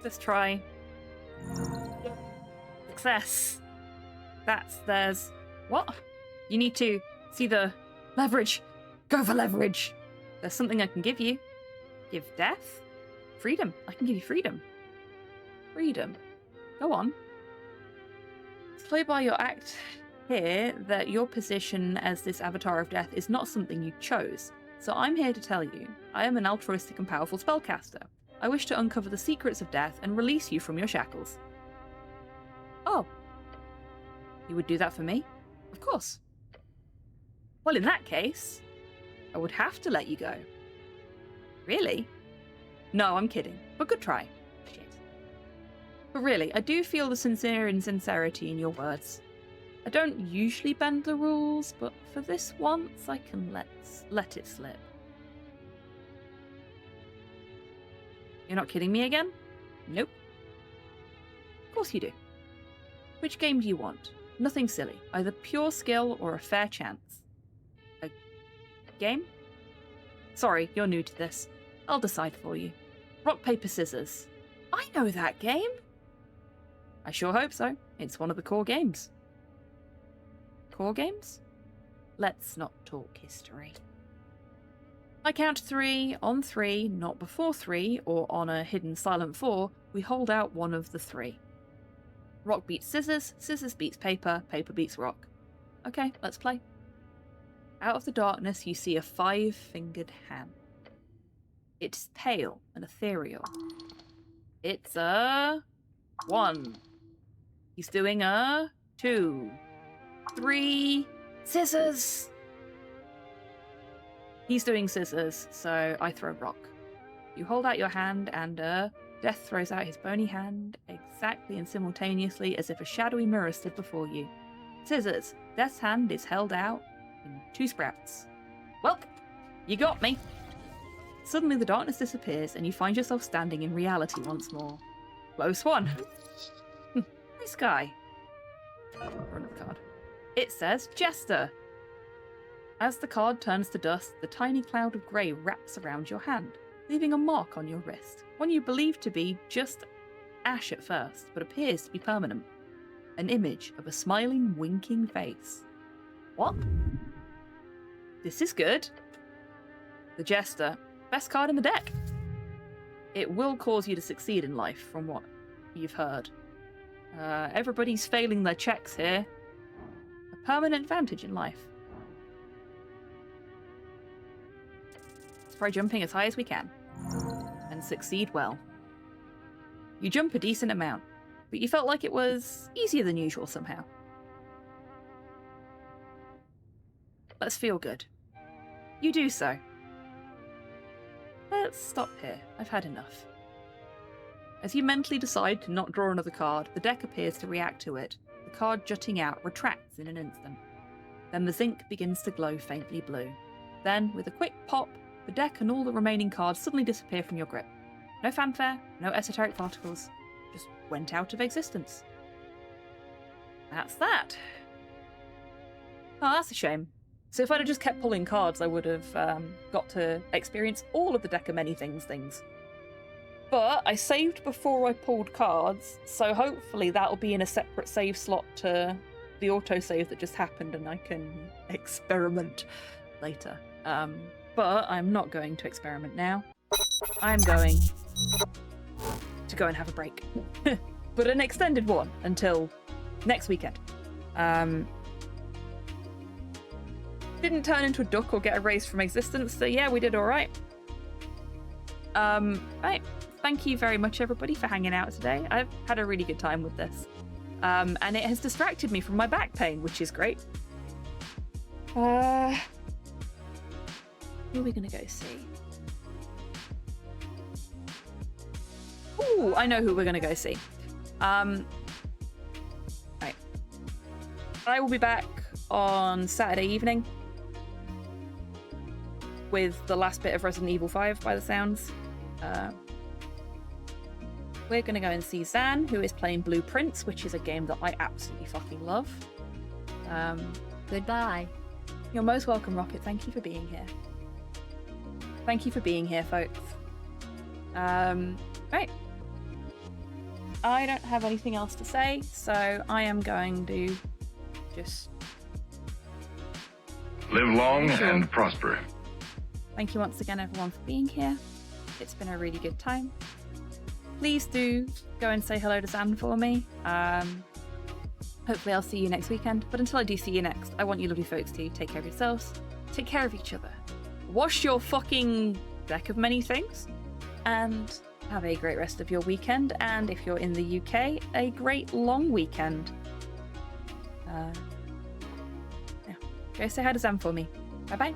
Let's try. Success. There's... What? You need to see the leverage. Go for leverage. There's something I can give you. Give Death? Freedom. I can give you freedom. Freedom. Go on. It's clear by your act here that your position as this avatar of Death is not something you chose. So I'm here to tell you, I am an altruistic and powerful spellcaster. I wish to uncover the secrets of Death and release you from your shackles. Oh. You would do that for me? Of course. Well, in that case, I would have to let you go. Really? No, I'm kidding, but good try. Shit. But really, I do feel the sincerity in your words. I don't usually bend the rules, but for this once, I can let it slip. You're not kidding me again? Nope. Of course you do. Which game do you want? Nothing silly. Either pure skill or a fair chance. A game? Sorry, you're new to this. I'll decide for you. Rock, paper, scissors. I know that game! I sure hope so. It's one of the core games. Core games? Let's not talk history. I count 3, on 3, not before 3, or on a hidden silent 4, we hold out one of the 3. Rock beats scissors, scissors beats paper, paper beats rock. Okay, let's play. Out of the darkness you see a 5-fingered hand. It's pale and ethereal. It's a 1. He's doing a 2. 3. Scissors! He's doing scissors, so I throw rock. You hold out your hand and Death throws out his bony hand exactly and simultaneously as if a shadowy mirror stood before you. Scissors. Death's hand is held out in 2 sprouts. Well, you got me. Suddenly the darkness disappears and you find yourself standing in reality once more. Close one. Nice guy. Run of card. It says Jester. As the card turns to dust, the tiny cloud of grey wraps around your hand, leaving a mark on your wrist, one you believe to be just ash at first, but appears to be permanent. An image of a smiling, winking face. What? This is good. The Jester. Best card in the deck. It will cause you to succeed in life, from what you've heard. Everybody's failing their checks here. A permanent advantage in life. Let's try jumping as high as we can. And succeed well. You jump a decent amount, but you felt like it was easier than usual somehow. Let's feel good. You do so. Let's stop here. I've had enough. As you mentally decide to not draw another card, the deck appears to react to it. The card jutting out retracts in an instant. Then the zinc begins to glow faintly blue. Then, with a quick pop, the deck and all the remaining cards suddenly disappear from your grip. No fanfare, no esoteric particles, just went out of existence. That's that. Oh, that's a shame. So if I'd have just kept pulling cards, I would have got to experience all of the deck of many things. But I saved before I pulled cards, so hopefully that'll be in a separate save slot to the autosave that just happened and I can experiment later. But I'm not going to experiment now. I'm going to go and have a break. But an extended one until next weekend. Didn't turn into a duck or get erased from existence, so yeah, we did alright. Right. Thank you very much, everybody, for hanging out today. I've had a really good time with this. And it has distracted me from my back pain, which is great. Who are we going to go see? Oh, I know who we're going to go see. Right. I will be back on Saturday evening with the last bit of Resident Evil 5 by the sounds. We're going to go and see Zan, who is playing Blueprints, which is a game that I absolutely fucking love. Goodbye. You're most welcome, Rocket. Thank you for being here. Thank you for being here, folks. Right. I don't have anything else to say, so I am going to just... Live long Sure. and prosper. Thank you once again, everyone, for being here. It's been a really good time. Please do go and say hello to Zan for me. Hopefully I'll see you next weekend. But until I do see you next, I want you lovely folks to take care of yourselves, take care of each other, wash your fucking deck of many things, and have a great rest of your weekend. And if you're in the UK, a great long weekend. Yeah. Go say hi to Zan for me. Bye-bye.